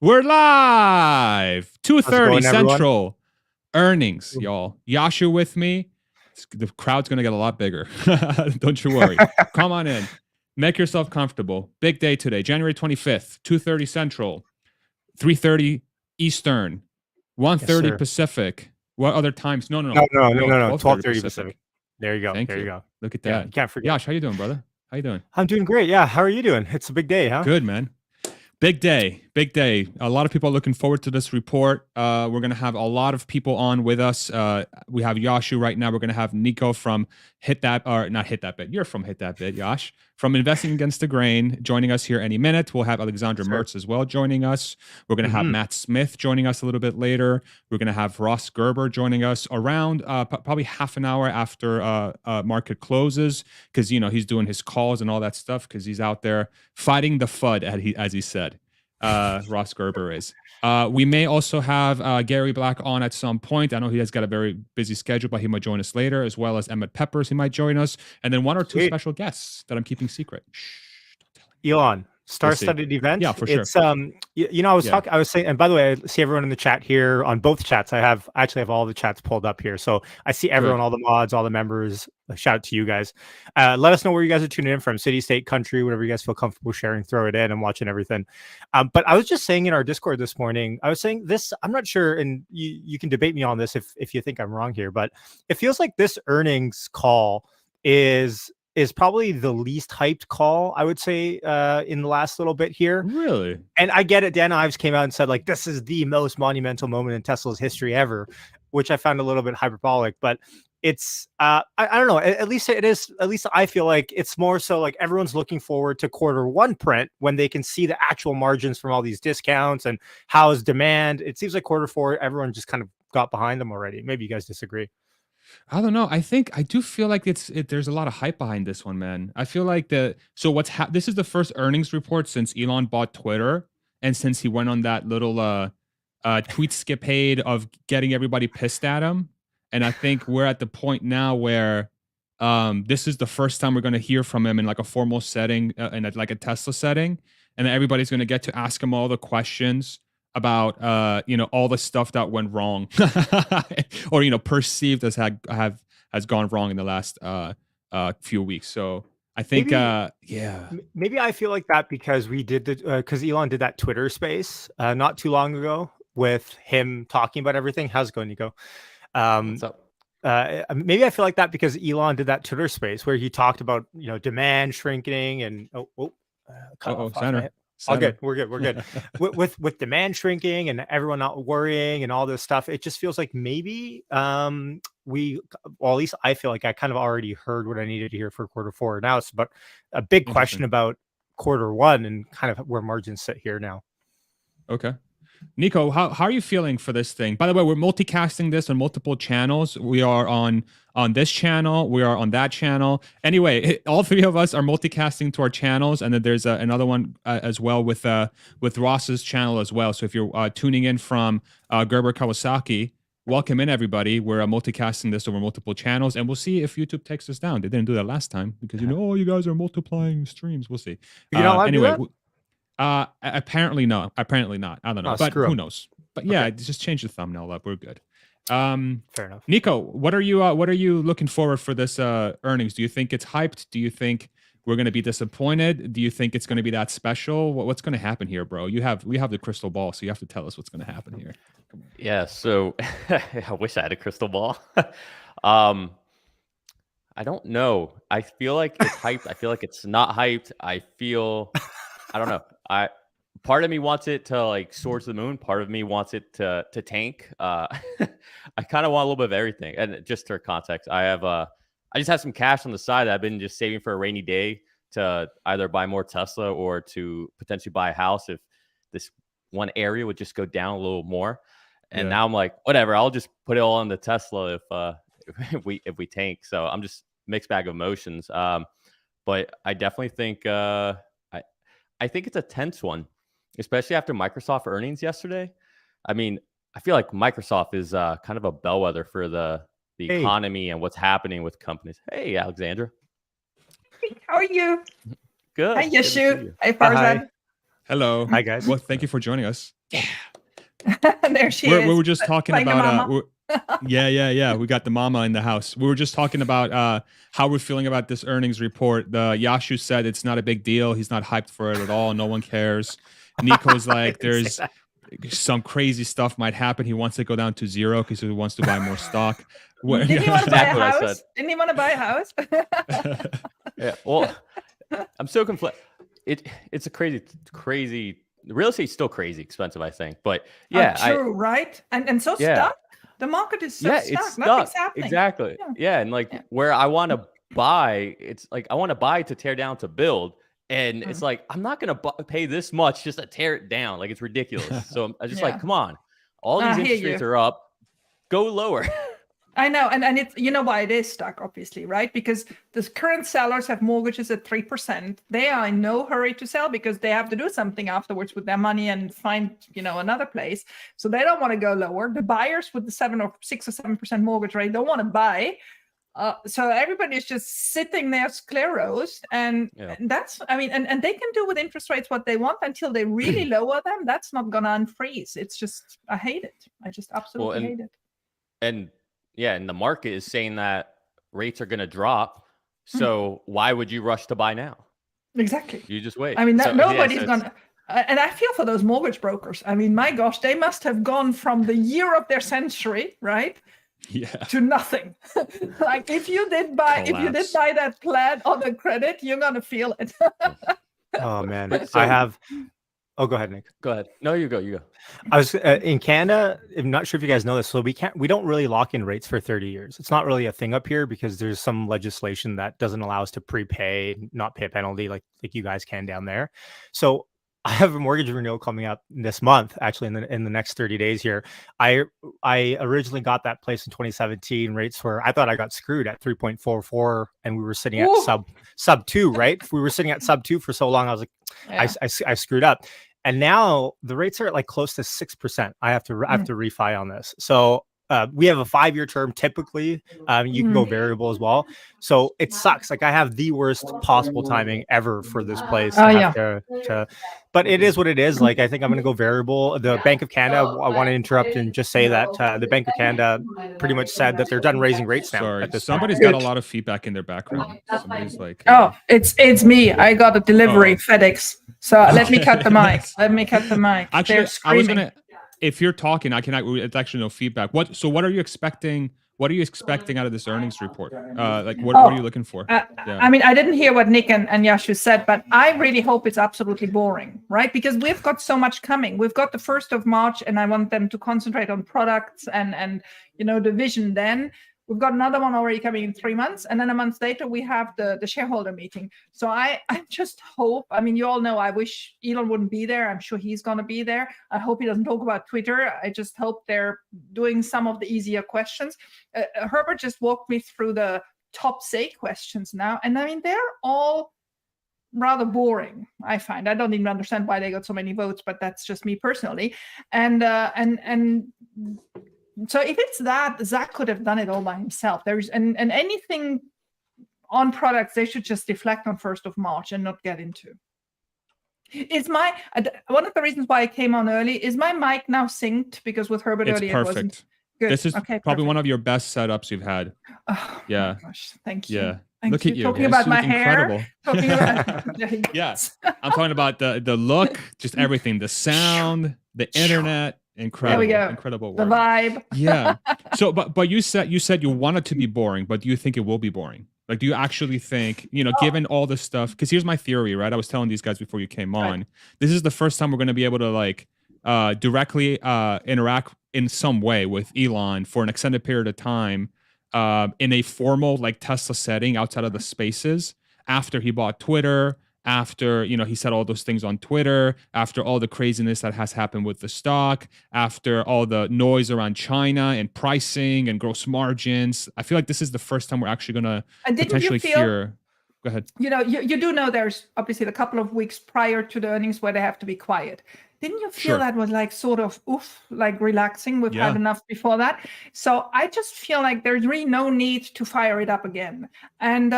We're live. How's it 2:30 going, everyone? Central. Earnings, y'all. Yashu with me. The crowd's going to get a lot bigger. Don't you worry. Come on in. Make yourself comfortable. Big day today, January 25th, 2:30 Central, 3:30 Eastern, 1:30 sir. Pacific. What other times? No. 12:30 Pacific. There you go. Thank there you. you go. Look at Yeah, that. you can't forget. Yash, how you doing, brother? How you doing? I'm doing great. Yeah. How are you doing? It's a big day, huh? Good, man. Big day. A lot of people are looking forward to this report. We're going to have a lot of people on with us. We have Yashu right now. We're going to have Nico from Hit That, or not Hit That Bit. You're from Hit That Bit, Yash. From Investing Against the Grain, joining us here any minute. We'll have Alexandra Mertz as well joining us. We're going to have Matt Smith joining us a little bit later. We're going to have Ross Gerber joining us around probably half an hour after market closes, because, you know, he's doing his calls and all that stuff because he's out there fighting the FUD, as he said. Ross Gerber is. We may also have Gary Black on at some point. I know he has got a very busy schedule, but he might join us later, as well as Emmett Peppers. He might join us, and then one or two special guests that I'm keeping secret. Shh, don't tell anyone. Elon, star-studded event. Yeah, for sure. It's I was talking. I was saying, and by the way, I see everyone in the chat here on both chats. I actually have all the chats pulled up here, so I see everyone, all the mods, all the members. Shout out to you guys. Let us know where you guys are tuning in from, city, state, country, whatever you guys feel comfortable sharing. Throw it in. I'm watching everything. But I was just saying in our Discord this morning, I was saying this. I'm not sure, and you can debate me on this if you think I'm wrong here, but it feels like this earnings call is probably the least hyped call, I would say, in the last little bit here. Really? And I get it. Dan Ives came out and said, like, this is the most monumental moment in Tesla's history ever, which I found a little bit hyperbolic. But it's, I don't know. At least it is. At least I feel like it's more so like everyone's looking forward to Q1 print when they can see the actual margins from all these discounts and how is demand. It seems like Q4, everyone just kind of got behind them already. Maybe you guys disagree. I don't know. I do feel like there's a lot of hype behind this one, man. I feel like this is the first earnings report since Elon bought Twitter, and since he went on that little tweet skipade of getting everybody pissed at him. And I think we're at the point now where this is the first time we're going to hear from him in like a formal setting, in like a Tesla setting, and then everybody's going to get to ask him all the questions about all the stuff that went wrong or perceived as has gone wrong in the last few weeks. So I think maybe I feel like that because we did because Elon did that Twitter space not too long ago with him talking about everything. How's it going, Nico? What's up? Maybe I feel like that because Elon did that Twitter space where he talked about demand shrinking and center. All good. We're good. with demand shrinking and everyone not worrying and all this stuff, it just feels like maybe at least I feel like I kind of already heard what I needed to hear for Q4. Now it's about a big question about Q1 and kind of where margins sit here now. Okay. Nico, how are you feeling for this thing? By the way, we're multicasting this on multiple channels. We are on this channel. We are on that channel. Anyway, all three of us are multicasting to our channels, and then there's another one as well with Ross's channel as well. So if you're tuning in from Gerber Kawasaki, welcome in, everybody. We're multicasting this over multiple channels, and we'll see if YouTube takes us down. They didn't do that last time because you guys are multiplying streams. We'll see. Anyway. Apparently not. I don't know, but who knows? But yeah, just change the thumbnail up. We're good. Fair enough. Nico, what are you looking forward for this earnings? Do you think it's hyped? Do you think we're going to be disappointed? Do you think it's going to be that special? What's going to happen here, bro? We have the crystal ball, so you have to tell us what's going to happen here. Yeah. So I wish I had a crystal ball. I don't know. I feel like it's hyped. I feel like it's not hyped. I don't know. Part of me wants it to like soar to the moon. Part of me wants it to tank. I kind of want a little bit of everything. And just for context, I just have some cash on the side that I've been just saving for a rainy day to either buy more Tesla or to potentially buy a house if this one area would just go down a little more. And now I'm like, whatever, I'll just put it all on the Tesla if we tank. So I'm just mixed bag of emotions. But I definitely think I think it's a tense one, especially after Microsoft earnings yesterday. I mean, I feel like Microsoft is kind of a bellwether for the economy and what's happening with companies. Hey, Alexandra. How are you? Good. Hi, Yashu. Hi, Farzad. Hello. Hi, guys. Well, thank you for joining us. Yeah. There she is. We were just talking playing the about mama. yeah. We got the mama in the house. We were just talking about how we're feeling about this earnings report. The Yashu said it's not a big deal. He's not hyped for it at all. No one cares. Nico's like, there's some crazy stuff might happen. He wants to go down to 0 because he wants to buy more stock. Didn't he want to buy a house? Didn't he want to buy a house? Yeah. Well, I'm so conflicted. It's a crazy. Real estate's still crazy expensive, I think. But yeah, true, right? And so stuck. The market is so stuck. It's Nothing's stuck. happening. Exactly. Yeah, and like where I want to buy, it's like I want to buy to tear down to build, and it's like I'm not gonna pay this much just to tear it down. Like it's ridiculous. So I'm just like, come on, all these interest rates are up. Go lower. I know, and it's why it is stuck, obviously, right? Because the current sellers have mortgages at 3%. They are in no hurry to sell because they have to do something afterwards with their money and find another place. So they don't want to go lower. The buyers with the 6 or 7% mortgage rate don't want to buy. So everybody's just sitting there sclerosed, and that's and they can do with interest rates what they want until they really lower them. That's not gonna unfreeze. It's just I hate it. I just absolutely hate it. And the market is saying that rates are going to drop. So why would you rush to buy now? Exactly. You just wait. I mean, nobody's going to. And I feel for those mortgage brokers. I mean, my gosh, they must have gone from the year of their century, right? Yeah. To nothing. Like if you did buy that plan on the credit, you're going to feel it. Oh, man. I have. Oh, go ahead, Nick. Go ahead. No, you go. I was in Canada. I'm not sure if you guys know this. So we don't really lock in rates for 30 years. It's not really a thing up here because there's some legislation that doesn't allow us to prepay, not pay a penalty like you guys can down there. So I have a mortgage renewal coming up this month, actually in the next 30 days here. I originally got that place in 2017. Rates were, I thought I got screwed at 3.44, and we were sitting at sub 2, right? We were sitting at sub 2 for so long. I was like, I screwed up. And now the rates are at like close to 6%. I have to refi on this. So we have a 5-year term typically. You can go variable as well. So it sucks. Like I have the worst possible timing ever for this place. But it is what it is. Like I think I'm going to go variable. The Bank of Canada, I want to interrupt and just say that the Bank of Canada pretty much said that they're done raising rates now. Sorry, somebody's got a lot of feedback in their background. Somebody's like, it's me. I got a delivery FedEx. So let me cut the mic. Actually, I was gonna. If you're talking, it's actually no feedback. What are you expecting? What are you expecting out of this earnings report? What are you looking for? I mean, I didn't hear what Nick and Yashu said, but I really hope it's absolutely boring, right? Because we've got so much coming. We've got the 1st of March, and I want them to concentrate on products and the vision then. We've got another one already coming in 3 months. And then a month later, we have the shareholder meeting. So I just hope, I mean, you all know, I wish Elon wouldn't be there. I'm sure he's going to be there. I hope he doesn't talk about Twitter. I just hope they're doing some of the easier questions. Herbert just walked me through the top say questions now. And I mean, they're all rather boring, I find. I don't even understand why they got so many votes, but that's just me personally. And so if it's that, Zach could have done it all by himself. There's and anything on products, they should just deflect on 1st of March and not get into. Is my one of the reasons why I came on early, is my mic now synced? Because with Herbert earlier, perfect. It wasn't good. This is probably one of your best setups you've had. Oh, yeah. My gosh, thank you. Yeah. Look at you. Talking about my hair. Talking about yes. I'm talking about the look, just everything, the sound, the internet. Incredible. There we go. Incredible work. The vibe. Yeah. So, but you said you want it to be boring, but do you think it will be boring? Like, do you actually think, given all this stuff? Because here's my theory, right? I was telling these guys before you came on. Right. This is the first time we're going to be able to directly interact in some way with Elon for an extended period of time in a formal Tesla setting outside of the spaces after he bought Twitter. After, he said all those things on Twitter, after all the craziness that has happened with the stock, after all the noise around China and pricing and gross margins. I feel like this is the first time we're actually going to potentially hear. Go ahead. You do know there's obviously a couple of weeks prior to the earnings where they have to be quiet. Didn't you feel that was like sort of like relaxing? We've had enough before that. So I just feel like there's really no need to fire it up again. And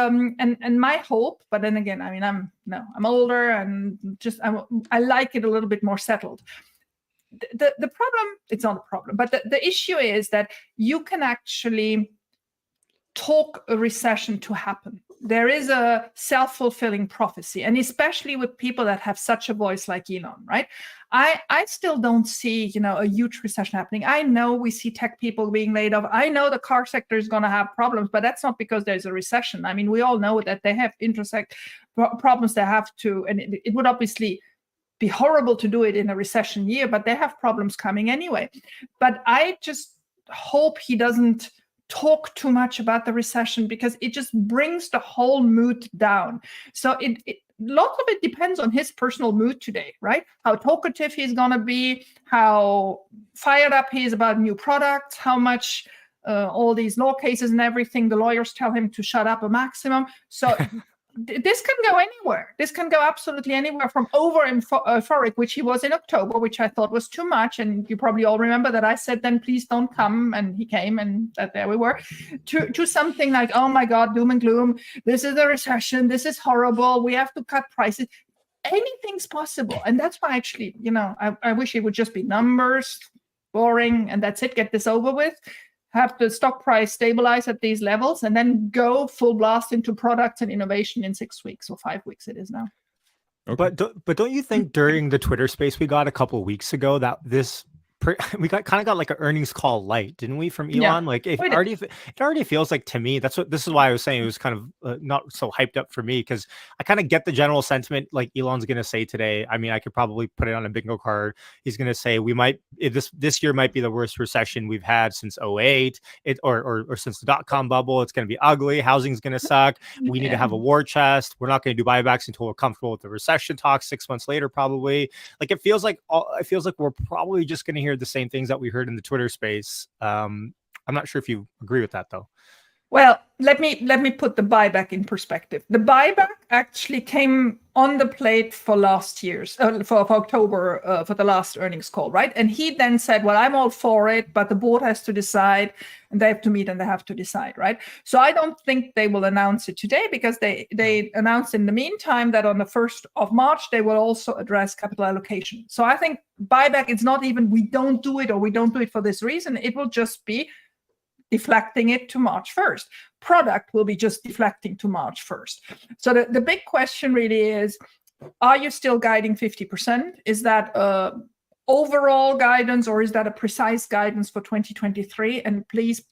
my hope, but then again, I mean, I'm older and just I like it a little bit more settled. The problem, it's not a problem, but the issue is that you can actually talk a recession to happen. There is a self-fulfilling prophecy, and especially with people that have such a voice like Elon, right? I still don't see, a huge recession happening. I know we see tech people being laid off. I know the car sector is going to have problems, but that's not because there's a recession. I mean, we all know that they have problems they have to, and it would obviously be horrible to do it in a recession year, but they have problems coming anyway. But I just hope he doesn't talk too much about the recession, because it just brings the whole mood down. So lots of it depends on his personal mood today, right? How talkative he's going to be, how fired up he is about new products, how much all these law cases and everything, the lawyers tell him to shut up a maximum. So this can go anywhere. This can go absolutely anywhere, from over euphoric, which he was in October, which I thought was too much. And you probably all remember that I said, then please don't come. And he came, and there we were, to something like, oh my God, doom and gloom. This is a recession. This is horrible. We have to cut prices. Anything's possible. And that's why actually, I wish it would just be numbers, boring, and that's it. Get this over with. Have the stock price stabilize at these levels, and then go full blast into products and innovation in 6 weeks or 5 weeks it is now. Okay. But don't you think during the Twitter space we got a couple of weeks ago that we got like an earnings call light, didn't we, from Elon? Yeah, like it already feels like, to me, this is why I was saying it was kind of not so hyped up for me, because I kind of get the general sentiment like Elon's going to say today. I mean, I could probably put it on a bingo card. He's going to say this year might be the worst recession we've had since 2008, or since the dot-com bubble. It's going to be ugly. Housing's going to suck. We need to have a war chest. We're not going to do buybacks until we're comfortable with the recession talks 6 months later, probably. Like it feels like we're probably just going to hear the same things that we heard in the Twitter space. I'm not sure if you agree with that, though. Well, let me put the buyback in perspective. The buyback actually came on the plate for last year's for October for the last earnings call, right? And he then said, "Well, I'm all for it, but the board has to decide, and they have to meet and they have to decide," right? So I don't think they will announce it today, because they announced in the meantime that on the 1st of March they will also address capital allocation. So I think buyback, it's not even we don't do it or we don't do it for this reason. It will just be deflecting it to March 1st. Product will be just deflecting to March 1st. So the big question really is, are you still guiding 50%? Is that overall guidance, or is that a precise guidance for 2023? And please,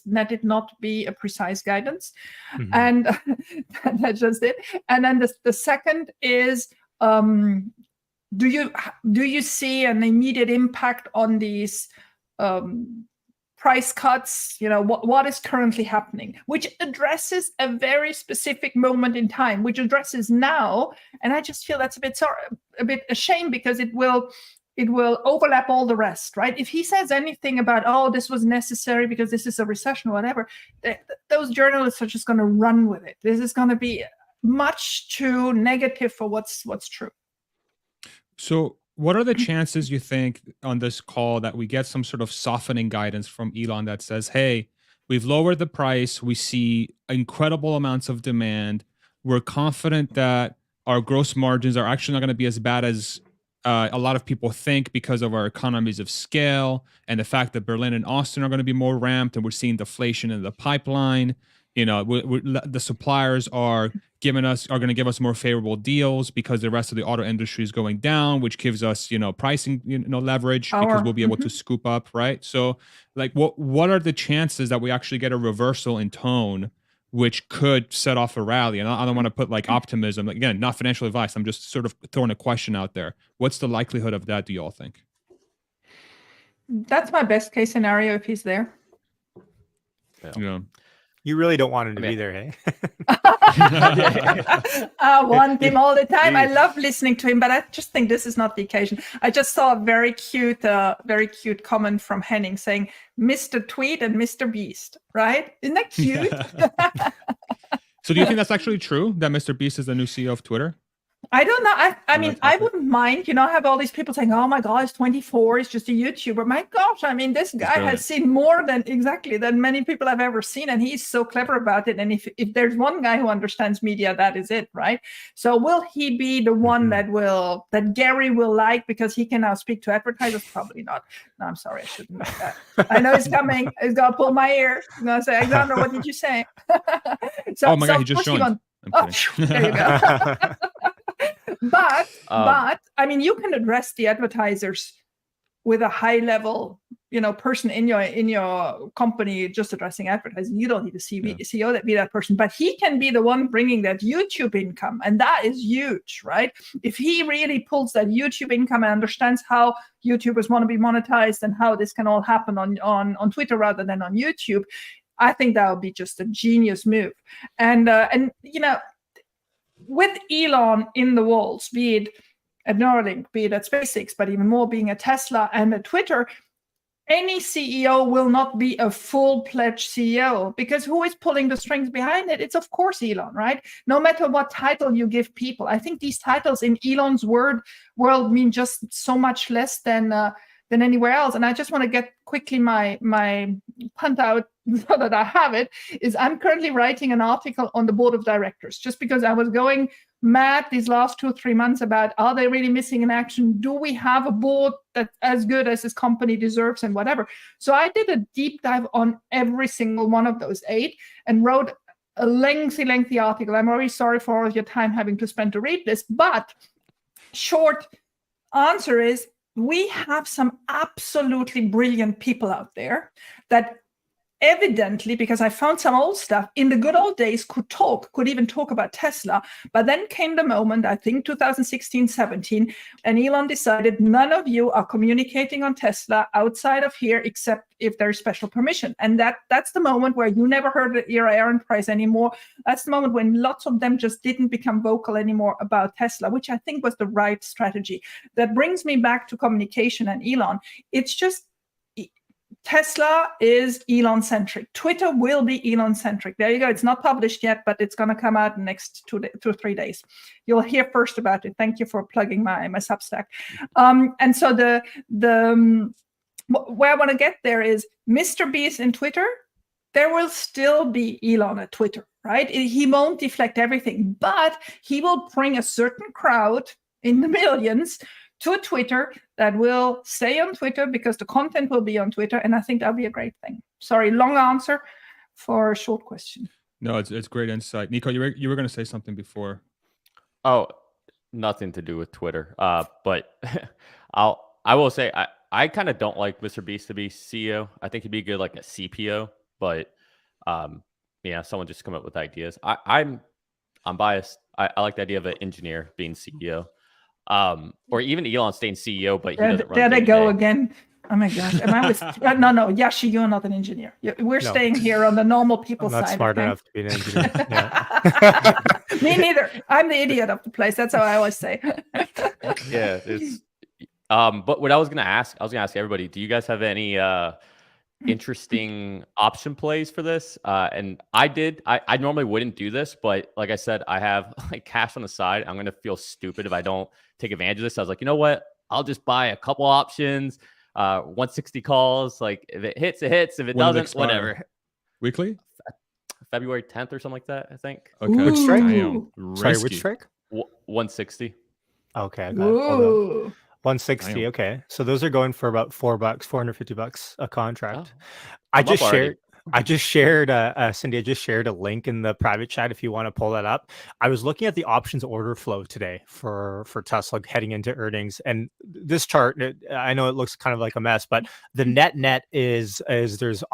let it not be a precise guidance. Mm-hmm. And that's just it. And then the second is, do you see an immediate impact on these price cuts? What is currently happening, which addresses a very specific moment in time, which addresses now. And I just feel that's a bit a shame, because it will overlap all the rest, right? If he says anything about, oh, this was necessary because this is a recession or whatever, those journalists are just going to run with it. This is going to be much too negative for what's true. So what are the chances, you think, on this call that we get some sort of softening guidance from Elon that says, hey, we've lowered the price, we see incredible amounts of demand, we're confident that our gross margins are actually not going to be as bad as a lot of people think, because of our economies of scale and the fact that Berlin and Austin are going to be more ramped, and we're seeing deflation in the pipeline. The suppliers are going to give us more favorable deals because the rest of the auto industry is going down, which gives us, pricing, leverage, because we'll be able to scoop up, right? So, like, what are the chances that we actually get a reversal in tone, which could set off a rally? And I don't want to put like optimism, again, not financial advice. I'm just sort of throwing a question out there. What's the likelihood of that, do you all think? That's my best case scenario if he's there. Yeah. You really don't want him to be there, hey? I want him all the time. I love listening to him, but I just think this is not the occasion. I just saw a very cute comment from Henning saying, Mr. Tweet and Mr. Beast, right? Isn't that cute? So do you think that's actually true that Mr. Beast is the new CEO of Twitter? I don't know. I mean, I wouldn't mind. I have all these people saying, "Oh my God, he's 24. He's just a YouTuber." My gosh, I mean, this guy has seen more than many people I've ever seen, and he's so clever about it. And if there's one guy who understands media, that is it, right? So will he be the one that Gary will like because he can now speak to advertisers? Probably not. No, I'm sorry, I shouldn't make that. I know he's coming. He's gonna pull my ear. He's gonna say, "Alexandra, what did you say?" Oh my God, he just joined. There you go. But I mean, you can address the advertisers with a high level, person in your company just addressing advertising. You don't need a CEO that be that person, but he can be the one bringing that YouTube income, and that is huge, right? If he really pulls that YouTube income and understands how YouTubers want to be monetized and how this can all happen on Twitter rather than on YouTube, I think that would be just a genius move. And with Elon in the walls, be it at Neuralink, be it at SpaceX, but even more being at Tesla and at Twitter, any CEO will not be a full-fledged CEO, because who is pulling the strings behind it? It's of course Elon, right? No matter what title you give people. I think these titles in Elon's world mean just so much less than anywhere else. And I just want to get quickly my punt out so that I have it, is I'm currently writing an article on the board of directors, just because I was going mad these last 2 or 3 months about, are they really missing in action? Do we have a board that's as good as this company deserves and whatever? So I did a deep dive on every single one of those 8 and wrote a lengthy article. I'm very sorry for all of your time having to spend to read this, but short answer is, we have some absolutely brilliant people out there that evidently, because I found some old stuff, in the good old days could even talk about Tesla. But then came the moment, I think 2016, 17, and Elon decided none of you are communicating on Tesla outside of here except if there's special permission. And that's the moment where you never heard the Aaron Price anymore. That's the moment when lots of them just didn't become vocal anymore about Tesla, which I think was the right strategy. That brings me back to communication and Elon. It's just, Tesla is Elon-centric. Twitter will be Elon-centric. There you go. It's not published yet, but it's going to come out in the next 2 or 3 days. You'll hear first about it. Thank you for plugging my Substack. And so where I want to get there is Mr. Beast in Twitter. There will still be Elon at Twitter, right? He won't deflect everything, but he will bring a certain crowd in the millions to Twitter that will stay on Twitter because the content will be on Twitter. And I think that'll be a great thing. Sorry, long answer for a short question. No, it's great insight. Nico, you were going to say something before. Oh, nothing to do with Twitter. But I will say I kind of don't like Mr. Beast to be CEO. I think he'd be good like a CPO, but someone just come up with ideas. I'm biased. I like the idea of an engineer being CEO. Or even Elon staying CEO, but he doesn't run. There they go again. Oh my gosh. Am I with no, Yashi, you're not an engineer. We're staying here on the normal people side. I'm not smart enough to be an engineer. Yeah. Me neither. I'm the idiot of the place. That's how I always say. Yeah. But what I was gonna ask everybody, do you guys have any interesting option plays for this? And I normally wouldn't do this, but like I said, I have like cash on the side. I'm gonna feel stupid if I don't take advantage of this. I was like, you know what? I'll just buy a couple options, 160 calls. Like if it hits, it hits. If it doesn't, whatever. Weekly? February 10th or something like that, I think. Okay. Which strike? Sorry, which strike? 160. Okay, I got it. 160. Damn. Okay, so those are going for about $4, $450 a contract. I just shared Cindy, I just shared a link in the private chat if you want to pull that up. I was looking at the options order flow today for Tesla heading into earnings, and this chart, I know it looks kind of like a mess, but the net is there's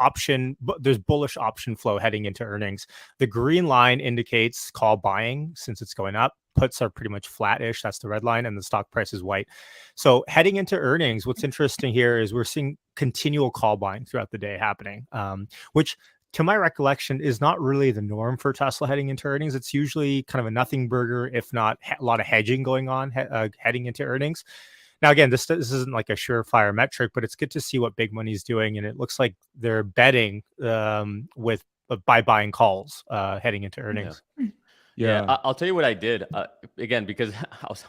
bullish option flow heading into earnings. The green line indicates call buying since it's going up. Puts are pretty much flattish. That's the red line, and the stock price is white. So heading into earnings, what's interesting here is we're seeing continual call buying throughout the day happening, which to my recollection is not really the norm for Tesla heading into earnings. It's usually kind of a nothing burger, if not a lot of hedging going on heading into earnings. Now, again, this isn't like a surefire metric, but it's good to see what big money is doing. And it looks like they're betting with by buying calls heading into earnings. Yeah, I'll tell you what I did. Again, because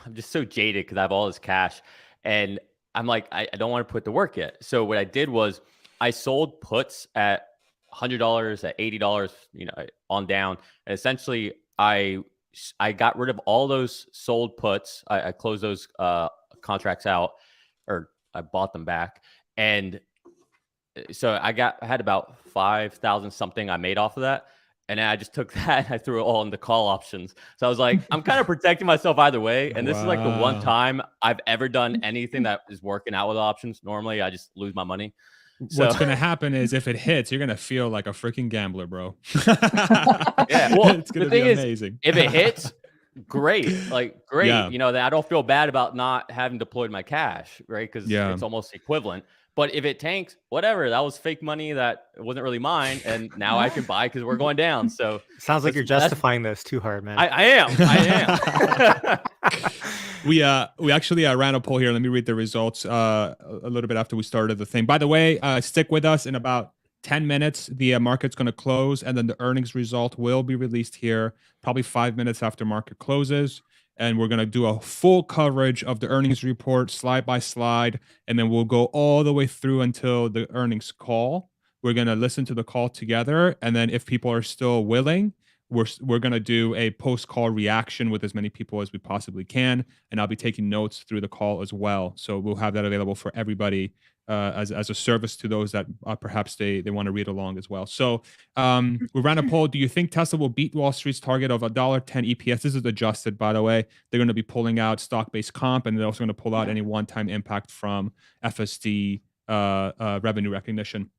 I'm just so jaded because I have all this cash, and I'm like, I don't want to put the work yet. So what I did was I sold puts at $100, at $80, on down, and essentially I got rid of all those sold puts. I closed those contracts out, or I bought them back, and so I had about 5,000 something I made off of that. And then I just took that and I threw it all into call options. So I was like, I'm kind of protecting myself either way. And this is like the one time I've ever done anything that is working out with options. Normally, I just lose my money. So what's going to happen is if it hits, you're going to feel like a freaking gambler, bro. Yeah. Well, it's going to be amazing. If it hits, great. Like, great. Yeah. That I don't feel bad about not having deployed my cash, right? Because it's almost equivalent. But if it tanks, whatever, that was fake money that wasn't really mine, and now I can buy because we're going down. So sounds like you're justifying this too hard, man. I am. We actually ran a poll here. Let me read the results a little bit after we started the thing. By the way, stick with us. In about 10 minutes, the market's going to close, and then the earnings result will be released here, probably 5 minutes after market closes. And we're going to do a full coverage of the earnings report slide by slide. And then we'll go all the way through until the earnings call. We're going to listen to the call together. And then if people are still willing, we're going to do a post-call reaction with as many people as we possibly can. And I'll be taking notes through the call as well. So we'll have that available for everybody as a service to those that perhaps they want to read along as well. So we ran a poll. Do you think Tesla will beat Wall Street's target of $1.10 EPS? This is adjusted, by the way. They're going to be pulling out stock-based comp, and they're also going to pull out any one-time impact from FSD revenue recognition.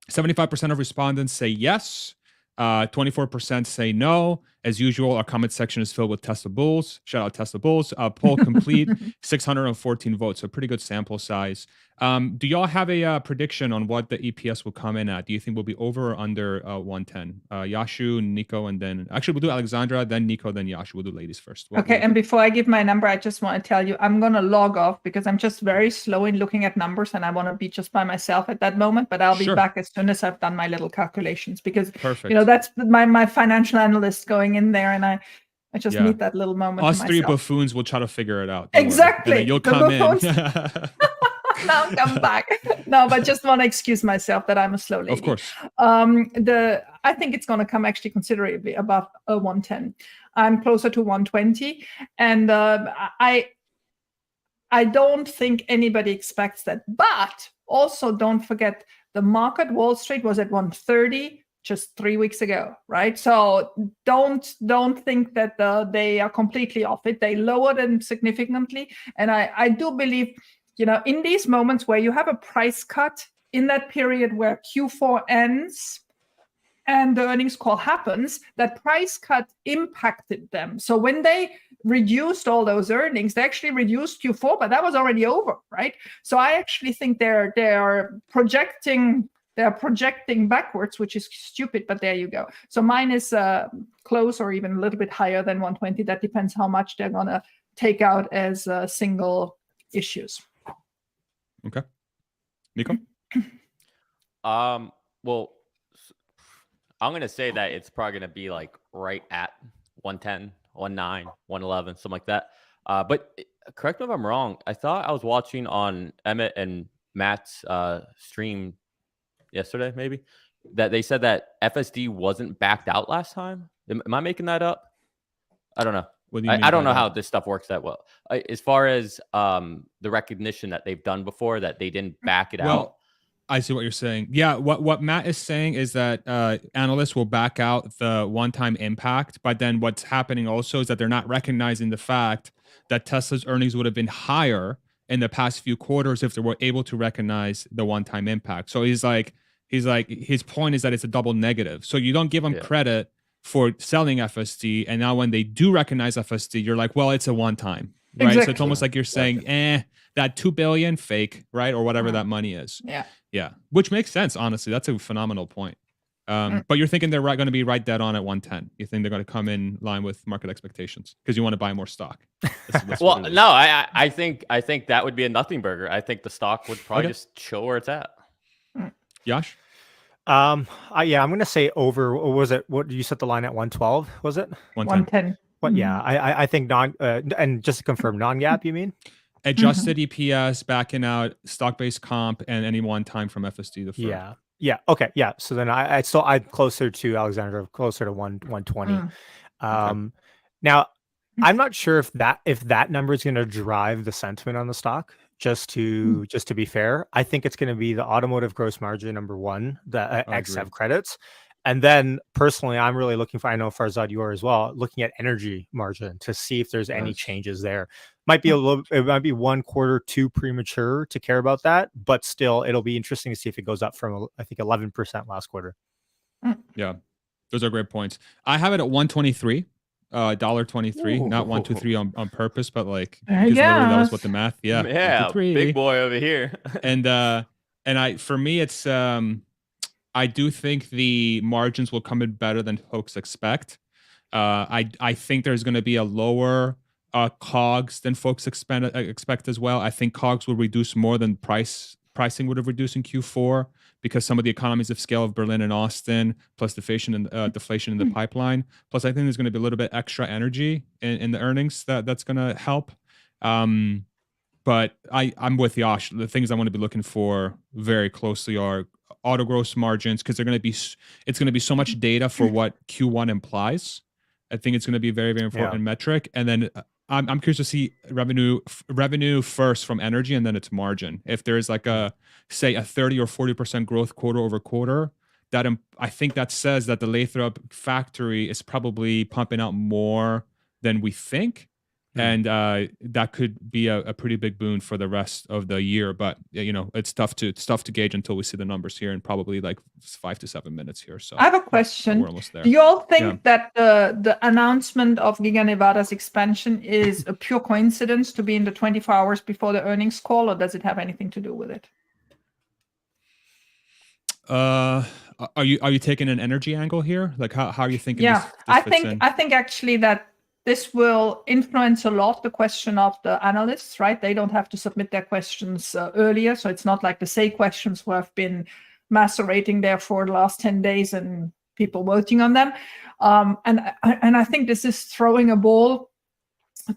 75% of respondents say yes. 24% say no. As usual, our comment section is filled with Tesla bulls. Shout out Tesla bulls. Poll complete, 614 votes, so pretty good sample size. Do y'all have a prediction on what the EPS will come in at? Do you think we'll be over or under 110? Yashu, Nico, and then actually we'll do Alexandra, then Nico, then Yashu. We'll do ladies first. Okay, and before I give my number, I just want to tell you I'm going to log off because I'm just very slow in looking at numbers, and I want to be just by myself at that moment. But I'll be back as soon as I've done my little calculations, because that's my financial analyst going in there, and I just need that little moment. Us three buffoons will try to figure it out. Exactly. You'll come in. Now come back. No, but just want to excuse myself that I'm a slow lady. Of course. I think it's going to come actually considerably above 110. I'm closer to 120, and I don't think anybody expects that. But also don't forget, the market, Wall Street, was at 130 just 3 weeks ago, right? So don't think that they are completely off it. They lowered them significantly, and I do believe, in these moments where you have a price cut in that period where Q4 ends and the earnings call happens, that price cut impacted them. So when they reduced all those earnings, they actually reduced Q4, but that was already over, right? So I actually think they're projecting backwards, which is stupid, but there you go. So mine is close or even a little bit higher than 120. That depends how much they're going to take out as single issues. Okay. Nico? Well, I'm going to say that it's probably going to be like right at 110, 19, 111, something like that. But correct me if I'm wrong. I thought I was watching on Emmett and Matt's stream yesterday, maybe, that they said that FSD wasn't backed out last time. Am I making that up? I don't know. I don't know how this stuff works that well. As far as the recognition that they've done before, that they didn't back it out. I see what you're saying. Yeah, what Matt is saying is that analysts will back out the one-time impact, but then what's happening also is that they're not recognizing the fact that Tesla's earnings would have been higher in the past few quarters if they were able to recognize the one-time impact. So his point is that it's a double negative. So you don't give them credit for selling FSD, and now when they do recognize FSD, you're like, well, it's a one-time, right? Exactly. So it's almost like you're saying, that $2 billion fake, right, or whatever that money is. Yeah, which makes sense, honestly. That's a phenomenal point. But you're thinking they're going to be right dead on at 110. You think they're going to come in line with market expectations because you want to buy more stock. Well, no, I think that would be a nothing burger. I think the stock would probably just chill where it's at. Yash? Yeah, I'm gonna say over. Or was it? What you set the line at 112? Was it 110? 110. What? Yeah, I think and just to confirm, non-GAAP. You mean? Adjusted EPS, backing out stock-based comp, and any one time from FSD deferred. Yeah. Yeah. Okay. Yeah. So then I'm closer to Alexander, closer to 120. Okay. Now I'm not sure if that number is going to drive the sentiment on the stock. Just to be fair, I think it's going to be the automotive gross margin number one, the XF credits, and then personally, I'm really looking for. I know Farzad, you are as well, looking at energy margin to see if there's any changes there. Might be it might be 1 quarter too premature to care about that, but still, it'll be interesting to see if it goes up from I think 11% last quarter. Yeah, those are great points. I have it at 123. $1.23, not 123 on purpose, but like because literally that was what the math. Yeah, big boy over here. and for me, it's I do think the margins will come in better than folks expect. I think there's going to be a lower COGS than folks expect as well. I think COGS will reduce more than pricing would have reduced in Q4 because some of the economies of scale of Berlin and Austin, plus deflation in the pipeline. Plus, I think there's going to be a little bit extra energy in the earnings that's going to help. But I'm with Yash. The things I want to be looking for very closely are auto gross margins, because it's going to be so much data for what Q1 implies. I think it's going to be a very, very important metric. And then I'm curious to see revenue first from energy, and then its margin. If there's like say a 30 or 40% growth quarter over quarter, that I think that says that the Lathrop factory is probably pumping out more than we think. And that could be a pretty big boon for the rest of the year. But it's tough to gauge until we see the numbers here in probably like 5 to 7 minutes here. So I have a question. We're almost there. Do you all think that the announcement of Giga Nevada's expansion is a pure coincidence to be in the 24 hours before the earnings call, or does it have anything to do with it? Are you taking an energy angle here? Like how are you thinking? Yeah, this I fits in? think actually that this will influence a lot the question of the analysts, right? They don't have to submit their questions earlier, so it's not like the say questions who have been macerating there for the last 10 days and people voting on them. And I think this is throwing a ball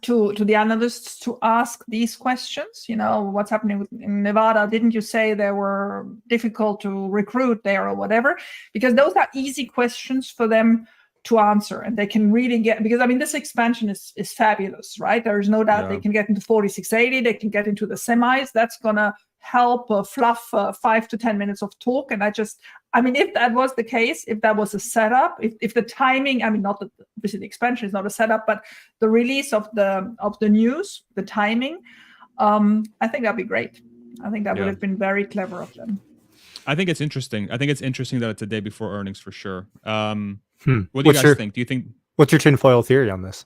to the analysts to ask these questions. What's happening in Nevada? Didn't you say they were difficult to recruit there or whatever? Because those are easy questions for them to answer, and they can really because this expansion is fabulous, right? There is no doubt they can get into 4680, they can get into the semis. That's gonna help fluff 5 to 10 minutes of talk. And if that was the case, if that was a setup, if the timing, not that obviously the expansion is not a setup, but the release of the news, the timing, I think that'd be great. I think that would have been very clever of them. I think it's interesting. I think it's interesting that it's a day before earnings for sure. What do you guys think? Do you think? What's your tinfoil theory on this?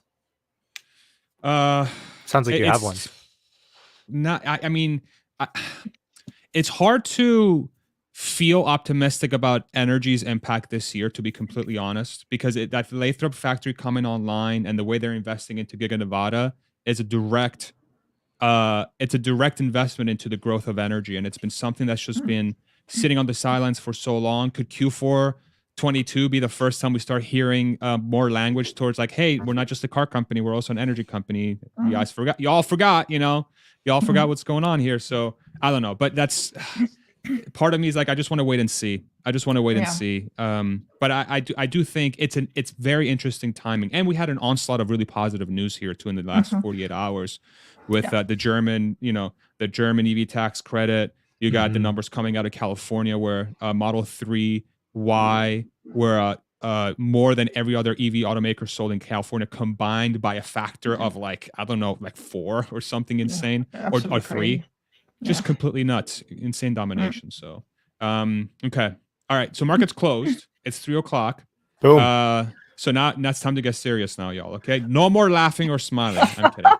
Sounds like you have one. It's hard to feel optimistic about energy's impact this year, to be completely honest, because that Lathrop factory coming online and the way they're investing into Giga Nevada is a direct investment into the growth of energy, and it's been something that's just been sitting on the sidelines for so long. Could Q4 22 be the first time we start hearing more language towards like, hey, we're not just a car company, we're also an energy company. Y'all forgot what's going on here. So I don't know, but that's part of me is like, I just want to wait and see. But I do think it's very interesting timing. And we had an onslaught of really positive news here too in the last 48 hours with the German EV tax credit. You got the numbers coming out of California where Model 3 Y were more than every other EV automaker sold in California combined by a factor of like 4 or something insane, or 3. Just completely nuts, insane domination. So okay, all right, so market's closed. It's 3:00. Boom. So now it's time to get serious now, y'all. Okay, no more laughing or smiling. I'm kidding.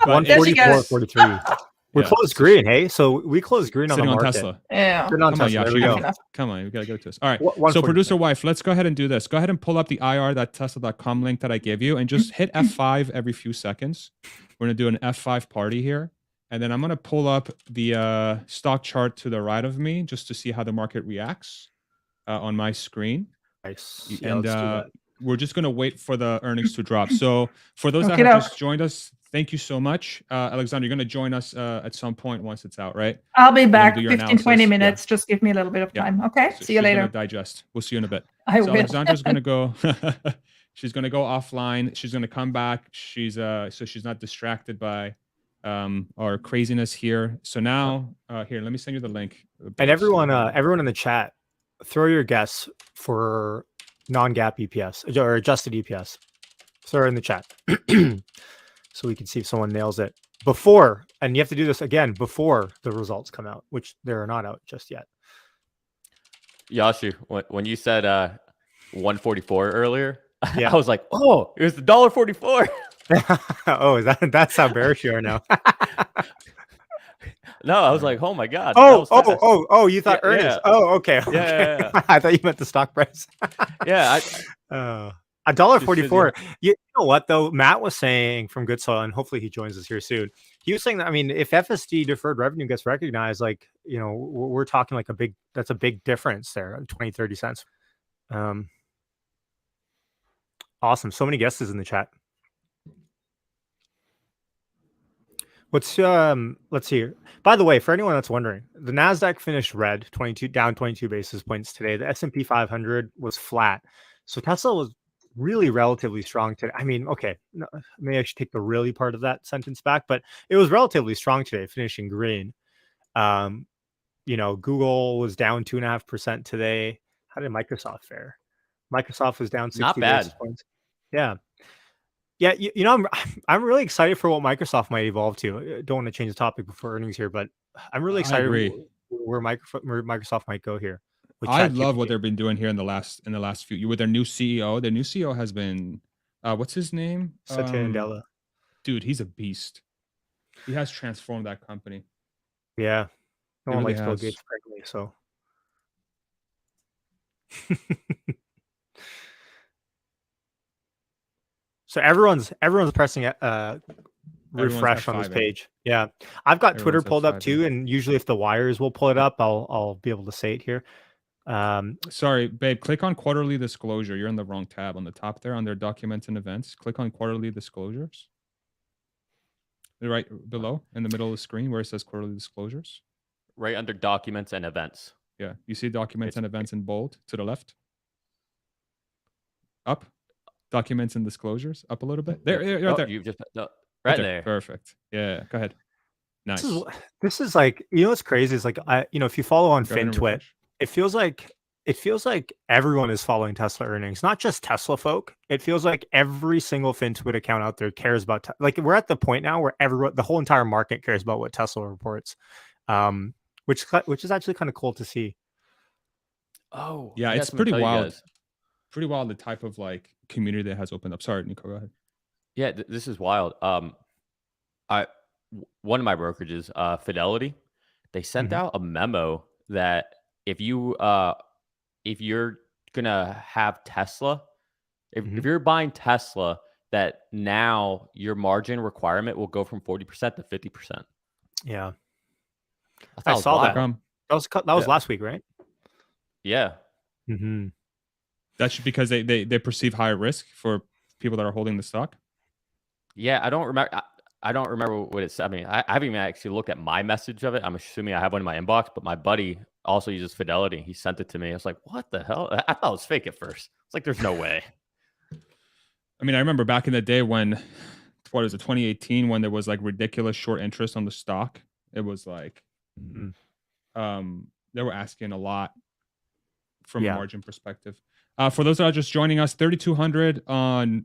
144.43. We're closed green, hey? So we closed green on the market. Tesla. Yeah. Come on, Yash. Come on, we gotta get to this. All right. So producer wife, let's go ahead and do this. Go ahead and pull up the ir.tesla.com link that I gave you and just hit F5 every few seconds. We're gonna do an F5 party here. And then I'm gonna pull up the stock chart to the right of me just to see how the market reacts. on my screen. Nice. Yeah, And let's do that. we're just going to wait for the earnings to drop. So for those that Okay, have doke. just joined us, thank you so much. Alexander, you're going to join us at some point once it's out, right? I'll be You're gonna back do your 15, 20 analysis. minutes. Just give me a little bit of Yeah. time. Okay. So See you she's later. gonna digest. We'll see you in a bit. I So will. Alexandra's gonna go. She's gonna go offline. She's gonna come back. She's so she's not distracted by our craziness here. So now here, let me send you the link. And everyone in the chat, throw your guess for non-GAAP EPS or adjusted EPS. Throw it in the chat so we can see if someone nails it before. And you have to do this again before the results come out, which they're not out just yet. Yashu, when you said 144 earlier, Yeah. I was like, oh, it was $1.44. Oh, that's how bearish you are now. No, I was like, oh my god. Oh, you thought Yeah, earnings. yeah. Oh, okay. Yeah. I thought you meant the stock price. Yeah. $1.44. You know what though? Matt was saying from Good Soil, and hopefully he joins us here soon. He was saying that, I mean, if FSD deferred revenue gets recognized, like, you know, we're talking like that's a big difference there, 20, 30 cents. Awesome. So many guesses in the chat. Let's see. By the way, for anyone that's wondering, the Nasdaq finished red, down 22 basis points today. The S&P 500 was flat. So Tesla was really relatively strong today. I mean, okay, no, maybe I should take the really part of that sentence back, but it was relatively strong today, finishing green. You know, Google was down 2.5% today. How did Microsoft fare? Microsoft was down 60 basis points. Yeah. Yeah, you know, I'm really excited for what Microsoft might evolve to. Don't want to change the topic before earnings here, but I'm really excited where Microsoft might go here. I love what they've been doing here in the last few with their new CEO. Their new CEO has been what's his name? Satya Nadella. Dude, he's a beast. He has transformed that company. Yeah. No one likes Bill Gates, frankly, so. So everyone's pressing refresh on this page. Yeah, I've got Twitter pulled up too, and usually if the wires will pull it up, I'll be able to say it here. Sorry, babe. Click on quarterly disclosure. You're in the wrong tab on the top there under documents and events. Click on quarterly disclosures. Right below in the middle of the screen where it says quarterly disclosures. Right under documents and events. Yeah, you see documents and events in bold to the left. Up. Documents and disclosures up a little bit. There, right there. You've just right there. Perfect. Yeah, go ahead. Nice. This is like, you know what's crazy is like, if you follow on FinTwit, it feels like everyone is following Tesla earnings, not just Tesla folk. It feels like every single FinTwit account out there cares about like we're at the point now where the whole entire market cares about what Tesla reports, which is actually kind of cool to see. Oh, yeah, it's pretty wild. Pretty wild the type of like community that has opened up. Sorry, Nico, go ahead. Yeah, this is wild. One of my brokerages, Fidelity, they sent out a memo that if you're gonna have Tesla, if you're buying Tesla, that now your margin requirement will go from 40% to 50%. Yeah, I saw that. That was last week, right? Yeah. That's because they perceive higher risk for people that are holding the stock. Yeah, I don't remember what it said. I mean, I haven't even actually looked at my message of it. I'm assuming I have one in my inbox, but my buddy also uses Fidelity. He sent it to me. I was like, what the hell? I thought it was fake at first. It's like, there's no way. I mean, I remember back in the day when, what is it, 2018, when there was like ridiculous short interest on the stock. It was like, they were asking a lot from a margin perspective. For those that are just joining us, 3,200 on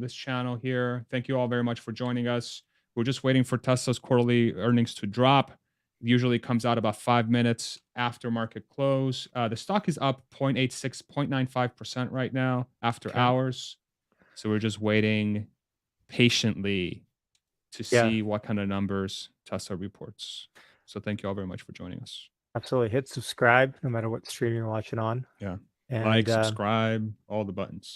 this channel here. Thank you all very much for joining us. We're just waiting for Tesla's quarterly earnings to drop. It usually comes out about 5 minutes after market close. The stock is up 0.86, 0.95% right now after hours. So we're just waiting patiently to see what kind of numbers Tesla reports. So thank you all very much for joining us. Absolutely. Hit subscribe no matter what stream you're watching on. Yeah. And, like, subscribe, all the buttons.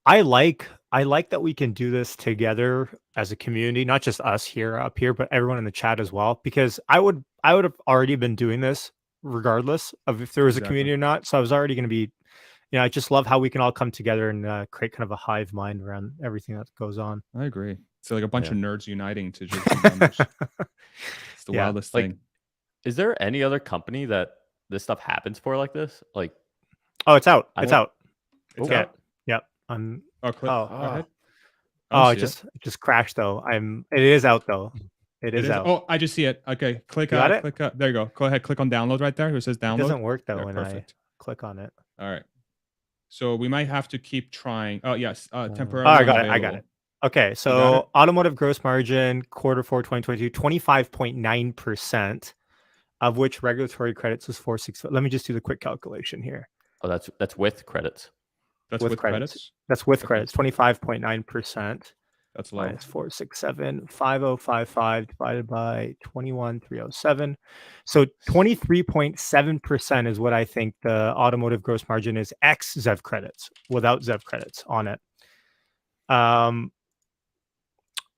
I like that we can do this together as a community, not just us up here, but everyone in the chat as well. Because I would have already been doing this regardless of if there was a community or not. So I was already going to be, I just love how we can all come together and create kind of a hive mind around everything that goes on. I agree. It's like a bunch of nerds uniting to just be members. It's the wildest thing. Is there any other company that this stuff happens for like this? Like, oh, it's out. It's out. It's out. Yep. It just crashed though. It is out though. It is out. Oh, I just see it. Okay, click. Click. There you go. Go ahead. Click on download right there. It says download. It doesn't work though when I click on it. All right. So we might have to keep trying. Oh yes, temporarily. Oh, I got it. Okay, so automotive gross margin quarter 4 2022 25.9%, of which regulatory credits was 460. Let me just do the quick calculation here. Oh, that's with credits. That's with credits. That's with credits. 25.9%. That's low. Minus 467 5055 divided by 21307. So 23.7% is what I think the automotive gross margin is ex ZEV credits, without ZEV credits on it.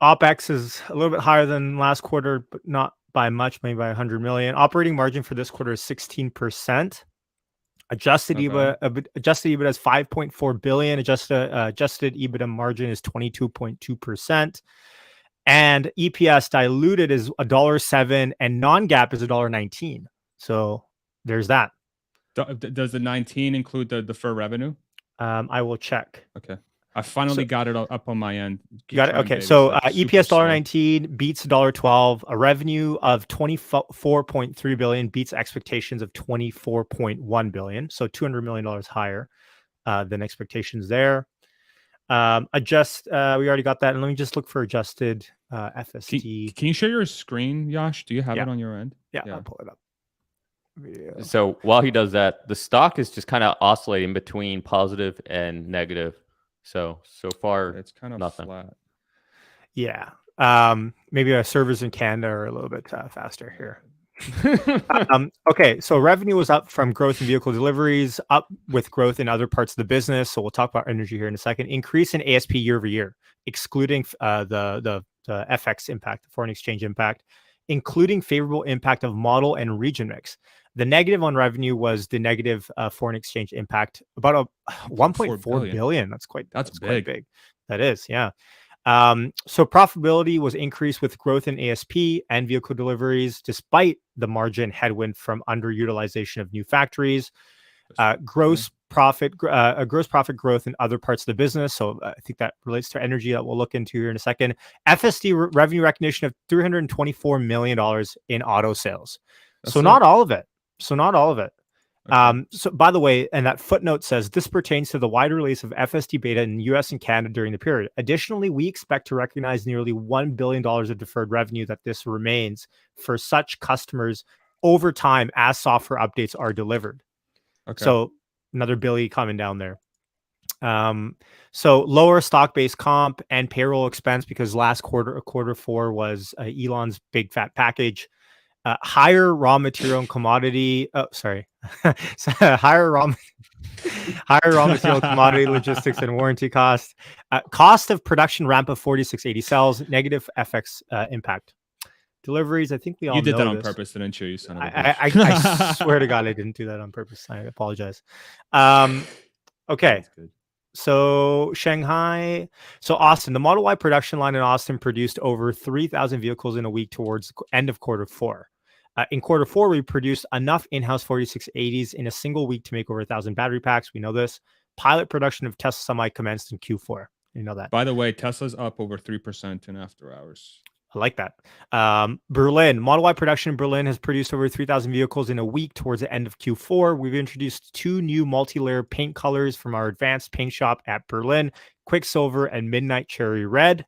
OpEx is a little bit higher than last quarter, but not by much, maybe by 100 million. Operating margin for this quarter is 16%. Adjusted EBITDA is 5.4 billion. Adjusted EBITDA margin is 22.2%. And EPS diluted is $1.07 and non-GAAP is $1.19. So there's that. Does the 19 include the deferred revenue? I will check. Okay. I finally got it up on my end. You got it? Okay. So EPS $1.19 beats $1.12. A revenue of 24.3 billion beats expectations of 24.1 billion. So $200 million higher than expectations there. We already got that. And let me just look for adjusted FST. Can you share your screen, Yash? Do you have it on your end? Yeah, I'll pull it up. Video. So while he does that, the stock is just kind of oscillating between positive and negative. So far, it's kind of nothing. Flat. Yeah. Maybe our servers in Canada are a little bit faster here. Okay. So revenue was up from growth in vehicle deliveries, up with growth in other parts of the business. So we'll talk about energy here in a second. Increase in ASP year over year, excluding the FX impact, the foreign exchange impact, including favorable impact of model and region mix. The negative on revenue was the negative foreign exchange impact, about 1.4 billion. That's quite big. That is, yeah. So profitability was increased with growth in ASP and vehicle deliveries, despite the margin headwind from underutilization of new factories. Gross profit growth in other parts of the business. So I think that relates to energy that we'll look into here in a second. FSD revenue recognition of $324 million in auto sales. Not all of it. Okay. So by the way, and that footnote says this pertains to the wider release of FSD beta in the US and Canada during the period. Additionally, we expect to recognize nearly $1 billion of deferred revenue that this remains for such customers over time as software updates are delivered. Okay. So another Billy coming down there. So lower stock-based comp and payroll expense because last quarter 4 was Elon's big fat package. Higher raw material and commodity. Oh, sorry. higher raw material, commodity, logistics, and warranty costs. Cost of production ramp of 4680 cells. Negative FX impact. Deliveries. I think we all. You did know that on this. Purpose, didn't you? You son of a bitch. I swear to God, I didn't do that on purpose. I apologize. Okay. So Shanghai, Austin, the Model Y production line in Austin produced over 3,000 vehicles in a week towards the end of quarter 4. In quarter 4, we produced enough in-house 4680s in a single week to make over 1,000 battery packs. We know this. Pilot production of Tesla Semi commenced in Q4. You know that. By the way, Tesla's up over 3% in after hours. I like that. Berlin, Model Y production in Berlin has produced over 3,000 vehicles in a week towards the end of Q4. We've introduced 2 new multi-layer paint colors from our advanced paint shop at Berlin, Quicksilver and Midnight Cherry Red.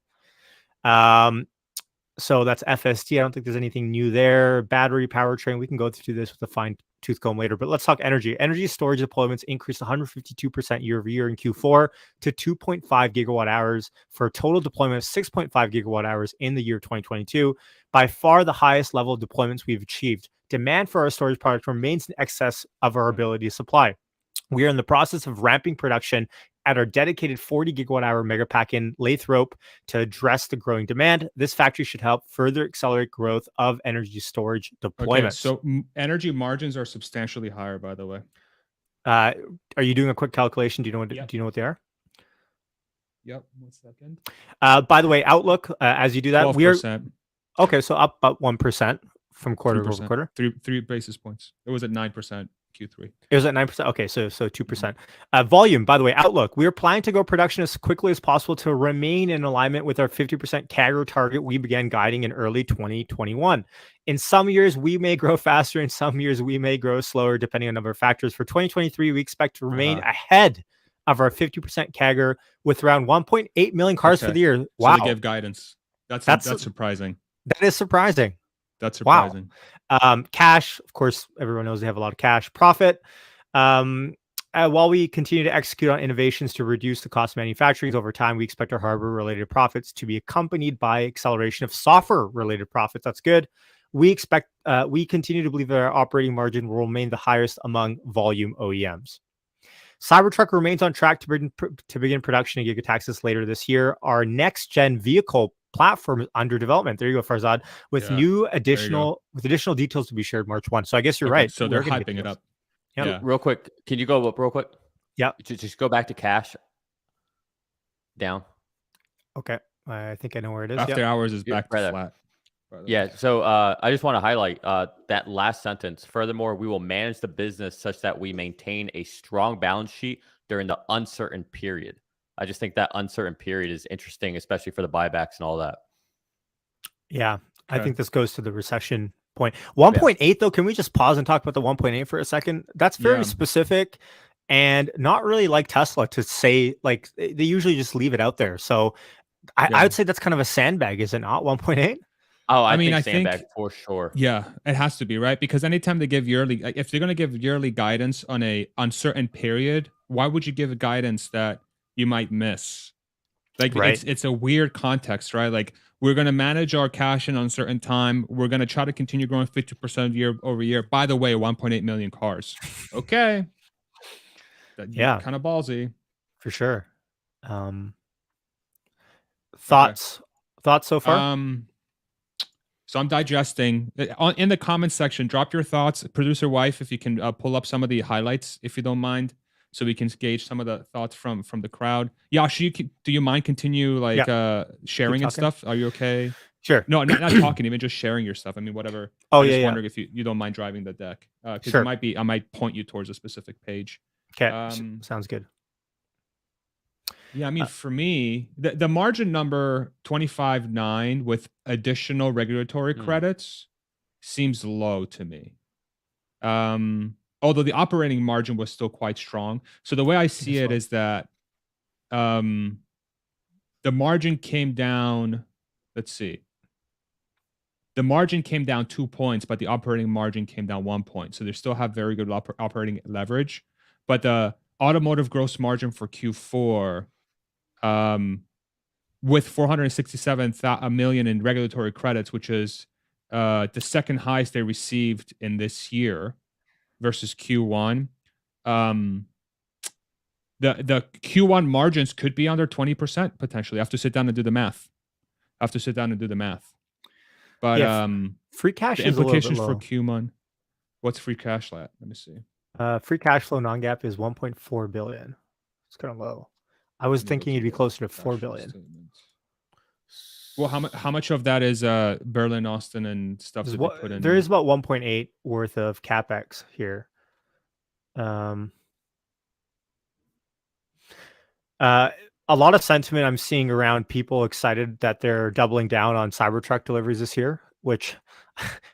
So that's FSD. I don't think there's anything new there. Battery powertrain. We can go through this with a fine tooth comb later, but let's talk energy. Energy storage deployments increased 152% year over year in Q4 to 2.5 gigawatt hours for a total deployment of 6.5 gigawatt hours in the year 2022. By far the highest level of deployments we've achieved. Demand for our storage product remains in excess of our ability to supply. We are in the process of ramping production at our dedicated 40 gigawatt hour megapack in Lathrop to address the growing demand. This factory should help further accelerate growth of energy storage deployments. Okay, so energy margins are substantially higher, by the way. Are you doing a quick calculation? Do you know what? Yep. Do you know what they are? Yep. 1 second. By the way, outlook as you do that, 12%. Okay, so up about 1% from quarter over 3%. quarter. 3 basis points. It was at 9% Q3. It was at 9%. Okay, so 2%. Volume, by the way, outlook. We are planning to grow production as quickly as possible to remain in alignment with our 50% CAGR target we began guiding in early 2021. In some years, we may grow faster. In some years, we may grow slower, depending on a number of factors. For 2023, we expect to remain ahead of our 50% CAGR with around 1.8 million cars for the year. Wow. So they give guidance. That's surprising. That is surprising. That's surprising. Wow. Cash, of course, everyone knows they have a lot of cash. Profit. While we continue to execute on innovations to reduce the cost of manufacturing over time, we expect our hardware-related profits to be accompanied by acceleration of software-related profits. That's good. We continue to believe that our operating margin will remain the highest among volume OEMs. Cybertruck remains on track to begin production in Gigataxis later this year. Our next-gen vehicle platform is under development. There you go, Farzad, with additional details to be shared March 1. So I guess you're right. So they're hyping it up. Yeah. Real quick, can you go up real quick? Yeah. Just go back to cash. Down. Okay. I think I know where it is. After hours is back to flat. Yeah. So I just want to highlight that last sentence. Furthermore, we will manage the business such that we maintain a strong balance sheet during the uncertain period. I just think that uncertain period is interesting, especially for the buybacks and all that. Yeah. Okay. I think this goes to the recession point. 1.8 though, can we just pause and talk about the 1.8 for a second? That's very specific and not really like Tesla to say, like they usually just leave it out there. So I would say that's kind of a sandbag, is it not? 1.8? Oh, I think sandbag for sure. Yeah, it has to be, right? Because anytime they give yearly, if they're going to give yearly guidance on a uncertain period, why would you give a guidance that you might miss? Like it's a weird context, right? Like we're going to manage our cash in uncertain time. We're going to try to continue growing 50% year over year. By the way, 1.8 million cars. Okay. Kind of ballsy. For sure. Thoughts so far? So I'm digesting. In the comments section, drop your thoughts. Producer wife, if you can pull up some of the highlights, if you don't mind, so we can gauge some of the thoughts from the crowd. Yash, do you mind continue sharing and stuff? Are you okay? Sure. No, not talking, even just sharing your stuff. I mean, whatever. Wondering if you don't mind driving the deck. Because I might point you towards a specific page. Okay. Sounds good. Yeah, I mean, for me, the margin number 25.9 with additional regulatory credits seems low to me. Although the operating margin was still quite strong. So the way I see it is that the margin came down, let's see. The margin came down 2 points, but the operating margin came down 1 point. So they still have very good operating leverage. But the automotive gross margin for Q4, with 467 million in regulatory credits, which is the second highest they received in this year versus Q1. The Q1 margins could be under 20% potentially. I have to sit down and do the math. But free cash the is implications a little bit for Q1. What's free cash at? Let me see. Free cash flow non-GAAP is 1.4 billion. It's kind of low. I was thinking it'd be closer to 4 billion. Well, how much of that is Berlin, Austin, and stuff that they put in? There is about 1.8 worth of capex here. A lot of sentiment I'm seeing around people excited that they're doubling down on Cybertruck deliveries this year, which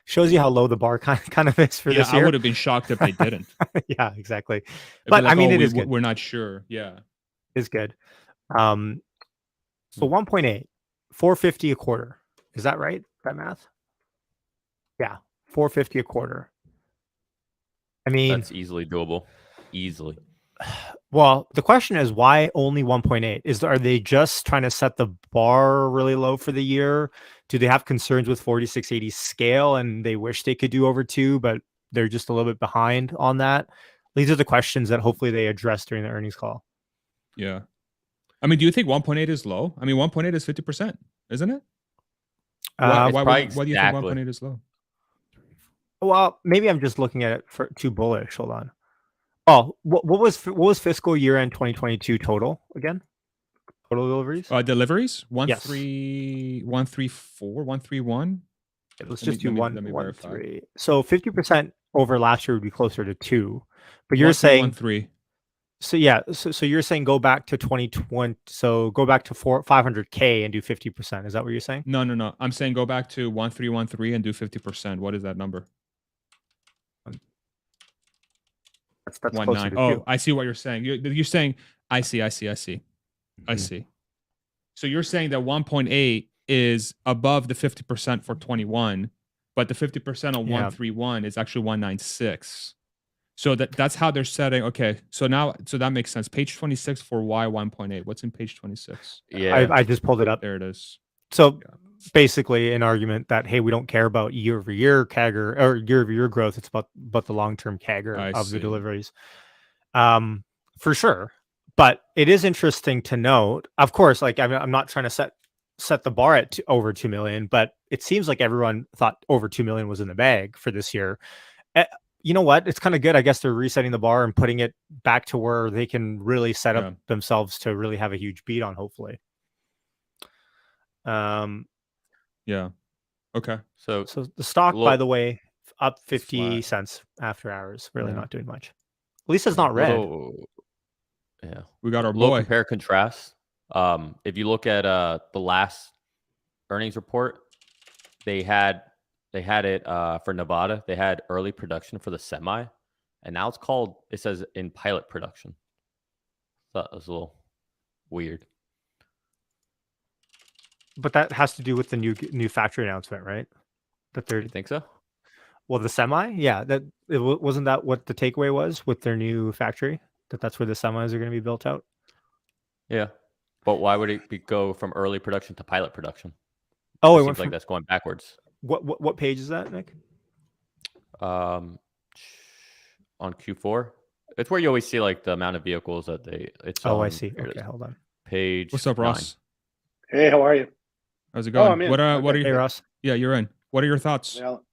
shows you how low the bar kind of is for this year. I would have been shocked if they didn't. Yeah, exactly. But I mean, it is good. We're not sure. Yeah, it's good. So 1.8, 450 a quarter. Is that right? That math? Yeah, 450 a quarter. I mean, that's easily doable. Easily. Well, the question is, why only 1.8? Are they just trying to set the bar really low for the year? Do they have concerns with 4680 scale and they wish they could do over 2, but they're just a little bit behind on that? These are the questions that hopefully they address during the earnings call. Yeah. I mean, do you think 1.8 is low? I mean, 1.8 is 50%, isn't it? Why It's why probably would, why do you think exactly. 1.8 is low? Well, maybe I'm just looking at it for too bullish. Hold on. Oh, what was fiscal year end 2022 total again? Total deliveries? Deliveries Yes. 134, 131. Let's just do let me one verify. 3. So 50% over last year would be closer to 2. But you're 1313. saying so yeah, so you're saying go back to 2020, so go back to 500K and do 50%. Is that what you're saying? No. I'm saying go back to 1313 and do 50%. What is that number? That's closer to 2. Oh, I see what you're saying. You're saying I see. I Mhm. see. So you're saying that 1.8 is above the 50% for 21, but the 50% on Yeah. 131 is actually 196. So that's how they're setting. Okay, so that makes sense. Page 26 for Y 1.8. What's in page 26? Yeah. I just pulled it up. There it is. So basically, an argument that hey, we don't care about year-over-year CAGR or year-over-year growth. It's about the long-term CAGR of the deliveries, for sure. But it is interesting to note. Of course, like I'm not trying to set the bar at over 2 million, but it seems like everyone thought over 2 million was in the bag for this year. You know what? It's kind of good. I guess they're resetting the bar and putting it back to where they can really set up themselves to really have a huge beat on, hopefully. Yeah. Okay. So the stock, by the way, up 50 cents after hours. Really not doing much. At least it's not red. Yeah. We got our little boy. Compare contrast. If you look at the last earnings report, they had it for Nevada. They had early production for the semi, and now it says in pilot production. That was a little weird. But that has to do with the new factory announcement, right? That they're. You think so? Well, the semi, yeah. Wasn't that what the takeaway was with their new factory? That's where the semis are going to be built out. Yeah, but why would it go from early production to pilot production? Oh, it seems like that's going backwards. What page is that, Nick? On Q4, it's where you always see like the amount of vehicles that it's. I see. Okay, hold on. Page. What's up, Ross? 9. Hey, how are you? How's it going? I'm in. What are you? Hey, Ross. Yeah, you're in. What are your thoughts? Well,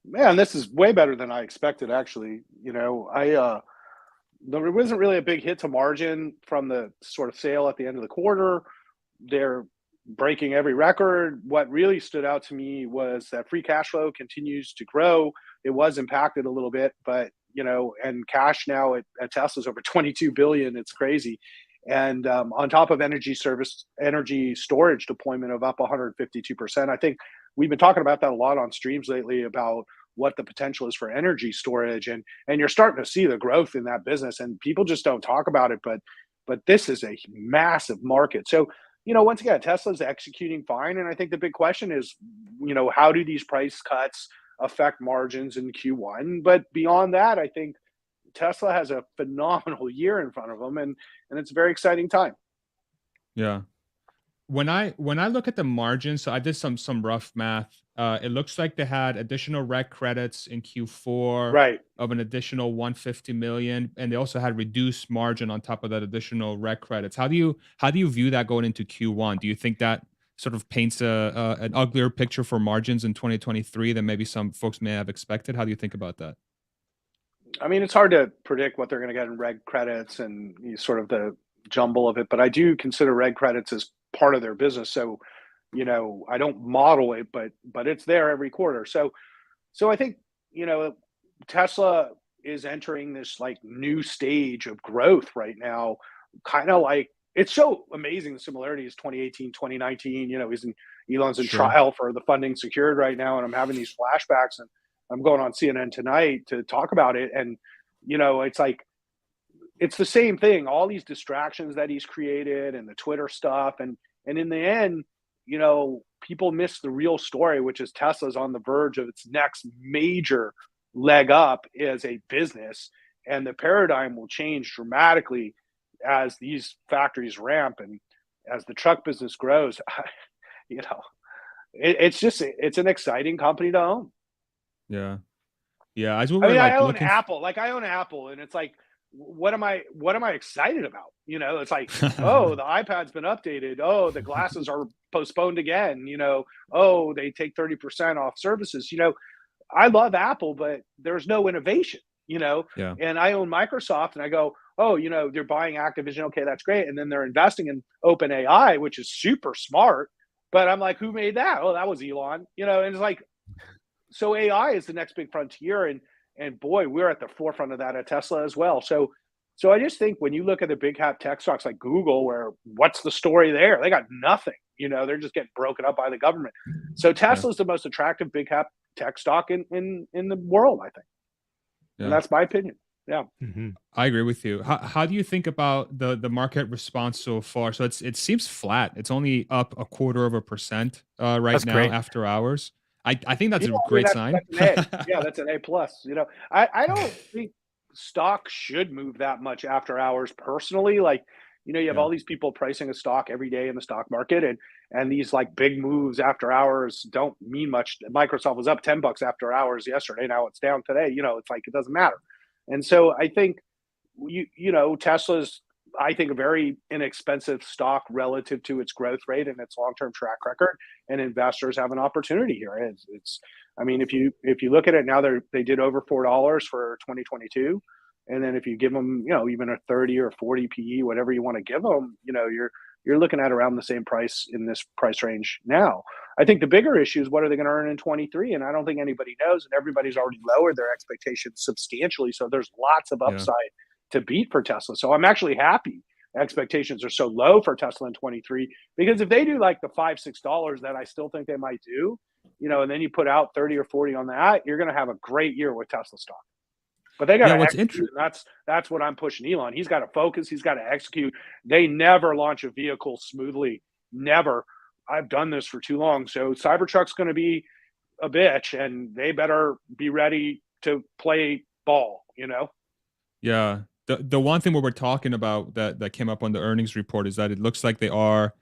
man, this is way better than I expected. Actually, there wasn't really a big hit to margin from the sort of sale at the end of the quarter. They're breaking every record. What really stood out to me was that free cash flow continues to grow. It was impacted a little bit, but and cash now at Tesla's over 22 billion. It's crazy. And on top of energy storage deployment of up 152%. I think we've been talking about that a lot on streams lately about what the potential is for energy storage, and you're starting to see the growth in that business, and people just don't talk about it, but this is a massive market. So once again, Tesla's executing fine, and I think the big question is, how do these price cuts affect margins in Q1? But beyond that, I think Tesla has a phenomenal year in front of them, and it's a very exciting time. Yeah. When I look at the margins, so I did some rough math. It looks like they had additional reg credits in Q4 right. of an additional 150 million, and they also had reduced margin on top of that additional reg credits. How do you view that going into Q1? Do you think that sort of paints an uglier picture for margins in 2023 than maybe some folks may have expected? How do you think about that? I mean, it's hard to predict what they're going to get in reg credits and sort of the jumble of it, but I do consider reg credits as part of their business. So, I don't model it, but it's there every quarter. So I think, Tesla is entering this like new stage of growth right now, kind of like it's so amazing. The similarities 2018, 2019, Elon's in trial for the funding secured right now. And I'm having these flashbacks, and I'm going on CNN tonight to talk about it. And, it's like, it's the same thing, all these distractions that he's created and the Twitter stuff. And in the end, people miss the real story, which is Tesla's on the verge of its next major leg up as a business. And the paradigm will change dramatically as these factories ramp and as the truck business grows. It's an exciting company to own. Yeah. As we were I own Apple. Like I own Apple, and it's like what am I excited about? You know, it's like, oh, the iPad's been updated. Oh, the glasses are postponed again. You know, oh, they take 30% off services. You know, I love Apple, but there's no innovation, you know. Yeah. And I own Microsoft, and I go, oh, you know, they're buying Activision. Okay, that's great. And then they're investing in OpenAI, which is super smart. But I'm like, who made that? Oh, that was Elon, you know. And it's like, so AI is the next big frontier, and boy, we're at the forefront of that at Tesla as well. So I just think when you look at the big cap tech stocks like Google, where what's the story there? They got nothing. You know, they're just getting broken up by the government. So Tesla's the most attractive big cap tech stock in the world, I think. And that's my opinion. Yeah. I agree with you. How do you think about the market response so far? So it seems flat. It's only up 0.25% right That's now great. after hours. I think that's Yeah, a great sign. That's an A. Yeah, that's an A plus. You know, I don't think stock should move that much after hours personally. Like, you know, you have Yeah. all these people pricing a stock every day in the stock market, and these like big moves after hours don't mean much. Microsoft was up $10 after hours yesterday. Now it's down today. You know, it's like it doesn't matter. And so I think you know, Tesla's, I think, a very inexpensive stock relative to its growth rate and its long-term track record, and investors have an opportunity here. It's I mean, if you look at it now, they did over $4 for 2022, and then if you give them, you know, even a 30 or 40 PE, whatever you want to give them, you know, you're looking at around the same price in this price range now. I think the bigger issue is what are they going to earn in 23, and I don't think anybody knows, and everybody's already lowered their expectations substantially. So there's lots of upside to beat for Tesla. So I'm actually happy expectations are so low for Tesla in 23, because if they do like the $5-6 that I still think they might do, you know, and then you put out 30 or 40 on that, you're going to have a great year with Tesla stock. But they got to execute. That's what I'm pushing Elon. He's got to focus. He's got to execute. They never launch a vehicle smoothly. Never. I've done this for too long. So Cybertruck's going to be a bitch, and they better be ready to play ball, you know? Yeah. The one thing we were talking about that came up on the earnings report is that it looks like they are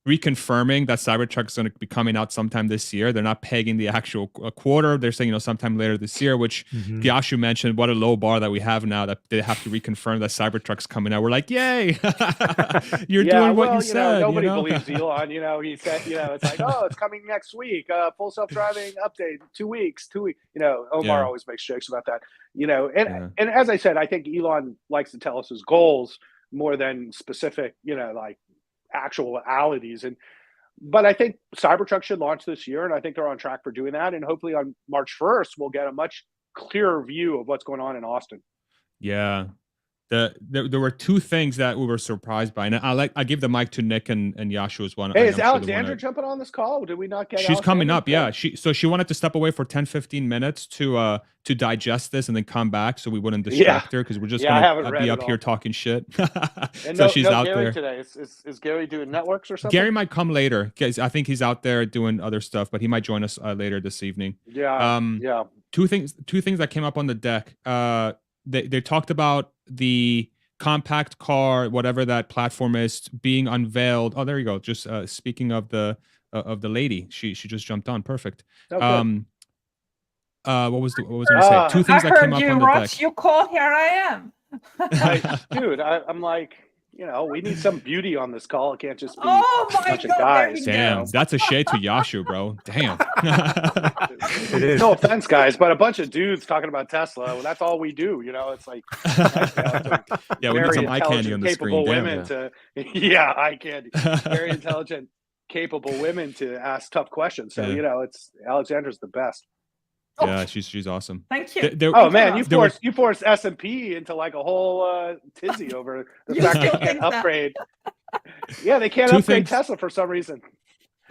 reconfirming that Cybertruck is going to be coming out sometime this year. They're not pegging the actual quarter. They're saying, you know, sometime later this year, which Yashu mentioned, what a low bar that we have now that they have to reconfirm that Cybertruck's coming out. We're like, yay, you're doing what you said. Nobody you know? believes Elon. You know, he said, you know, it's like, oh, it's coming next week. Full self-driving update, 2 weeks. You know, Omar always makes jokes about that. You know, and as I said, I think Elon likes to tell us his goals more than specific, you know, like actualities. But I think Cybertruck should launch this year, and I think they're on track for doing that. And hopefully on March 1st, we'll get a much clearer view of what's going on in Austin. Yeah. There were two things that we were surprised by, and I give the mic to Nick and Yashu as one. Hey, is Alexandra jumping on this call? Did we not get? She's coming up. Yeah, she wanted to step away for 10-15 minutes to digest this and then come back, so we wouldn't distract her because we're just gonna be up here talking shit. And so she's out Gary there today. Is Gary doing networks or something? Gary might come later because I think he's out there doing other stuff, but he might join us later this evening. Yeah. Two things that came up on the deck. They talked about the compact car, whatever that platform is, being unveiled. Oh, there you go. Just speaking of the lady, she just jumped on. Perfect. Okay. What was I going to say? Two things that came up on the deck. You call, here I am. Dude, I'm like, you know, we need some beauty on this call. It can't just be a bunch of guys. Damn, that's a shade to Yashu, bro. Damn. It is. No offense, guys, but a bunch of dudes talking about Tesla. Well, that's all we do. You know, it's like yeah, we need some eye candy on the screen. Eye candy. Very intelligent, capable women to ask tough questions. So you know, it's Alexandra's the best. Yeah, she's awesome. Thank you. Oh man, you forced S&P into like a whole tizzy over the fact they can't upgrade. Yeah, they can't upgrade Tesla for some reason.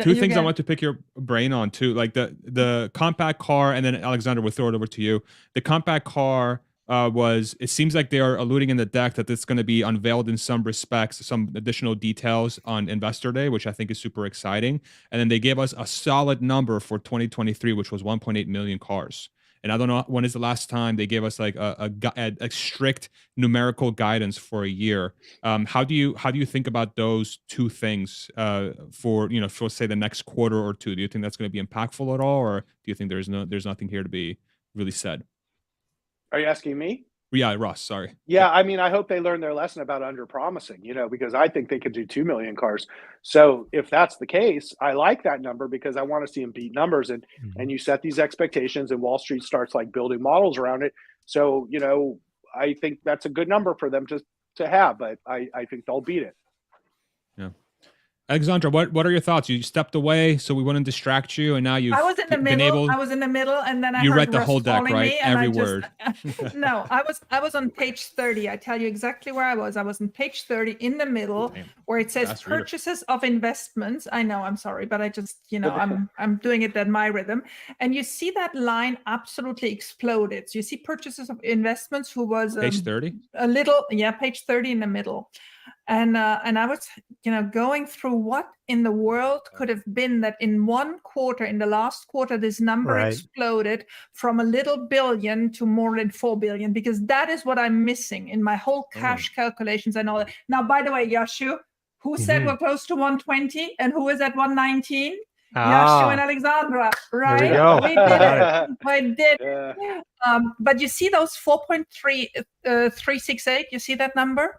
Two things I want to pick your brain on too, like the compact car, and then Alexander, we'll throw it over to you. The compact car it seems like they are alluding in the deck that it's going to be unveiled in some respects, some additional details on Investor Day, which I think is super exciting. And then they gave us a solid number for 2023, which was 1.8 million cars. And I don't know when is the last time they gave us like a strict numerical guidance for a year. How do you think about those two things for say the next quarter or two? Do you think that's going to be impactful at all, or do you think there's nothing here to be really said? Are you asking me? Yeah, Ross. Sorry. Yeah, I mean, I hope they learn their lesson about under promising, because I think they could do 2 million cars. So if that's the case, I like that number because I want to see them beat numbers, and you set these expectations and Wall Street starts like building models around it. So, I think that's a good number for them to have, but I think they'll beat it. Yeah. Alexandra, what are your thoughts? You stepped away so we wouldn't distract you, and now you've I was in the been middle. able. I was in the middle, and then I You heard read the Russ whole deck, calling right? me, and Every I just, word. No, I was on page 30. I tell you exactly where I was. I was on page 30 in the middle, Damn. where it says Fast reader. purchases of investments. I know, I'm sorry, but I just, I'm doing it at my rhythm. And you see that line absolutely exploded. So you see purchases of investments, who was Page 30. page 30 in the middle. And I was, going through what in the world could have been that in one quarter, in the last quarter, this number exploded from a little billion to more than 4 billion, because that is what I'm missing in my whole cash calculations and all that. Now, by the way, Yashu, who said we're close to 120 and who is at 119? Yashu and Alexandra, right? There we go. We did it. We did. Yeah. But you see those 4.368? You see that number?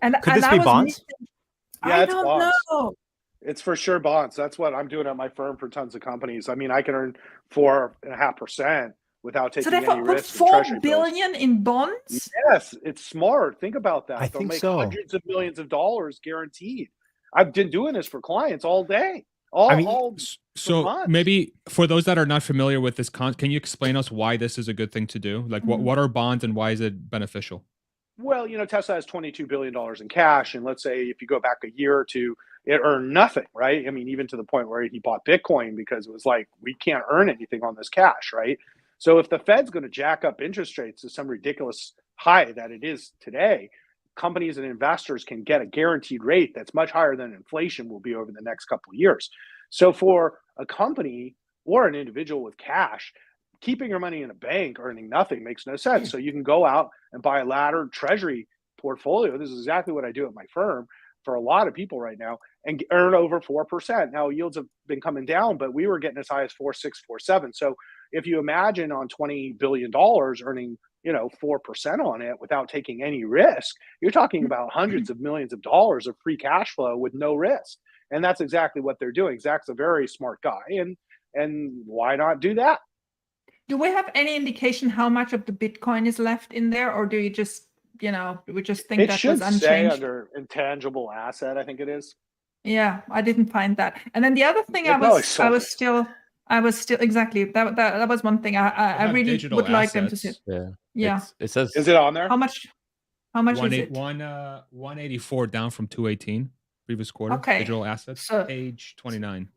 And could this be bonds? Yeah, I it's don't bonds. know. It's for sure bonds. That's what I'm doing at my firm for tons of companies. I mean, I can earn 4.5% without taking So they any put risk. 4 billion in bonds? Yes, it's smart. Think about that. I They'll think make so. hundreds of millions of dollars guaranteed. I've been doing this for clients all day. So maybe for those that are not familiar with this, can you explain us why this is a good thing to do? Like, what are bonds and why is it beneficial? Well, Tesla has $22 billion in cash. And let's say if you go back a year or two, it earned nothing, right? I mean, even to the point where he bought Bitcoin because it was like, we can't earn anything on this cash, right? So if the Fed's going to jack up interest rates to some ridiculous high that it is today, companies and investors can get a guaranteed rate that's much higher than inflation will be over the next couple of years. So for a company or an individual with cash, keeping your money in a bank earning nothing makes no sense. So you can go out and buy a laddered treasury portfolio. This is exactly what I do at my firm for a lot of people right now, and earn over 4%. Now yields have been coming down, but we were getting as high as 4.6, 4.7. So if you imagine on $20 billion earning 4% on it without taking any risk, you're talking about hundreds of millions of dollars of free cash flow with no risk. And that's exactly what they're doing. Zach's a very smart guy, and why not do that? Do we have any indication how much of the Bitcoin is left in there, or do you just, we just think that was unchanged? It should say under intangible asset, I think it is. Yeah, I didn't find that. And then the other thing I was still exactly that was one thing I really would like them to see. Yeah. It says, is it on there? How much is it? 184 down from 218 previous quarter. Okay. Digital assets, So, page 29.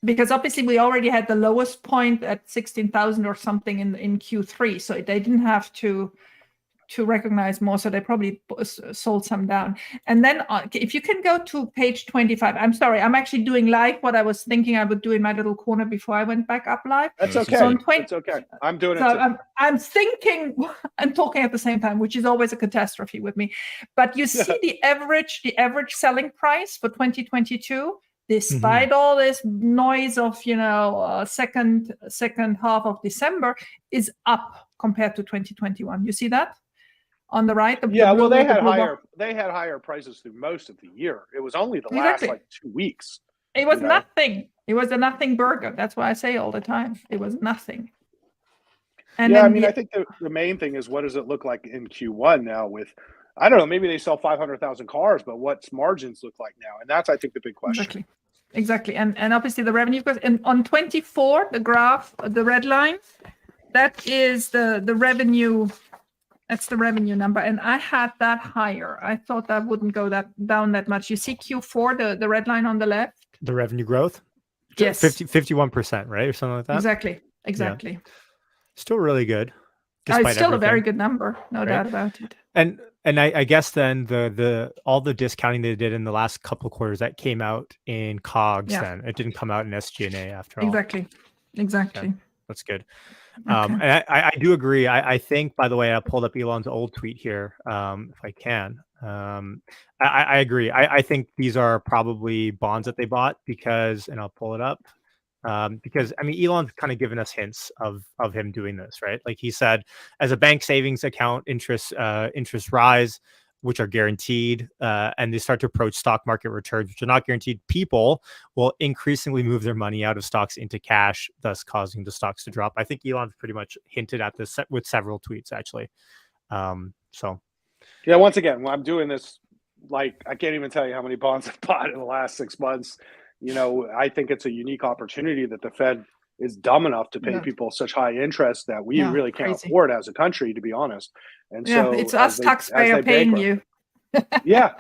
Because obviously we already had the lowest point at 16,000 or something in Q3, so they didn't have to recognize more, so they probably sold some down. And then if you can go to page 25, I'm sorry, I'm actually doing live what I was thinking I would do in my little corner before I went back up live. That's okay. So It's okay. I'm doing it too. I'm thinking and talking at the same time, which is always a catastrophe with me. But you see the average selling price for 2022, despite all this noise of second half of December, is up compared to 2021. You see that on the right? They had higher prices through most of the year. It was only the last 2 weeks. It was nothing. It was a nothing burger. That's why I say all the time, it was nothing. And I think the main thing is, what does it look like in Q1 now with, I don't know, maybe they sell 500,000 cars, but what's margins look like now? And that's, I think, the big question. Exactly. And obviously the revenue goes, and on 24, the graph, the red line, that is the revenue. That's the revenue number. And I had that higher. I thought that wouldn't go down that much. You see Q4, the red line on the left? The revenue growth? Yes. 51%, right? Or something like that? Exactly. Yeah. Still really good. It's still a very good number, no doubt about it. And I guess then the all the discounting they did in the last couple of quarters, that came out in COGS. Then it didn't come out in SG&A after all. Exactly. Okay. That's good. Okay. And I do agree. I think, by the way, I pulled up Elon's old tweet here, if I can. I agree. I think these are probably bonds that they bought because, and I'll pull it up. because I mean, Elon's kind of given us hints of him doing this, right? Like he said, as a bank savings account, interest rise, which are guaranteed, and they start to approach stock market returns, which are not guaranteed, people will increasingly move their money out of stocks into cash, thus causing the stocks to drop. I think Elon's pretty much hinted at this with several tweets, actually. So, yeah, once again, when I'm doing this, like, I can't even tell you how many bonds I've bought in the last 6 months. You know, I think it's a unique opportunity that the Fed is dumb enough to pay people such high interest that we really can't afford as a country, to be honest. And so it's us taxpayer paying you. yeah.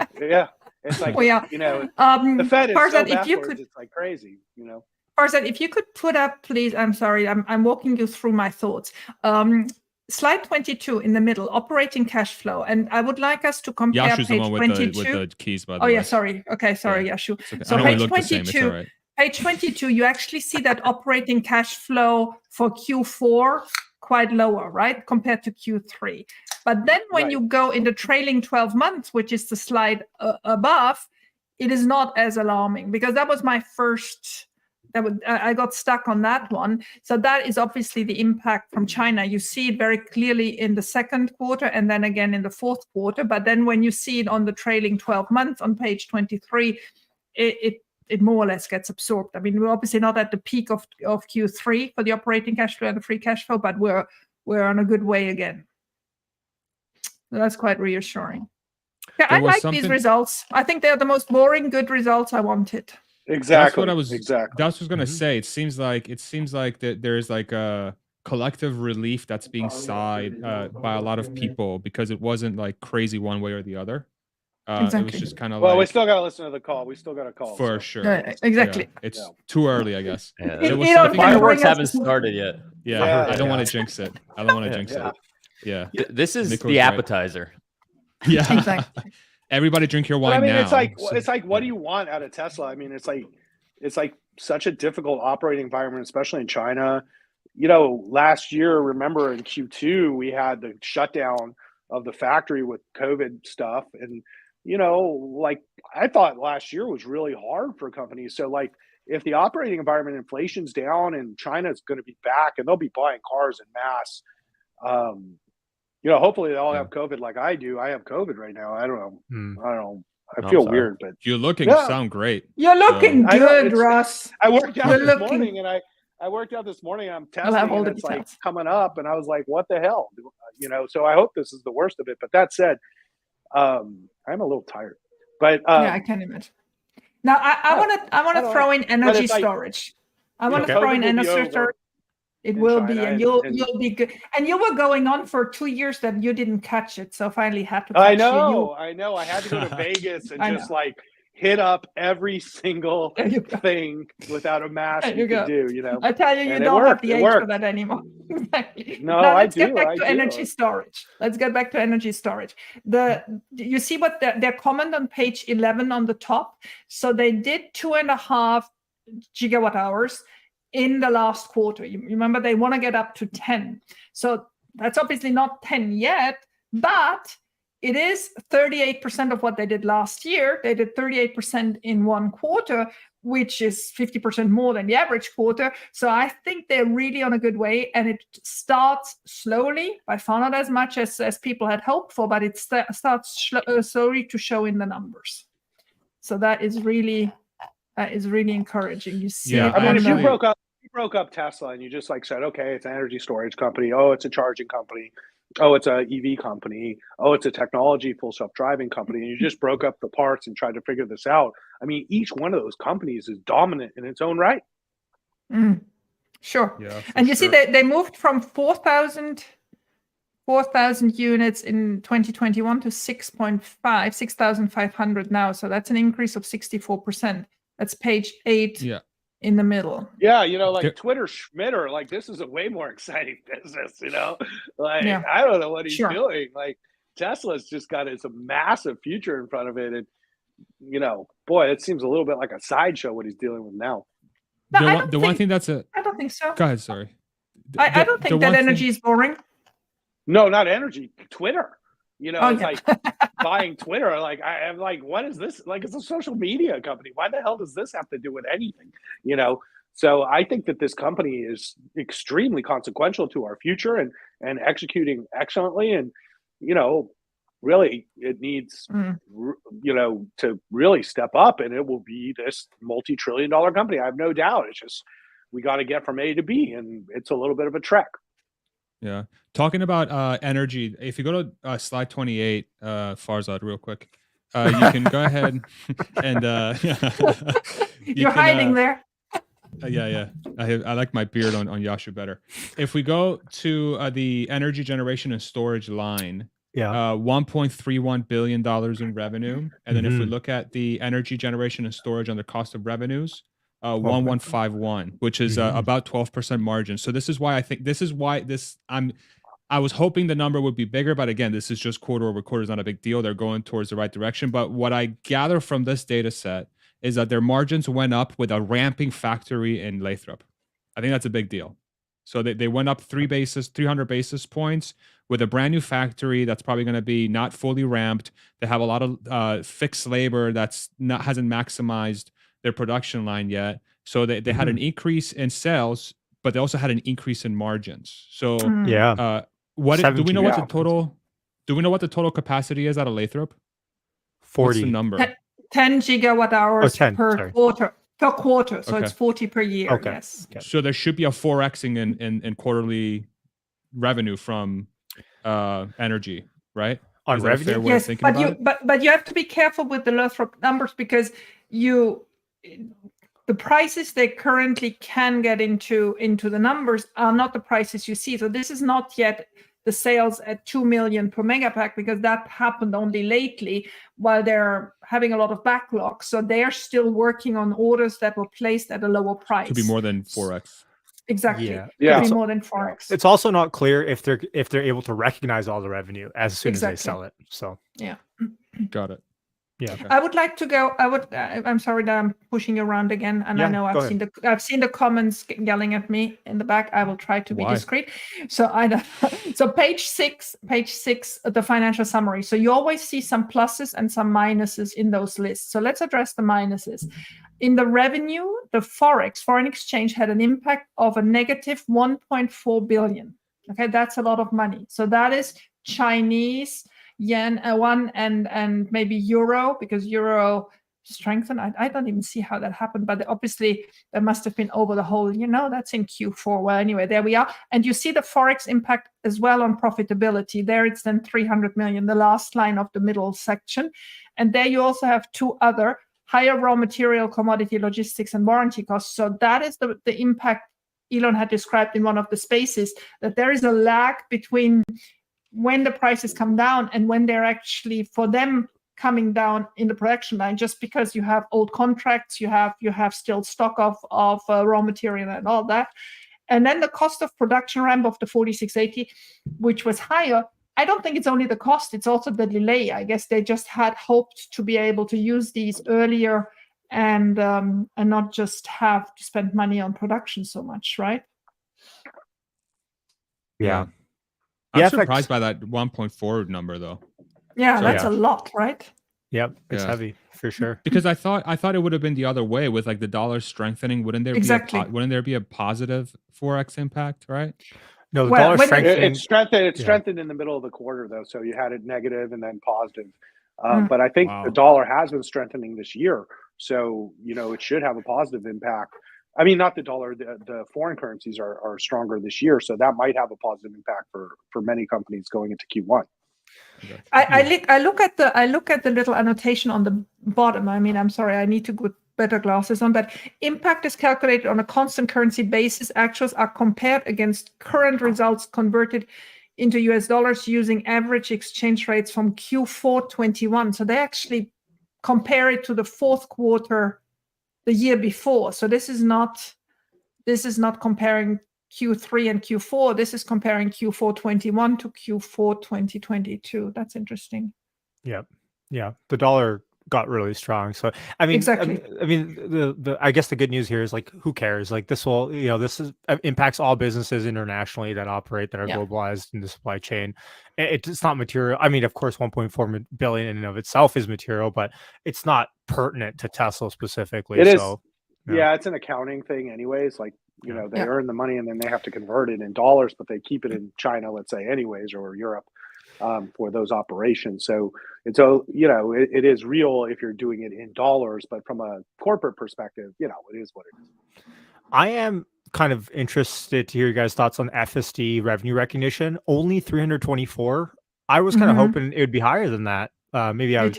It's like, you know, the Fed is so backwards, it's like crazy, you know. Farzad, if you could put up, please, I'm sorry, I'm walking you through my thoughts. Slide 22 in the middle, operating cash flow. And I would like us to compare Yashu's page the one with 22. The keys, by the way. Oh, yeah, sorry. Okay, sorry, Yashu. Okay. So page 22, page 22, you actually see that operating cash flow for Q4 quite lower, right, compared to Q3. But then when you go in the trailing 12 months, which is the slide above, it is not as alarming, because that was my first... I got stuck on that one. So that is obviously the impact from China. You see it very clearly in the second quarter and then again in the fourth quarter. But then when you see it on the trailing 12 months on page 23, it more or less gets absorbed. I mean, we're obviously not at the peak of Q3 for the operating cash flow and the free cash flow, but we're on a good way again. So that's quite reassuring. Yeah, I like these results. I think they're the most boring, good results I wanted. Exactly. That's what I was. Exactly. That's what I was gonna say. It seems like that there's like a collective relief that's being sighed by a lot of people, because it wasn't like crazy one way or the other. It was just kind of well, we still got to listen to the call. We still got a call for sure. Exactly. Yeah, it's too early, I guess. Fireworks haven't started yet. Yeah, I don't want to jinx it. I don't want to jinx it. Yeah. This is the appetizer. Right. Yeah. Exactly. Everybody drink your wine now. It's like, what do you want out of Tesla? I mean, it's like such a difficult operating environment, especially in China. You know, last year, remember in Q2, we had the shutdown of the factory with COVID stuff. And, you know, like, I thought last year was really hard for companies. So, like, if the operating environment, inflation's down and China's going to be back and they'll be buying cars in mass, you know, hopefully they all have COVID like I do. I have COVID right now. I don't know. I feel weird, but you're looking sound great. You're looking good, Russ. I worked out this morning, and I worked out this morning. I'm testing, and it's like coming up, and I was like, "What the hell?" You know. So I hope this is the worst of it. But that said, I'm a little tired. But yeah, I can imagine. Now I want to throw in energy storage. I want to throw in energy storage. It will be, and you'll be good. And you were going on for 2 years that you didn't catch it, so finally had to catch I know. I had to go to Vegas and just like hit up every single thing without a mask you could do, you know. I tell you, you don't have the age for that anymore. Exactly. No, let's get back to energy storage. Let's get back to energy storage. You see what their comment on page 11 on the top? So they did 2.5 gigawatt hours in the last quarter. You remember they want to get up to 10. So that's obviously not 10 yet, but it is 38% of what they did last year. They did 38% in one quarter, which is 50% more than the average quarter. So I think they're really on a good way, and it starts slowly, by far not as much as people had hoped for, but it starts slowly to show in the numbers. So that is really encouraging. You see, I mean, if you broke up Tesla and you just like said, okay, it's an energy storage company. Oh, it's a charging company. Oh, it's a EV company. Oh, it's a technology full self-driving company. And you just broke up the parts and tried to figure this out. I mean, each one of those companies is dominant in its own right. Sure. Yeah, and you see they moved from 4,000 units in 2021 to 6,500 now. So that's an increase of 64%. That's page 8. Yeah. In the middle. Yeah, you know, like Twitter Schmitter, like this is a way more exciting business, you know? Like, I don't know what he's doing. Like Tesla's just got a massive future in front of it. And, you know, boy, it seems a little bit like a sideshow what he's dealing with now. No, the one thing that's I don't think so. Go ahead, sorry. I don't think that energy is boring. No, not energy. Twitter. You know, it's like buying Twitter. Like, I'm like, what is this? Like, it's a social media company. Why the hell does this have to do with anything? You know, So I think that this company is extremely consequential to our future and executing excellently. And, really it needs, to really step up, and it will be this multi-trillion-dollar company. I have no doubt. It's just, we got to get from A to B, and it's a little bit of a trek. Yeah. Talking about energy, if you go to slide 28, Farzad, real quick, you can go ahead and you're hiding there. Yeah. I like my beard on Yashu better. If we go to the energy generation and storage line, $1.31 billion in revenue. And then if we look at the energy generation and storage on the cost of revenues, 1151, which is about 12% margin. So this is why I was hoping the number would be bigger, but again, this is just quarter over quarter is not a big deal. They're going towards the right direction. But what I gather from this data set is that their margins went up with a ramping factory in Lathrop. I think that's a big deal. So they went up 300 basis points with a brand new factory that's probably going to be not fully ramped. They have a lot of fixed labor that's hasn't maximized their production line yet. So they had an increase in sales, but they also had an increase in margins. So do we know what the total? Do we know what the total capacity is out of Lathrop? 40. What's the number? 10 gigawatt hours per quarter. Per quarter, so it's 40 per year. Okay. Yes. Okay. So there should be a 4xing in quarterly revenue from energy, right? On revenue, yes. But you have to be careful with the Lathrop numbers, because the prices they currently can get into the numbers are not the prices you see. So this is not yet the sales at 2 million per megapack, because that happened only lately while they're having a lot of backlog. So they're still working on orders that were placed at a lower price. Could be more than 4x. Exactly. Yeah. Could be more than 4x. It's also not clear if they're able to recognize all the revenue as soon as they sell it. So yeah. Got it. Yeah. Okay. I would like to go. I'm sorry that I'm pushing you around again, and I know I've seen the comments yelling at me in the back. I will try to be discreet. So So page six, the financial summary. So you always see some pluses and some minuses in those lists. So let's address the minuses. In the revenue, the foreign exchange had an impact of a negative 1.4 billion. Okay, that's a lot of money. So that is Chinese yen, one, and maybe euro, because euro strengthened. I don't even see how that happened, but obviously that must have been over the whole, that's in Q4. Well, anyway, there we are. And you see the Forex impact as well on profitability. There it's then 300 million, the last line of the middle section. And there you also have two other higher raw material, commodity, logistics, and warranty costs. So that is the impact Elon had described in one of the spaces, that there is a lag between when the prices come down and when they're actually, for them, coming down in the production line, just because you have old contracts, you have still stock of raw material and all that. And then the cost of production ramp of the 4680, which was higher, I don't think it's only the cost, it's also the delay. I guess they just had hoped to be able to use these earlier and not just have to spend money on production so much, right? Yeah. I'm surprised by that 1.4 number, though. Yeah, that's a lot, right? Yep, it's heavy for sure. Because I thought it would have been the other way with like the dollar strengthening. Wouldn't there be a positive 4x impact, right? No, the dollar strengthening. It strengthened in the middle of the quarter, though. So you had it negative and then positive. But I think the dollar has been strengthening this year, so it should have a positive impact. I mean, not the dollar, the foreign currencies are stronger this year, so that might have a positive impact for many companies going into Q1. Okay. I look at the little annotation on the bottom. I mean, I'm sorry, I need to put better glasses on, but impact is calculated on a constant currency basis. Actuals are compared against current results converted into US dollars using average exchange rates from Q4 21. So they actually compare it to the fourth quarter the year before. So this is not comparing Q3 and Q4. This is comparing Q4 21 to Q4 2022. That's interesting. Yeah. The dollar got really strong. So I mean, exactly. I mean, the I guess the good news here is like, who cares? Like this will, this impacts all businesses internationally that operate, that are globalized in the supply chain. It's not material. I mean, of course, 1.4 billion in and of itself is material, but it's not pertinent to Tesla specifically. It is. So Yeah, it's an accounting thing anyways. Like, you know, they earn the money and then they have to convert it in dollars, but they keep it in China, let's say, anyways, or Europe for those operations. So it's, you know, it is real if you're doing it in dollars, but from a corporate perspective, you know, it is what it is. I am kind of interested to hear you guys' thoughts on FSD revenue recognition. Only 324. I was kind of hoping it would be higher than that. Maybe I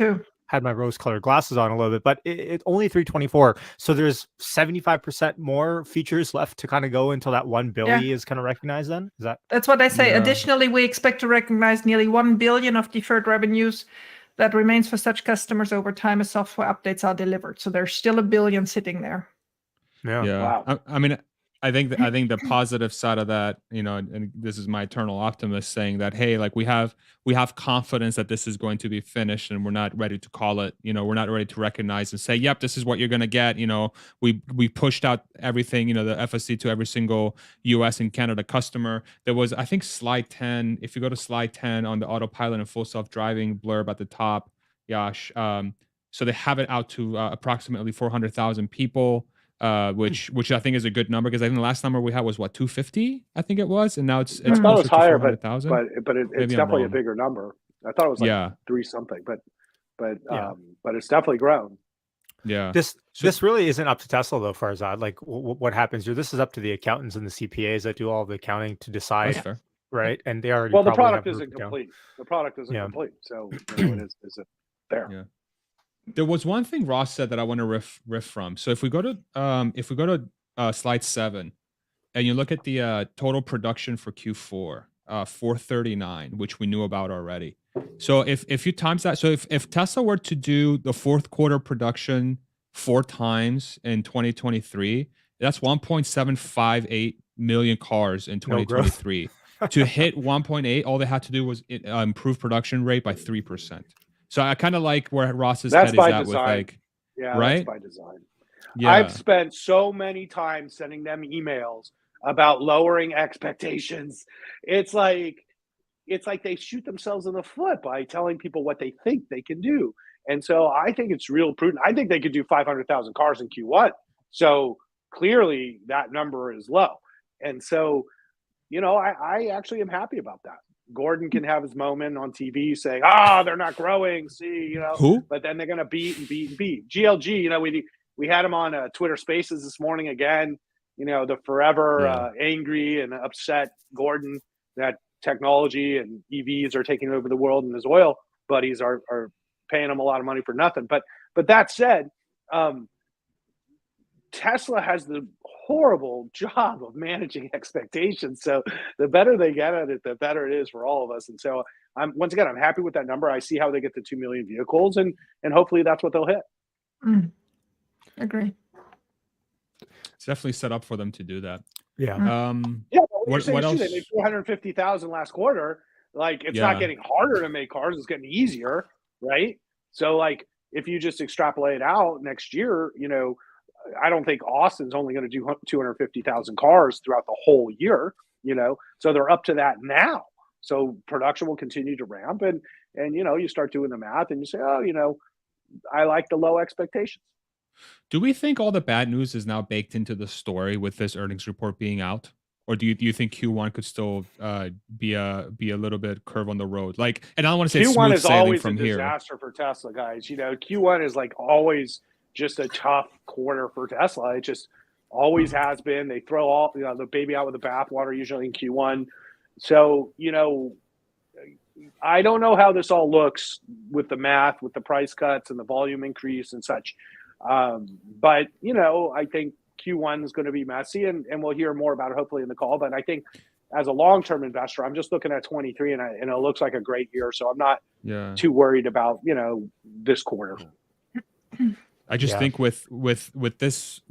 had my rose-colored glasses on a little bit, but it's only 324. So there's 75% more features left to kind of go until that 1 billion is kind of recognized. Then that's what I say. Additionally, we expect to recognize nearly 1 billion of deferred revenues that remains for such customers over time as software updates are delivered. So there's still 1 billion sitting there. Yeah. Wow. I mean, I think the positive side of that, you know, and this is my eternal optimist saying that, hey, like we have confidence that this is going to be finished, and we're not ready to call it. You know, we're not ready to recognize and say, yep, this is what you're going to get. You know, we pushed out everything. You know, the FSC to every single U.S. and Canada customer. There was, I think, slide 10. If you go to slide 10 on the autopilot and full self-driving blurb at the top, Yash. So they have it out to approximately 400,000 people. Which I think is a good number, because I think the last number we had was what, 250, I think it was, and now it's I thought it was higher, but it's Maybe definitely a bigger number. I thought it was like 3 something, but it's definitely grown. Yeah. This really isn't up to Tesla though, Farzad. Like what happens here? This is up to the accountants and the CPAs that do all the accounting to decide. Right? And they already the product isn't complete. The product isn't complete, so you know, is it there? Yeah. There was one thing Ross said that I want to riff from. So if we go to slide 7, and you look at the total production for Q4, 439, which we knew about already. So if you times that, so if Tesla were to do the fourth quarter production 4 times in 2023, that's 1.758 million cars in 2023. To hit 1.8, all they had to do was improve production rate by 3%. So I kind of like where Ross's head is at with, like, right? That's by design. Yeah. I've spent so many times sending them emails about lowering expectations. It's like they shoot themselves in the foot by telling people what they think they can do. And so I think it's real prudent. I think they could do 500,000 cars in Q1. So clearly that number is low. And so, you know, I actually am happy about that. Gordon can have his moment on TV saying, they're not growing, see, you know. Who? But then they're going to beat. GLG, you know, we had him on Twitter Spaces this morning again, you know, the forever angry and upset Gordon that technology and EVs are taking over the world and his oil buddies are paying him a lot of money for nothing. But that said, Tesla has the horrible job of managing expectations. So the better they get at it, the better it is for all of us. And so I'm happy with that number. I see how they get to 2 million vehicles, and hopefully that's what they'll hit. Agree. It's definitely set up for them to do that. Yeah. What else? They made 450,000 last quarter. Like, it's not getting harder to make cars; it's getting easier, right? So, like, if you just extrapolate out next year, you know, I don't think Austin's only going to do 250,000 cars throughout the whole year, you know, so they're up to that now. So production will continue to ramp, and you know, you start doing the math and you say, you know, I like the low expectations. Do we think all the bad news is now baked into the story with this earnings report being out? Or do you think Q1 could still be a little bit curve on the road? Like, and I don't want to say Q1 is always from a disaster for Tesla, guys. You know, Q1 is like always just a tough quarter for Tesla. It just always has been. They throw all, you know, the baby out with the bathwater usually in Q1. So, you know, I don't know how this all looks with the math, with the price cuts and the volume increase and such. But, you know, I think Q1 is going to be messy, and we'll hear more about it hopefully in the call. But I think as a long-term investor, I'm just looking at 23 and it looks like a great year. So I'm not too worried about, you know, this quarter. I just think with this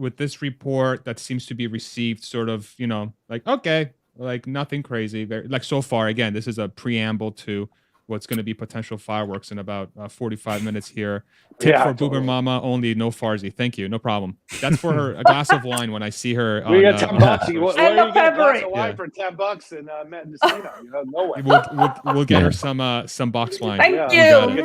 report that seems to be received sort of, you know, like, okay, like nothing crazy. Like so far, again, this is a preamble to what's going to be potential fireworks in about 45 minutes here. Tip for Boober Mama only, no Farsi. Thank you, no problem. That's for her, a glass of wine when I see her. We got $10. Where you get a glass of wine for $10 in Mendocino? You know, no way. We'll get her some box wine. Thank you.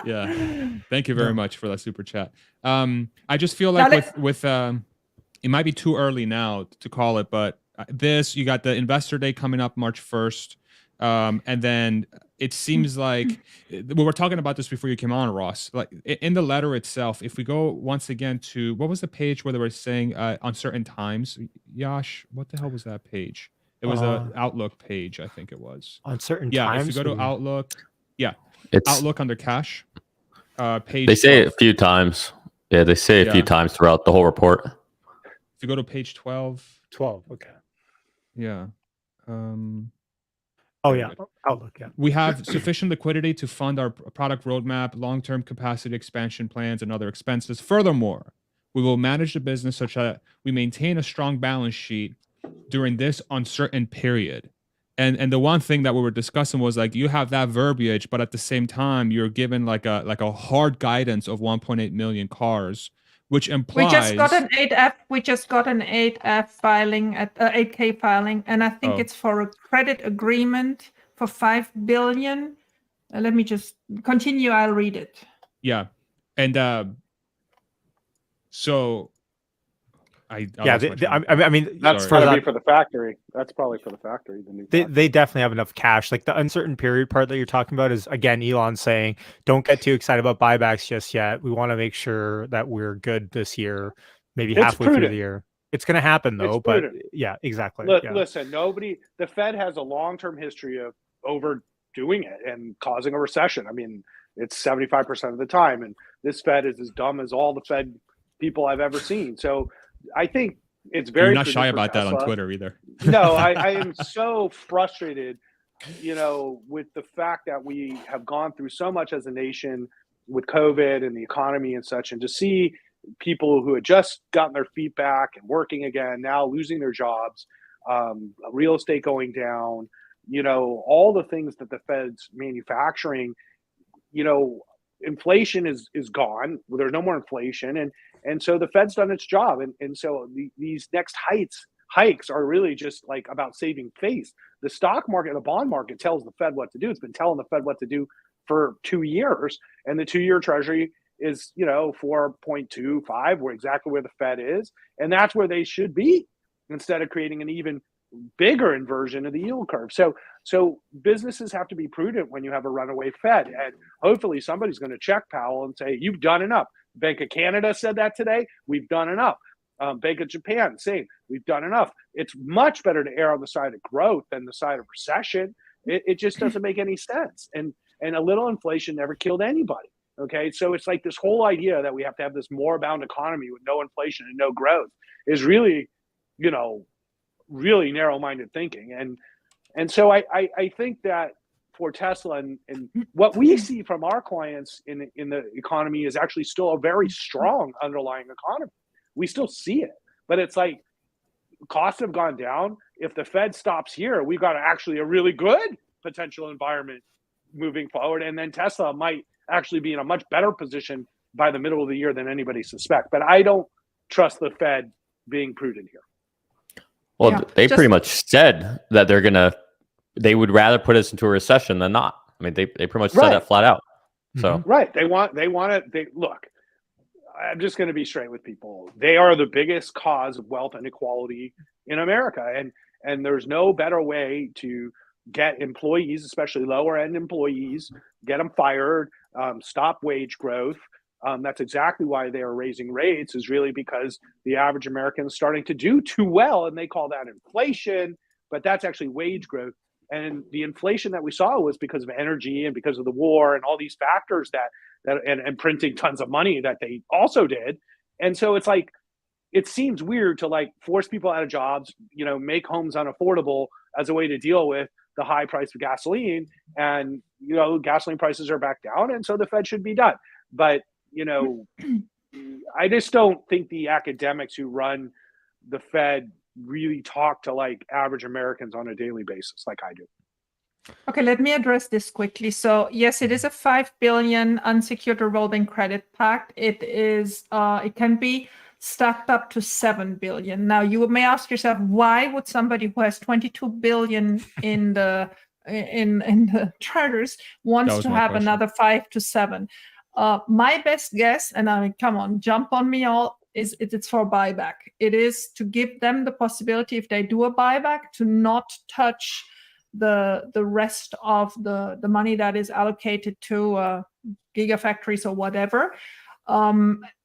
Yeah. Thank you very much for that super chat. I just feel like with it might be too early now to call it, but you got the investor day coming up March 1st. And then it seems like we were talking about this before you came on, Ross. Like in the letter itself, if we go once again to what was the page where they were saying uncertain times, Yash, what the hell was that page? It was a Outlook page, I think it was. Uncertain Yeah, times. if you go to Outlook, It's Outlook under cash. Page they say 12. it a few times. Yeah, they say a few times throughout the whole report. If you go to page 12. 12. Okay. Yeah. Oh yeah, Outlook. Yeah. We have sufficient liquidity to fund our product roadmap, long-term capacity expansion plans, and other expenses. Furthermore, we will manage the business such that we maintain a strong balance sheet during this uncertain period. And the one thing that we were discussing was like you have that verbiage, but at the same time you're given like a hard guidance of 1.8 million cars, which implies we just got an 8F. We just got an 8F filing at 8K filing, and I think it's for a credit agreement for 5 billion. Let me just continue. I'll read it. Yeah, and so I mean that's probably for the factory. That's probably for the factory. They definitely have enough cash. Like the uncertain period part that you're talking about is again Elon saying, don't get too excited about buybacks just yet. We want to make sure that we're good this year, maybe halfway through the year. It's going to happen though, but yeah, exactly. Listen, the Fed has a long-term history of overdoing it and causing a recession. I mean, it's 75% of the time, and this Fed is as dumb as all the Fed people I've ever seen. So I think it's very. You're not shy about that on Twitter either. No, I am so frustrated, with the fact that we have gone through so much as a nation with COVID and the economy and such, and to see people who had just gotten their feet back and working again now losing their jobs, real estate going down, all the things that the Fed's manufacturing, inflation is gone. There's no more inflation, and so the Fed's done its job, and so these next hikes are really just like about saving face. The stock market, the bond market tells the Fed what to do. It's been telling the Fed what to do for 2 years, and the 2-year Treasury is 4.25, where exactly where the Fed is, and that's where they should be, instead of creating an even bigger inversion of the yield curve. So businesses have to be prudent when you have a runaway Fed, and hopefully somebody's going to check Powell and say, you've done enough. Bank of Canada said that today. We've done enough. Bank of Japan, same. We've done enough. It's much better to err on the side of growth than the side of recession. It just doesn't make any sense. And a little inflation never killed anybody. Okay, so it's like this whole idea that we have to have this more-bound economy with no inflation and no growth is really, really narrow-minded thinking. And so I think that for Tesla and what we see from our clients in the economy is actually still a very strong underlying economy. We still see it, but it's like costs have gone down. If the Fed stops here, we've got actually a really good potential environment moving forward, and then Tesla might actually be in a much better position by the middle of the year than anybody suspects. But I don't trust the Fed being prudent here. Well, they pretty much said that they would rather put us into a recession than not. I mean, they pretty much said that flat out. So right, they want it. Look, I'm just going to be straight with people. They are the biggest cause of wealth inequality in America, and there's no better way to get employees, especially lower end employees, get them fired, stop wage growth. That's exactly why they are raising rates, is really because the average American is starting to do too well, and they call that inflation, but that's actually wage growth. And the inflation that we saw was because of energy and because of the war and all these factors and printing tons of money that they also did. And so it's like, it seems weird to like force people out of jobs, make homes unaffordable as a way to deal with the high price of gasoline. And, gasoline prices are back down. And so the Fed should be done. But, I just don't think the academics who run the Fed really talk to like average Americans on a daily basis like I do. Okay, let me address this quickly. So yes, it is a 5 billion unsecured revolving credit pact. It is it can be stacked up to 7 billion. Now you may ask yourself, why would somebody who has 22 billion in the charters wants to have another 5 to 7? My best guess, and I mean, come on, jump on me all, is it's for a buyback. It is to give them the possibility, if they do a buyback, to not touch the rest of the money that is allocated to gigafactories or whatever.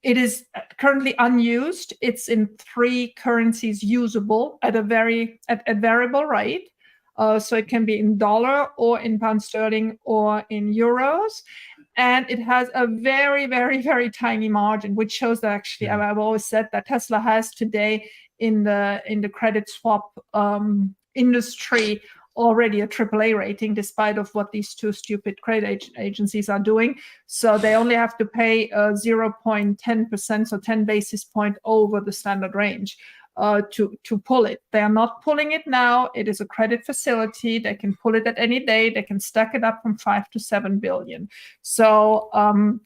It is currently unused. It's in 3 currencies usable at a variable rate. So it can be in dollar or in pound sterling or in euros. And it has a very, very, very tiny margin, which shows that actually, I've always said that Tesla has today in the credit swap industry already a AAA rating, despite of what these 2 stupid credit agencies are doing. So they only have to pay 0.10%, so 10 basis point over the standard range to pull it. They are not pulling it now. It is a credit facility. They can pull it at any day. They can stack it up from 5 to 7 billion. So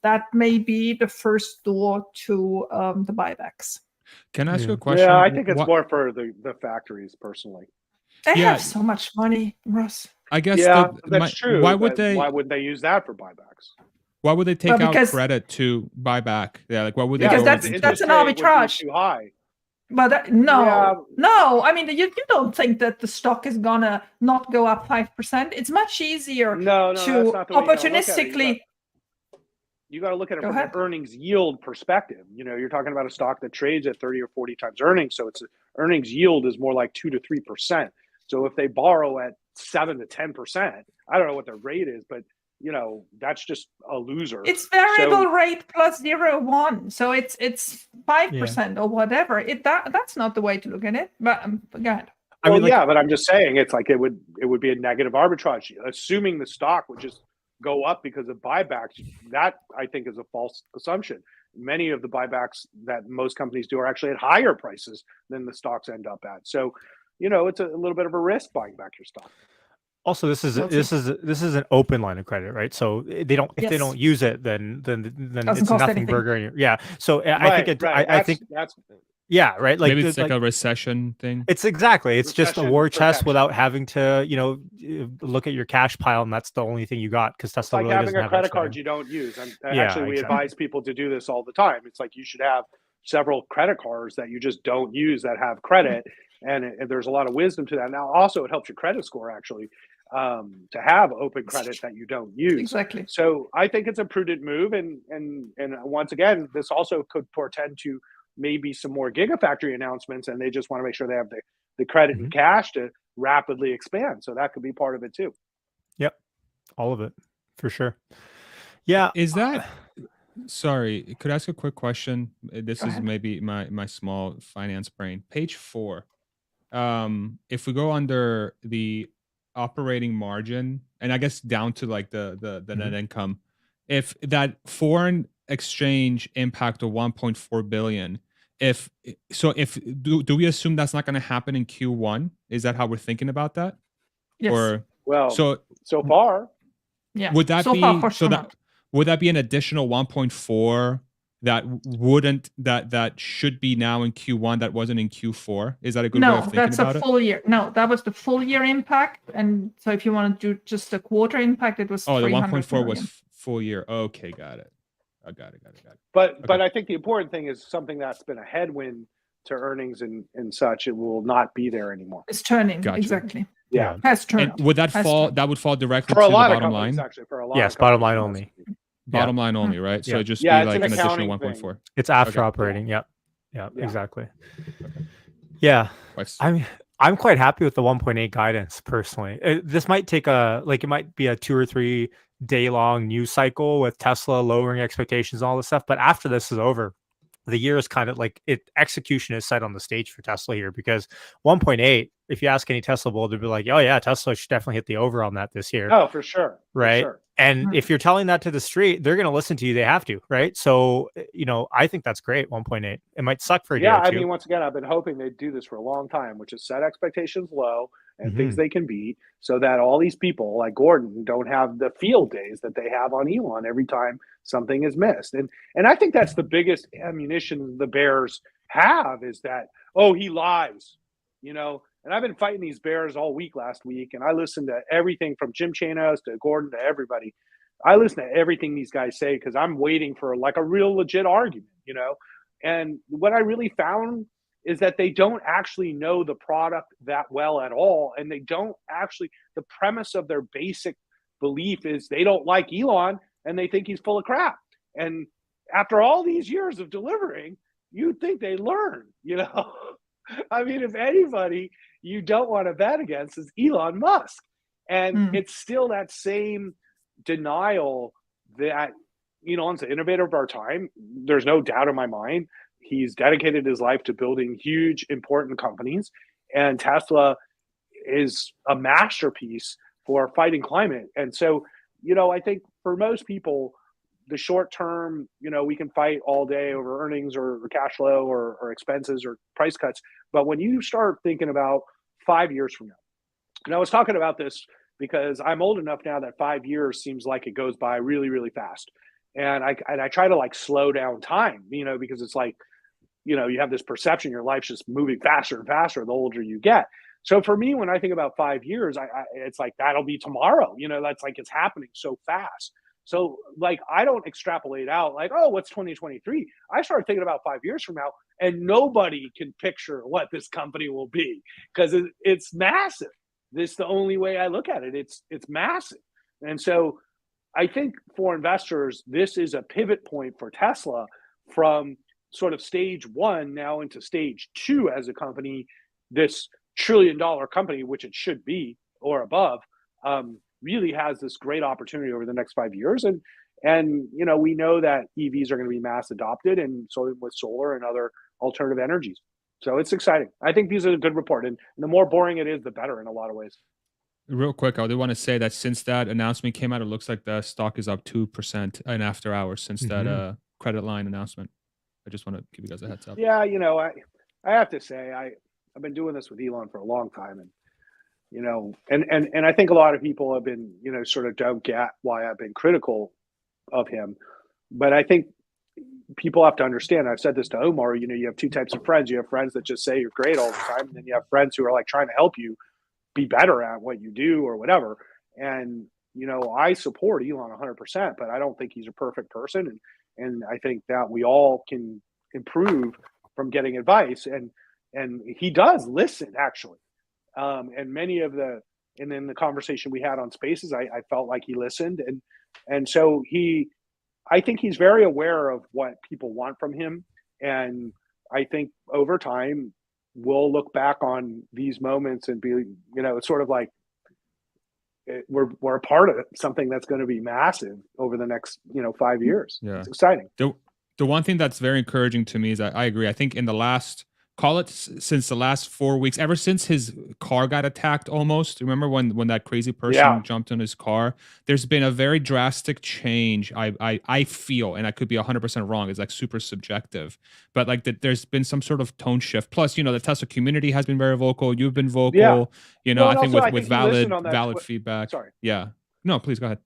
that may be the first door to the buybacks. Can I ask you a question? Yeah, I think it's more for the factories personally. They have so much money, Russ. I guess that's true. Why would they? Why wouldn't they use that for buybacks? Why would they take out credit to buy back? Yeah, like why would they? Because that's an arbitrage. Too high. But no. I mean, you don't think that the stock is gonna not go up 5%. It's much easier to opportunistically. You got to look at it from an earnings yield perspective. You're talking about a stock that trades at 30 or 40 times earnings, so its earnings yield is more like 2 to 3%. So if they borrow at 7 to 10%, I don't know what their rate is, but that's just a loser. It's variable rate plus 0.1, so it's 5% or whatever. That's not the way to look at it. But go ahead. But I'm just saying it's like it would be a negative arbitrage, assuming the stock would just go up because of buybacks. That I think is a false assumption. Many of the buybacks that most companies do are actually at higher prices than the stocks end up at. So, it's a little bit of a risk buying back your stock. Also, this is an open line of credit, right? So they don't they don't use it, then it's a nothing burger. Yeah. So I think that's right. Like maybe it's like a recession thing. It's just a war chest without having to look at your cash pile, and that's the only thing you got because Tesla really doesn't having a credit card you don't use. Actually, we advise people to do this all the time. It's like you should have several credit cards that you just don't use that have credit, and there's a lot of wisdom to that. Now, also, it helps your credit score actually. To have open credit that you don't use. Exactly. So I think it's a prudent move, and once again, this also could portend to maybe some more gigafactory announcements, and they just want to make sure they have the credit and cash to rapidly expand. So that could be part of it too. Yep, all of it for sure. Yeah, is that? Sorry, could I ask a quick question? This is maybe my small finance brain. Page 4. If we go under the operating margin, and I guess down to like the net income, if that foreign exchange impact of 1.4 billion, do we assume that's not going to happen in Q1? Is that how we're thinking about that? Yes. So far, yeah. Would that would that be an additional 1.4 that should be now in Q1 that wasn't in Q4? Is that a good way of thinking about it? No, that's a full year. No, that was the full year impact. And so if you want to do just a quarter impact, it was the 1.4 was full year. Okay, got it. I got it. But I think the important thing is something that's been a headwind to earnings and such. It will not be there anymore. It's turning. Gotcha. Exactly. Yeah. Has turned. And would that fall? That would fall directly for to a lot the of bottom line. Actually, for a lot. Yes, bottom line only. Bottom line only, right? So just be it's like an additional accounting 1.4. It's after operating. Yeah, exactly. Okay. Yeah, I'm quite happy with the 1.8 guidance personally. This might take it might be a 2 or 3 day long news cycle with Tesla lowering expectations and all this stuff. But after this is over, the year is kind of like execution is set on the stage for Tesla here, because 1.8, if you ask any Tesla bull, they'll be like, oh yeah, Tesla should definitely hit the over on that this year. Oh, for sure. Right. For sure. And if you're telling that to the street, they're going to listen to you. They have to. Right. So, I think that's great. 1.8. It might suck for a day or two. I mean, once again, I've been hoping they'd do this for a long time, which is set expectations low and things they can beat, so that all these people like Gordon don't have the field days that they have on Elon every time something is missed. And I think that's the biggest ammunition the Bears have, is that, oh, he lies, And I've been fighting these bears all week last week, and I listened to everything from Jim Chanos to Gordon to everybody. I listen to everything these guys say because I'm waiting for like a real legit argument, And what I really found is that they don't actually know the product that well at all. And they don't actually, the premise of their basic belief is they don't like Elon and they think he's full of crap. And after all these years of delivering, you'd think they learn, I mean, if anybody you don't want to bet against is Elon Musk. And it's still that same denial that Elon's the innovator of our time. There's no doubt in my mind. He's dedicated his life to building huge, important companies. And Tesla is a masterpiece for fighting climate. And so, I think for most people, the short term, we can fight all day over earnings or cash flow or expenses or price cuts. But when you start thinking about 5 years from now, and I was talking about this because I'm old enough now that 5 years seems like it goes by really, really fast. And I try to like slow down time, because it's like, you have this perception your life's just moving faster and faster the older you get. So for me, when I think about 5 years, it's like, that'll be tomorrow, that's like, it's happening so fast. So like, I don't extrapolate out like, oh, what's 2023? I start thinking about 5 years from now and nobody can picture what this company will be because it's massive. This is the only way I look at it. It's massive. And so I think for investors, this is a pivot point for Tesla from sort of stage one now into stage two as a company. This $1 trillion company, which it should be or above, really has this great opportunity over the next 5 years. And we know that EVs are going to be mass adopted, and so with solar and other alternative energies. So it's exciting. I think these are a good report, and the more boring it is, the better in a lot of ways. Real quick, I do want to say that since that announcement came out, it looks like the stock is up 2% in after hours since that credit line announcement. I just want to give you guys a heads up. Yeah, I have to say I've been doing this with Elon for a long time, and I think a lot of people have been sort of don't get why I've been critical of him, but I think people have to understand. I've said this to Omar. You have two types of friends. You have friends that just say you're great all the time, and then you have friends who are like trying to help you be better at what you do or whatever. And I support Elon 100%, but I don't think he's a perfect person, and I think that we all can improve from getting advice, and he does listen actually. And many of and then the conversation we had on Spaces, I felt like he listened, and so I think he's very aware of what people want from him, and I think over time we'll look back on these moments and be, it's sort of like we're a part of it, something that's going to be massive over the next 5 years. Yeah, it's exciting. The one thing that's very encouraging to me is that I agree. I think in the last, call it since the last 4 weeks, ever since his car got attacked almost, remember when that crazy person jumped on his car, there's been a very drastic change. I feel, and I could be 100% wrong, it's like super subjective, but like that there's been some sort of tone shift. Plus, the Tesla community has been very vocal. You've been vocal, I think with valid feedback. Sorry. Yeah. No, please go ahead.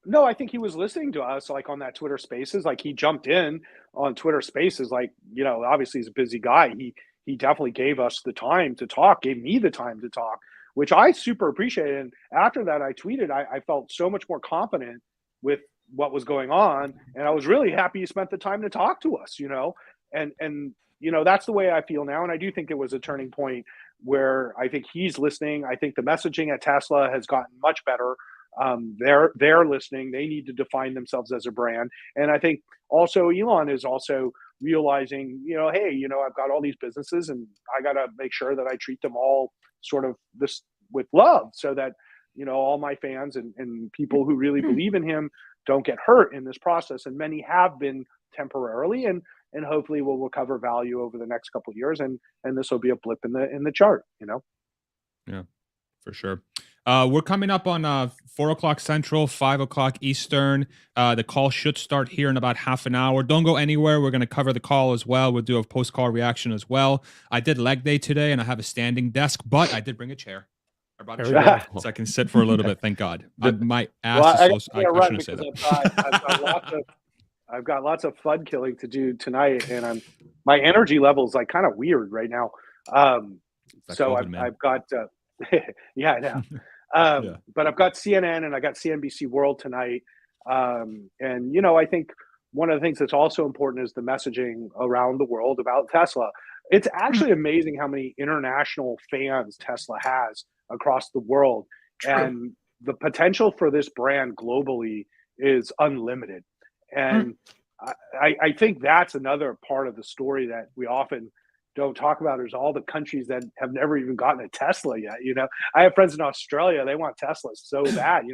No, I think he was listening to us, like on that Twitter Spaces. Like he jumped in on Twitter Spaces. Like, obviously he's a busy guy. He definitely gave us the time to talk, gave me the time to talk, which I super appreciated. And after that, I tweeted, I felt so much more confident with what was going on. And I was really happy he spent the time to talk to us, and that's the way I feel now. And I do think it was a turning point where I think he's listening. I think the messaging at Tesla has gotten much better. They're listening. They need to define themselves as a brand. And I think also Elon is also realizing, hey, I've got all these businesses and I got to make sure that I treat them all sort of this with love so that, all my fans and people who really believe in him don't get hurt in this process. And many have been temporarily, and hopefully will recover value over the next couple of years. And this will be a blip in the chart, Yeah, for sure. We're coming up on 4 o'clock Central, 5 o'clock Eastern. The call should start here in about half an hour. Don't go anywhere. We're going to cover the call as well. We'll do a post-call reaction as well. I did leg day today, and I have a standing desk, but I did bring a chair. I brought a chair so I can sit for a little bit. Thank God. My ass is so... I shouldn't say that. I've got lots of fun killing to do tonight, and my energy level is like kind of weird right now. So I've got... yeah, I know. But I've got CNN and I got CNBC World tonight. And I think one of the things that's also important is the messaging around the world about Tesla. It's actually amazing how many international fans Tesla has across the world. True. And the potential for this brand globally is unlimited. And I think that's another part of the story that we often don't talk about. There's all the countries that have never even gotten a Tesla yet. I have friends in Australia, they want Teslas so bad.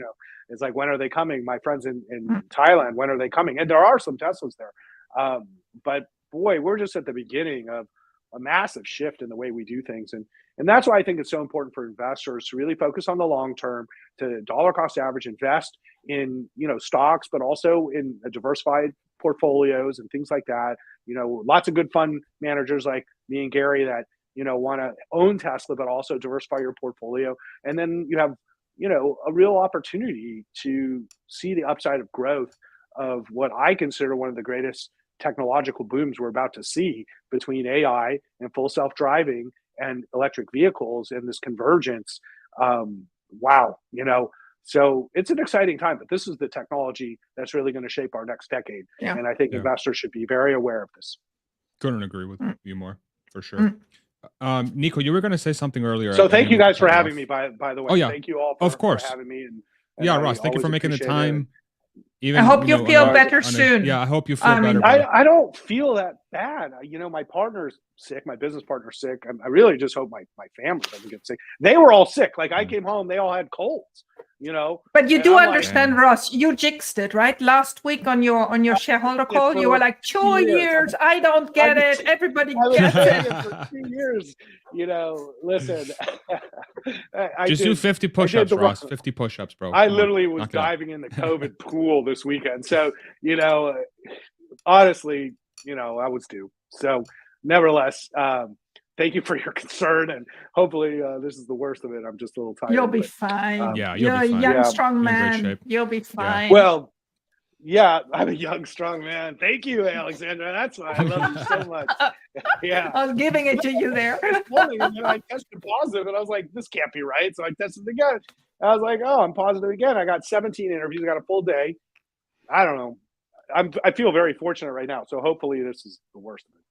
It's like, when are they coming? My friends in Thailand, when are they coming? And there are some Teslas there. But boy, we're just at the beginning of a massive shift in the way we do things. And that's why I think it's so important for investors to really focus on the long term, to dollar cost average, invest in, stocks, but also in diversified portfolios and things like that. Lots of good fund managers like me and Gary that, want to own Tesla, but also diversify your portfolio. And then you have, a real opportunity to see the upside of growth of what I consider one of the greatest technological booms we're about to see between AI and full self-driving and electric vehicles and this convergence. Wow. So it's an exciting time, but this is the technology that's really going to shape our next decade. Yeah. And I think investors should be very aware of this. Couldn't agree with you more, for sure. Nico, you were going to say something earlier. So thank you guys for having me, by the way. Oh, yeah. Thank you all Of course. for having me. And yeah, Ross, thank you for making the time. I hope you feel better soon. Yeah, I hope you feel better. I don't feel that bad. My partner's sick. My business partner's sick. I really just hope my family doesn't get sick. They were all sick. Like, I came home, they all had colds. But you do understand, Ross, you jinxed it, right? Last week on your shareholder call, you were like, 2 years, I don't get it. Everybody gets it. For 2 years, listen. Just do 50 push-ups, Ross. 50 push-ups, bro. I literally was diving in the COVID pool this weekend. So, honestly, I was due. So, nevertheless, thank you for your concern, and hopefully this is the worst of it. I'm just a little tired. You'll be fine. You'll You're be fine. a young, strong You're in man. great shape. You'll be fine. Well, yeah, I'm a young, strong man. Thank you, Alexandra. That's why I love you so much. Yeah. I was giving it to you there. Morning, and then I tested positive, and I was like, this can't be right. So I tested again. I was like, oh, I'm positive again. I got 17 interviews. I got a full day. I don't know. I feel very fortunate right now. So hopefully this is the worst of it.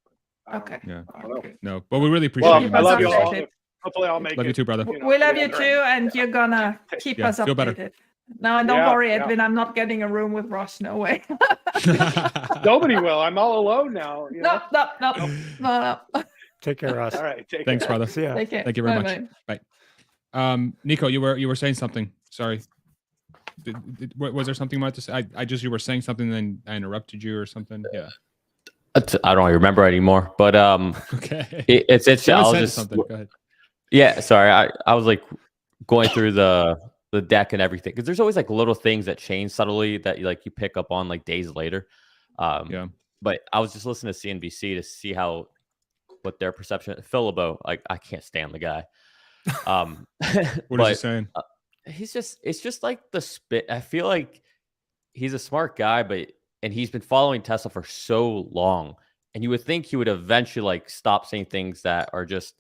Okay. Yeah. Okay. No, but we really appreciate you. I love you all. Hopefully I'll make it. Love you too, brother. We love you too, and you're gonna keep us feel better. updated. No, don't worry, Edwin. I'm not getting a room with Ross. No way. Nobody will. I'm all alone now. No. Take care, Ross. All right. Thanks, brother. See ya. Take care. Thank you very much. Bye. Nico, you were saying something. Sorry. Was there something you wanted to say? You were saying something, and then I interrupted you or something. Yeah. I don't remember anymore, but okay. It's I'll just something. Go ahead. Yeah, sorry. I was like going through the deck and everything, because there's always like little things that change subtly that you pick up on like days later. But I was just listening to CNBC to see what their perception. Phil LeBeau, like, I can't stand the guy. What is he saying? It's just like the spit. I feel like he's a smart guy, and he's been following Tesla for so long, and you would think he would eventually like stop saying things that are just,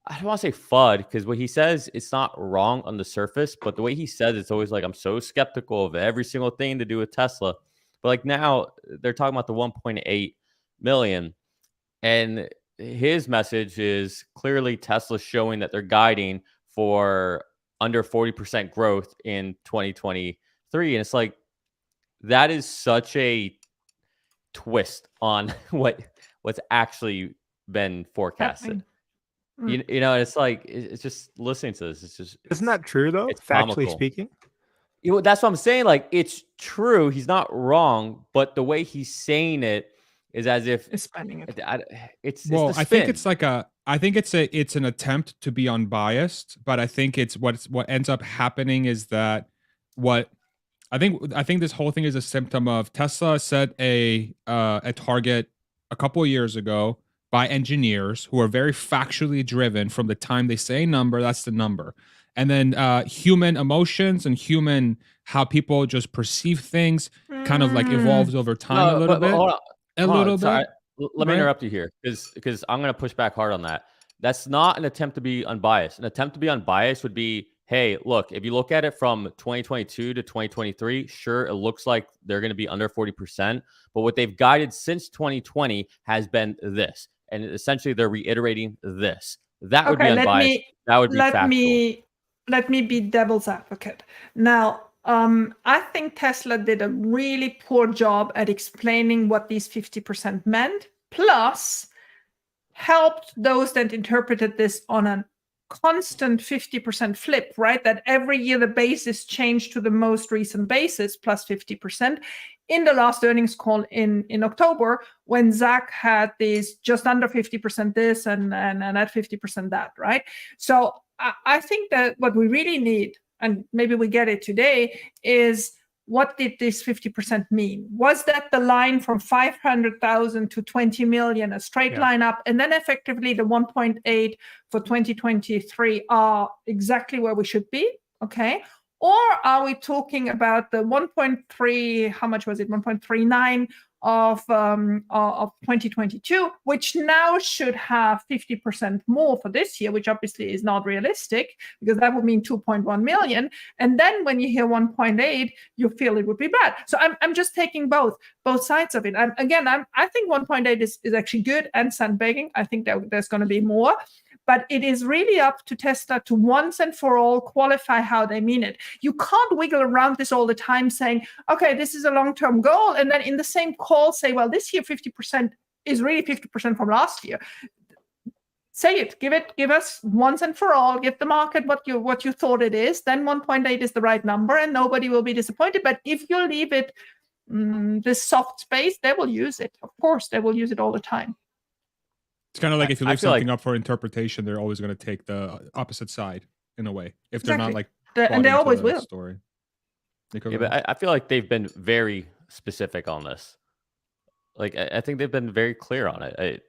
I don't want to say FUD, because what he says, it's not wrong on the surface, but the way he says it's always like, I'm so skeptical of every single thing to do with Tesla. But like now they're talking about the 1.8 million, and his message is clearly Tesla showing that they're guiding for under 40% growth in 2023. And it's like, that is such a twist on what's actually been forecasted. It's like, it's just listening to this. It's just, isn't that true though? It's factually comical. Speaking. That's what I'm saying. Like, it's true. He's not wrong, but the way he's saying it is as if it's spinning it. It's well, I think it's like it's an attempt to be unbiased, but I think what ends up happening is that I think this whole thing is a symptom of Tesla set a target a couple of years ago by engineers who are very factually driven. From the time they say a number, that's the number. And then human emotions and how people just perceive things kind of like evolves over time a little bit. Sorry. Let me interrupt you here, because I'm going to push back hard on that. That's not an attempt to be unbiased. An attempt to be unbiased would be, hey, look, if you look at it from 2022 to 2023, sure, it looks like they're going to be under 40%. But what they've guided since 2020 has been this. And essentially, they're reiterating this. That would be unbiased. That would be factual. Let me be devil's advocate. Now, I think Tesla did a really poor job at explaining what these 50% meant, plus helped those that interpreted this on a constant 50% flip, right? That every year the basis changed to the most recent basis plus 50%. In the last earnings call in October, when Zach had these just under 50% this and at 50% that, right? So I think that what we really need, and maybe we get it today, is what did this 50% mean? Was that the line from 500,000 to 20 million, a straight line up, and then effectively the 1.8 for 2023 are exactly where we should be, okay? Or are we talking about the 1.3, how much was it, 1.39 of 2022, which now should have 50% more for this year, which obviously is not realistic because that would mean 2.1 million. And then when you hear 1.8, you feel it would be bad. So I'm just taking both sides of it. I think 1.8 is actually good and sandbagging. I think that there's going to be more. But it is really up to Tesla to once and for all qualify how they mean it. You can't wiggle around this all the time saying, okay, this is a long-term goal, and then in the same call say, well, this year 50% is really 50% from last year. Say it, give us once and for all, give the market what you thought it is, then 1.8 is the right number and nobody will be disappointed. But if you leave it this soft space, they will use it. Of course, they will use it all the time. It's kind of like if you leave something up for interpretation, they're always going to take the opposite side in a way. If they're not like, and they always will. Story. Yeah, but I feel like they've been very specific on this. Like I think they've been very clear on it.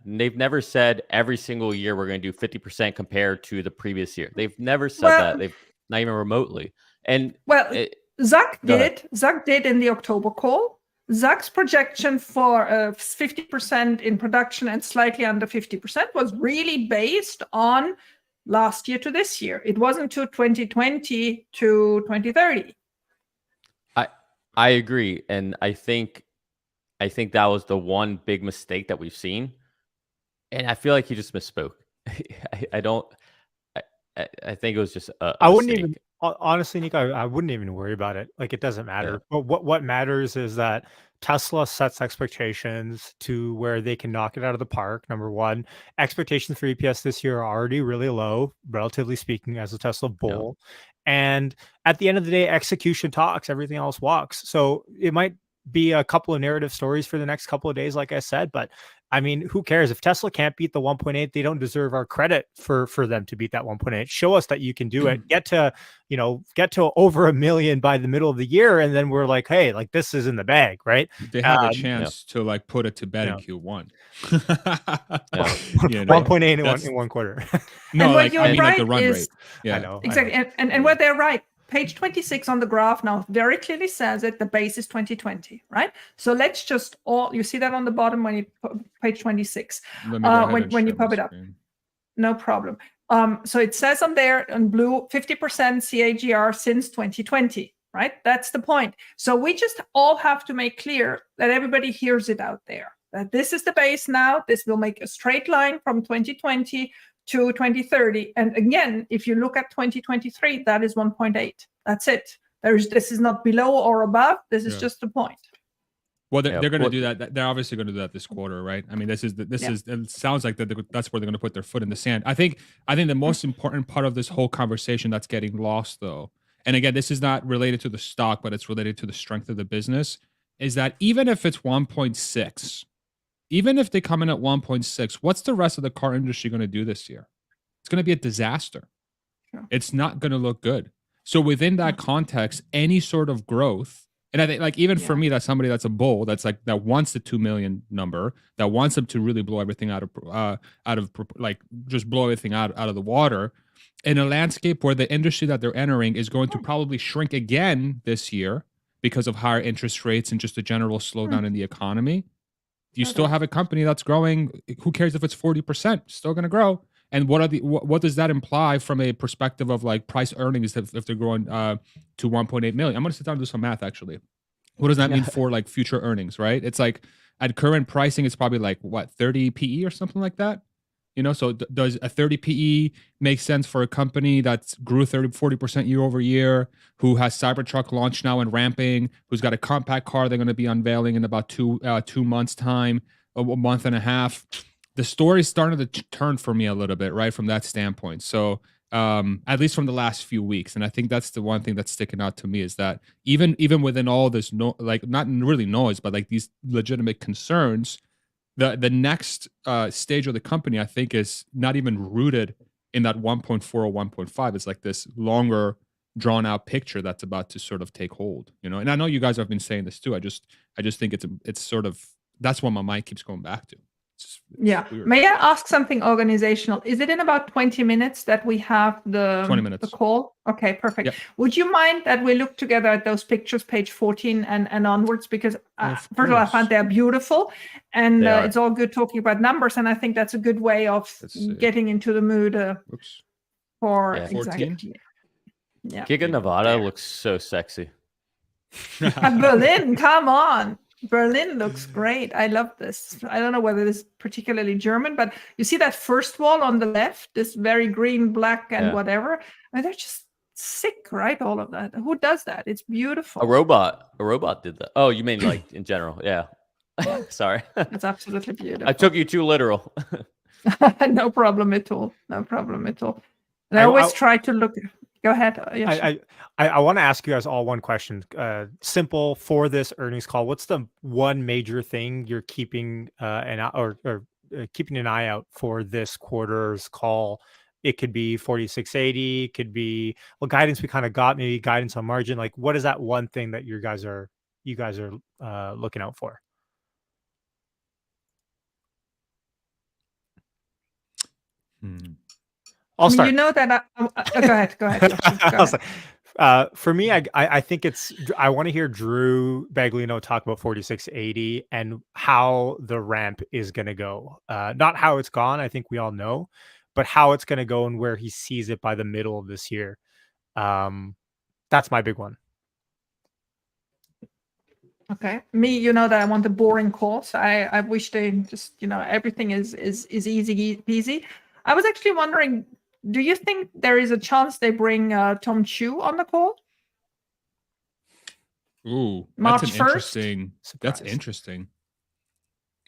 They've never said every single year we're going to do 50% compared to the previous year. They've never said that. They've not even remotely. And Zach did in the October call. Zach's projection for 50% in production and slightly under 50% was really based on last year to this year. It wasn't to 2020 to 2030. I agree, and I think that was the one big mistake that we've seen, and I feel like he just misspoke. I think it was just a wouldn't even. Honestly, Nico, I wouldn't even worry about it. Like, it doesn't matter. Yeah. But what matters is that Tesla sets expectations to where they can knock it out of the park. Number one, expectations for EPS this year are already really low, relatively speaking, as a Tesla bull. Yeah. And at the end of the day, execution talks, everything else walks. So it might be a couple of narrative stories for the next couple of days, like I said, but I mean, who cares? If Tesla can't beat the 1.8, they don't deserve our credit for them to beat that 1.8. Show us that you can do it. Get to over 1 million by the middle of the year, and then we're like, hey, like this is in the bag, right? They have a chance to like put it to bed in Q1. 1.8 in one quarter. No, like I mean, like the run rate. Yeah, I know exactly. And where they're right. Page 26 on the graph now very clearly says it. The base is 2020, right? So let's just you see that on the bottom when you page 26 when you pop it up. No problem. So it says on there in blue 50% CAGR since 2020, right? That's the point. So we just all have to make clear that everybody hears it out there. That this is the base now. This will make a straight line from 2020 to 2030. And again, if you look at 2023, that is 1.8. That's it. This is not below or above. This is just the point. Well, they're going to do that. They're obviously going to do that this quarter, right? I mean, this is. It sounds like that's where they're going to put their foot in the sand. I think the most important part of this whole conversation that's getting lost, though, and again, this is not related to the stock, but it's related to the strength of the business, is that even if it's 1.6. Even if they come in at 1.6, what's the rest of the car industry going to do this year? It's going to be a disaster. Sure. It's not going to look good. So within that context, any sort of growth, and I think like even for me, that's somebody that's a bull, that's like that wants the 2 million number, that wants them to really blow everything out of like just blow everything out of the water, in a landscape where the industry that they're entering is going to probably shrink again this year because of higher interest rates and just a general slowdown in the economy. You still have a company that's growing. Who cares if it's 40%? Still going to grow. And what does that imply from a perspective of like price earnings if they're growing to 1.8 million? I'm gonna sit down and do some math actually. What does that mean for like future earnings, right? It's like at current pricing, it's probably like what 30 PE or something like that. So does a 30 PE make sense for a company that's grew 40% year over year, who has Cybertruck launched now and ramping, who's got a compact car they're going to be unveiling in about 2 months time, a month and a half? The story's starting to turn for me a little bit, right, from that standpoint. So at least from the last few weeks, and I think that's the one thing that's sticking out to me is that even within all this like not really noise, but like these legitimate concerns, the next stage of the company, I think, is not even rooted in that 1.4 or 1.5. It's like this longer, drawn out picture that's about to sort of take hold. And I know you guys have been saying this too. I just think it's sort of, that's what my mind keeps going back to. It's weird. May I ask something organizational? Is it in about 20 minutes that we have 20 minutes. the call? Okay, perfect. Yep. Would you mind that we look together at those pictures, page 14 and onwards? Because first of all, I find they're beautiful, and it's all good talking about numbers, and I think that's a good way of getting into the mood for exactly. Yeah. Giga Nevada looks so sexy. Berlin, come on. Berlin looks great. I love this. I don't know whether this is particularly German, but you see that first wall on the left, this very green, black, and whatever. And they're just sick, right? All of that. Who does that? It's beautiful. A robot did that. Oh, you mean like in general? Yeah. Sorry. It's absolutely beautiful. I took you too literal. No problem at all. No problem at all. And I always try to look. Go ahead. I want to ask you guys all one question. Simple for this earnings call. What's the one major thing you're keeping keeping an eye out for this quarter's call? It could be 4680. Could be guidance we kind of got, maybe guidance on margin. Like, what is that one thing that you guys are looking out for? I'll start. You know that. Go ahead. For me, I think I want to hear Drew Baglino talk about 4680 and how the ramp is going to go. Not how it's gone, I think we all know, but how it's going to go and where he sees it by the middle of this year. That's my big one. Okay. Me, you know that I want a boring call. So I wish they just, everything is easy peasy. I was actually wondering, do you think there is a chance they bring Tom Chu on the call? Ooh, March that's 1st? That's interesting.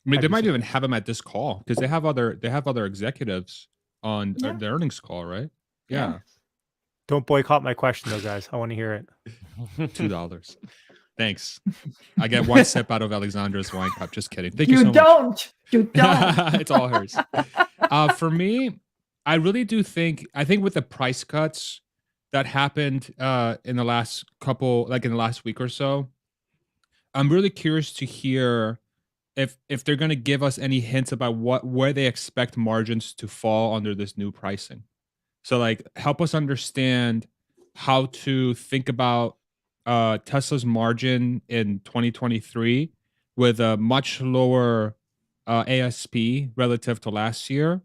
I mean, they might even have him at this call because they have other executives on the earnings call, right? Yeah. Don't boycott my question, though, guys. I want to hear it. $2. Thanks. I get one sip out of Alexandra's wine cup. Just kidding. Thank you so much. You don't. It's all hers. For me, I really do think with the price cuts that happened in the last week or so, I'm really curious to hear if they're going to give us any hints about where they expect margins to fall under this new pricing. So like help us understand how to think about Tesla's margin in 2023 with a much lower ASP relative to last year.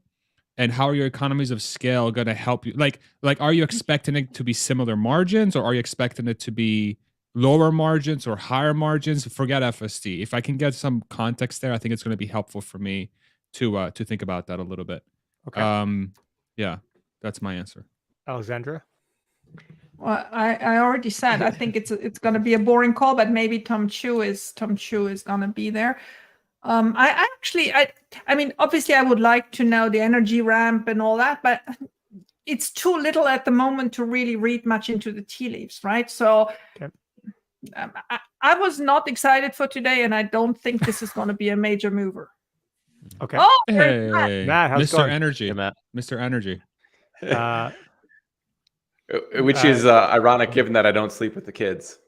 And how are your economies of scale going to help you? Like, are you expecting it to be similar margins, or are you expecting it to be lower margins or higher margins? Forget FSD. If I can get some context there, I think it's going to be helpful for me to think about that a little bit. Okay. Yeah, that's my answer. Alexandra? Well, I already said I think it's going to be a boring call, but maybe Tom Chu is going to be there. I mean, obviously I would like to know the energy ramp and all that, but it's too little at the moment to really read much into the tea leaves, right? So I was not excited for today, and I don't think this is going to be a major mover. Okay. Oh, hey, Matt, how's it Mr. going? Energy. Hey, Matt. Mr. Energy. Which is ironic given that I don't sleep with the kids.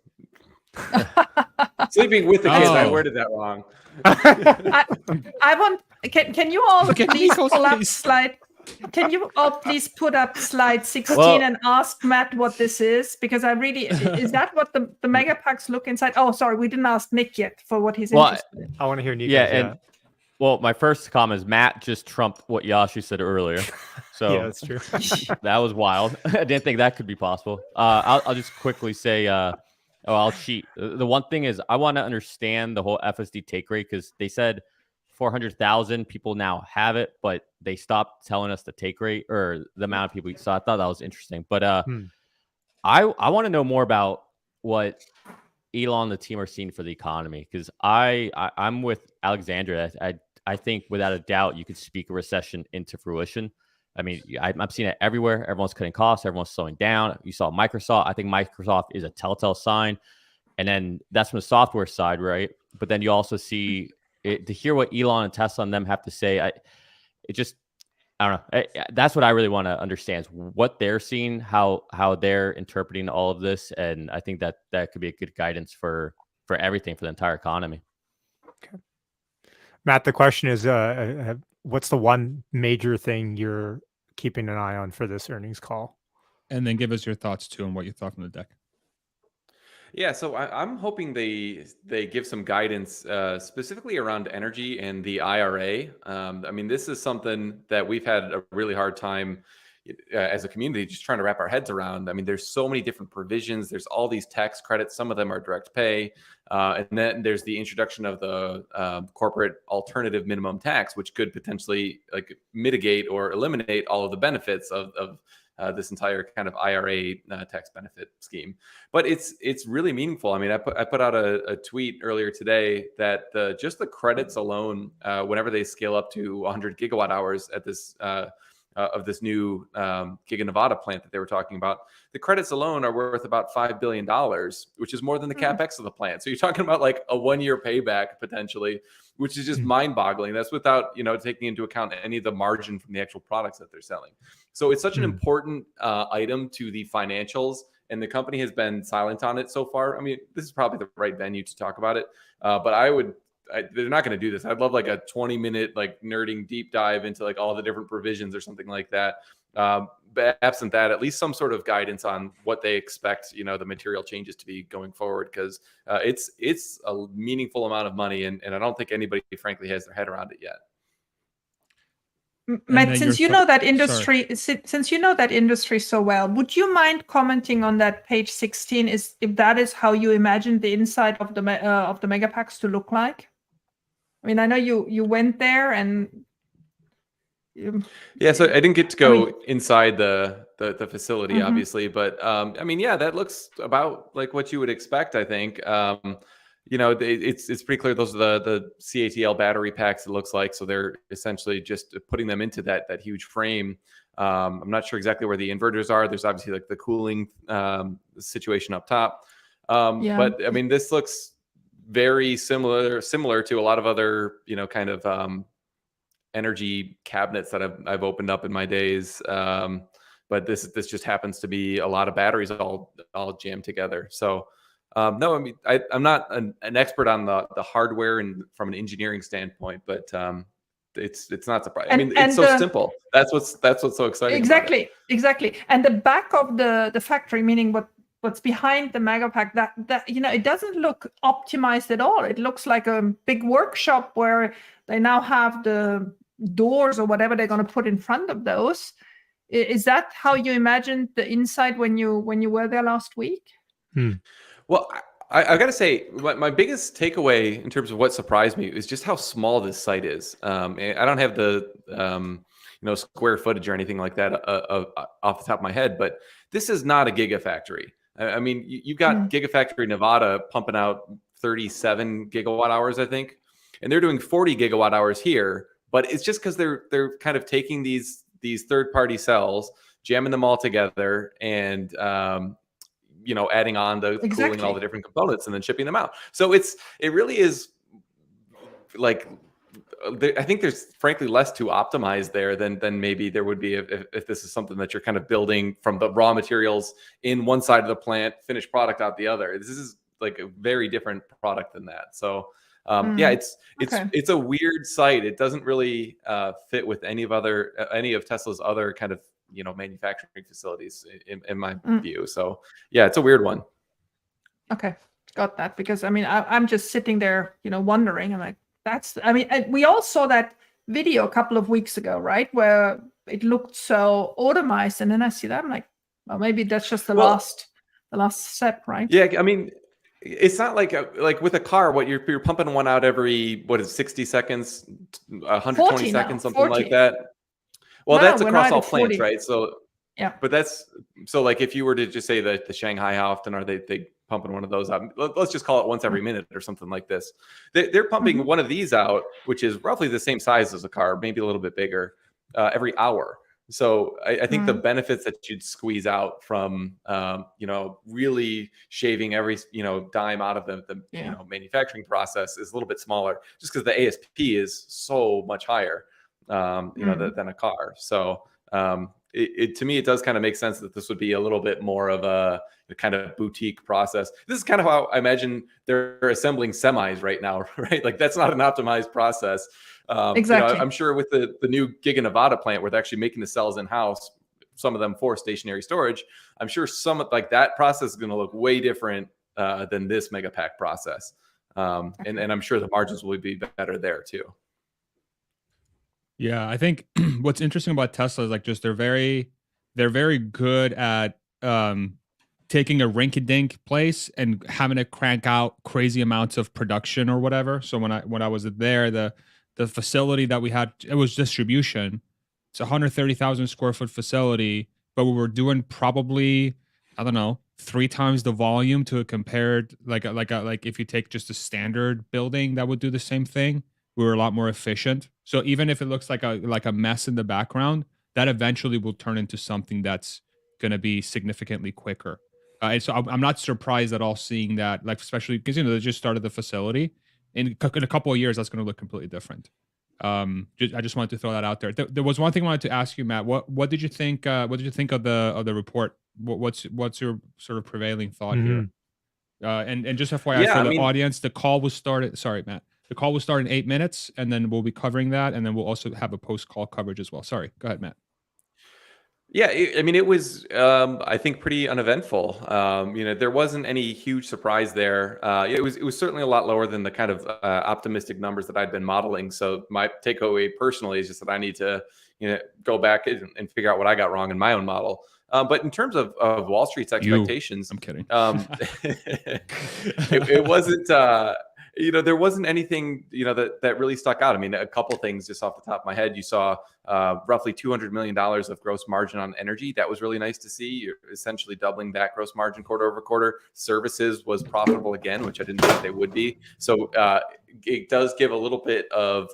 Sleeping with the kids, I worded that wrong. I want. Can you all please pull up slide? Can you all please put up slide 16 and ask Matt what this is? Because is that what the Megapacks look inside? Oh, sorry, we didn't ask Nick yet for what he's interested in. I want to hear Nick. Yeah, Well, my first comment is Matt just trumped what Yashi said earlier. So Yeah, that's true. that was wild. I didn't think that could be possible. I'll just quickly say, I'll cheat. The one thing is I want to understand the whole FSD take rate because they said 400,000 people now have it, but they stopped telling us the take rate or the amount of people. So I thought that was interesting. But I want to know more about what Elon and the team are seeing for the economy because I'm with Alexandra. I think without a doubt you could speak a recession into fruition. I mean, I'm seeing it everywhere. Everyone's cutting costs. Everyone's slowing down. You saw Microsoft. I think Microsoft is a telltale sign. And then that's from the software side, right? But then you also see it, to hear what Elon and Tesla and them have to say. I don't know. That's what I really want to understand is what they're seeing, how they're interpreting all of this. And I think that could be a good guidance for everything, for the entire economy. Okay. Matt, the question is, what's the one major thing you're keeping an eye on for this earnings call? And then give us your thoughts too on what you thought from the deck. Yeah, so I'm hoping they give some guidance specifically around energy and the IRA. I mean, this is something that we've had a really hard time as a community just trying to wrap our heads around. I mean, there's so many different provisions. There's all these tax credits. Some of them are direct pay. And then there's the introduction of the corporate alternative minimum tax, which could potentially like mitigate or eliminate all of the benefits of this entire kind of IRA tax benefit scheme. But it's really meaningful. I mean, I put out a tweet earlier today that just the credits alone, whenever they scale up to 100 gigawatt hours at this of this new Giga Nevada plant that they were talking about, the credits alone are worth about $5 billion, which is more than the capex of the plant. So you're talking about like a 1-year payback potentially, which is just mind-boggling. That's without taking into account any of the margin from the actual products that they're selling. So it's such an important item to the financials, and the company has been silent on it so far. I mean, this is probably the right venue to talk about it, but they're not going to do this. I'd love like a 20-minute like nerding deep dive into like all the different provisions or something like that. But absent that, at least some sort of guidance on what they expect, the material changes to be going forward, because it's a meaningful amount of money, and I don't think anybody, frankly, has their head around it yet. Matt, since you know that industry so well, would you mind commenting on that page 16? If that is how you imagine the inside of the megapacks to look like? I mean, I know you went there and. Yeah, so I didn't get to go inside the facility, obviously, but I mean, yeah, that looks about like what you would expect, I think. It's pretty clear those are the CATL battery packs, it looks like. So they're essentially just putting them into that huge frame. I'm not sure exactly where the inverters are. There's obviously like the cooling situation up top. But I mean, this looks very similar to a lot of other, kind of energy cabinets that I've opened up in my days. But this just happens to be a lot of batteries all jammed together. So no, I mean, I'm not an expert on the hardware and from an engineering standpoint, but it's not surprising. I mean, it's so simple. That's what's so exciting. Exactly. And the back of the factory, meaning what's behind the Megapack, that it doesn't look optimized at all. It looks like a big workshop where they now have the doors or whatever they're going to put in front of those. Is that how you imagined the inside when you were there last week? Well, I got to say, my biggest takeaway in terms of what surprised me is just how small this site is. I don't have the square footage or anything like that off the top of my head, but this is not a gigafactory. I mean, you've got Gigafactory Nevada pumping out 37 gigawatt hours, I think, and they're doing 40 gigawatt hours here. But it's just because they're kind of taking these third-party cells, jamming them all together, and adding on the cooling and all the different components, and then shipping them out. So it really is like, I think there's frankly less to optimize there than maybe there would be if this is something that you're kind of building from the raw materials in one side of the plant, finished product out the other. This is like a very different product than that. So it's a weird site. It doesn't really fit with any of Tesla's other kind of manufacturing facilities in my view. So yeah, it's a weird one. Okay, got that. Because I mean, I'm just sitting there, wondering. I'm like, I mean, and we all saw that video a couple of weeks ago, right? Where it looked so automized, and then I see that, I'm like, well, maybe that's just the last step, right? Yeah, I mean, it's not like with a car, what you're pumping one out every 60 seconds, 120 seconds, something 40. like that. Well, No, that's we're across not all at plants, 40. right? So Yeah. but that's so like if you were to just say that the Shanghai, how often are they pumping one of those out? Let's just call it once every minute or something like this. They're pumping one of these out, which is roughly the same size as a car, maybe a little bit bigger, every hour. So I think the benefits that you'd squeeze out from, really shaving every, dime out of the manufacturing process is a little bit smaller, just because the ASP is so much higher, than a car. So to me, it does kind of make sense that this would be a little bit more of a kind of boutique process. This is kind of how I imagine they're assembling semis right now, right? Like that's not an optimized process. Exactly. I'm sure with the new Giga Nevada plant where they're actually making the cells in-house, some of them for stationary storage, I'm sure some like that process is going to look way different than this Megapack process. And I'm sure the margins will be better there too. Yeah, I think what's interesting about Tesla is like just they're very good at taking a rinky-dink place and having to crank out crazy amounts of production or whatever. So when I was there, the facility that we had, it was distribution. It's a 130,000 square foot facility, but we were doing probably, I don't know, 3 times the volume to a compared like if you take just a standard building that would do the same thing. We were a lot more efficient. So even if it looks like a mess in the background, that eventually will turn into something that's going to be significantly quicker. And so I'm not surprised at all seeing that, like especially because they just started the facility. In a couple of years, that's going to look completely different. I just wanted to throw that out there. There was one thing I wanted to ask you, Matt. What did you think? What did you think of the report? What's your sort of prevailing thought here? And just FYI for the audience, the call was started. Sorry, Matt. The call will start in 8 minutes, and then we'll be covering that, and then we'll also have a post-call coverage as well. Sorry, go ahead, Matt. Yeah, it was, I think, pretty uneventful. There wasn't any huge surprise there. It was certainly a lot lower than the kind of optimistic numbers that I'd been modeling. So my takeaway personally is just that I need to, go back and figure out what I got wrong in my own model. But in terms of Wall Street's expectations, I'm kidding. It wasn't. There wasn't anything, that really stuck out. I mean, a couple things just off the top of my head. You saw roughly $200 million of gross margin on energy. That was really nice to see. You're essentially doubling that gross margin quarter over quarter. Services was profitable again, which I didn't think they would be. So it does give a little bit of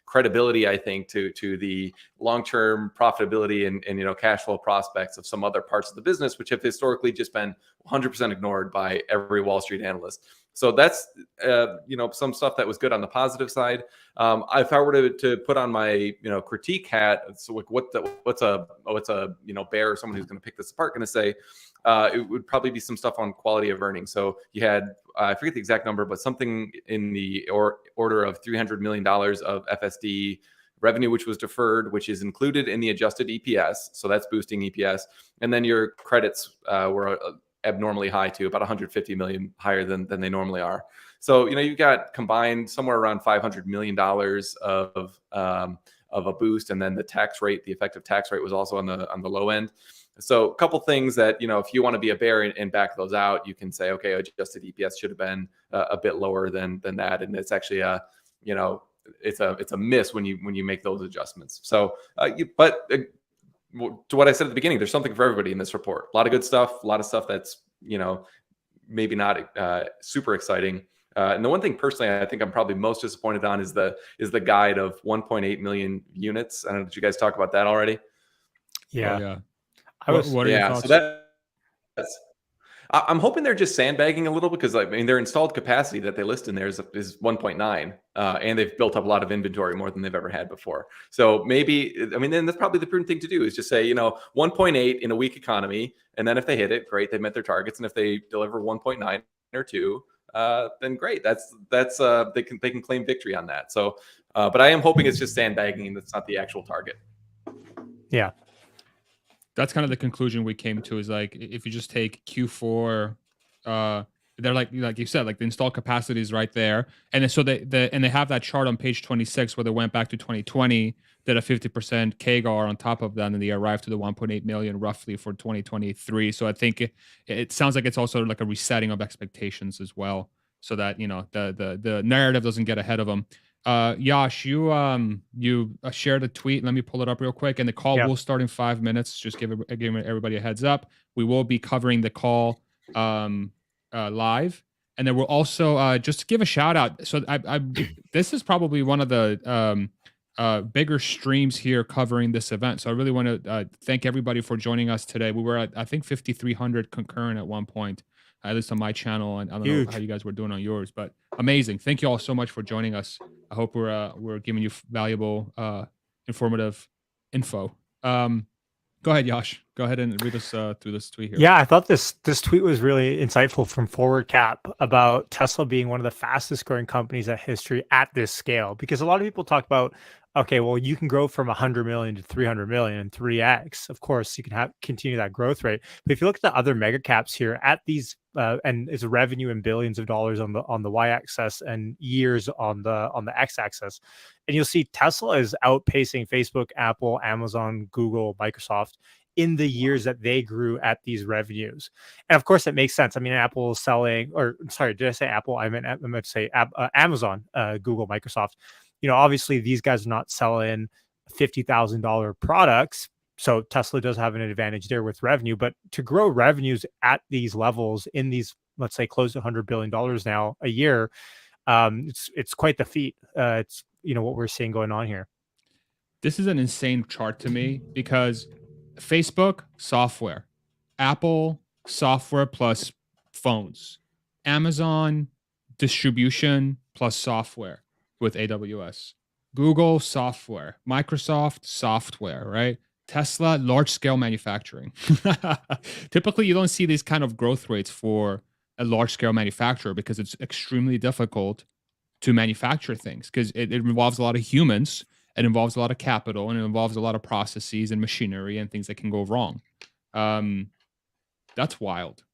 credibility, I think, to the long-term profitability and cash flow prospects of some other parts of the business, which have historically just been 100% ignored by every Wall Street analyst. So that's some stuff that was good on the positive side. If I were to put on my critique hat, so like what's a bear or someone who's going to pick this apart going to say, it would probably be some stuff on quality of earnings. So you had I forget the exact number, but something in the order of $300 million of FSD revenue, which was deferred, which is included in the adjusted EPS. So that's boosting EPS. And then your credits were abnormally high too, about 150 million higher than they normally are. So, you've got combined somewhere around $500 million of a boost. And then the tax rate, the effective tax rate was also on the low end. So a couple things that, if you want to be a bear and back those out, you can say, okay, adjusted EPS should have been a bit lower than that. And it's actually it's a miss when you make those adjustments. So, to what I said at the beginning, there's something for everybody in this report. A lot of good stuff, a lot of stuff that's, maybe not super exciting. And the one thing personally, I think I'm probably most disappointed on is the guide of 1.8 million units. I don't know, did you guys talk about that already? Yeah. Oh, yeah. What are your thoughts? So I'm hoping they're just sandbagging a little because their installed capacity that they list in there is 1.9, and they've built up a lot of inventory, more than they've ever had before. So maybe, then that's probably the prudent thing to do is just say, 1.8 in a weak economy, and then if they hit it, great, they met their targets, and if they deliver 1.9 or 2, then great. That's they can claim victory on that. So, but I am hoping it's just sandbagging and that's not the actual target. Yeah. That's kind of the conclusion we came to, is like if you just take Q4 They're like you said, like the installed capacity is right there, and then so they have that chart on page 26 where they went back to 2020, did a 50% CAGR on top of that, and they arrived to the 1.8 million roughly for 2023. So I think it sounds like it's also like a resetting of expectations as well, so that the narrative doesn't get ahead of them. Yash, you shared a tweet. Let me pull it up real quick, and the call will start in 5 minutes. Just give everybody a heads up. We will be covering the call live, and then we'll also just to give a shout out. So this is probably one of the bigger streams here covering this event. So I really want to thank everybody for joining us today. We were at, I think, 5,300 concurrent at one point, at least on my channel, and I don't know how you guys were doing on yours, but amazing. Thank you all so much for joining us. I hope we're giving you valuable, informative info. Go ahead, Yash. Go ahead and read us through this tweet here. Yeah, I thought this tweet was really insightful from Forward Cap about Tesla being one of the fastest growing companies at history at this scale. Because a lot of people talk about, okay, well, you can grow from 100 million to 300 million and 3x. Of course, you can continue that growth rate. But if you look at the other mega caps here at these, and it's revenue in billions of dollars on the y-axis and years on the x-axis, and you'll see Tesla is outpacing Facebook, Apple, Amazon, Google, Microsoft in the years that they grew at these revenues. And of course, it makes sense. I mean, Apple is selling, or sorry, did I say Apple? I meant to say Amazon, Google, Microsoft. Obviously, these guys are not selling $50,000 products. So Tesla does have an advantage there with revenue, but to grow revenues at these levels in these, let's say, close to $100 billion now a year, it's quite the feat. It's what we're seeing going on here. This is an insane chart to me because Facebook, software, Apple, software plus phones, Amazon, distribution plus software with AWS, Google, software, Microsoft, software, right? Tesla, large scale manufacturing. Typically, you don't see these kind of growth rates for a large scale manufacturer because it's extremely difficult to manufacture things because it involves a lot of humans. It involves a lot of capital, and it involves a lot of processes and machinery and things that can go wrong. That's wild.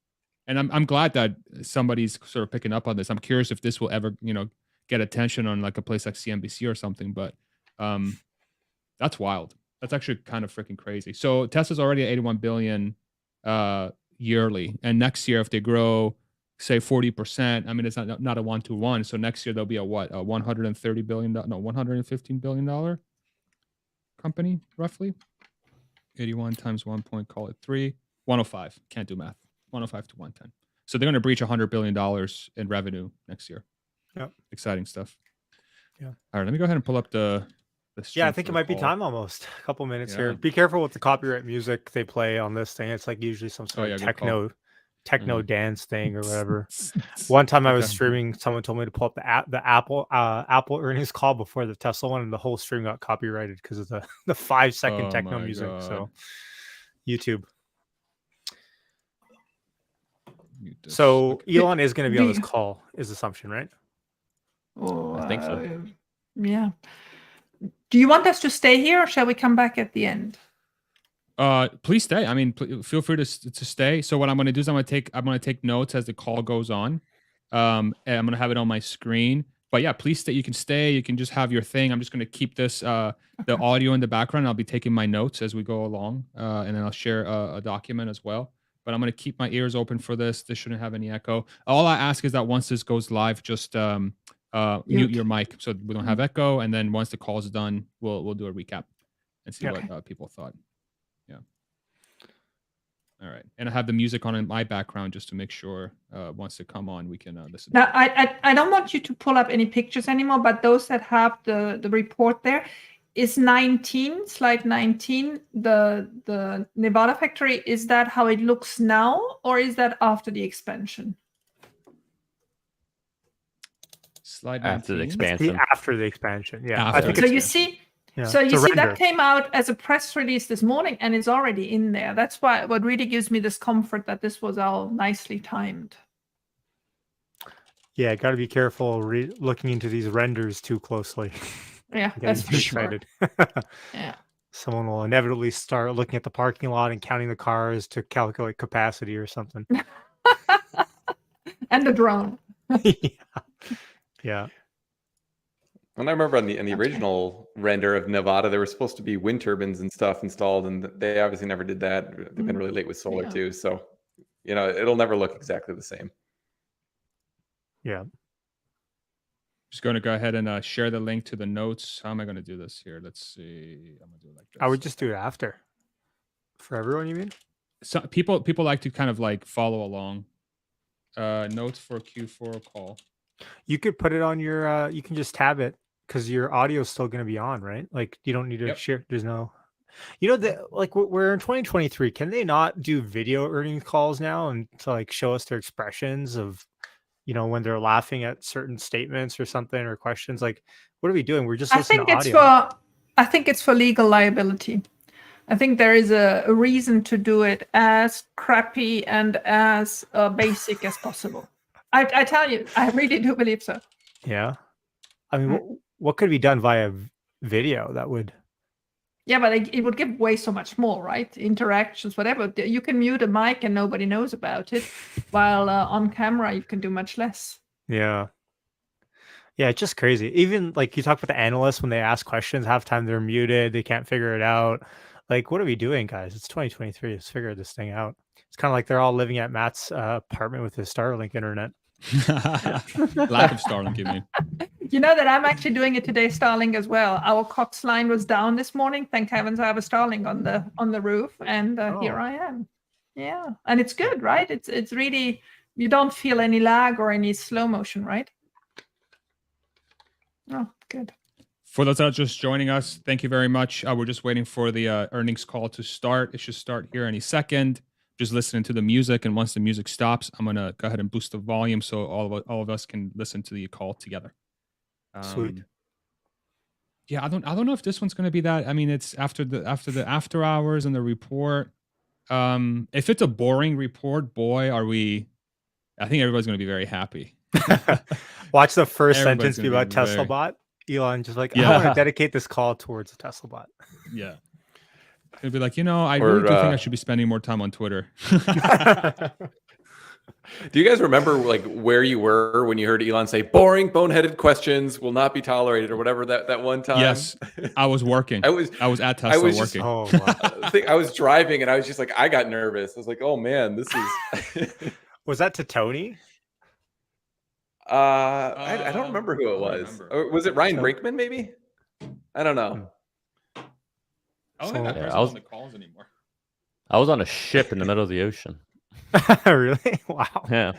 And I'm glad that somebody's sort of picking up on this. I'm curious if this will ever, get attention on like a place like CNBC or something, but that's wild. That's actually kind of freaking crazy. So Tesla's already at 81 billion yearly. And next year, if they grow, say 40%, I mean, it's not a 1-to-1. So next year there'll be a $130 billion, no, $115 billion company, roughly. 81 times 1 point, call it 3, 105. Can't do math. 105 to 110. So they're going to breach $100 billion in revenue next year. Yep. Exciting stuff. Yeah. All right, let me go ahead and pull up the I think it might be time almost. A couple minutes here. Be careful with the copyright music they play on this thing. It's like usually some sort of techno dance thing or whatever. One time I was streaming, someone told me to pull up the Apple earnings call before the Tesla one, and the whole stream got copyrighted because of the 5-second techno music. God. So YouTube. So Elon is going to be on this call, is assumption, right? Oh, I think so. Yeah. Do you want us to stay here, or shall we come back at the end? Please stay. I mean, feel free to stay. So what I'm going to do is I'm going to take notes as the call goes on. And I'm going to have it on my screen. But yeah, please stay. You can stay. You can just have your thing. I'm just going to keep this the audio in the background. I'll be taking my notes as we go along, and then I'll share a document as well. But I'm going to keep my ears open for this. This shouldn't have any echo. All I ask is that once this goes live, just mute your mic so we don't have echo. And then once the call is done, we'll do a recap and see what people thought. Yeah. All right. And I have the music on in my background just to make sure once they come on, we can listen. Now, I don't want you to pull up any pictures anymore, but those that have the report there, is 19, slide 19, the Nevada factory, is that how it looks now, or is that after the expansion? Slide 19. After the expansion. After the expansion, yeah. After. I think so you see, yeah, so you see render. that came out as a press release this morning, and it's already in there. That's why what really gives me this comfort that this was all nicely timed. Yeah, got to be careful looking into these renders too closely. Yeah, that's for sure. Yeah. Someone will inevitably start looking at the parking lot and counting the cars to calculate capacity or something. And the drone. Yeah. And I remember in the original render of Nevada, there were supposed to be wind turbines and stuff installed, and they obviously never did that. They've been really late with solar Yeah. too, so it'll never look exactly the same. Yeah. Just going to go ahead and share the link to the notes. How am I going to do this here? Let's see. I'm going to do it like this. I would just do it after. For everyone, you mean? So people like to kind of like follow along. Notes for Q4 call. You could put it on your you can just tab it because your audio is still going to be on, right? Like you don't need to share. There's no, like we're in 2023. Can they not do video earnings calls now and to like show us their expressions of, when they're laughing at certain statements or something or questions? Like, what are we doing? We're just listening to audio. I think it's for legal liability. I think there is a reason to do it as crappy and as basic as possible. I tell you, I really do believe so. Yeah. I mean, what could be done via video that would... Yeah, but it would give way so much more, right? Interactions, whatever. You can mute a mic and nobody knows about it, while on camera you can do much less. Yeah. Yeah, it's just crazy. Even like you talk about the analysts when they ask questions, half the time they're muted, they can't figure it out. Like, what are we doing, guys? It's 2023. Let's figure this thing out. It's kind of like they're all living at Matt's apartment with his Starlink internet. Lack of Starlink, you mean? You know that I'm actually doing it today, Starlink as well. Our Cox line was down this morning. Thank heavens I have a Starlink on the roof, and here I am. Yeah, and it's good, right? It's really, you don't feel any lag or any slow motion, right? Oh, good. For those that are just joining us, thank you very much. We're just waiting for the earnings call to start. It should start here any second. Just listening to the music, and once the music stops, I'm gonna go ahead and boost the volume so all of us can listen to the call together. Sweet. Yeah, I don't know if this one's gonna be that. I mean, it's after hours and the report. If it's a boring report, boy, are we! I think everybody's gonna be very happy. Watch the first sentence be about Tesla bot. Elon just like, I want to dedicate this call towards a Tesla bot. Yeah. It'd be like, I really do think I should be spending more time on Twitter. Do you guys remember like where you were when you heard Elon say boring, boneheaded questions will not be tolerated or whatever that one time? Yes, I was working. I was at Tesla working. Oh, wow. I was driving and I was just like, I got nervous. I was like, oh man, this is. Was that to Tony? I don't remember who it was. Or was it Ryan Brinkman? Maybe. I don't know. I don't think that person on the calls anymore. I was on a ship in the middle of the ocean. Really? Wow. Yeah.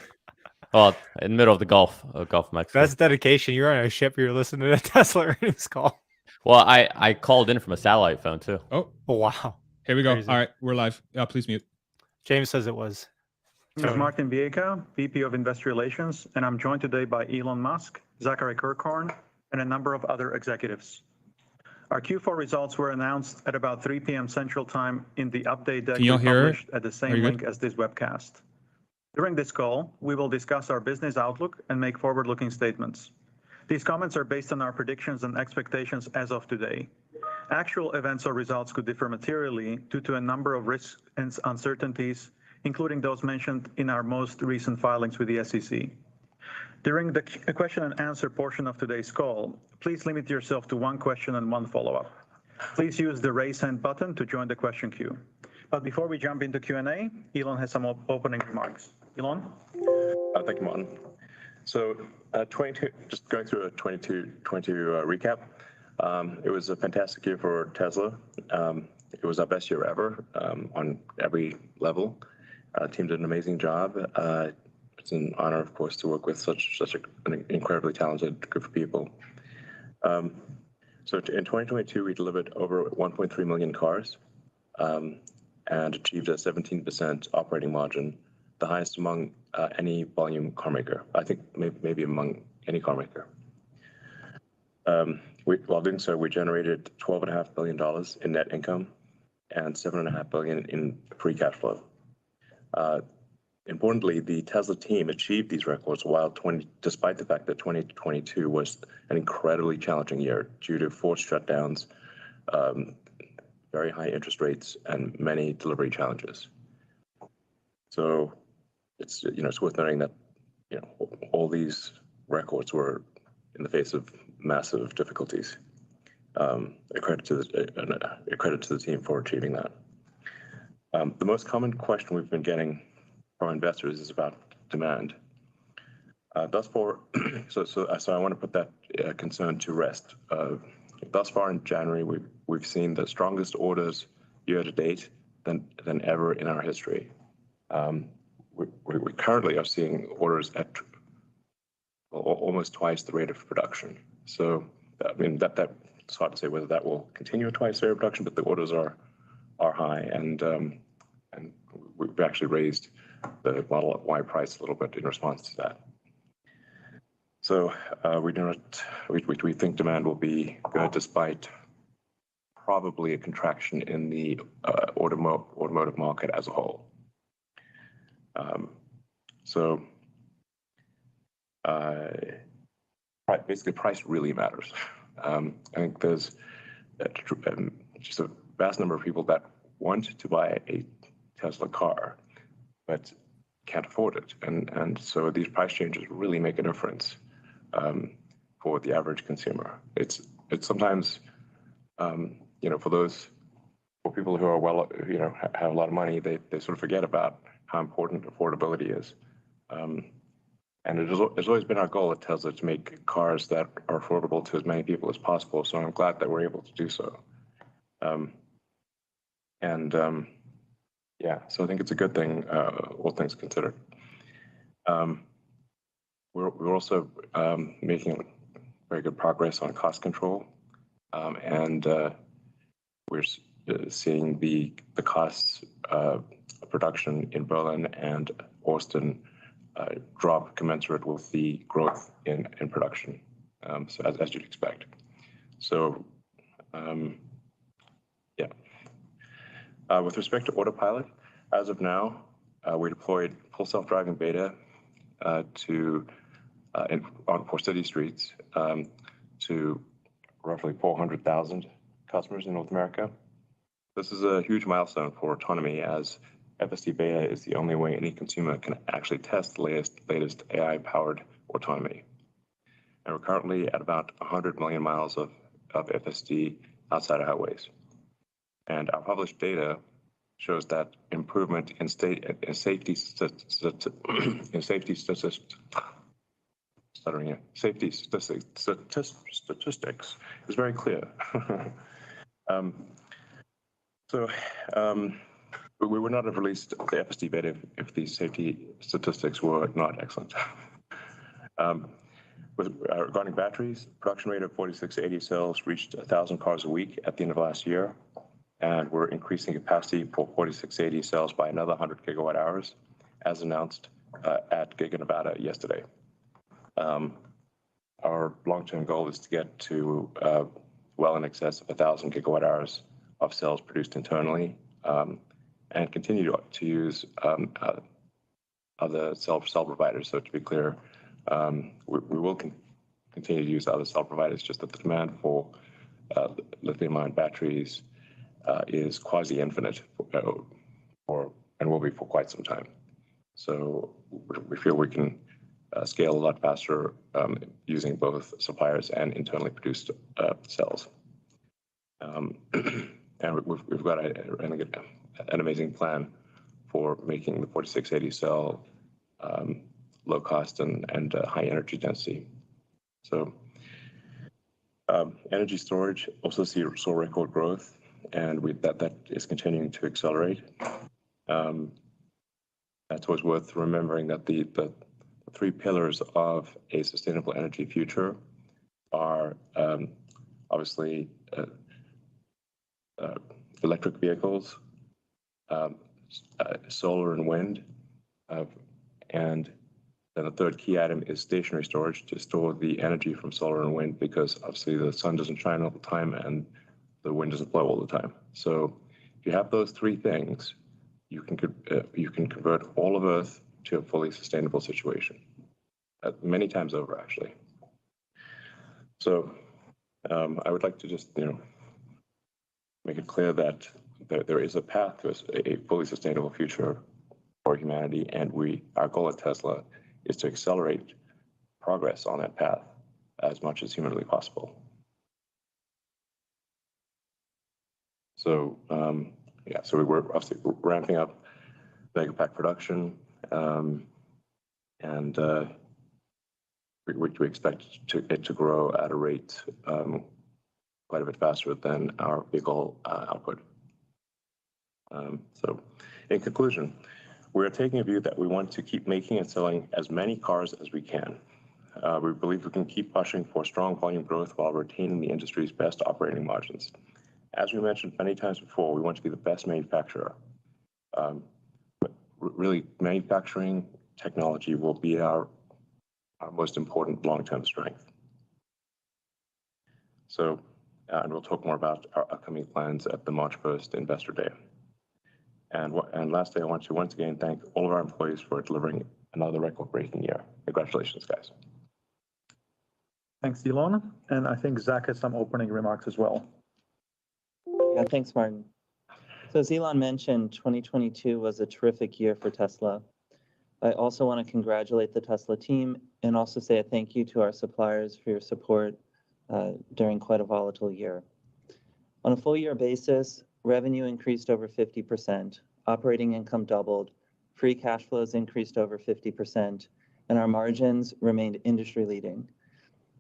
Well, in the middle of the Gulf of Mexico. That's dedication. You're on a ship. You're listening to a Tesla earnings call. Well, I called in from a satellite phone too. Oh, wow. Here we go. Crazy. All right, we're live. Please mute. James says it was. This is Martin Vieca, VP of Investor Relations, and I'm joined today by Elon Musk, Zachary Kirkhorn, and a number of other executives. Our Q4 results were announced at about 3 p.m. Central Time in the update deck published at the same link as this webcast. During this call, we will discuss our business outlook and make forward-looking statements. These comments are based on our predictions and expectations as of today. Actual events or results could differ materially due to a number of risks and uncertainties, including those mentioned in our most recent filings with the SEC. During the question and answer portion of today's call, please limit yourself to one question and one follow-up. Please use the raise hand button to join the question queue. But before we jump into Q&A, Elon has some opening remarks. Elon? Thank you, Martin. So just going through a 22 recap. It was a fantastic year for Tesla. It was our best year ever on every level. Team did an amazing job. It's an honor, of course, to work with such an incredibly talented group of people. So in 2022, we delivered over 1.3 million cars and achieved a 17% operating margin, the highest among any volume car maker. I think maybe among any car maker. While doing so, we generated $12.5 billion in net income and $7.5 billion in free cash flow. Importantly, the Tesla team achieved these records despite the fact that 2022 was an incredibly challenging year due to forced shutdowns, very high interest rates, and many delivery challenges. So it's worth noting that all these records were in the face of massive difficulties. A credit to the team for achieving that. The most common question we've been getting from investors is about demand. Thus far, so I want to put that concern to rest. Thus far in January, we've seen the strongest orders year to date than ever in our history. We currently are seeing orders at almost twice the rate of production. So I mean that's hard to say whether that will continue at twice the rate of production, but the orders are high, and we've actually raised the Model Y price a little bit in response to that. So we think demand will be good despite probably a contraction in the automotive market as a whole. Basically, price really matters. I think there's just a vast number of people that want to buy a Tesla car, but can't afford it, and so these price changes really make a difference for the average consumer. It's sometimes for people who are have a lot of money, they sort of forget about how important affordability is. And it's always been our goal at Tesla to make cars that are affordable to as many people as possible. So I'm glad that we're able to do so. So I think it's a good thing, all things considered. We're also making very good progress on cost control, and we're seeing the costs of production in Berlin and Austin drop commensurate with the growth in production, so as you'd expect. So with respect to Autopilot, as of now, we deployed full self-driving beta for city streets to roughly 400,000 customers in North America. This is a huge milestone for autonomy, as FSD beta is the only way any consumer can actually test the latest AI-powered autonomy. And we're currently at about 100 million miles of FSD outside of highways. And our published data shows that improvement in safety statistics is very clear. We would not have released the FSD beta if these safety statistics were not excellent. Regarding batteries, production rate of 4680 cells reached 1,000 cars a week at the end of last year, and we're increasing capacity for 4680 cells by another 100 gigawatt hours, as announced at Giga Nevada yesterday. Our long-term goal is to get to well in excess of 1,000 gigawatt hours of cells produced internally, and continue to use other cell providers. So to be clear, we will continue to use other cell providers, just that the demand for lithium-ion batteries is quasi-infinite and will be for quite some time. So we feel we can scale a lot faster using both suppliers and internally produced cells. And we've got an amazing plan for making the 4680 cell low cost and high energy density. So energy storage also saw record growth, and that is continuing to accelerate. That's always worth remembering that the three pillars of a sustainable energy future are obviously electric vehicles, solar and wind, and then the third key item is stationary storage to store the energy from solar and wind, because obviously the sun doesn't shine all the time and the wind doesn't blow all the time. So if you have those three things, you can convert all of Earth to a fully sustainable situation, many times over, actually. So I would like to just make it clear that there is a path to a fully sustainable future for humanity, and our goal at Tesla is to accelerate progress on that path as much as humanly possible. So so we're obviously ramping up Megapack production, and we expect it to grow at a rate quite a bit faster than our vehicle output. So in conclusion, we're taking a view that we want to keep making and selling as many cars as we can. We believe we can keep pushing for strong volume growth while retaining the industry's best operating margins. As we mentioned many times before, we want to be the best manufacturer. But really, manufacturing technology will be our most important long-term strength. So, and we'll talk more about our upcoming plans at the March 1st Investor Day. And lastly, I want to once again thank all of our employees for delivering another record-breaking year. Congratulations, guys. Thanks, Elon. And I think Zach has some opening remarks as well. Yeah, thanks, Martin. So as Elon mentioned, 2022 was a terrific year for Tesla. I also want to congratulate the Tesla team and also say a thank you to our suppliers for your support during quite a volatile year. On a full year basis, revenue increased over 50%, operating income doubled, free cash flows increased over 50%, and our margins remained industry leading.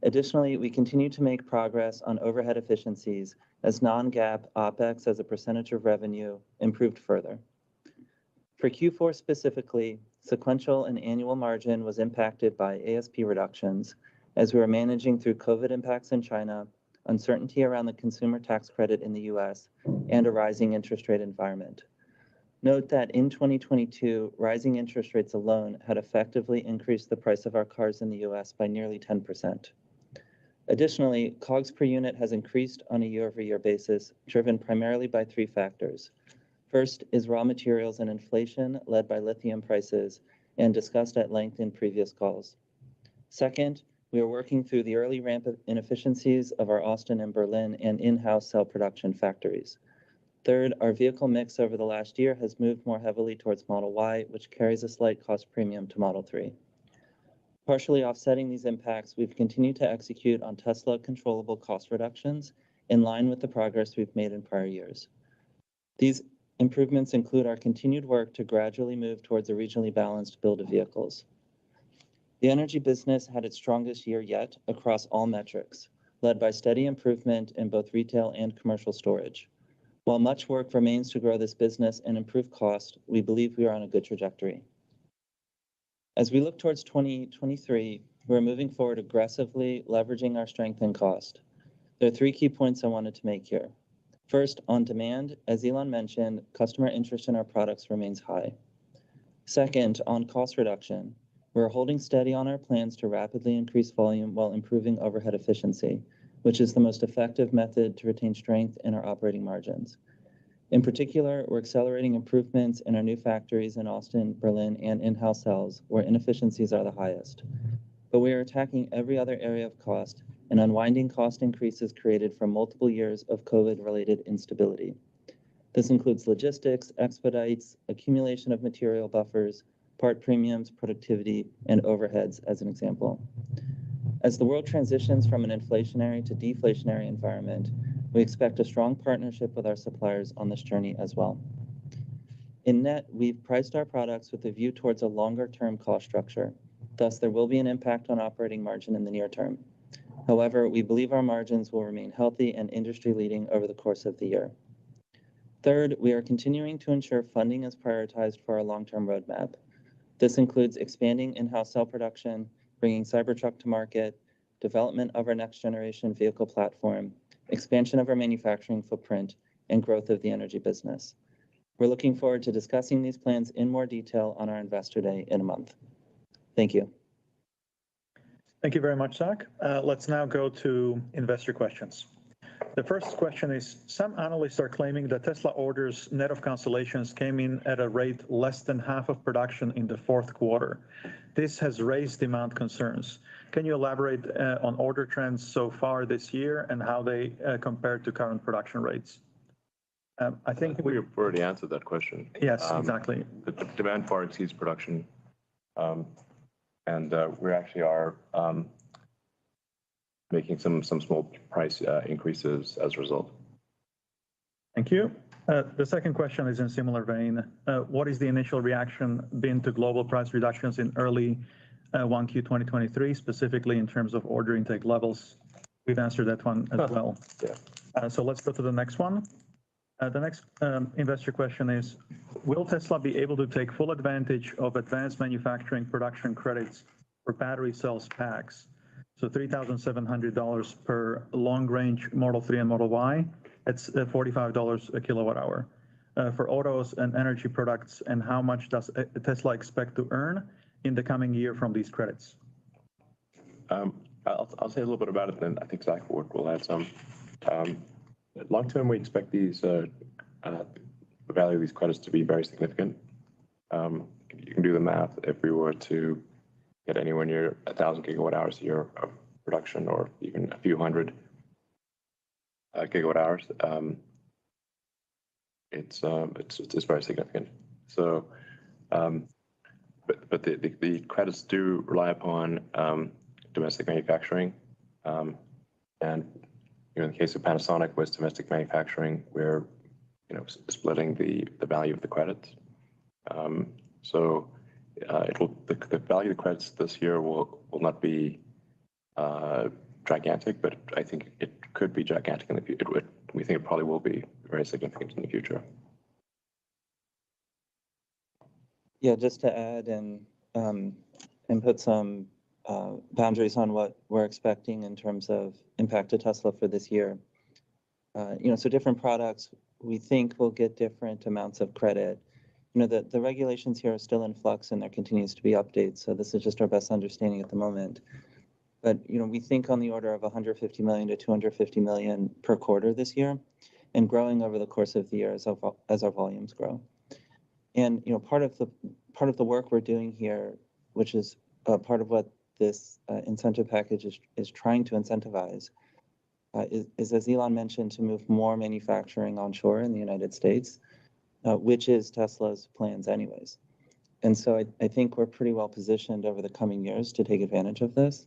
Additionally, we continue to make progress on overhead efficiencies as non-GAAP OPEX as a percentage of revenue improved further. For Q4 specifically, sequential and annual margin was impacted by ASP reductions as we were managing through COVID impacts in China, uncertainty around the consumer tax credit in the US, and a rising interest rate environment. Note that in 2022, rising interest rates alone had effectively increased the price of our cars in the US by nearly 10%. Additionally, COGS per unit has increased on a year-over-year basis, driven primarily by three factors. First is raw materials and inflation led by lithium prices and discussed at length in previous calls. Second, we are working through the early ramp of inefficiencies of our Austin and Berlin and in-house cell production factories. Third, our vehicle mix over the last year has moved more heavily towards Model Y, which carries a slight cost premium to Model 3. Partially offsetting these impacts, we've continued to execute on Tesla controllable cost reductions in line with the progress we've made in prior years. These improvements include our continued work to gradually move towards a regionally balanced build of vehicles. The energy business had its strongest year yet across all metrics, led by steady improvement in both retail and commercial storage. While much work remains to grow this business and improve cost, we believe we are on a good trajectory. As we look towards 2023, we're moving forward aggressively, leveraging our strength and cost. There are three key points I wanted to make here. First, on demand, as Elon mentioned, customer interest in our products remains high. Second, on cost reduction, we're holding steady on our plans to rapidly increase volume while improving overhead efficiency, which is the most effective method to retain strength in our operating margins. In particular, we're accelerating improvements in our new factories in Austin, Berlin, and in-house cells, where inefficiencies are the highest. But we are attacking every other area of cost and unwinding cost increases created from multiple years of COVID-related instability. This includes logistics, expedites, accumulation of material buffers, part premiums, productivity, and overheads, as an example. As the world transitions from an inflationary to deflationary environment, we expect a strong partnership with our suppliers on this journey as well. In net, we've priced our products with a view towards a longer-term cost structure. Thus, there will be an impact on operating margin in the near term. However, we believe our margins will remain healthy and industry-leading over the course of the year. Third, we are continuing to ensure funding is prioritized for our long-term roadmap. This includes expanding in-house cell production, bringing Cybertruck to market, development of our next-generation vehicle platform, expansion of our manufacturing footprint, and growth of the energy business. We're looking forward to discussing these plans in more detail on our Investor Day in a month. Thank you. Thank you very much, Zach. Let's now go to investor questions. The first question is, some analysts are claiming that Tesla orders net of cancellations came in at a rate less than half of production in the fourth quarter. This has raised demand concerns. Can you elaborate on order trends so far this year and how they compare to current production rates? I think we've already answered that question. Yes, exactly. The demand far exceeds production. and we actually are making some small price increases as a result. Thank you. The second question is in similar vein. What is the initial reaction been to global price reductions in early 1Q 2023, specifically in terms of order intake levels? We've answered that one as well. Yeah. So let's go to the next one. The next investor question is, will Tesla be able to take full advantage of advanced manufacturing production credits for battery cells packs? So $3,700 per long-range Model 3 and Model Y. It's $45 a kilowatt hour for autos and energy products. And how much does Tesla expect to earn in the coming year from these credits? I'll say a little bit about it, then I think Zach will add some. Long term, we expect these the value of these credits to be very significant. You can do the math. If we were to get anywhere near 1,000 gigawatt hours a year of production, or even a few hundred gigawatt hours, it's very significant. So, but the credits do rely upon domestic manufacturing, and in the case of Panasonic with domestic manufacturing, we're splitting the value of the credits. So the value of the credits this year will not be gigantic, but I think it could be gigantic in the future. We think it probably will be very significant in the future. Yeah, just to add and put some boundaries on what we're expecting in terms of impact to Tesla for this year. So different products we think will get different amounts of credit. The regulations here are still in flux, and there continues to be updates. So this is just our best understanding at the moment. But we think on the order of 150 million to 250 million per quarter this year, and growing over the course of the year as our volumes grow. And part of the work we're doing here, which is part of what this incentive package is trying to incentivize, is, as Elon mentioned, to move more manufacturing onshore in the United States, which is Tesla's plans anyways. And so I think we're pretty well positioned over the coming years to take advantage of this.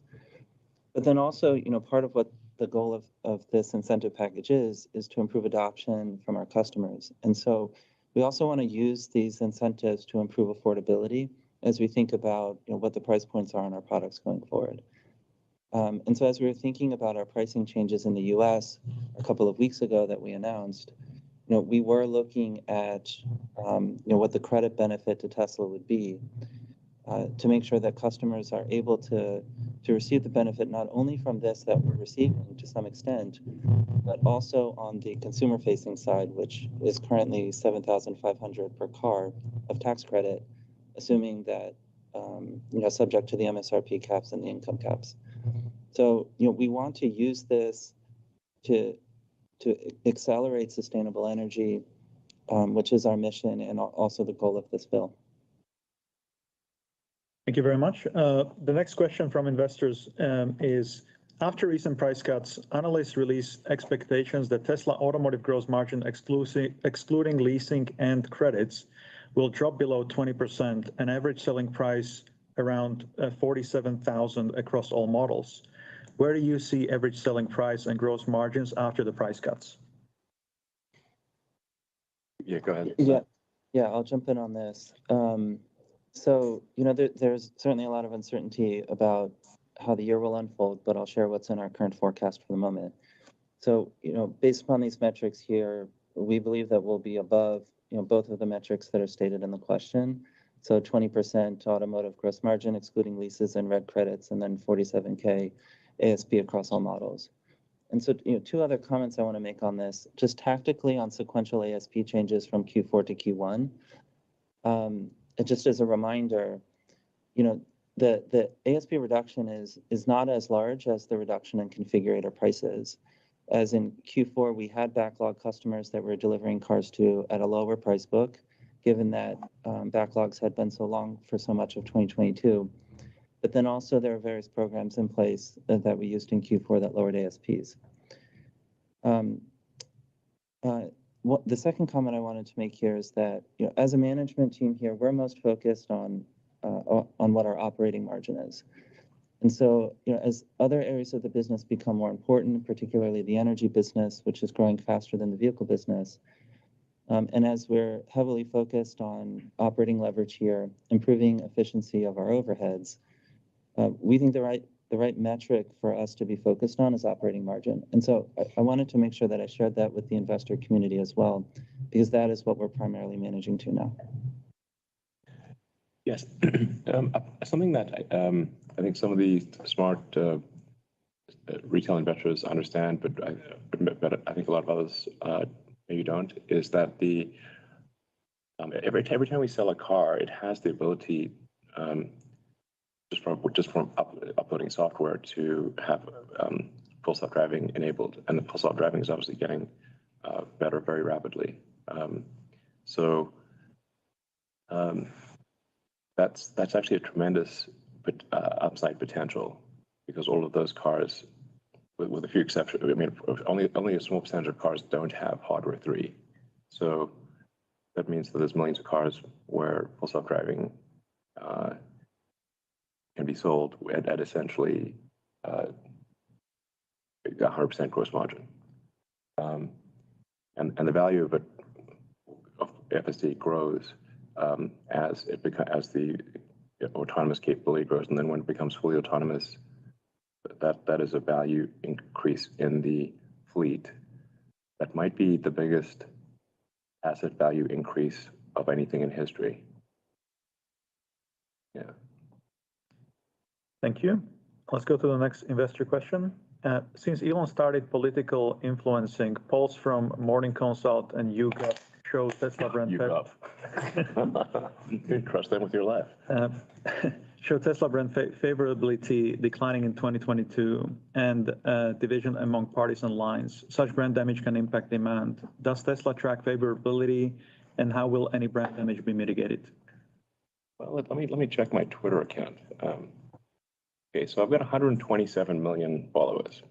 But then also, part of what the goal of this incentive package is to improve adoption from our customers. And so we also want to use these incentives to improve affordability as we think about what the price points are on our products going forward. And so as we were thinking about our pricing changes in the US a couple of weeks ago that we announced, we were looking at what the credit benefit to Tesla would be to make sure that customers are able to receive the benefit not only from this that we're receiving to some extent, but also on the consumer-facing side, which is currently $7,500 per car of tax credit, assuming that subject to the MSRP caps and the income caps. So we want to use this to accelerate sustainable energy, which is our mission and also the goal of this bill. Thank you very much. The next question from investors is, after recent price cuts, analysts release expectations that Tesla automotive gross margin excluding leasing and credits will drop below 20%, an average selling price around 47,000 across all models. Where do you see average selling price and gross margins after the price cuts? Yeah, go ahead. Yeah, I'll jump in on this. So, there's certainly a lot of uncertainty about how the year will unfold, but I'll share what's in our current forecast for the moment. So, based upon these metrics here, we believe that we'll be above, both of the metrics that are stated in the question. So 20% automotive gross margin, excluding leases and red credits, and then 47K ASP across all models. And so, two other comments I want to make on this, just tactically on sequential ASP changes from Q4 to Q1. Just as a reminder, the ASP reduction is not as large as the reduction in configurator prices. As in Q4, we had backlog customers that we're delivering cars to at a lower price book, given that backlogs had been so long for so much of 2022. But then also there are various programs in place that we used in Q4 that lowered ASPs. The second comment I wanted to make here is that, as a management team here, we're most focused on on what our operating margin is. And so, as other areas of the business become more important, particularly the energy business, which is growing faster than the vehicle business, and as we're heavily focused on operating leverage here, improving efficiency of our overheads, we think the right metric for us to be focused on is operating margin. And so I wanted to make sure that I shared that with the investor community as well, because that is what we're primarily managing to now. Yes, something that I think some of the smart retail investors understand, but I think a lot of others maybe don't, is that every time we sell a car, it has the ability just from uploading software to have full self-driving enabled, and the full self-driving is obviously getting better very rapidly. That's actually a tremendous upside potential, because all of those cars, with a few exceptions, I mean, only a small percentage of cars don't have hardware 3. So that means that there's millions of cars where full self-driving can be sold at essentially 100% gross margin. And the value of FSD grows as the autonomous capability grows, and then when it becomes fully autonomous, that is a value increase in the fleet that might be the biggest asset value increase of anything in history. Yeah. Thank you. Let's go to the next investor question. Since Elon started political influencing, polls from Morning Consult and YouGov show Tesla brand you can crush them with your life. Show Tesla brand favorability declining in 2022 and division among partisan lines. Such brand damage can impact demand. Does Tesla track favorability, and how will any brand damage be mitigated? Well, let me check my Twitter account. Okay, so I've got 127 million followers.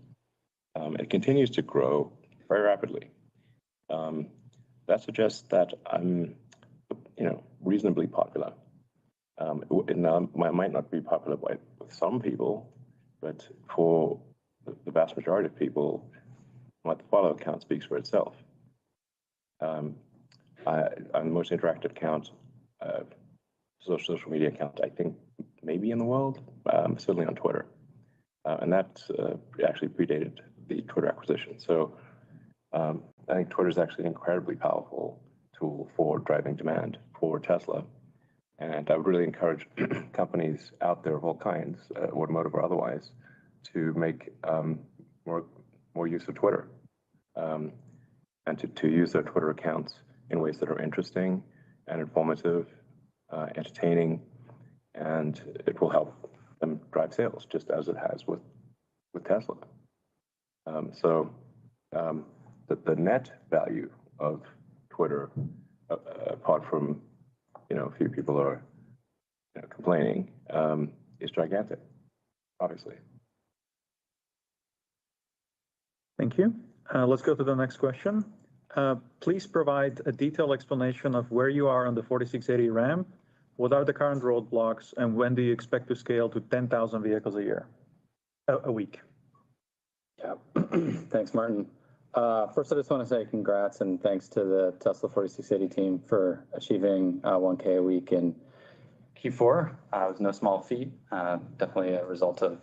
It continues to grow very rapidly. That suggests that I'm, reasonably popular. It might not be popular with some people, but for the vast majority of people, my follow account speaks for itself. I'm the most interactive account, social media account, I think, maybe in the world, certainly on Twitter. And that actually predated the Twitter acquisition. So I think Twitter is actually an incredibly powerful tool for driving demand for Tesla. And I would really encourage companies out there of all kinds, automotive or otherwise, to make more use of Twitter, and to use their Twitter accounts in ways that are interesting and informative, entertaining, and it will help them drive sales, just as it has with Tesla. The net value of Twitter, apart from a few people are complaining, is gigantic, obviously. Thank you. Let's go to the next question. Please provide a detailed explanation of where you are on the 4680 ramp. What are the current roadblocks, and when do you expect to scale to 10,000 vehicles a week? Yeah, thanks, Martin. First, I just want to say congrats and thanks to the Tesla 4680 team for achieving 1K a week in Q4. It was no small feat. Definitely a result of,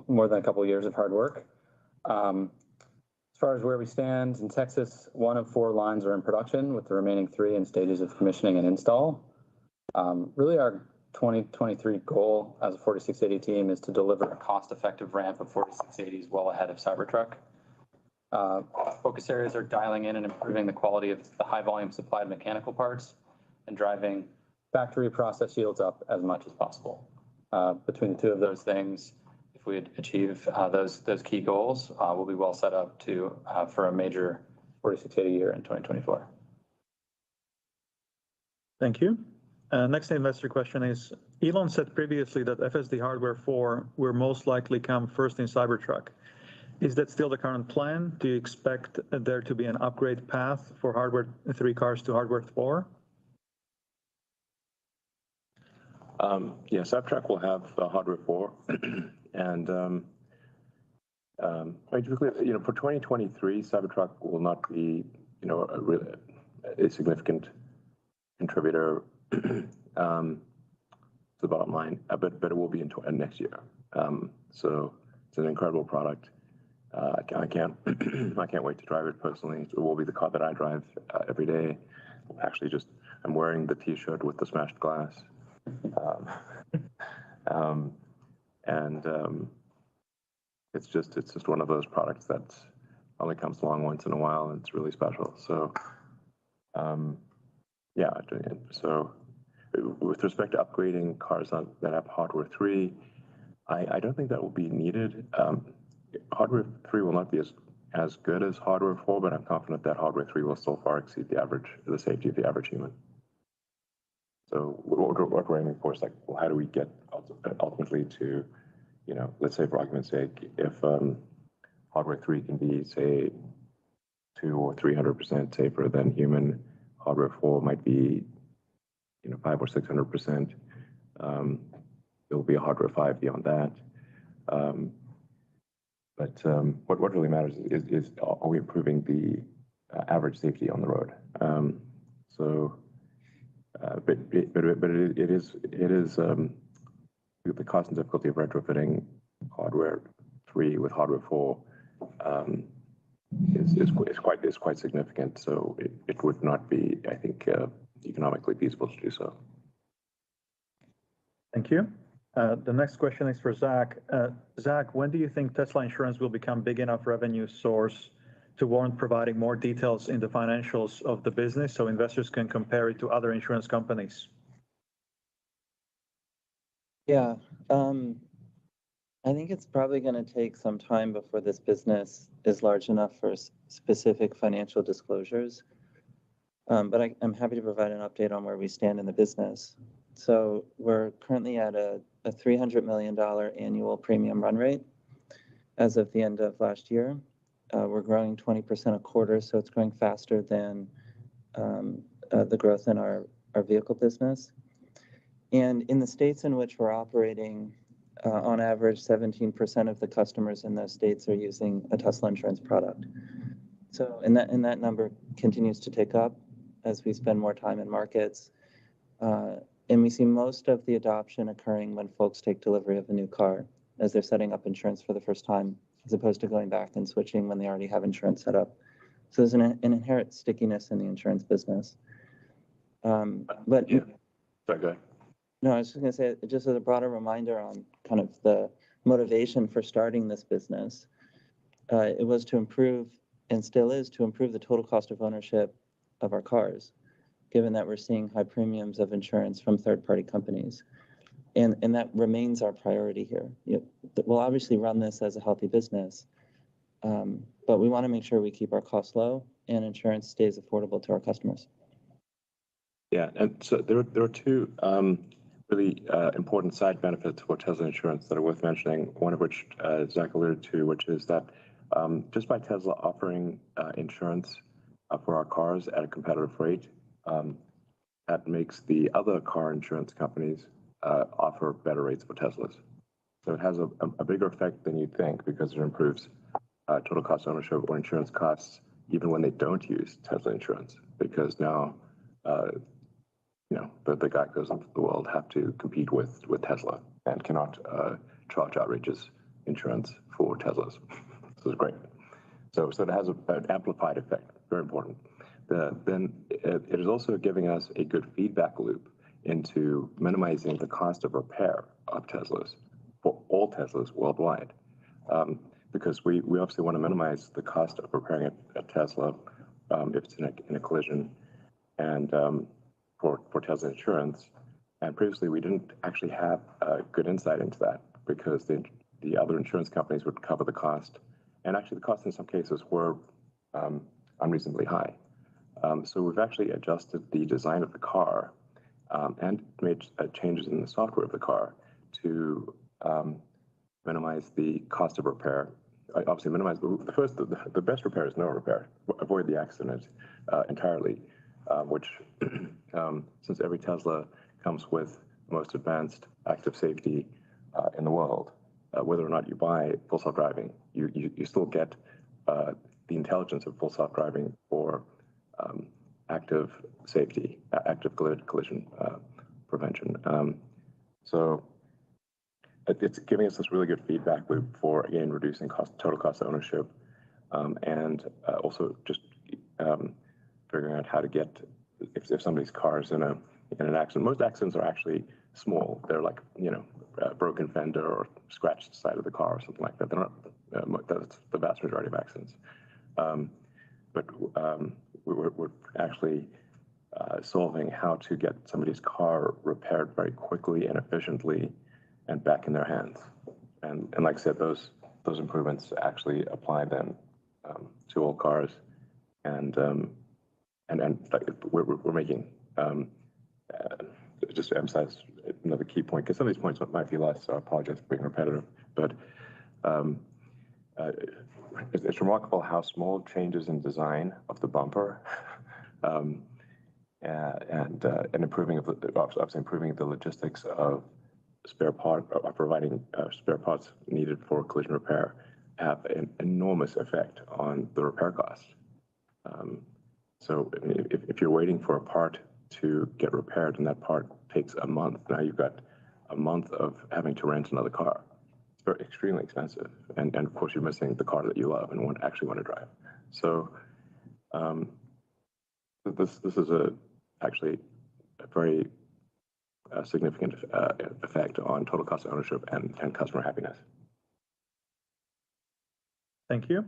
more than a couple of years of hard work. As far as where we stand in Texas, 1 of 4 lines are in production, with the remaining 3 in stages of commissioning and install. Really, our 2023 goal as a 4680 team is to deliver a cost-effective ramp of 4680s well ahead of Cybertruck. Focus areas are dialing in and improving the quality of the high-volume supplied mechanical parts and driving factory process yields up as much as possible. Between the 2 of those things, if we achieve those key goals, we'll be well set up for a major 4680 year in 2024. Thank you. Next investor question is, Elon said previously that FSD Hardware 4 will most likely come first in Cybertruck. Is that still the current plan? Do you expect there to be an upgrade path for Hardware 3 cars to Hardware 4? Yeah, Cybertruck will have hardware 4, and basically, for 2023, Cybertruck will not be, a significant contributor to the bottom line, but it will be in next year. So it's an incredible product. I can't I can't wait to drive it personally. It will be the car that I drive every day. Actually, I'm wearing the T-shirt with the smashed glass. It's just one of those products that only comes along once in a while, and it's really special. So, yeah. So, with respect to upgrading cars that have hardware 3, I don't think that will be needed. Hardware 3 will not be as good as hardware 4, but I'm confident that hardware 3 will still far exceed the safety of the average human. So what we're aiming for is like, well, how do we get ultimately to, let's say for argument's sake, if hardware 3 can be, say, 200 or 300% safer than human, hardware 4 might be, 500 or 600%. There will be a hardware 5 beyond that. But what really matters is are we improving the average safety on the road? But it is the cost and difficulty of retrofitting hardware 3 with hardware 4 is quite significant. So it would not be, I think, economically feasible to do so. Thank you. The next question is for Zach. Zach, when do you think Tesla Insurance will become big enough revenue source to warrant providing more details in the financials of the business so investors can compare it to other insurance companies? Yeah, I think it's probably going to take some time before this business is large enough for specific financial disclosures. But I'm happy to provide an update on where we stand in the business. So we're currently at a $300 million annual premium run rate as of the end of last year. We're growing 20% a quarter, so it's growing faster than the growth in our vehicle business. And in the states in which we're operating, on average, 17% of the customers in those states are using a Tesla insurance product. So, and that number continues to tick up as we spend more time in markets. And we see most of the adoption occurring when folks take delivery of a new car, as they're setting up insurance for the first time, as opposed to going back and switching when they already have insurance set up. So there's an inherent stickiness in the insurance business. But yeah, sorry, go ahead. No, I was just going to say, just as a broader reminder on kind of the motivation for starting this business, it was to improve, and still is, to improve the total cost of ownership of our cars, given that we're seeing high premiums of insurance from third-party companies. And that remains our priority here. We'll obviously run this as a healthy business, but we want to make sure we keep our costs low and insurance stays affordable to our customers. Yeah, and so there are two really important side benefits for Tesla Insurance that are worth mentioning, one of which Zach alluded to, which is that just by Tesla offering insurance for our cars at a competitive rate, that makes the other car insurance companies offer better rates for Teslas. So it has a bigger effect than you'd think, because it improves total cost of ownership or insurance costs even when they don't use Tesla insurance, because now the Geicos of the world have to compete with Tesla and cannot charge outrageous insurance for Teslas. So it's great. So it has an amplified effect, very important. Then it is also giving us a good feedback loop into minimizing the cost of repair of Teslas for all Teslas worldwide. Because we obviously want to minimize the cost of repairing a Tesla if it's in a collision, and for Tesla insurance. And previously we didn't actually have good insight into that, because the other insurance companies would cover the cost, and actually the costs in some cases were unreasonably high. So we've actually adjusted the design of the car and made changes in the software of the car to minimize the cost of repair. Obviously minimize the best repair is no repair. Avoid the accident entirely, which since every Tesla comes with most advanced active safety in the world. Whether or not you buy Full Self-Driving, you still get the intelligence of Full Self-Driving for active safety, active collision prevention. So it's giving us this really good feedback loop for, again, reducing total cost of ownership, and also just figuring out how to get, if somebody's car is in an accident. Most accidents are actually small. They're like, a broken fender or scratched side of the car or something like that. They're not, that's the vast majority of accidents. But we're actually solving how to get somebody's car repaired very quickly and efficiently and back in their hands. And like I said, those improvements actually apply then to all cars. And like we're making, just to emphasize another key point, because some of these points might be less, so I apologize for being repetitive, but it's remarkable how small changes in design of the bumper and improving the logistics of providing spare parts needed for collision repair have an enormous effect on the repair cost. So if you're waiting for a part to get repaired and that part takes a month, now you've got a month of having to rent another car. It's very extremely expensive, and of course you're missing the car that you love and actually want to drive. So this is actually a very significant effect on total cost of ownership and customer happiness. Thank you.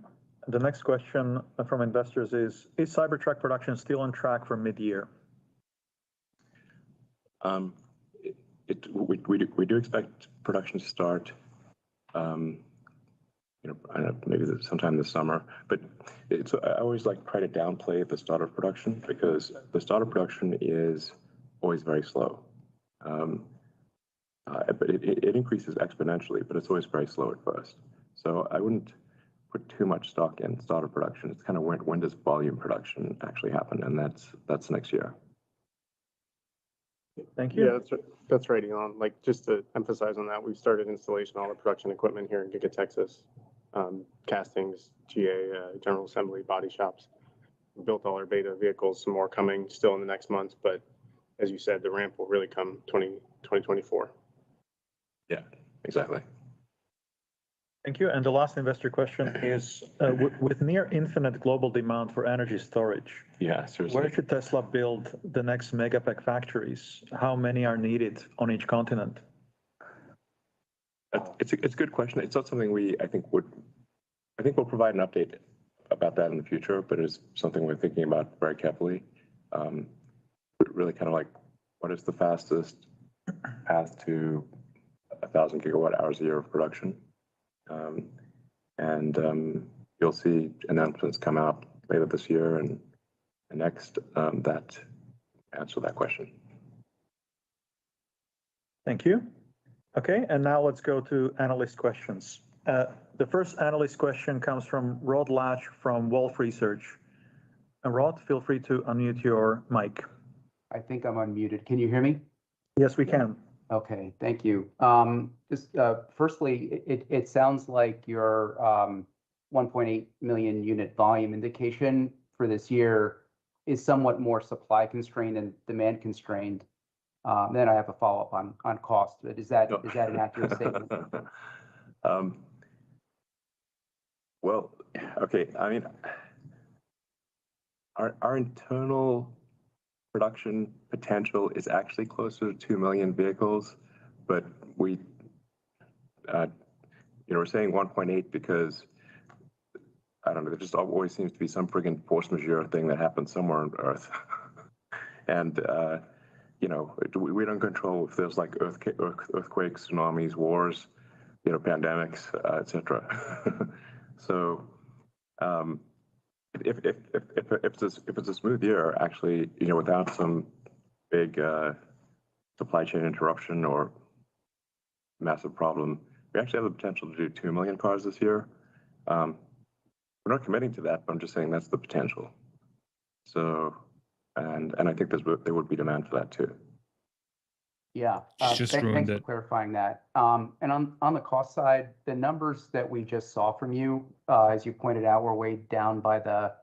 The next question from investors is Cybertruck production still on track for mid-year? We do expect production to start, I don't know, maybe sometime this summer, but I always like try to downplay the start of production, because the start of production is always very slow. But it increases exponentially, but it's always very slow at first. So I wouldn't put too much stock in start of production. It's kind of when does volume production actually happen, and that's next year. Thank you. Yeah, that's right, Elon. Like, just to emphasize on that, we've started installation of all the production equipment here in Giga, Texas. Castings, GA, general assembly, body shops. We built all our beta vehicles, some more coming still in the next months, but as you said, the ramp will really come 2024. Yeah, exactly. Thank you. And the last investor question is, with near infinite global demand for energy storage, yeah, seriously, where should Tesla build the next megapack factories? How many are needed on each continent? It's a good question. It's not something I think we'll provide an update about that in the future, but it's something we're thinking about very carefully. Really kind of like, what is the fastest path to 1,000 gigawatt hours a year of production? You'll see announcements come out later this year and next that answer that question. Thank you. Okay, and now let's go to analyst questions. The first analyst question comes from Rod Lache from Wolfe Research. And Rod, feel free to unmute your mic. I think I'm unmuted. Can you hear me? Yes, we can. Okay, thank you. Firstly, it sounds like your 1.8 million unit volume indication for this year is somewhat more supply constrained than demand constrained. Then I have a follow-up on cost. But is that an accurate statement? Well, okay. I mean, our internal production potential is actually closer to 2 million vehicles, but we're saying 1.8 because I don't know. There just always seems to be some friggin' force majeure thing that happens somewhere on Earth, and we don't control if there's like earthquakes, tsunamis, wars, pandemics, etc. So if it's a smooth year, actually, without some big supply chain interruption or massive problem, we actually have the potential to do 2 million cars this year. We're not committing to that, but I'm just saying that's the potential. So, and I think there would be demand for that too. Yeah, Just ruined thanks for it. clarifying that. And on the cost side, the numbers that we just saw from you, as you pointed out, were weighed down by the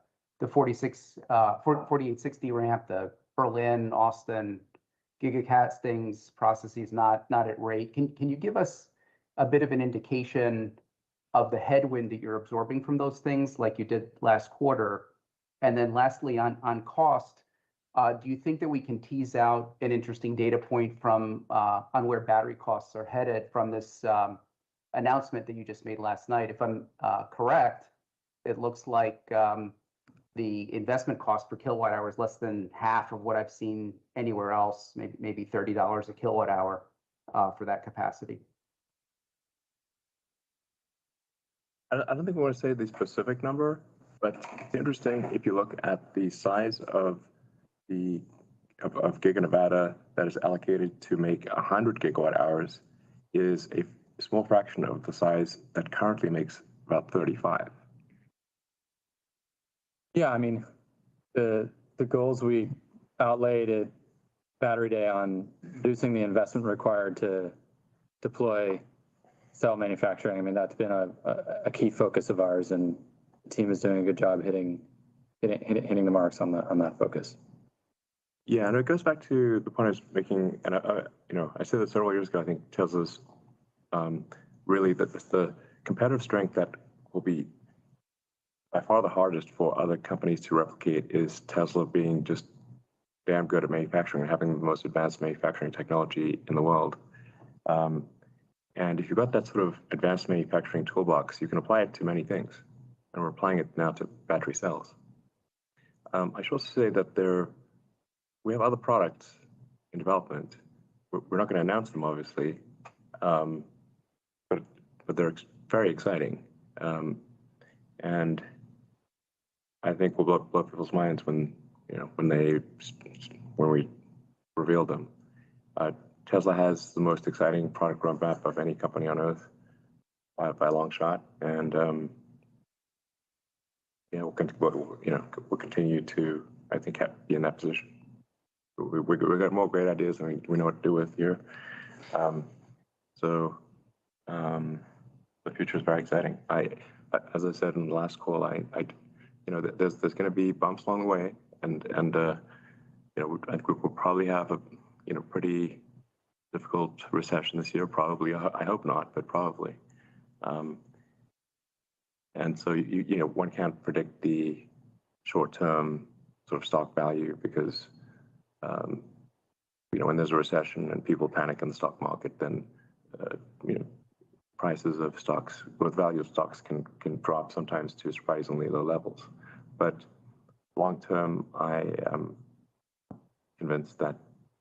4860 ramp, the Berlin, Austin gigacastings processes not at rate. Can you give us a bit of an indication of the headwind that you're absorbing from those things, like you did last quarter? And then lastly, on cost, do you think that we can tease out an interesting data point from on where battery costs are headed from this announcement that you just made last night? If I'm correct, it looks like the investment cost per kilowatt hour is less than half of what I've seen anywhere else, maybe $30 a kilowatt hour for that capacity. I don't think we want to say the specific number, but it's interesting if you look at the size of Giga Nevada that is allocated to make 100 gigawatt hours is a small fraction of the size that currently makes about 35. Yeah, I mean, the goals we outlaid at Battery Day on reducing the investment required to deploy cell manufacturing, I mean, that's been a key focus of ours, and the team is doing a good job hitting the marks on that focus. Yeah, and it goes back to the point I was making, and I said this several years ago. I think Tesla's really the competitive strength that will be by far the hardest for other companies to replicate is Tesla being just damn good at manufacturing and having the most advanced manufacturing technology in the world. And if you've got that sort of advanced manufacturing toolbox, you can apply it to many things, and we're applying it now to battery cells. I should also say that we have other products in development. We're not going to announce them, obviously, but they're very exciting, and I think we'll blow people's minds when we reveal them. Tesla has the most exciting product roadmap of any company on Earth by a long shot, and we'll continue to, I think, be in that position. We got more great ideas than we know what to do with here. So the future is very exciting. As I said in the last call, there's going to be bumps along the way, and I think we'll probably have a pretty difficult recession this year. Probably, I hope not, but probably. And so one can't predict the short-term sort of stock value because when there's a recession and people panic in the stock market, then prices of stocks, both value of stocks, can drop sometimes to surprisingly low levels. But long term, I am convinced that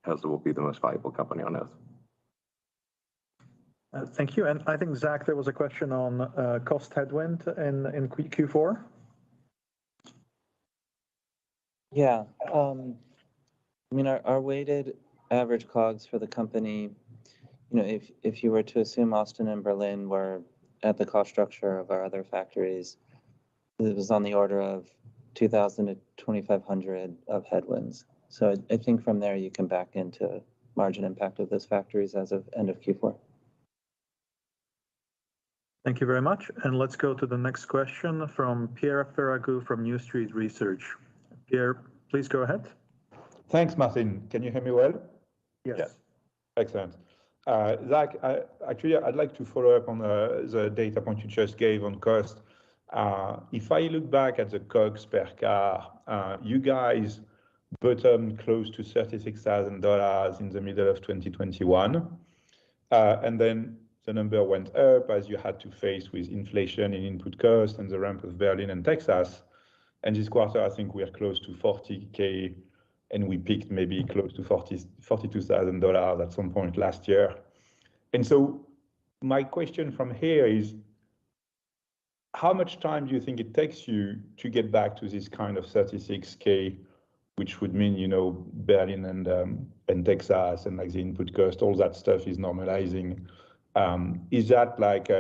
Tesla will be the most valuable company on Earth. Thank you. And I think, Zach, there was a question on cost headwind in Q4. Yeah. I mean, our weighted average COGS for the company, if you were to assume Austin and Berlin were at the cost structure of our other factories, it was on the order of 2,000 to 2,500 of headwinds. So I think from there you can back into margin impact of those factories as of end of Q4. Thank you very much. And let's go to the next question from Pierre Ferragu from New Street Research. Pierre, please go ahead. Thanks, Martin. Can you hear me well? Yes. Yeah. Excellent. Zach, I'd like to follow up on the data point you just gave on cost. If I look back at the COGS per car, you guys bottomed close to $36,000 in the middle of 2021. And then the number went up as you had to face with inflation in input costs and the ramp of Berlin and Texas. And this quarter, I think we are close to $40K, and we peaked maybe close to $42,000 at some point last year. And so my question from here is, how much time do you think it takes you to get back to this kind of 36K, which would mean, Berlin and Texas and like the input cost, all that stuff is normalizing? Is that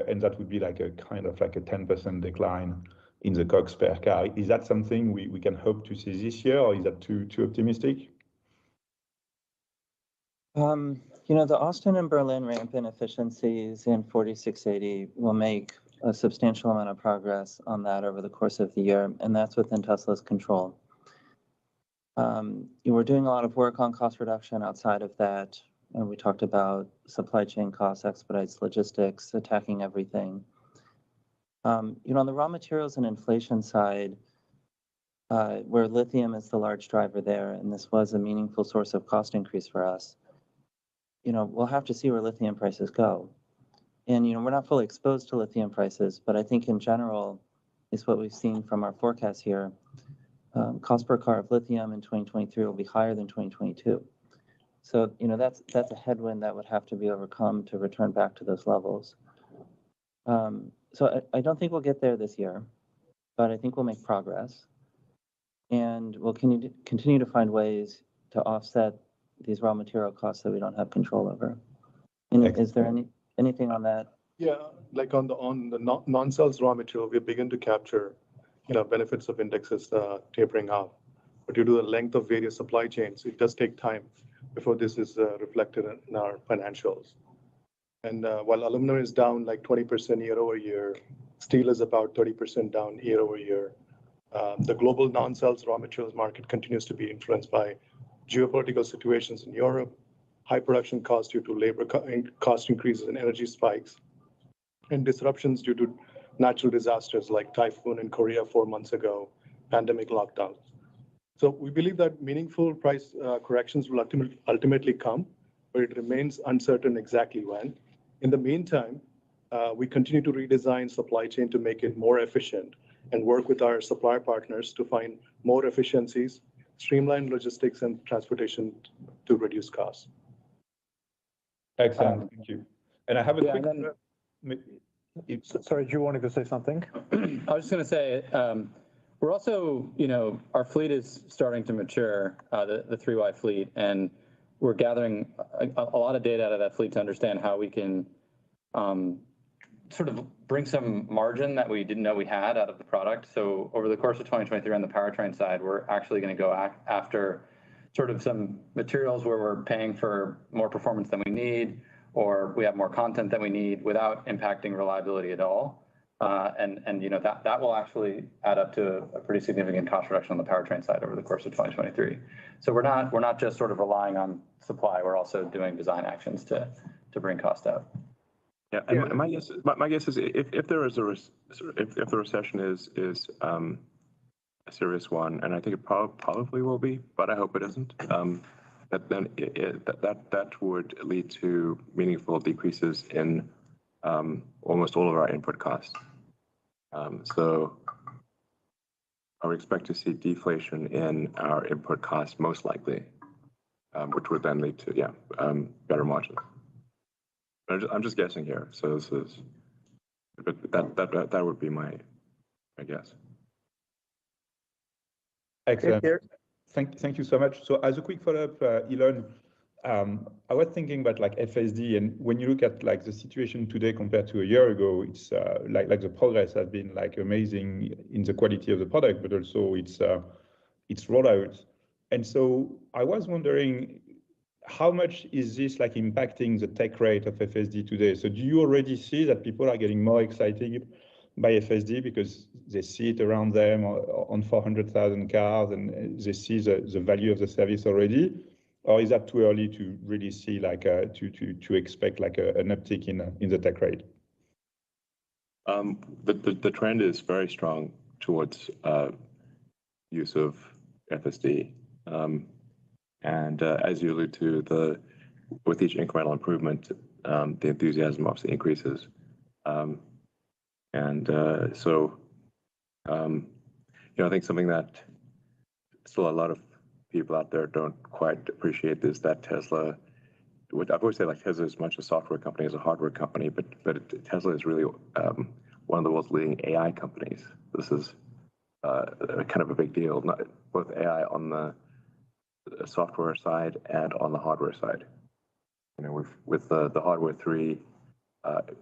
and that would be like a kind of like a 10% decline in the COGS per car. Is that something we can hope to see this year, or is that too optimistic? The Austin and Berlin ramp in efficiencies in 4680 will make a substantial amount of progress on that over the course of the year, and that's within Tesla's control. We're doing a lot of work on cost reduction outside of that. And we talked about supply chain costs, expedites, logistics, attacking everything. On the raw materials and inflation side, where lithium is the large driver there, and this was a meaningful source of cost increase for us, we'll have to see where lithium prices go. And, we're not fully exposed to lithium prices, but I think in general, is what we've seen from our forecasts here, cost per car of lithium in 2023 will be higher than 2022. So, that's a headwind that would have to be overcome to return back to those levels. So I don't think we'll get there this year, but I think we'll make progress. And we'll continue to find ways to offset these raw material costs that we don't have control over. And is there anything on that? Yeah, like on the non-cells raw material, we begin to capture, benefits of indexes tapering off. But due to the length of various supply chains, it does take time before this is reflected in our financials. And while aluminum is down like 20% year over year, steel is about 30% down year over year. The global non-cells raw materials market continues to be influenced by geopolitical situations in Europe, high production costs due to labor cost increases and energy spikes, and disruptions due to natural disasters like typhoon in Korea 4 months ago, pandemic lockdowns. So we believe that meaningful price corrections will ultimately come, but it remains uncertain exactly when. In the meantime, we continue to redesign supply chain to make it more efficient and work with our supplier partners to find more efficiencies, streamline logistics and transportation to reduce costs. Excellent, thank you. And I have a quick. Sorry, you wanted to say something? I was just going to say, we're also, our fleet is starting to mature, the 3Y fleet, and we're gathering a lot of data out of that fleet to understand how we can sort of bring some margin that we didn't know we had out of the product. So over the course of 2023 on the powertrain side, we're actually going to go after sort of some materials where we're paying for more performance than we need, or we have more content than we need without impacting reliability at all. And that will actually add up to a pretty significant cost reduction on the powertrain side over the course of 2023. So we're not just sort of relying on supply. We're also doing design actions to bring cost out. Yeah, and my guess is if there is if the recession is a serious one, and I think it probably will be, but I hope it isn't. That would lead to meaningful decreases in almost all of our input costs. So I would expect to see deflation in our input costs most likely, which would then lead to better margins. I'm just guessing here. So this is, but that would be my guess. Excellent. Thank you so much. So as a quick follow-up, Elon, I was thinking about like FSD, and when you look at like the situation today compared to a year ago, it's like the progress has been like amazing in the quality of the product, but also its rollout. And so I was wondering, how much is this like impacting the take rate of FSD today? So do you already see that people are getting more excited by FSD because they see it around them on 400,000 cars and they see the value of the service already? Or is that too early to really see like to expect like an uptick in the take rate? The trend is very strong towards use of FSD. And as you allude to, with each incremental improvement, the enthusiasm obviously increases. So I think something that still a lot of people out there don't quite appreciate is that Tesla, I've always said like Tesla is as much a software company as a hardware company, but Tesla is really one of the world's leading AI companies. This is kind of a big deal, both AI on the software side and on the hardware side. With the hardware 3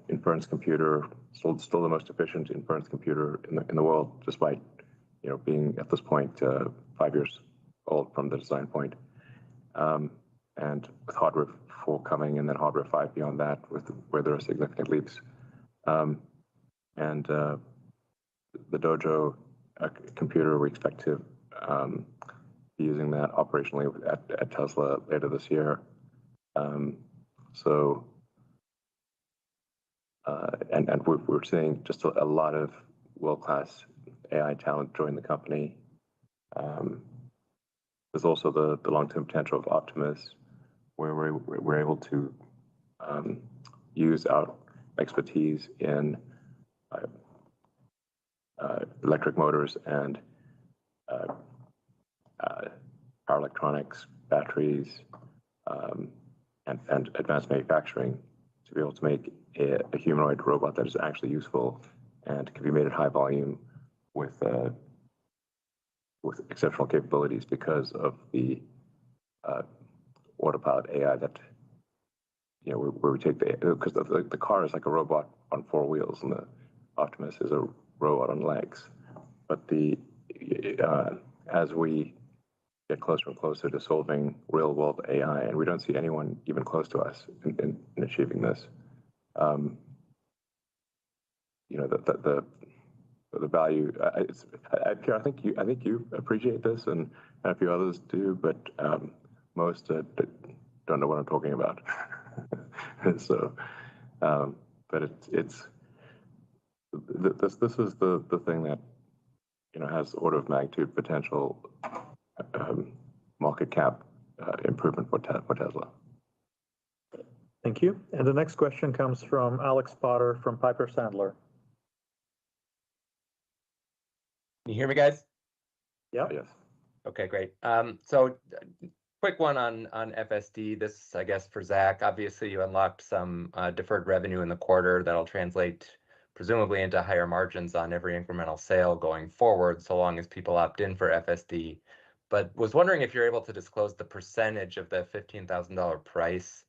inference computer, still the most efficient inference computer in the world, despite being at this point 5 years old from the design point. And with hardware 4 coming, and then hardware 5 beyond that, where there are significant leaps. And the Dojo computer, we expect to be using that operationally at Tesla later this year. And we're seeing just a lot of world-class AI talent join the company. There's also the long-term potential of Optimus, where we're able to use our expertise in electric motors and power electronics, batteries, and advanced manufacturing to be able to make a humanoid robot that is actually useful and can be made at high volume with exceptional capabilities because of the autopilot AI that, where we take because the car is like a robot on 4 wheels and the Optimus is a robot on legs. But as we get closer and closer to solving real world AI, and we don't see anyone even close to us in achieving this, the value. Pierre, I think you appreciate this, and a few others do, but most don't know what I'm talking about. So, but it's this is the thing that has order of magnitude potential market cap improvement for Tesla. Thank you. And the next question comes from Alex Potter from Piper Sandler. Can you hear me, guys? Yeah. Yes. Okay, great. So quick one on FSD. This, I guess, for Zach. Obviously, you unlocked some deferred revenue in the quarter that'll translate presumably into higher margins on every incremental sale going forward, so long as people opt in for FSD. But was wondering if you're able to disclose the percentage of the $15,000 price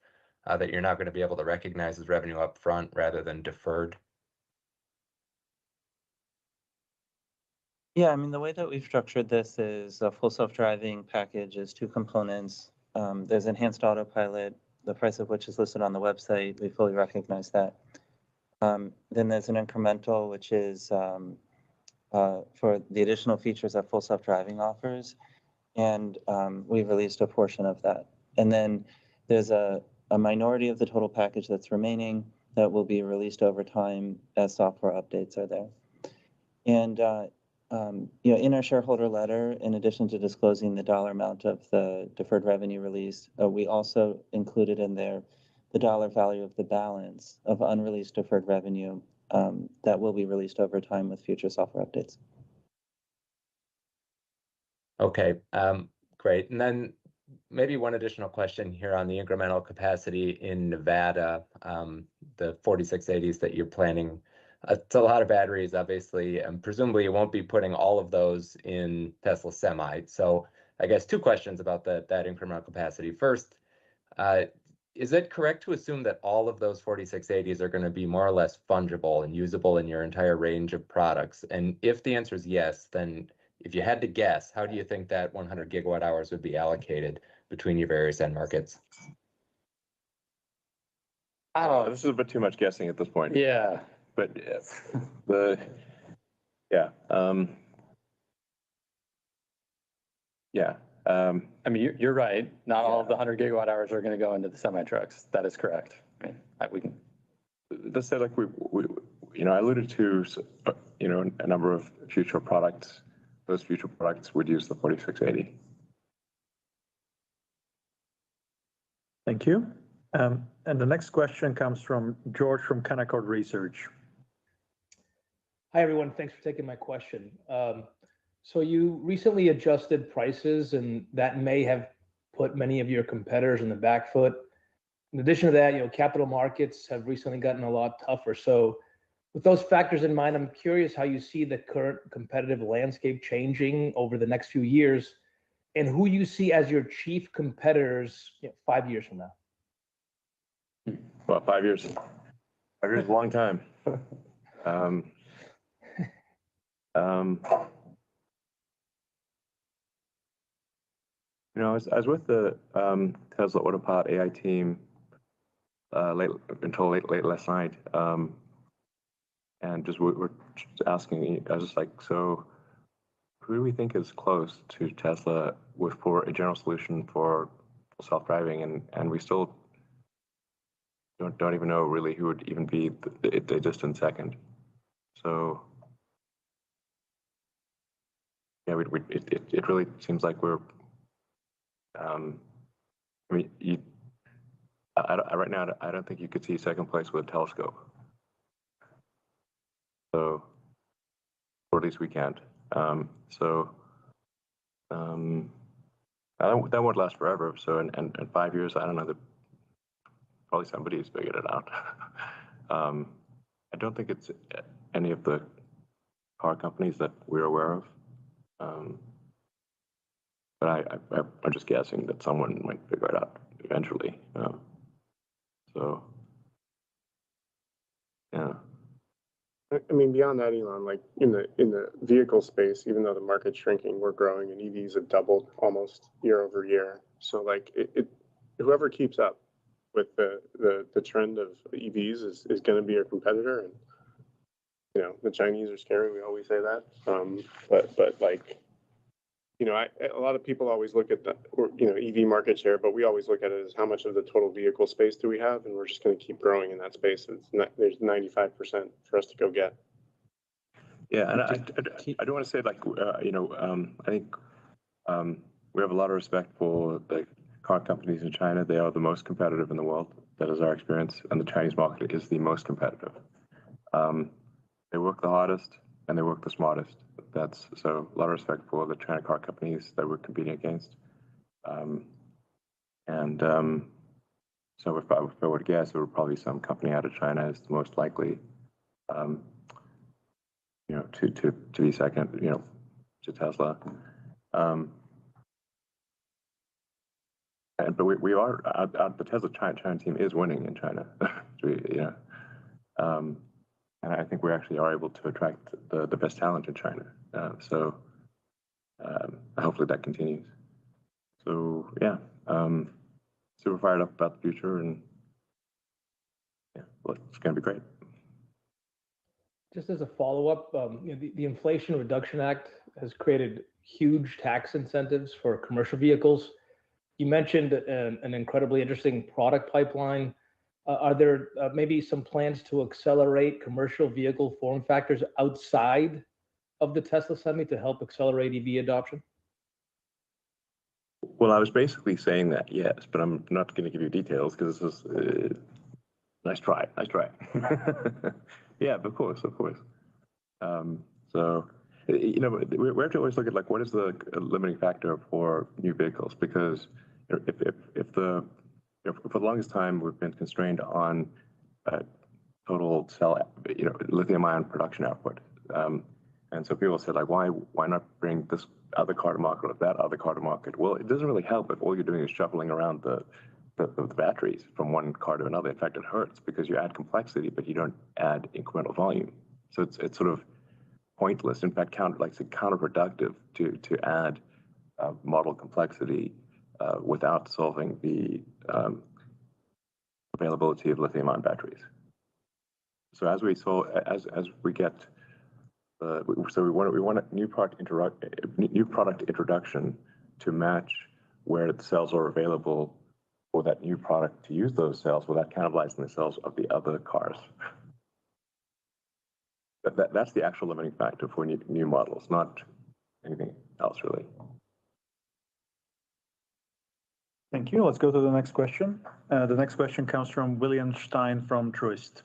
that you're not going to be able to recognize as revenue up front rather than deferred. Yeah, I mean, the way that we've structured this is a full self-driving package is 2 components. There's enhanced autopilot, the price of which is listed on the website. We fully recognize that. Then there's an incremental, which is for the additional features that full self-driving offers. And we've released a portion of that. And then there's a minority of the total package that's remaining that will be released over time as software updates are there. And in our shareholder letter, in addition to disclosing the dollar amount of the deferred revenue release, we also included in there the dollar value of the balance of unreleased deferred revenue that will be released over time with future software updates. Okay, great. And then maybe one additional question here on the incremental capacity in Nevada, the 4680s that you're planning. It's a lot of batteries, obviously, and presumably you won't be putting all of those in Tesla Semi. So I guess 2 questions about that incremental capacity. First, is it correct to assume that all of those 4680s are going to be more or less fungible and usable in your entire range of products? And if the answer is yes, then if you had to guess, how do you think that 100 gigawatt hours would be allocated between your various end markets? Oh, this is a bit too much guessing at this point. Yeah. But I mean, you're right. Not all of the 100 gigawatt hours are going to go into the semi trucks. That is correct. I mean, we can. Let's say, like we I alluded to, a number of future products. Those future products would use the 4680. Thank you. And the next question comes from George from Canaccord Research. Hi, everyone. Thanks for taking my question. So you recently adjusted prices, and that may have put many of your competitors in the back foot. In addition to that, capital markets have recently gotten a lot tougher. So with those factors in mind, I'm curious how you see the current competitive landscape changing over the next few years and who you see as your chief competitors 5 years from now. Well, 5 years. 5 years is a long time. I was with the Tesla Autopilot AI team late last night, and we're just asking. I was just like, so who do we think is close to Tesla for a general solution for self-driving, and we still don't even know really who would even be the distant second. So yeah, it really seems like we're. I mean, right now, I don't think you could see second place with a telescope. So, or at least we can't. That won't last forever. So, in 5 years, I don't know. Probably somebody's figured it out. I don't think it's any of the car companies that we're aware of. But I'm just guessing that someone might figure it out eventually. So, yeah. I mean, beyond that, Elon, like in the vehicle space, even though the market's shrinking, we're growing, and EVs have doubled almost year over year. So, like, whoever keeps up with the trend of EVs is going to be our competitor. And the Chinese are scary. We always say that. But like, a lot of people always look at the EV market share, but we always look at it as how much of the total vehicle space do we have, and we're just going to keep growing in that space. There's 95% for us to go get. Yeah, and I don't want to say like I think we have a lot of respect for the car companies in China. They are the most competitive in the world. That is our experience, and the Chinese market is the most competitive. They work the hardest and they work the smartest. So a lot of respect for the China car companies that we're competing against. So if I were to guess, it would probably be some company out of China is the most likely, to be second, to Tesla. But we are the Tesla China team is winning in China. And I think we actually are able to attract the best talent in China. So hopefully that continues. So yeah, super fired up about the future, and yeah, well, it's going to be great. Just as a follow-up, the Inflation Reduction Act has created huge tax incentives for commercial vehicles. You mentioned an incredibly interesting product pipeline. Are there maybe some plans to accelerate commercial vehicle form factors outside of the Tesla Semi to help accelerate EV adoption? Well, I was basically saying that, yes, but I'm not going to give you details because this is nice try. Yeah, of course. So, we have to always look at like what is the limiting factor for new vehicles, because if for the longest time we've been constrained on total cell, lithium-ion production output, and so people said like, why not bring this other car to market or that other car to market? Well, it doesn't really help if all you're doing is shuffling around the batteries from one car to another. In fact, it hurts because you add complexity, but you don't add incremental volume. So it's sort of pointless. In fact, counterproductive to add model complexity without solving the availability of lithium-ion batteries. So as we get we want a new product introduction to match where the cells are available for that new product to use those cells without cannibalizing the cells of the other cars. That's the actual limiting factor for new models, not anything else really. Thank you. Let's go to the next question. The next question comes from William Stein from Truist.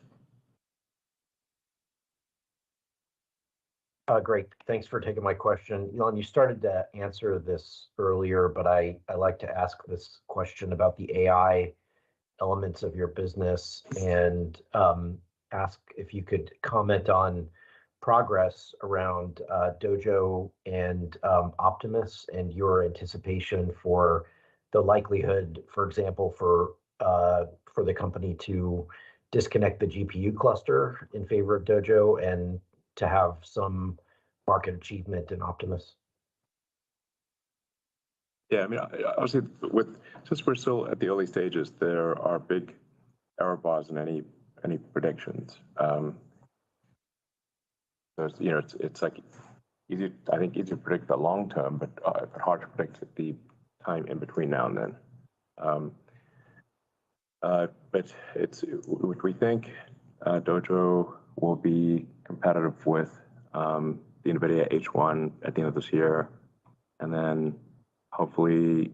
Great. Thanks for taking my question. Elon, you started to answer this earlier, but I like to ask this question about the AI elements of your business and ask if you could comment on progress around Dojo and Optimus and your anticipation for the likelihood, for example, for the company to disconnect the GPU cluster in favor of Dojo and to have some market achievement in Optimus? Yeah, I mean, obviously, since we're still at the early stages, there are big error bars in any predictions. So it's like easy. I think easy to predict the long term, but hard to predict the time in between now and then. But we think Dojo will be competitive with the NVIDIA H1 at the end of this year, and then hopefully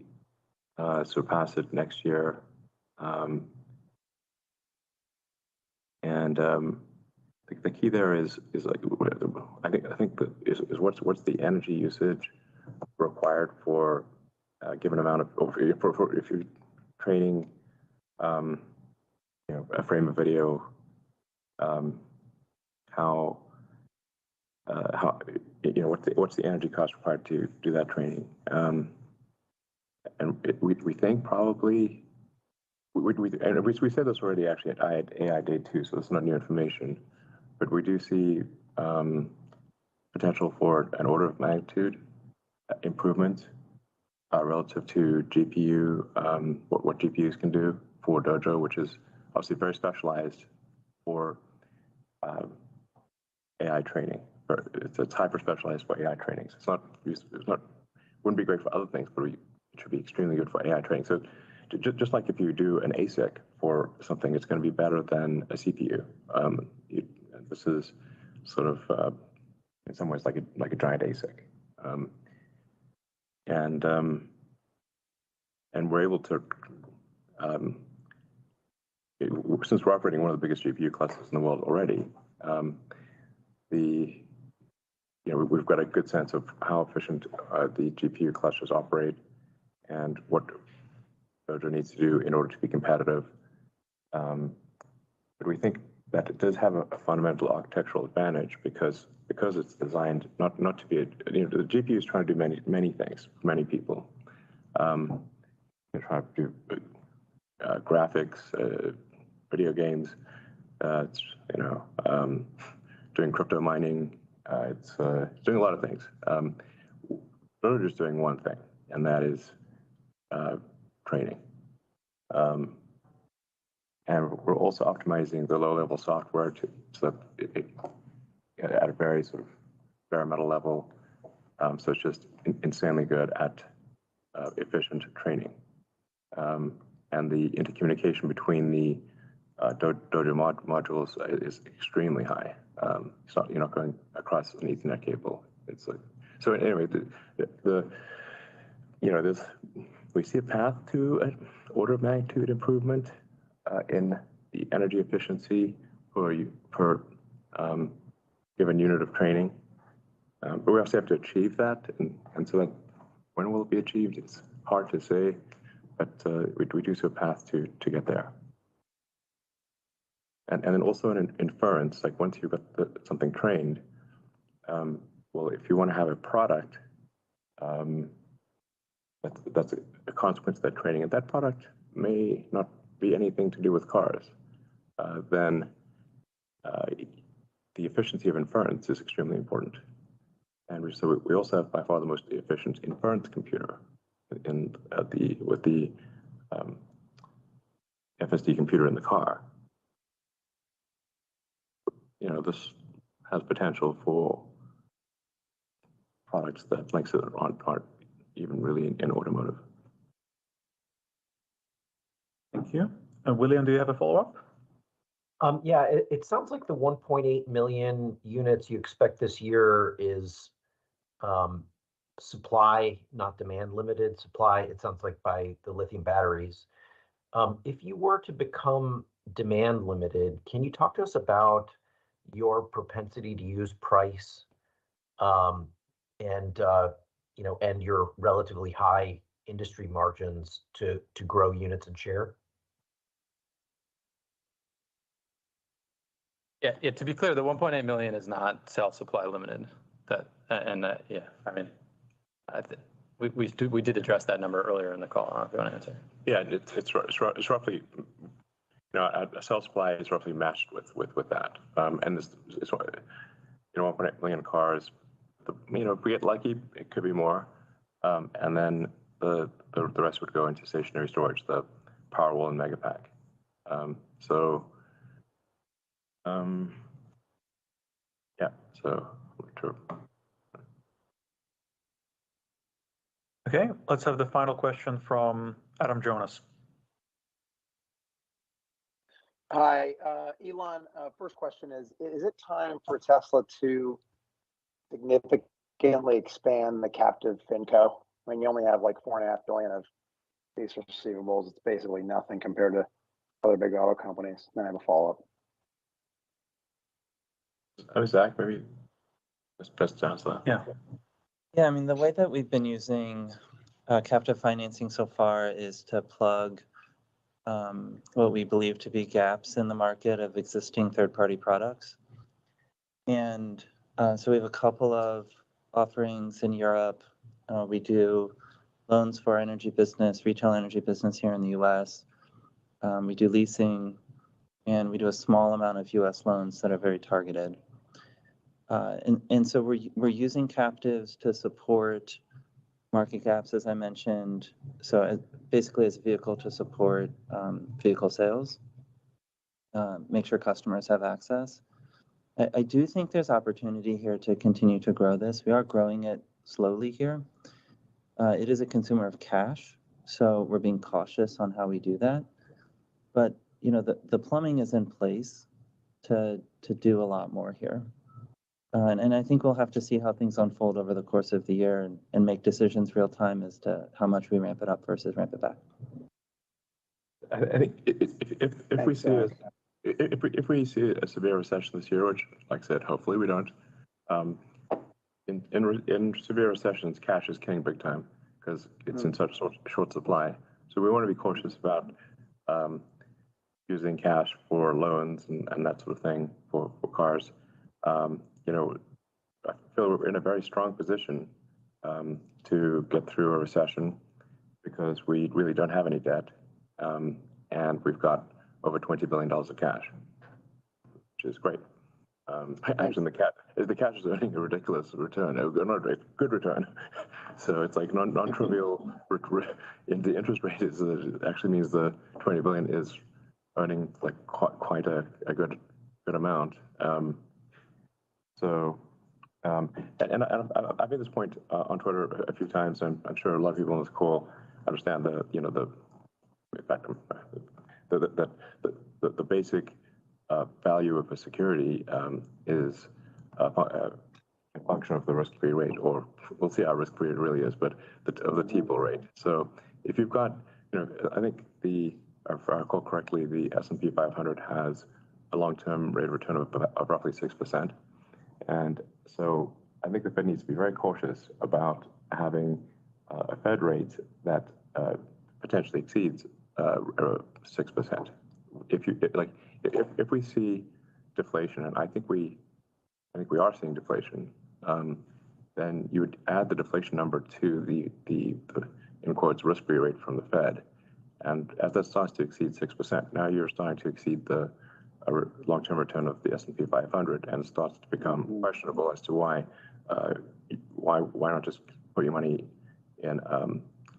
surpass it next year. The key there is like I think what's the energy usage required for a given amount of if you're training a frame of video, how what's the energy cost required to do that training, and we think probably we said this already actually at AI Day 2, so it's not new information, but we do see potential for an order of magnitude improvement relative to GPU, what GPUs can do for Dojo, which is obviously very specialized for AI training. It's hyper specialized for AI training. So wouldn't be great for other things, but it should be extremely good for AI training. So just like if you do an ASIC for something, it's going to be better than a CPU. This is sort of in some ways like a giant ASIC, and we're able to. Since we're operating one of the biggest GPU clusters in the world already, we've got a good sense of how efficient the GPU clusters operate and what Dojo needs to do in order to be competitive. But we think that it does have a fundamental architectural advantage because it's designed not to be the GPU is trying to do many things for many people. They're trying to do graphics, video games. It's doing crypto mining. It's doing a lot of things. Dojo is doing one thing, and that is training. And we're also optimizing the low-level software so that it at a very sort of bare metal level. So it's just insanely good at efficient training. And the intercommunication between the Dojo modules is extremely high. You're not going across an Ethernet cable. It's like so. Anyway, we see a path to an order of magnitude improvement in the energy efficiency per given unit of training. But we also have to achieve that, and so that when will it be achieved? It's hard to say, but we do see a path to get there. And then also in inference, like once you've got something trained, well, if you want to have a product, that's a consequence of that training, and that product may not be anything to do with cars, then the efficiency of inference is extremely important. And we also have by far the most efficient inference computer with the FSD computer in the car. This has potential for products that aren't even really in automotive. Thank you. And William, do you have a follow-up? Yeah, it sounds like the 1.8 million units you expect this year is supply, not demand limited supply. It sounds like by the lithium batteries. If you were to become demand limited, can you talk to us about your propensity to use price, and your relatively high industry margins to grow units and share? Yeah. To be clear, the 1.8 million is not cell supply limited. Yeah, I mean, we did address that number earlier in the call. I don't know if you want to answer. Yeah, it's roughly, a cell supply is roughly matched with that. And this is 1.8 million cars. If we get lucky, it could be more. And then the rest would go into stationary storage, the Powerwall and Megapack. So, yeah, so. Okay, let's have the final question from Adam Jonas. Hi, Elon. First question is it time for Tesla to significantly expand the captive FinCo? I mean, you only have like $4.5 billion of these receivables. It's basically nothing compared to other big auto companies. Then I have a follow-up. Zach, maybe let's press to answer that. Yeah. Yeah, I mean, the way that we've been using captive financing so far is to plug what we believe to be gaps in the market of existing third-party products. And so we have a couple of offerings in Europe. We do loans for our energy business, retail energy business here in the US. We do leasing, and we do a small amount of US loans that are very targeted. And so we're using captives to support market gaps, as I mentioned. So basically as a vehicle to support vehicle sales, make sure customers have access. I do think there's opportunity here to continue to grow this. We are growing it slowly here. It is a consumer of cash, so we're being cautious on how we do that. But you know, the plumbing is in place to do a lot more here. And I think we'll have to see how things unfold over the course of the year and make decisions real time as to how much we ramp it up versus ramp it back. I think if we see a severe recession this year, which, like I said, hopefully we don't, in severe recessions, cash is king big time because it's in such short supply. So we want to be cautious about using cash for loans and that sort of thing for cars. You know, I feel we're in a very strong position to get through a recession because we really don't have any debt, and we've got over $20 billion of cash, which is great. Actually, the cash is earning a ridiculous return, not a good return. So it's like non-trivial. The interest rate actually means the 20 billion is earning like quite a good amount. And I've made this point on Twitter a few times, and I'm sure a lot of people on this call understand the basic value of a security is a function of the risk-free rate, or we'll see how risk-free it really is, but of the T-bill rate. So if you've got, I think if I recall correctly, the S&P 500 has a long-term rate of return of roughly 6%. And so I think the Fed needs to be very cautious about having a Fed rate that potentially exceeds 6%. If we see deflation, and I think we are seeing deflation, then you would add the deflation number to the in quotes risk-free rate from the Fed, and as that starts to exceed 6%, now you're starting to exceed the long-term return of the S&P 500, and it starts to become questionable as to why not just put your money in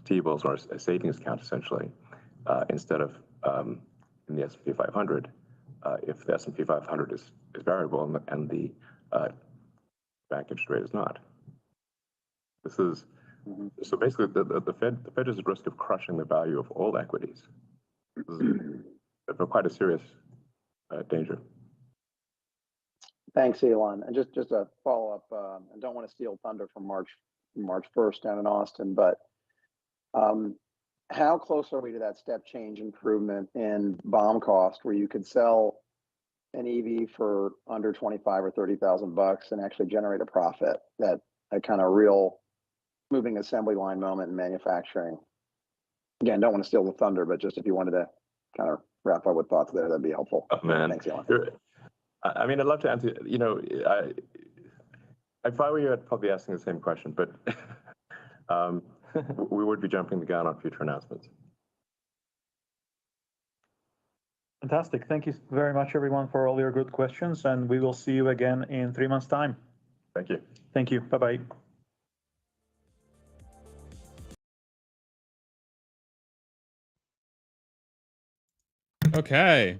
T-bills or a savings account essentially instead of in the S&P 500 if the S&P 500 is variable and the bank interest rate is not. This is so basically the Fed is at risk of crushing the value of all equities. This is quite a serious danger. Thanks, Elon. And just a follow-up. I don't want to steal thunder from March 1st down in Austin, but how close are we to that step change improvement in BOM cost where you could sell an EV for under 25 or 30,000 bucks and actually generate a profit? That kind of real moving assembly line moment in manufacturing. Again, don't want to steal the thunder, but just if you wanted to kind of wrap up with thoughts there, that'd be helpful. Oh, man. Thanks, Elon. I mean, I'd love to answer, if I were you, I'd probably be asking the same question, but we would be jumping the gun on future announcements. Fantastic. Thank you very much, everyone, for all your good questions, and we will see you again in 3 months' time. Thank you. Thank you. Bye-bye. Okay.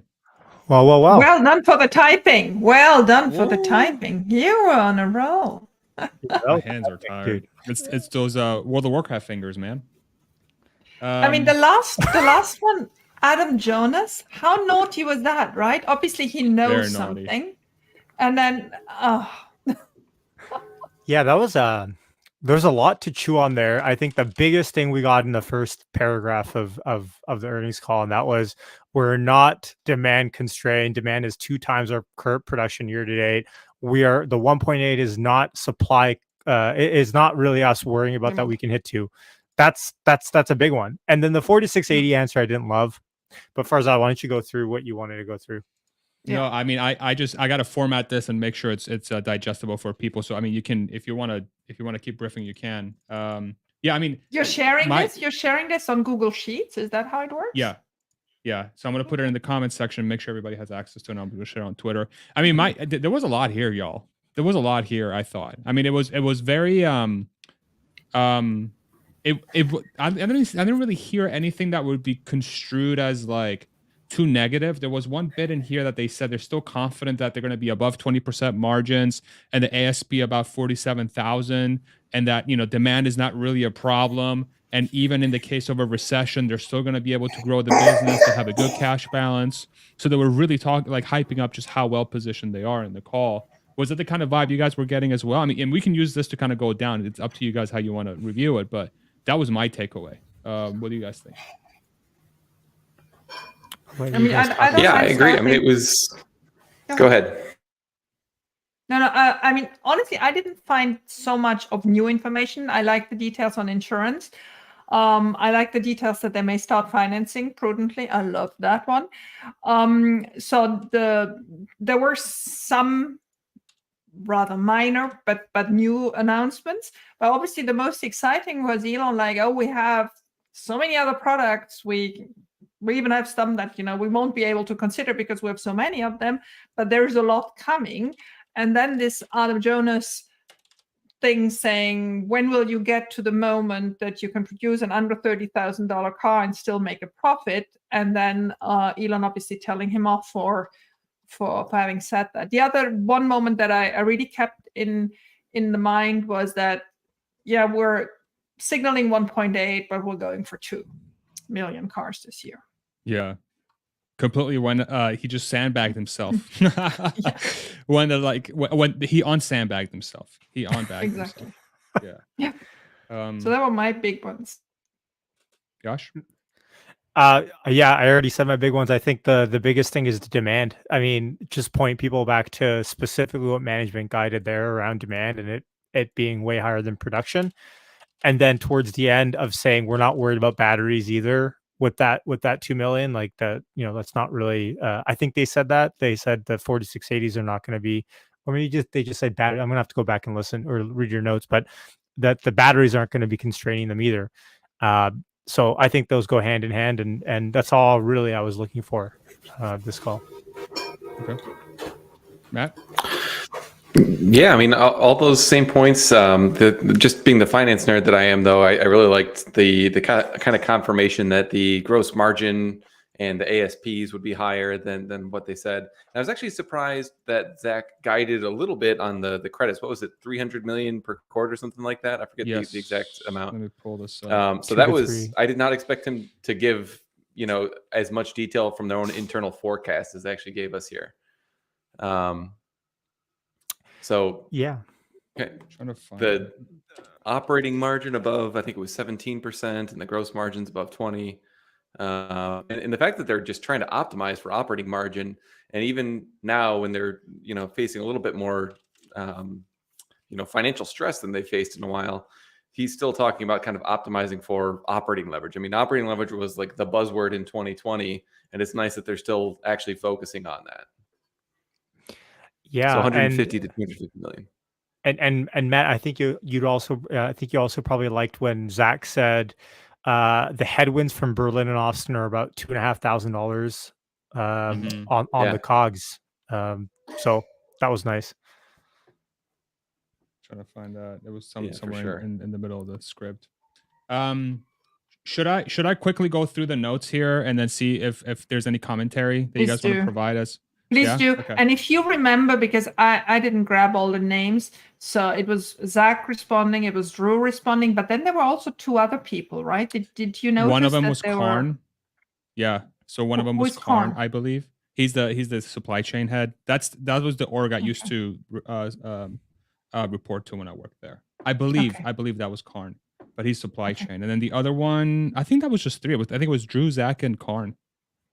Well. Well done for the typing. Well done for the typing. You were on a roll. My hands are tired. It's those World of Warcraft fingers, man. I mean, the last one, Adam Jonas. How naughty was that, right? Obviously, he knows something, and then yeah, that was there's a lot to chew on there. I think the biggest thing we got in the first paragraph of the earnings call, and that was we're not demand constrained. Demand is 2 times our current production year to date. We are the 1.8 is not supply. It is not really us worrying about that we can hit 2. That's a big one. And then the 4680 answer I didn't love, but Farzad, why don't you go through what you wanted to go through? No, I mean, I got to format this and make sure it's digestible for people. So I mean, you can if you want to keep riffing, you can. Yeah, I mean, you're sharing this. You're sharing this on Google Sheets. Is that how it works? Yeah. So I'm gonna put it in the comments section. Make sure everybody has access to it. I'm gonna share it on Twitter. I mean, there was a lot here, y'all. There was a lot here. I thought. I mean, it was very I didn't really hear anything that would be construed as like too negative. There was one bit in here that they said they're still confident that they're going to be above 20% margins and the ASP about 47,000, and that, you know, demand is not really a problem. And even in the case of a recession, they're still going to be able to grow the business. They have a good cash balance. So they were really hyping up just how well positioned they are in the call. Was that the kind of vibe you guys were getting as well? I mean, and we can use this to kind of go down. It's up to you guys how you want to review it, but that was my takeaway. What do you guys think? I mean, I agree. I mean, it was. Go ahead. No. I mean, honestly, I didn't find so much of new information. I like the details on insurance. I like the details that they may start financing prudently. I love that one. So there were some rather minor but new announcements. But obviously, the most exciting was Elon. Like, oh, we have so many other products. We even have some that, you know, we won't be able to consider because we have so many of them, but there's a lot coming. And then this Adam Jonas thing saying, when will you get to the moment that you can produce an under $30,000 car and still make a profit? And then Elon obviously telling him off for having said that. The other one moment that I really kept in the mind was that, yeah, we're signaling 1.8, but we're going for 2 million cars this year. Yeah, completely. When he just sandbagged himself. When he unsandbagged himself, he unbagged himself. Yeah. So that were my big ones. Josh. Yeah, I already said my big ones. I think the biggest thing is the demand. I mean, just point people back to specifically what management guided there around demand and it being way higher than production. And then towards the end of saying we're not worried about batteries either with that 2 million, like that, you know, that's not really I think they said that. They said the 4680s are not going to be, or maybe they just said battery. I'm gonna have to go back and listen or read your notes, but that the batteries aren't going to be constraining them either. So I think those go hand in hand, and that's all really I was looking for this call. Okay. Matt? Yeah, I mean, all those same points. Just being the finance nerd that I am, though, I really liked the kind of confirmation that the gross margin and the ASPs would be higher than what they said. And I was actually surprised that Zach guided a little bit on the credits. What was it, 300 million per quarter, something like that? I forget the exact amount. Let me pull this up. So that was, I did not expect him to give, you know, as much detail from their own internal forecast as they actually gave us here. So yeah, okay. Trying to find the operating margin above, I think it was 17%, and the gross margins above 20%. And the fact that they're just trying to optimize for operating margin, and even now when they're, you know, facing a little bit more, you know, financial stress than they faced in a while, he's still talking about kind of optimizing for operating leverage. I mean, operating leverage was like the buzzword in 2020, and it's nice that they're still actually focusing on that. Yeah, so 150 to 250 million. And Matt, I think you also probably liked when Zach said the headwinds from Berlin and Austin are about $2,500 on the COGS. So that was nice. Trying to find that. There was somewhere sure. in the middle of the script. should I quickly go through the notes here and then see if there's any commentary that you Please guys want to do. provide us? Please Yeah? do. Okay. And if you remember, because I didn't grab all the names, so it was Zach responding, it was Drew responding, but then there were also two other people, right? Did you notice One of them that was there Karn. Yeah. So one of them who was is Karn, Karn? I believe. He's the supply chain head. That was the org I used to report to when I worked there. I believe that was Karn, but he's supply chain. And then the other one, I think that was just three. I think it was Drew, Zach, and Karn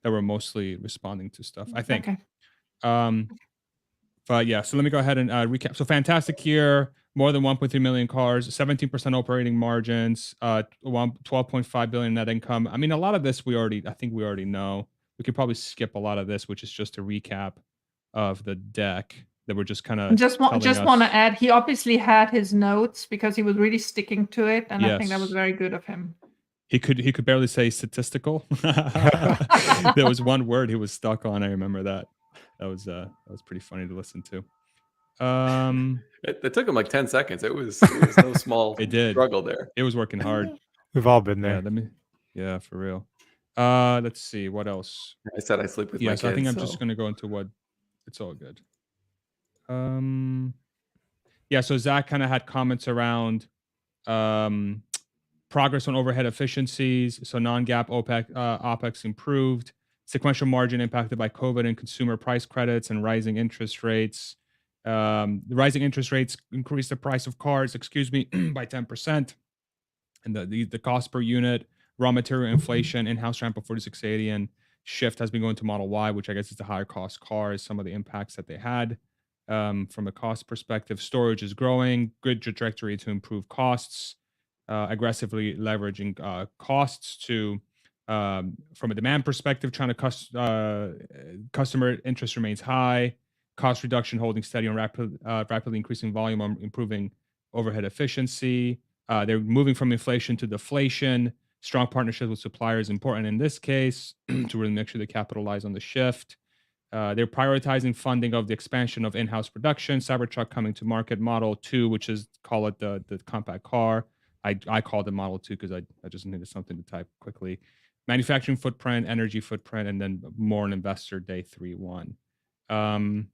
that were mostly responding to stuff, I think. But yeah, so let me go ahead and recap. So fantastic year, more than 1.3 million cars, 17% operating margins, 12.5 billion net income. I mean, a lot of this I think we already know. We could probably skip a lot of this, which is just a recap of the deck that we're just kind of just want to add, he obviously had his notes because he was really sticking to it, and I think that was very good of him. He could barely say statistical. There was one word he was stuck on. I remember that. That was pretty funny to listen to. It took him like 10 seconds. It was no small struggle there. It was working hard. We've all been there. Yeah, for real. Let's see what else. I said I sleep with my kids. I think I'm just gonna go into what. It's all good. Yeah. So Zach kind of had comments around progress on overhead efficiencies. So non-GAAP OPEX improved. Sequential margin impacted by COVID and consumer price credits and rising interest rates. The rising interest rates increased the price of cars, by 10%. And the cost per unit, raw material inflation, in-house ramp of 4680, and shift has been going to Model Y, which I guess is the higher cost cars, some of the impacts that they had from a cost perspective. Storage is growing, good trajectory to improve costs, aggressively leveraging costs to from a demand perspective, trying to customer interest remains high, cost reduction holding steady on rapidly increasing volume on improving overhead efficiency. They're moving from inflation to deflation. Strong partnerships with suppliers important in this case to really make sure they capitalize on the shift. They're prioritizing funding of the expansion of in-house production, Cybertruck coming to market, Model 2, which is, call it the compact car. I called it Model 2 because I just needed something to type quickly. Manufacturing footprint, energy footprint, and then more on Investor Day 3.1.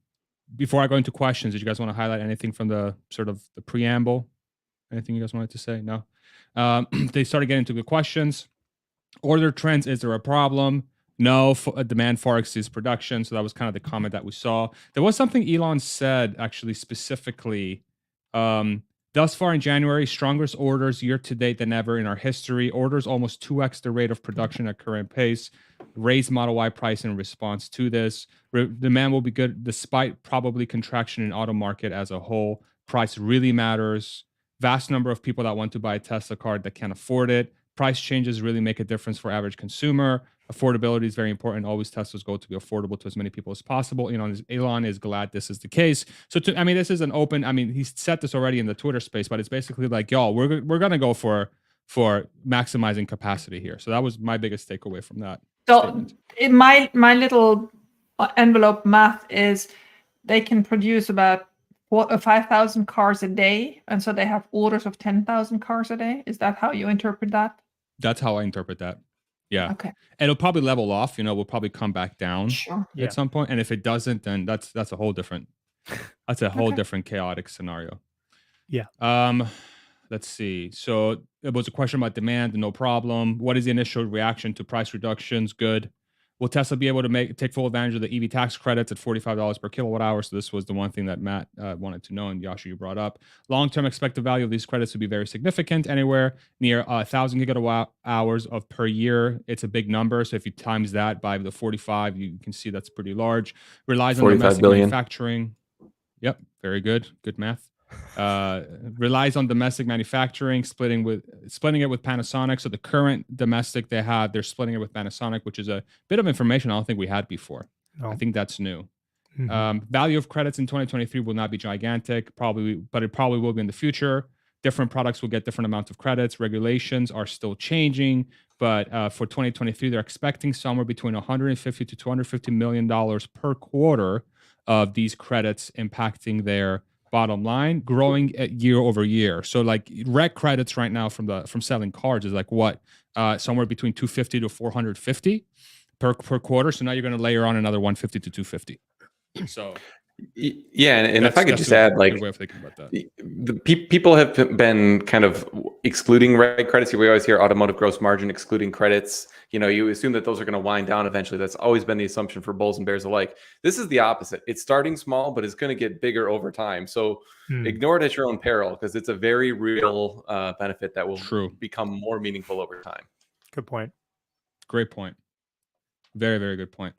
Before I go into questions, did you guys want to highlight anything from the sort of the preamble? Anything you guys wanted to say? No. They started getting into the questions. Order trends, is there a problem? No, demand far exceeds production. So that was kind of the comment that we saw. There was something Elon said, actually, specifically. Thus far in January, strongest orders year to date than ever in our history. Orders almost 2x the rate of production at current pace. Raised Model Y price in response to this. Demand will be good despite probably contraction in auto market as a whole. Price really matters. Vast number of people that want to buy a Tesla car that can't afford it. Price changes really make a difference for average consumer. Affordability is very important. Always Tesla's goal to be affordable to as many people as possible. Elon is glad this is the case. So, this is an open. He's said this already in the Twitter space, but it's basically like, y'all, we're gonna go for maximizing capacity here. So that was my biggest takeaway from that. So, in my little envelope math is, they can produce about 5,000 cars a day, and so they have orders of 10,000 cars a day. Is that how you interpret that? That's how I interpret that. Yeah. Okay. And it'll probably level off. We'll probably come back down at some point. And if it doesn't, then that's a whole different. That's a whole different chaotic scenario. Yeah. Let's see. So it was a question about demand. No problem. What is the initial reaction to price reductions? Good. Will Tesla be able to take full advantage of the EV tax credits at $45 per kilowatt hour? So this was the one thing that Matt wanted to know, and Yasha, you brought up. Long-term expected value of these credits would be very significant, anywhere near 1,000 gigawatt hours of per year. It's a big number. So if you times that by the 45, you can see that's pretty large. Relies on domestic manufacturing. Yep, very good. Good math. Relies on domestic manufacturing, splitting it with Panasonic. So the current domestic they have, they're splitting it with Panasonic, which is a bit of information I don't think we had before. No. I think that's new. Value of credits in 2023 will not be gigantic, but it probably will be in the future. Different products will get different amounts of credits. Regulations are still changing, but for 2023, they're expecting somewhere between $150 to $250 million per quarter of these credits impacting their bottom line, growing year over year. So like reg credits right now from selling cars is like what somewhere between 250 to 450 per quarter. So now you're going to layer on another 150 to 250. So yeah, and if I could just add, like, good way of thinking about that. People have been kind of excluding reg credits. We always hear automotive gross margin excluding credits. You know, you assume that those are going to wind down eventually. That's always been the assumption for bulls and bears alike. This is the opposite. It's starting small, but it's going to get bigger over time. So ignore it at your own peril, because it's a very real benefit that will become more meaningful over time. Good point. Great point. Very, very good point.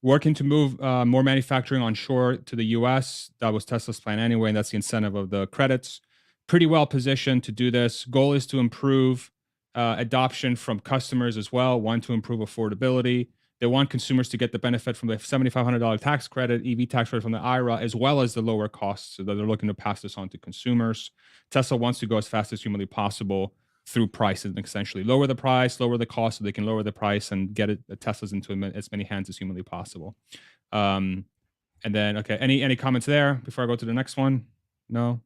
Working to move more manufacturing onshore to the U.S. That was Tesla's plan anyway, and that's the incentive of the credits. Pretty well positioned to do this. Goal is to improve adoption from customers as well. One, to improve affordability. They want consumers to get the benefit from the $7,500 tax credit, EV tax credit from the IRA, as well as the lower costs. So that they're looking to pass this on to consumers. Tesla wants to go as fast as humanly possible through prices, and essentially lower the price, lower the cost, so they can lower the price and get Teslas into as many hands as humanly possible. And then, okay, any comments there before I go to the next one? No?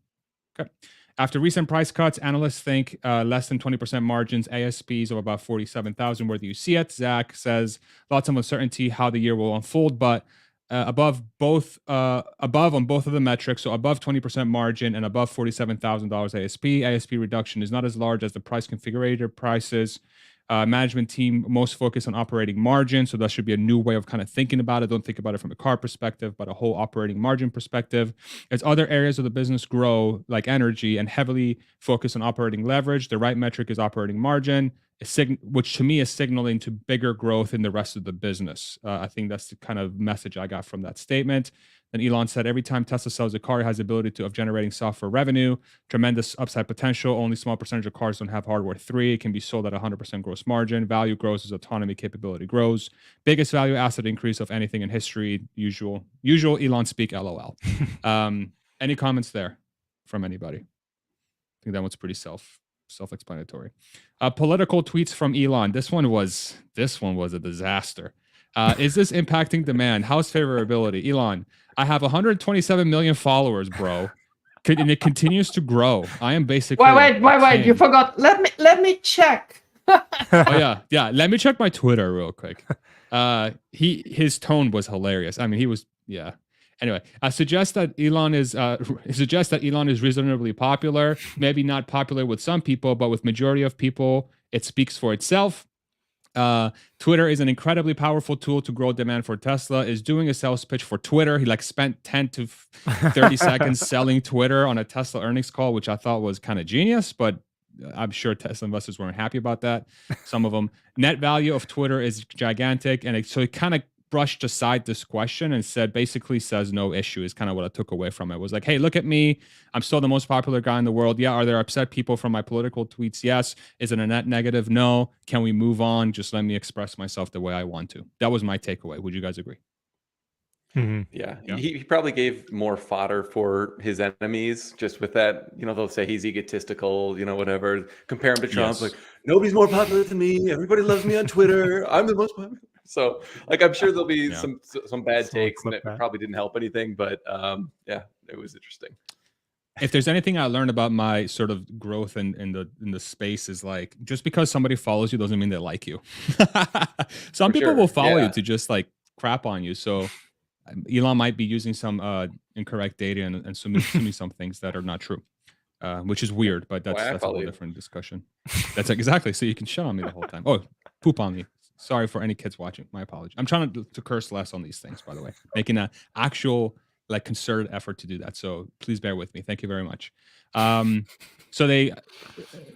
Okay. After recent price cuts, analysts think less than 20% margins, ASPs of about 47,000. Where do you see it? Zach says lots of uncertainty how the year will unfold, but above on both of the metrics, so above 20% margin and above $47,000 ASP. ASP reduction is not as large as the price configurator prices. Management team most focused on operating margin, so that should be a new way of kind of thinking about it. Don't think about it from a car perspective, but a whole operating margin perspective. As other areas of the business grow, like energy, and heavily focus on operating leverage, the right metric is operating margin, which to me is signaling to bigger growth in the rest of the business. I think that's the kind of message I got from that statement. Then Elon said, every time Tesla sells a car, it has the ability of generating software revenue, tremendous upside potential. Only small percentage of cars don't have hardware 3. It can be sold at 100% gross margin. Value grows as autonomy capability grows. Biggest value asset increase of anything in history. Usual Elon speak, LOL. Any comments there from anybody? I think that one's pretty self-explanatory. Political tweets from Elon. This one was a disaster. Is this impacting demand? How's favorability? Elon, I have 127 million followers, bro. And it continues to grow. I am basically wait. You forgot. Let me check. Oh yeah. Let me check my Twitter real quick. His tone was hilarious. I mean, he was Anyway, I suggest that Elon is reasonably popular. Maybe not popular with some people, but with majority of people, it speaks for itself. Twitter is an incredibly powerful tool to grow demand for Tesla. Is doing a sales pitch for Twitter. He spent 10 to 30 seconds selling Twitter on a Tesla earnings call, which I thought was kind of genius, but I'm sure Tesla investors weren't happy about that. Some of them. Net value of Twitter is gigantic, and so it kind of brushed aside this question and basically says no issue is kind of what I took away from it. Was like, hey, look at me. I'm still the most popular guy in the world. Yeah. Are there upset people from my political tweets? Yes. Is it a net negative? No. Can we move on? Just let me express myself the way I want to. That was my takeaway. Would you guys agree? Mm-hmm. Yeah. He probably gave more fodder for his enemies just with that. You know, they'll say he's egotistical, whatever. Compare him to Trump. Yes. Like, nobody's more popular than me. Everybody loves me on Twitter. I'm the most popular. So, I'm sure there'll be some bad takes, and it probably didn't help anything. But it was interesting. If there's anything I learned about my sort of growth in the space is like, just because somebody follows you doesn't mean they like you. Some people will follow you to just crap on you. So Elon might be using some incorrect data and assuming some things that are not true, which is weird. But that's a whole different discussion. That's exactly. So you can shut on me the whole time. Oh, poop on me. Sorry for any kids watching. My apology. I'm trying to curse less on these things, by the way, making an actual concerted effort to do that. So please bear with me. Thank you very much. So they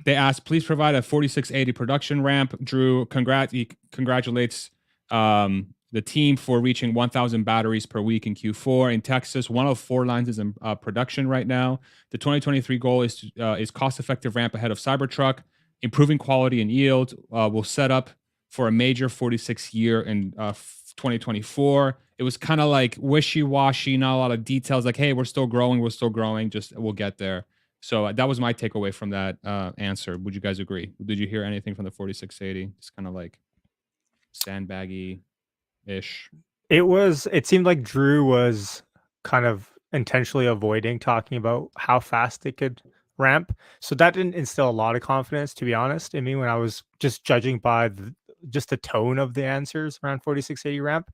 asked, please provide a 4680 production ramp. Drew congratulates the team for reaching 1,000 batteries per week in Q4 in Texas. 1 of 4 lines is in production right now. The 2023 goal is cost-effective ramp ahead of Cybertruck. Improving quality and yield will set up for a major 46 year in 2024. It was kind of wishy-washy, not a lot of details. Hey, we're still growing. Just we'll get there. So that was my takeaway from that answer. Would you guys agree? Did you hear anything from the 4680? Just kind of sandbaggy-ish. It seemed like Drew was kind of intentionally avoiding talking about how fast it could ramp. So that didn't instill a lot of confidence, to be honest, in me when I was just judging by just the tone of the answers around 4680 ramp.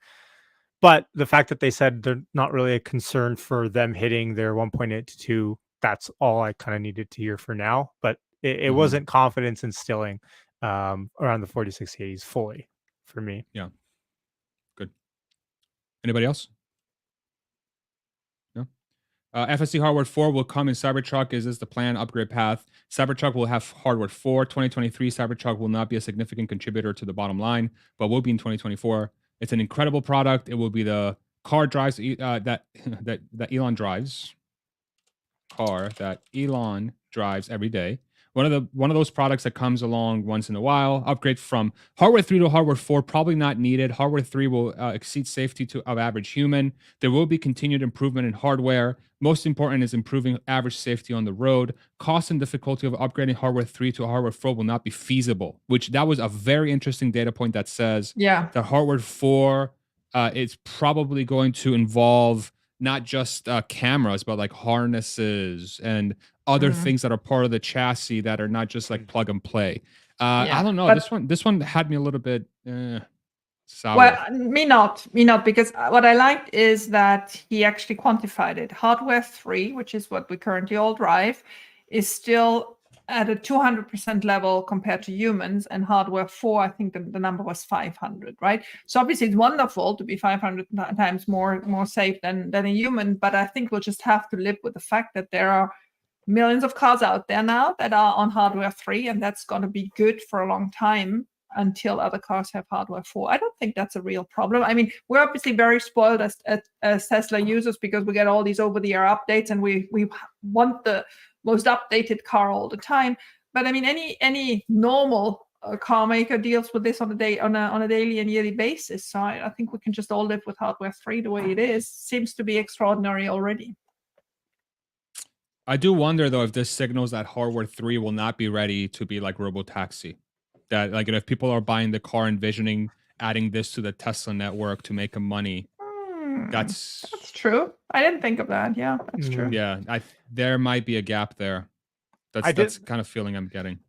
But the fact that they said they're not really a concern for them hitting their 1.8 to 2, that's all I kind of needed to hear for now. But it wasn't confidence instilling around the 4680s fully for me. Yeah. Good. Anybody else? No? FSD hardware 4 will come in Cybertruck. Is this the plan? Upgrade path. Cybertruck will have hardware 4. 2023 Cybertruck will not be a significant contributor to the bottom line, but will be in 2024. It's an incredible product. It will be the car drives that Elon drives. Car that Elon drives every day. One of those products that comes along once in a while. Upgrade from hardware 3 to hardware 4 probably not needed. Hardware 3 will exceed safety of average human. There will be continued improvement in hardware. Most important is improving average safety on the road. Cost and difficulty of upgrading hardware 3 to hardware 4 will not be feasible. Which that was a very interesting data point that says that hardware 4 is probably going to involve not just cameras, but like harnesses and other things that are part of the chassis that are not just like plug and play. I don't know. This one had me a little bit sour. Well, me not, because what I liked is that he actually quantified it. Hardware 3, which is what we currently all drive, is still at a 200% level compared to humans, and hardware 4, I think the number was 500, right? So obviously it's wonderful to be 500 times more safe than a human, but I think we'll just have to live with the fact that there are millions of cars out there now that are on hardware 3, and that's going to be good for a long time until other cars have hardware 4. I don't think that's a real problem. I mean, we're obviously very spoiled as Tesla users because we get all these over-the-air updates, and we want the most updated car all the time. But I mean, any normal car maker deals with this on a daily and yearly basis. So I think we can just all live with hardware 3 the way it is. Seems to be extraordinary already. I do wonder though if this signals that hardware 3 will not be ready to be like robotaxi. That like if people are buying the car envisioning adding this to the Tesla network to make money. That's true. I didn't think of that. Yeah, that's true. Yeah, there might be a gap there. That's kind of feeling I'm getting.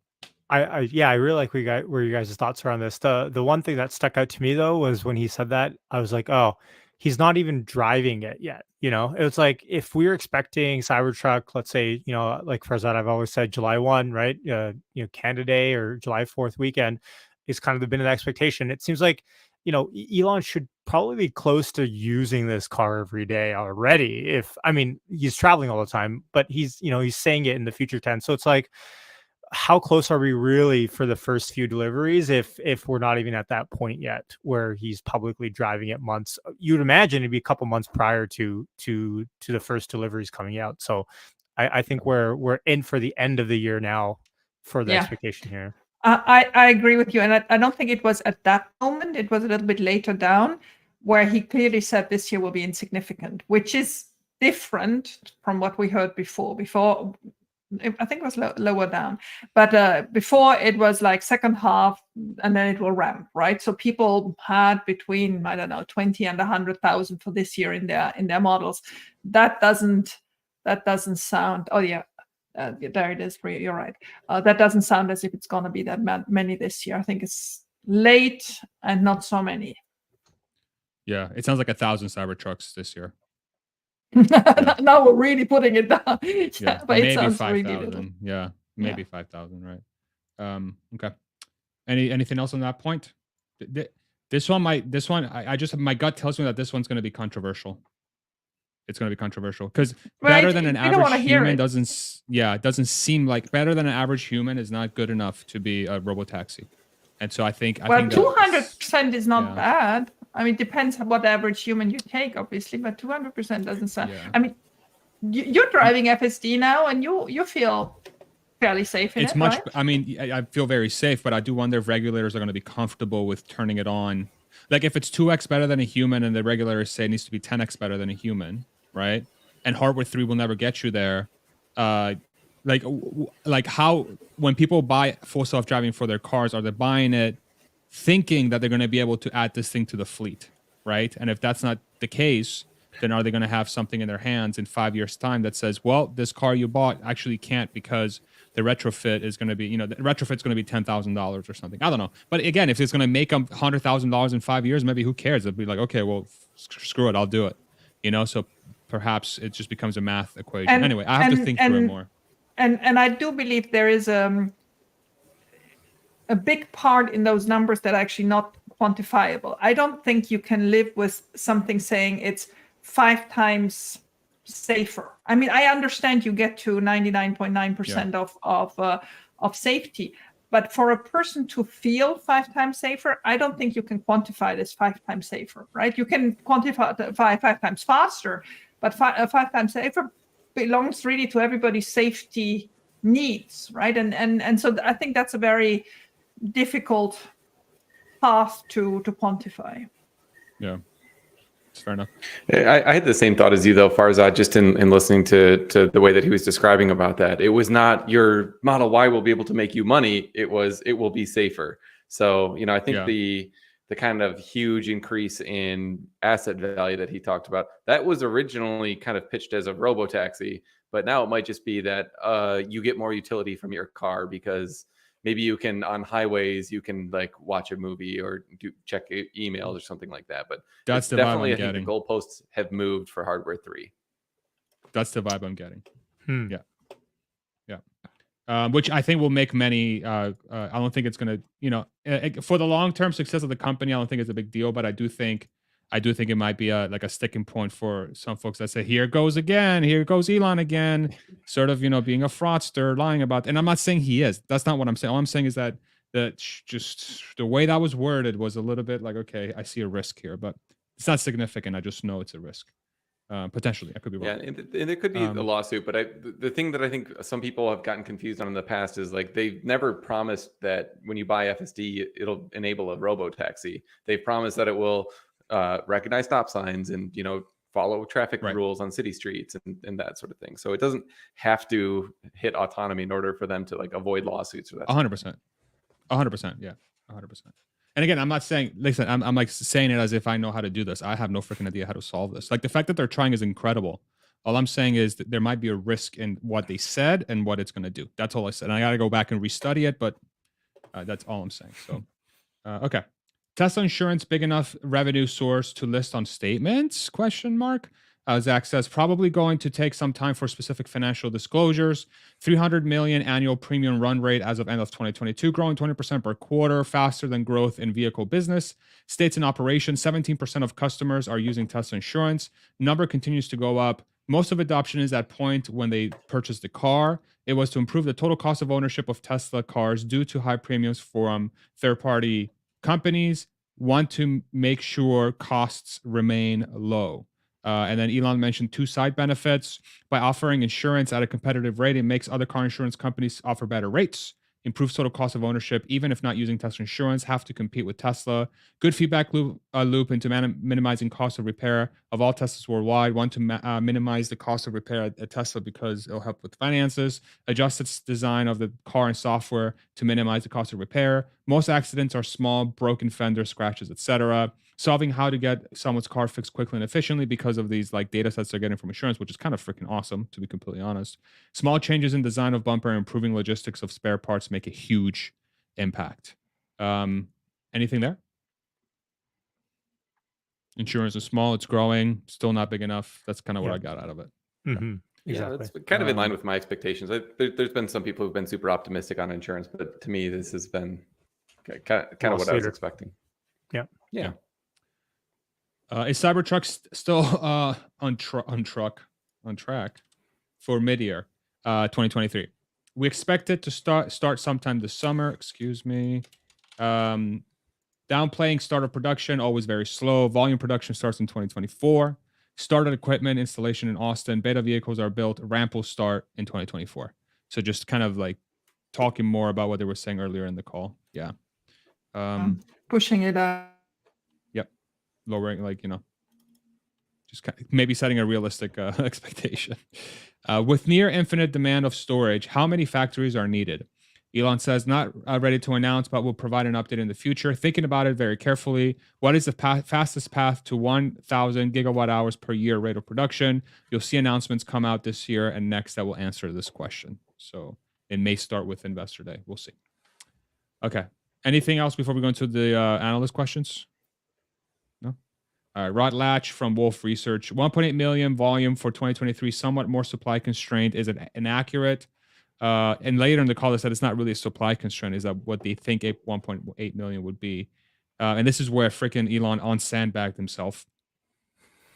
I really like where you guys' thoughts are on this. The one thing that stuck out to me though was when he said that, I was like, oh, he's not even driving it yet. You know, it was like if we were expecting Cybertruck, let's say, you know, like for that, I've always said July 1, right? You know, Canada Day or July 4th weekend is kind of been an expectation. It seems like, you know, Elon should probably be close to using this car every day already. I mean, he's traveling all the time, but he's saying it in the future tense. So it's like, how close are we really for the first few deliveries if we're not even at that point yet where he's publicly driving it months? You'd imagine it'd be a couple months prior to the first deliveries coming out. So I think we're in for the end of the year now for the expectation here. I agree with you, and I don't think it was at that moment. It was a little bit later down where he clearly said this year will be insignificant, which is different from what we heard before. I think it was lower down, but before it was like second half and then it will ramp, right? So people had between, I don't know, 20 and 100,000 for this year in their models. That doesn't sound, oh yeah, there it is, you're right. That doesn't sound as if it's going to be that many this year. I think it's late and not so many. Yeah, it sounds like 1,000 Cybertrucks this year. Now we're really putting it down. Yeah, but maybe it sounds 5,000. really Yeah, maybe 5,000, right? Okay. Anything else on that point? This one, I just my gut tells me that this one's going to be controversial. It's going to be controversial because better than an average human doesn't seem like better than an average human is not good enough to be a robotaxi. And so I think 200% is not bad. I mean, it depends on what average human you take, obviously, but 200% doesn't sound. Yeah. I mean, you're driving FSD now, and you feel fairly safe in it. It's much. Right? I mean, I feel very safe, but I do wonder if regulators are going to be comfortable with turning it on. Like, if it's 2x better than a human, and the regulators say it needs to be 10x better than a human, right? And hardware 3 will never get you there. Like how when people buy full self-driving for their cars, are they buying it thinking that they're going to be able to add this thing to the fleet, right? And if that's not the case, then are they going to have something in their hands in 5 years' time that says, well, this car you bought actually can't because the retrofit is going to be, the retrofit's going to be $10,000 or something. I don't know. But again, if it's going to make them $100,000 in 5 years, maybe who cares? It'll be like, okay, well, screw it, I'll do it. So perhaps it just becomes a math equation. Anyway, I have to think through it more. And I do believe there is a big part in those numbers that are actually not quantifiable. I don't think you can live with something saying it's 5 times safer. I mean, I understand you get to 99.9% of safety, but for a person to feel 5 times safer, I don't think you can quantify it as 5 times safer, right? You can quantify it 5 times faster, but 5 times safer belongs really to everybody's safety needs, right? And so I think that's a very difficult path to quantify. Yeah, it's fair enough. I had the same thought as you, though, Farzad, just in listening to the way that he was describing about that. It was not your Model Y will be able to make you money. It will be safer. So, I think the kind of huge increase in asset value that he talked about, that was originally kind of pitched as a robo-taxi, but now it might just be that you get more utility from your car because maybe you can, on highways, you can like watch a movie or check emails or something like that. But that's the definitely, vibe I think the goalposts have moved for hardware 3. That's the vibe I'm getting. Yeah. Which I think will make many, I don't think it's going to, for the long-term success of the company, I don't think it's a big deal, but I do think it might be like a sticking point for some folks that say, here goes Elon again, sort of, being a fraudster, lying about, and I'm not saying he is, that's not what I'm saying. All I'm saying is that just the way that was worded was a little bit like, okay, I see a risk here, but it's not significant. I just know it's a risk. Potentially, I could be wrong. Yeah, and there could be a lawsuit, but the thing that I think some people have gotten confused on in the past is like they've never promised that when you buy FSD, it'll enable a robo-taxi. They've promised that it will recognize stop signs and follow traffic rules on city streets and that sort of thing. So it doesn't have to hit autonomy in order for them to like avoid lawsuits or that. 100%, 100%, yeah, 100%. And again, I'm not saying, listen, I'm like saying it as if I know how to do this. I have no freaking idea how to solve this. Like the fact that they're trying is incredible. All I'm saying is that there might be a risk in what they said and what it's going to do. That's all I said. And I got to go back and restudy it, but that's all I'm saying. So, okay. Tesla insurance, big enough revenue source to list on statements? ? Zach says, probably going to take some time for specific financial disclosures. 300 million annual premium run rate as of end of 2022, growing 20% per quarter, faster than growth in vehicle business. States in operation, 17% of customers are using Tesla insurance. Number continues to go up. Most of adoption is at point when they purchased the car. It was to improve the total cost of ownership of Tesla cars due to high premiums from third-party companies. Want to make sure costs remain low. And then Elon mentioned 2 side benefits. By offering insurance at a competitive rate, it makes other car insurance companies offer better rates, improves total cost of ownership, even if not using Tesla insurance, have to compete with Tesla. Good feedback loop into minimizing cost of repair of all Teslas worldwide. Want to minimize the cost of repair at Tesla because it'll help with finances. Adjust its design of the car and software to minimize the cost of repair. Most accidents are small, broken fenders, scratches, etc. Solving how to get someone's car fixed quickly and efficiently because of these like data sets they're getting from insurance, which is kind of freaking awesome, to be completely honest. Small changes in design of bumper and improving logistics of spare parts make a huge impact. Anything there? Insurance is small, it's growing, still not big enough. That's kind of what I got out of it. Mm-hmm. Yeah, that's kind of in line with my expectations. There's been some people who've been super optimistic on insurance, but to me, this has been kind of what I was expecting. Yeah. Yeah. Is Cybertruck still on track for mid-year 2023? We expect it to start sometime this summer. Excuse me. Downplaying start of production, always very slow. Volume production starts in 2024. Started equipment installation in Austin. Beta vehicles are built. Ramp will start in 2024. So just kind of like talking more about what they were saying earlier in the call. Yeah. Pushing it up. Yep. Lowering, just maybe setting a realistic expectation. With near infinite demand of storage, how many factories are needed? Elon says, not ready to announce, but will provide an update in the future. Thinking about it very carefully. What is the fastest path to 1,000 gigawatt hours per year rate of production? You'll see announcements come out this year and next that will answer this question. So it may start with Investor Day. We'll see. Okay. Anything else before we go into the analyst questions? No? All right. Rod Latch from Wolf Research. 1.8 million volume for 2023, somewhat more supply constrained. Is it inaccurate? And later in the call, they said it's not really a supply constraint. Is that what they think 1.8 million would be? And this is where freaking Elon sandbagged himself.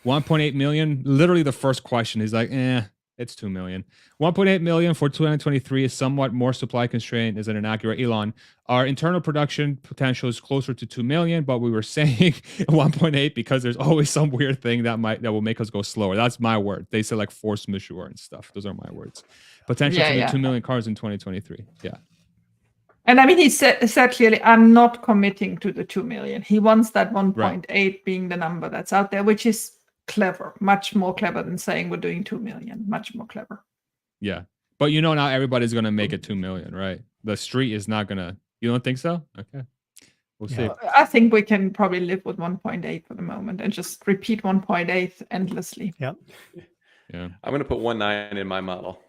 1.8 million. Literally the first question. He's like, it's 2 million. 1.8 million for 2023 is somewhat more supply constrained. Is it inaccurate? Elon, our internal production potential is closer to 2 million, but we were saying 1.8 because there's always some weird thing that will make us go slower. That's my word. They say like force majeure and stuff. Those are my words. Potential to be 2 million cars in 2023. Yeah. And I mean, he said clearly, I'm not committing to the 2 million. He wants that 1.8 being the number that's out there, which is clever, much more clever than saying we're doing 2 million, much more clever. Yeah. But now everybody's going to make it 2 million, right? The street is not going to, you don't think so? Okay. We'll see. I think we can probably live with 1.8 for the moment and just repeat 1.8 endlessly. Yeah. Yeah. I'm going to put 1.9 in my model.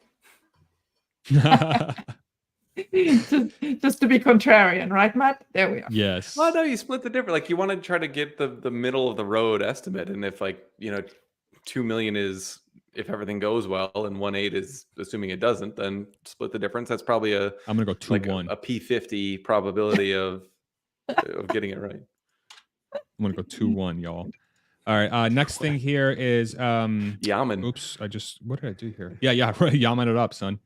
just to be contrarian, right, Matt? There we are. Yes. Well, no, you split the difference. Like you want to try to get the middle of the road estimate, and if 2 million is if everything goes well, and 1.8 is assuming it doesn't, then split the difference. That's probably I'm gonna go 2-1. A P50 probability of getting it right. I'm gonna go 2-1, y'all. All right. Next thing here is Yaman. Oops, what did I do here? Yeah, Yaman it up, son.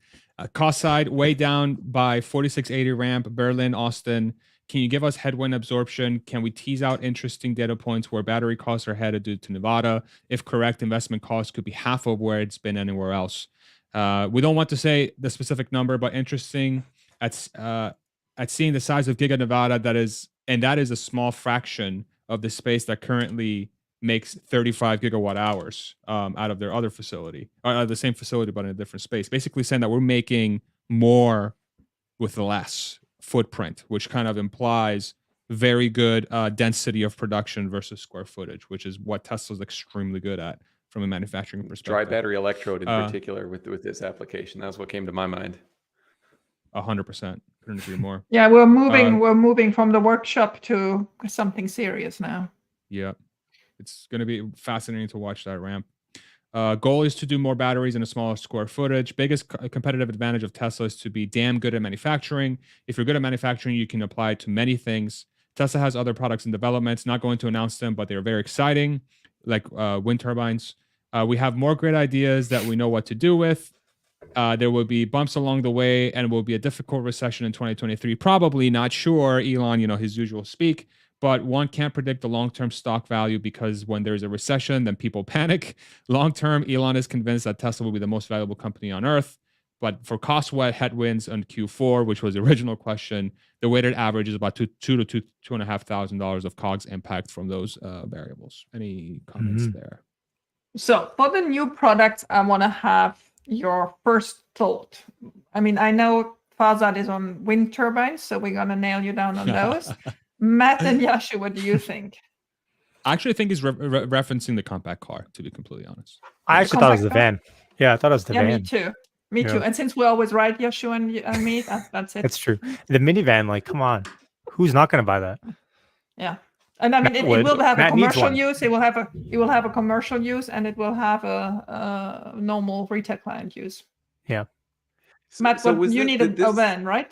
Cost side way down by 4680 ramp, Berlin, Austin. Can you give us headwind absorption? Can we tease out interesting data points where battery costs are headed due to Nevada? If correct, investment costs could be half of where it's been anywhere else. We don't want to say the specific number, but interesting at seeing the size of Giga Nevada that is a small fraction of the space that currently makes 35 gigawatt hours out of their other facility, or the same facility but in a different space. Basically saying that we're making more with less footprint, which kind of implies very good density of production versus square footage, which is what Tesla's extremely good at from a manufacturing perspective. Dry battery electrode in particular with this application. That's what came to my mind. 100%. Couldn't agree more. Yeah, we're moving from the workshop to something serious now. Yeah. It's going to be fascinating to watch that ramp. Goal is to do more batteries in a smaller square footage. Biggest competitive advantage of Tesla is to be damn good at manufacturing. If you're good at manufacturing, you can apply it to many things. Tesla has other products in development. Not going to announce them, but they're very exciting, like wind turbines. We have more great ideas that we know what to do with. There will be bumps along the way, and it will be a difficult recession in 2023. Probably, not sure. Elon, his usual speak. But one can't predict the long-term stock value because when there's a recession, then people panic. Long-term, Elon is convinced that Tesla will be the most valuable company on earth. But for cost-wet headwinds on Q4, which was the original question, the weighted average is about $2,500 of COGS impact from those variables. Any comments there? So for the new products, I want to have your first thought. I mean, I know Farzad is on wind turbines, so we're going to nail you down on those. Matt and Yashu, what do you think? I actually think he's referencing the compact car, to be completely honest. I actually thought it was the van. Yeah, I thought it was the van. Me too. Me too. And since we're always right, Yashu and me, that's it. It's true. The minivan, come on. Who's not going to buy that? Yeah. And I mean, it will have a commercial use. It will have a commercial use, and it will have a normal retail client use. Yeah. Matt, you need a van, right?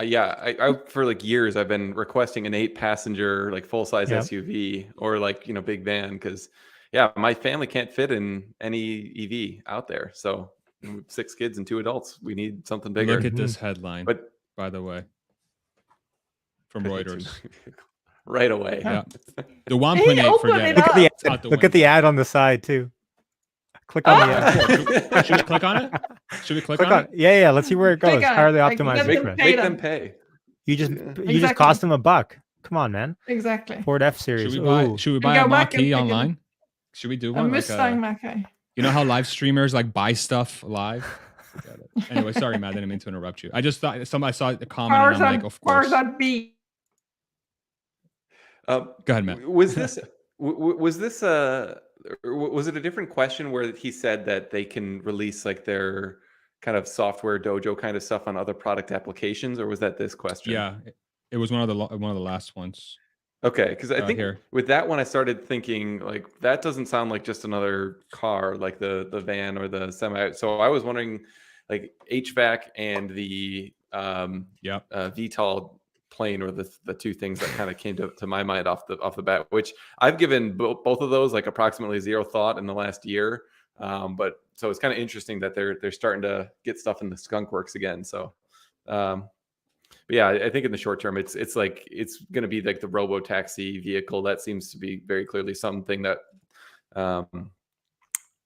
Yeah, I for years I've been requesting an 8-passenger full-size SUV or big van because my family can't fit in any EV out there. So 6 kids and 2 adults, we need something bigger. Look at this headline, by the way, from Reuters. Right away. Yeah. The 1.8 forget. Look at the ad on the side too. Click on the ad. Should we click on it? Should we click on it? Yeah. Let's see where it goes. How are they optimized? Make them pay. You just cost them $1. Come on, man. Exactly. Ford F-Series. Should we buy a Mach-E online? Should we do one? A Mustang Mach-E. You know how live streamers buy stuff live? Forget it. Anyway, sorry, Matt. I didn't mean to interrupt you. I just thought somebody saw the comment and I'm like, of course. Farzad B. Go ahead, Matt. Was this was it a different question where he said that they can release like their kind of software dojo kind of stuff on other product applications, or was that this question? Yeah, it was one of the last ones. Okay, because I think here. with that one, I started thinking like that doesn't sound like just another car, like the van or the semi. So I was wondering, like HVAC and the VTOL plane were the two things that kind of came to my mind off the bat. Which I've given both of those like approximately zero thought in the last year. But so it's kind of interesting that they're starting to get stuff in the skunk works again. So. But yeah, I think in the short term, it's like it's going to be like the robo taxi vehicle. That seems to be very clearly something that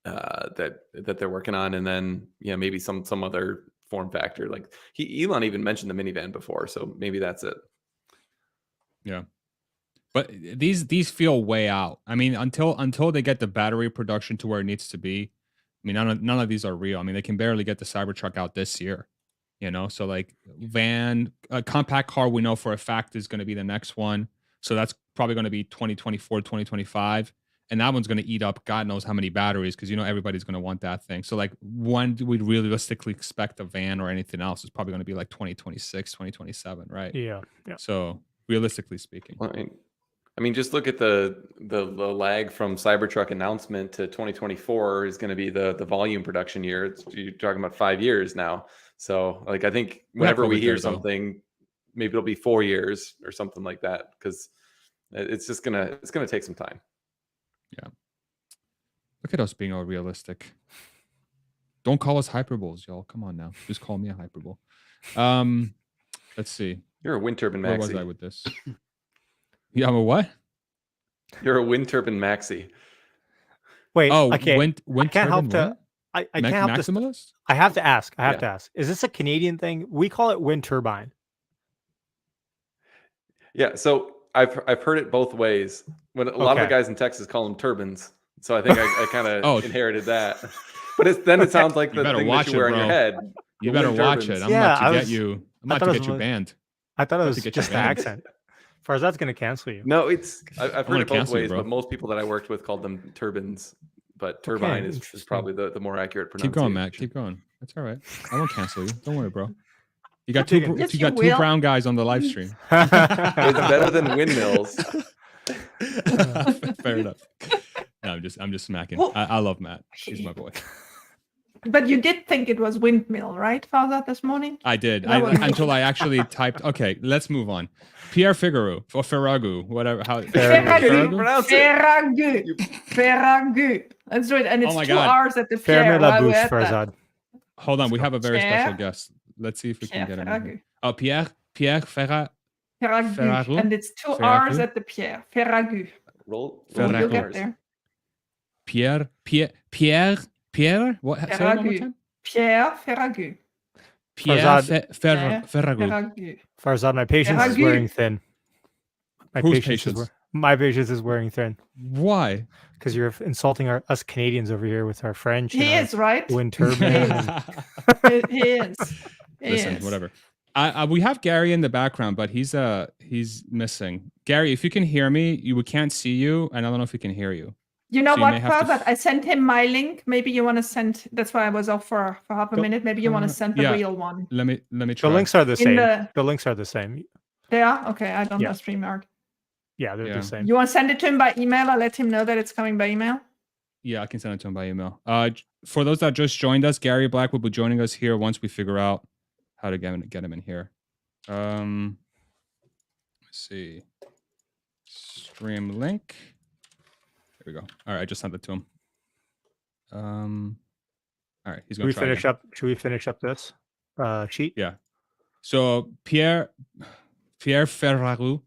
that they're working on, and then maybe some other form factor. Like Elon even mentioned the minivan before, so maybe that's it. Yeah, but these feel way out. I mean, until they get the battery production to where it needs to be. I mean, none of these are real. I mean, they can barely get the Cybertruck out this year. So like a compact car, we know for a fact is going to be the next one. So that's probably going to be 2024, 2025. And that one's going to eat up God knows how many batteries because, everybody's going to want that thing. So like when do we realistically expect a van or anything else? It's probably going to be like 2026, 2027, right? Yeah. So realistically speaking. I mean, just look at the lag from Cybertruck announcement to 2024 is going to be the volume production year. You're talking about 5 years now. So like, I think whenever we hear something, maybe it'll be 4 years or something like that, because it's going to take some time. Yeah. Look at us being all realistic. Don't call us hyperboles, y'all. Come on now. Just call me a hyperbole. Let's see. You're a wind turbine maxi. Where was I with this? Yeah, I'm a what? You're a wind turbine maxi. Wait, okay. Wind I can't help to. I can't help maximalist? I have to ask. I have to ask. Is this a Canadian thing? We call it wind turbine. Yeah, so I've heard it both ways. When a lot of the guys in Texas call them turbines, so I think I kind of inherited that. But it sounds like the thing that you wear on your head. You better watch it. I'm about to get you. I'm about to get you banned. I thought it was just the accent. Farzad's going to cancel you. No, I've heard it both ways, but most people that I worked with called them turbines. But turbine is probably the more accurate pronunciation. Keep going, Matt. Keep going. That's all right. I won't cancel you. Don't worry, bro. You got two brown guys on the live stream. It's better than windmills. Fair enough. No, I'm just smacking. Well, I love Matt. He's my boy. But you did think it was windmill, right, Farzad, this morning? I did. Until I actually typed. Okay, let's move on. Pierre Figaro or Ferragu, whatever. Ferragu. Let's do it. And it's 2 R's at the Pierre. Farzad. Hold on, we have a very special guest. Let's see if we can get him in here. Oh, Pierre Ferragu. And it's 2 R's at the Pierre. Ferragu. You'll get there. Pierre. What? Say it one more time. Pierre Ferragu. Pierre Ferragu. Farzad, my patience is wearing thin. Whose patience? My patience is wearing thin. Why? Because you're insulting us Canadians over here with our French. He is, right? Wind turbine. He is. Listen, whatever. We have Gary in the background, but he's missing. Gary, if you can hear me, we can't see you, and I don't know if we can hear you. You know what, Farzad? I sent him my link. Maybe you want to send. That's why I was off for half a minute. Maybe you want to send the real one. Let me try. The links are the same. The links are the same. They are? Okay, I don't know StreamYard. Yeah, they're the same. You want to send it to him by email? I'll let him know that it's coming by email. Yeah, I can send it to him by email. For those that just joined us, Gary Black will be joining us here once we figure out how to get him in here. Let's see. Stream link. There we go. All right, I just sent it to him. All right, he's going to try again. Should we finish up this sheet? Yeah. So Pierre Ferragu,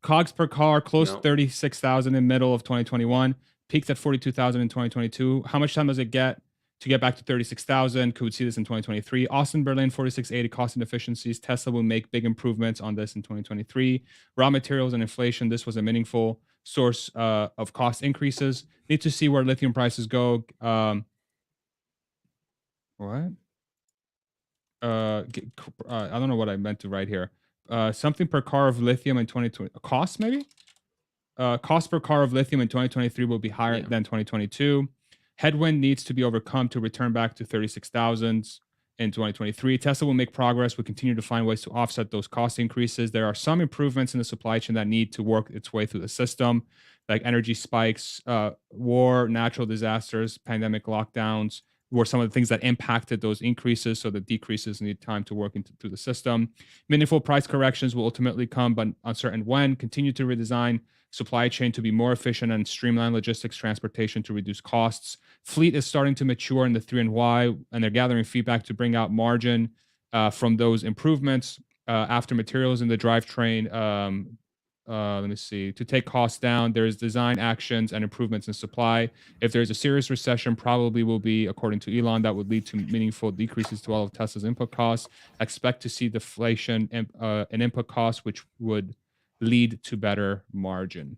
COGS per car close to 36,000 in middle of 2021, peaked at 42,000 in 2022. How much time does it get to get back to 36,000? Could we see this in 2023? Austin, Berlin, 4680 cost and efficiencies. Tesla will make big improvements on this in 2023. Raw materials and inflation. This was a meaningful source of cost increases. Need to see where lithium prices go. What? I don't know what I meant to write here. Something per car of lithium in 2020. Cost maybe. Cost per car of lithium in 2023 will be higher than 2022. Headwind needs to be overcome to return back to 36,000 in 2023. Tesla will make progress. We continue to find ways to offset those cost increases. There are some improvements in the supply chain that need to work its way through the system, like energy spikes, war, natural disasters, pandemic lockdowns were some of the things that impacted those increases. So the decreases need time to work through the system. Meaningful price corrections will ultimately come, but uncertain when. Continue to redesign supply chain to be more efficient and streamline logistics transportation to reduce costs. Fleet is starting to mature in the 3 and Y, and they're gathering feedback to bring out margin from those improvements. After materials in the drivetrain, let me see, to take costs down, there's design actions and improvements in supply. If there's a serious recession, probably will be, according to Elon, that would lead to meaningful decreases to all of Tesla's input costs. Expect to see deflation in input costs, which would lead to better margin.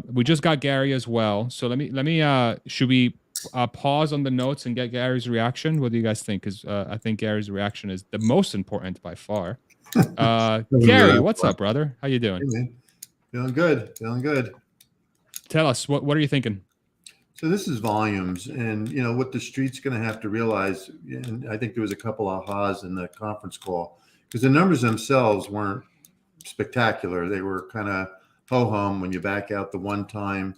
We just got Gary as well. So let me should we pause on the notes and get Gary's reaction? What do you guys think? Because I think Gary's reaction is the most important by far. Gary, what's up, brother? How you doing? Hey, man. Feeling good. Feeling good. Tell us, what are you thinking? So this is volumes, and you know what the street's going to have to realize. And I think there was a couple of ahas in the conference call because the numbers themselves weren't spectacular. They were kind of ho-hum when you back out the one-time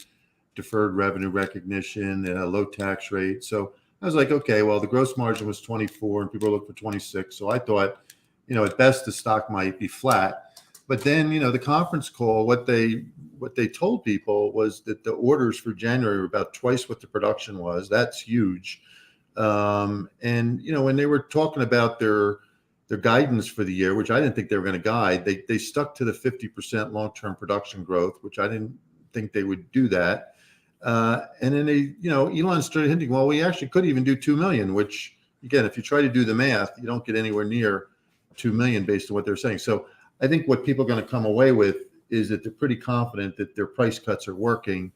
deferred revenue recognition and a low tax rate. So I was like, okay, well, the gross margin was 24 and people look for 26. So I thought, you know, at best the stock might be flat. But then, you know, the conference call, what they told people was that the orders for January were about twice what the production was. That's huge. And, you know, when they were talking about their guidance for the year, which I didn't think they were going to guide, they stuck to the 50% long-term production growth, which I didn't think they would do that. And then they, you know, Elon started hinting, well, we actually could even do 2 million, which again, if you try to do the math, you don't get anywhere near 2 million based on what they're saying. So I think what people are going to come away with is that they're pretty confident that their price cuts are working.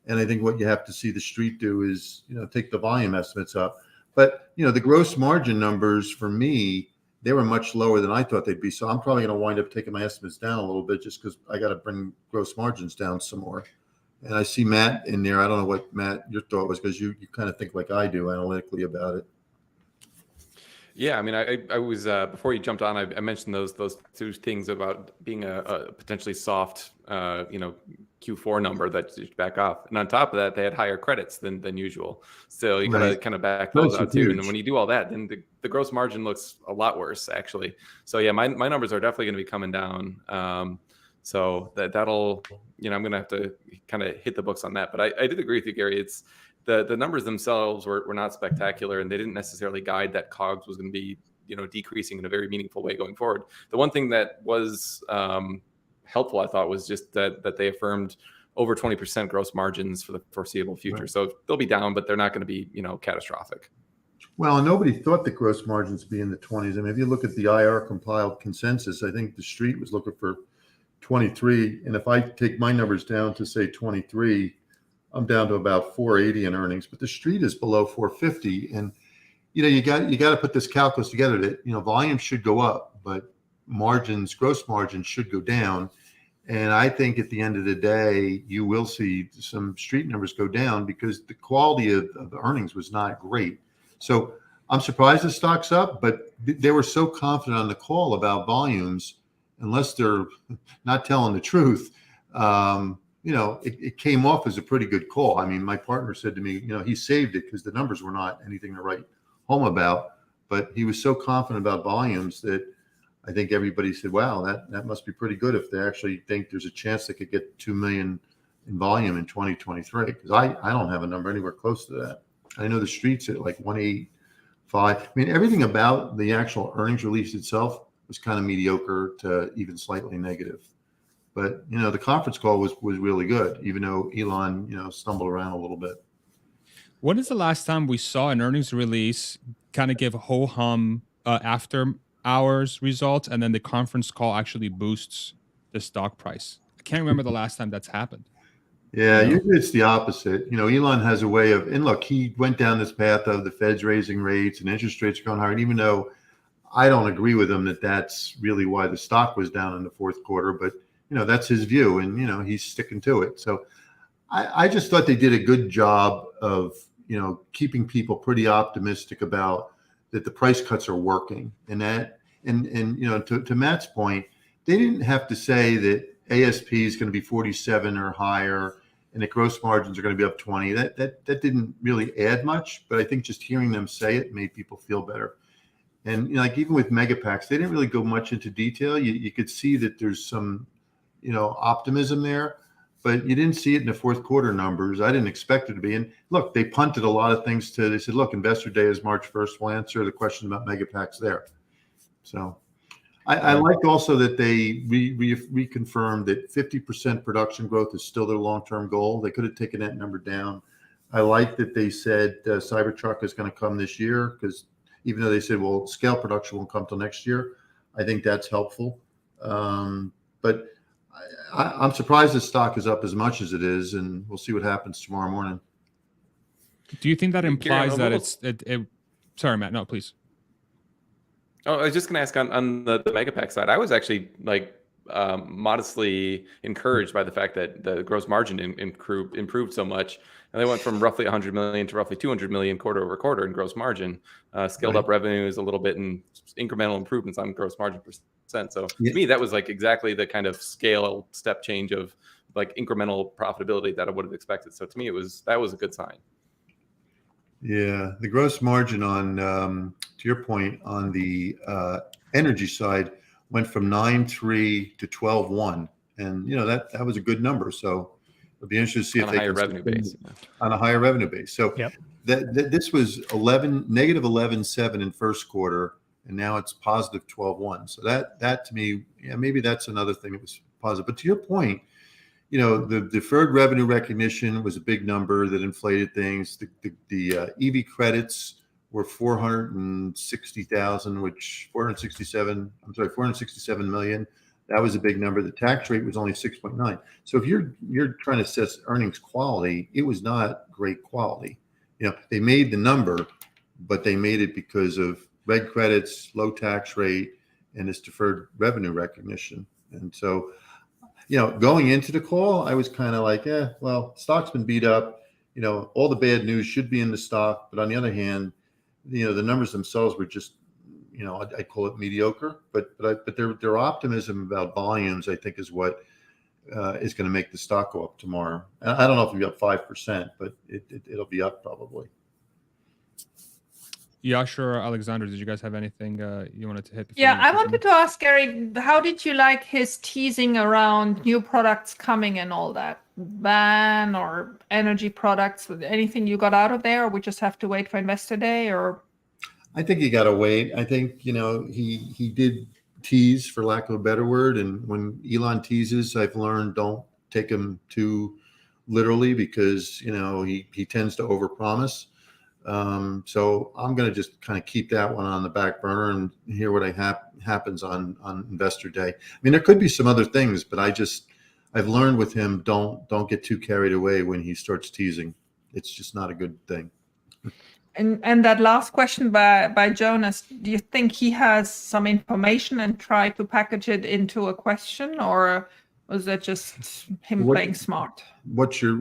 And I think what you have to see the street do is, you know, take the volume estimates up. But, you know, the gross margin numbers for me, they were much lower than I thought they'd be. So I'm probably going to wind up taking my estimates down a little bit just because I got to bring gross margins down some more. And I see Matt in there. I don't know what, Matt, your thought was because you kind of think like I do analytically about it. Yeah, I mean, I was before you jumped on, I mentioned those two things about being a potentially soft, you know, Q4 number that you back off, and on top of that, they had higher credits than usual. So you gotta kind of back those out too. And when you do all that, then the gross margin looks a lot worse actually. So yeah, my numbers are definitely going to be coming down. So that'll, you know, I'm going to have to kind of hit the books on that. But I did agree with you, Gary. It's the numbers themselves were not spectacular, and they didn't necessarily guide that COGS was going to be, you know, decreasing in a very meaningful way going forward. The one thing that was helpful, I thought, was just that they affirmed over 20% gross margins for the foreseeable future. Right. So they'll be down, but they're not going to be, you know, catastrophic. Well, nobody thought the gross margins would be in the 20s. I mean, if you look at the IR compiled consensus, I think the street was looking for 23. And if I take my numbers down to say 23, I'm down to about 480 in earnings, but the street is below 450. And, you know, you got to put this calculus together that, you know, volume should go up, but margins, gross margins should go down. And I think at the end of the day, you will see some street numbers go down because the quality of the earnings was not great. So I'm surprised the stock's up, but they were so confident on the call about volumes, unless they're not telling the truth. You know, it came off as a pretty good call. I mean, my partner said to me, you know, he saved it because the numbers were not anything to write home about, but he was so confident about volumes that I think everybody said, wow, that must be pretty good if they actually think there's a chance they could get 2 million in volume in 2023. Because I don't have a number anywhere close to that. I know the street's at like 185. I mean, everything about the actual earnings release itself was kind of mediocre to even slightly negative. But, you know, the conference call was really good, even though Elon, you know, stumbled around a little bit. When is the last time we saw an earnings release kind of give a ho-hum after hours results, and then the conference call actually boosts the stock price? I can't remember the last time that's happened. Yeah, usually it's the opposite. You know, Elon has a way of, and look, he went down this path of the Fed's raising rates and interest rates are going higher. And even though I don't agree with him that that's really why the stock was down in the fourth quarter, but that's his view, and he's sticking to it. So I just thought they did a good job of keeping people pretty optimistic about that the price cuts are working, and to Matt's point, they didn't have to say that ASP is going to be 47 or higher and that gross margins are going to be up 20. That didn't really add much, but I think just hearing them say it made people feel better. And like even with Megapacks, they didn't really go much into detail. You could see that there's some optimism there, but you didn't see it in the fourth quarter numbers. I didn't expect it to be. And look, they punted a lot of things they said, look, Investor Day is March 1st. We'll answer the question about Megapacks there. So I liked also that they reconfirmed that 50% production growth is still their long-term goal. They could have taken that number down. I like that they said Cybertruck is going to come this year, because even though they said, well, scale production won't come till next year, I think that's helpful. But I'm surprised the stock is up as much as it is, and we'll see what happens tomorrow morning. Do you think that implies that sorry, Matt, no, please. Oh, I was just going to ask on the Megapack side. I was actually modestly encouraged by the fact that the gross margin improved so much, and they went from roughly 100 million to roughly 200 million quarter over quarter in gross margin. Scaled up revenues a little bit and incremental improvements on gross margin percent. So to me, that was like exactly the kind of scale step change of like incremental profitability that I would have expected. So to me, that was a good sign. Yeah, the gross margin on, to your point, on the energy side went from 9.3 to 12.1, and that was a good number. So it'll be interesting to see if they can revenue base. On a higher revenue base. So this was negative 11.7 in first quarter, and now it's positive 12.1. So that to me, maybe that's another thing that was positive. But to your point, the deferred revenue recognition was a big number that inflated things. The EV credits were 467 million. That was a big number. The tax rate was only 6.9. So if you're trying to assess earnings quality, it was not great quality. They made the number, but they made it because of reg credits, low tax rate, and this deferred revenue recognition. And so going into the call, I was kind of like, well, stock's been beat up. All the bad news should be in the stock. But on the other hand, the numbers themselves were just, I call it mediocre. But their optimism about volumes, I think, is what is going to make the stock go up tomorrow. And I don't know if it'll be up 5%, but it'll be up probably. Yash or Alexander, did you guys have anything you wanted to hit? Yeah, I wanted to ask Gary, how did you like his teasing around new products coming and all that? Van or energy products, anything you got out of there, or we just have to wait for Investor Day? Or I think you got to wait. I think, he did tease, for lack of a better word. And when Elon teases, I've learned don't take him too literally, because, he tends to overpromise. So I'm going to just kind of keep that one on the back burner and hear what happens on Investor Day. I mean, there could be some other things, but I've learned with him, don't get too carried away when he starts teasing. It's just not a good thing. And that last question by Jonas, do you think he has some information and try to package it into a question, or was that just him playing smart? What's your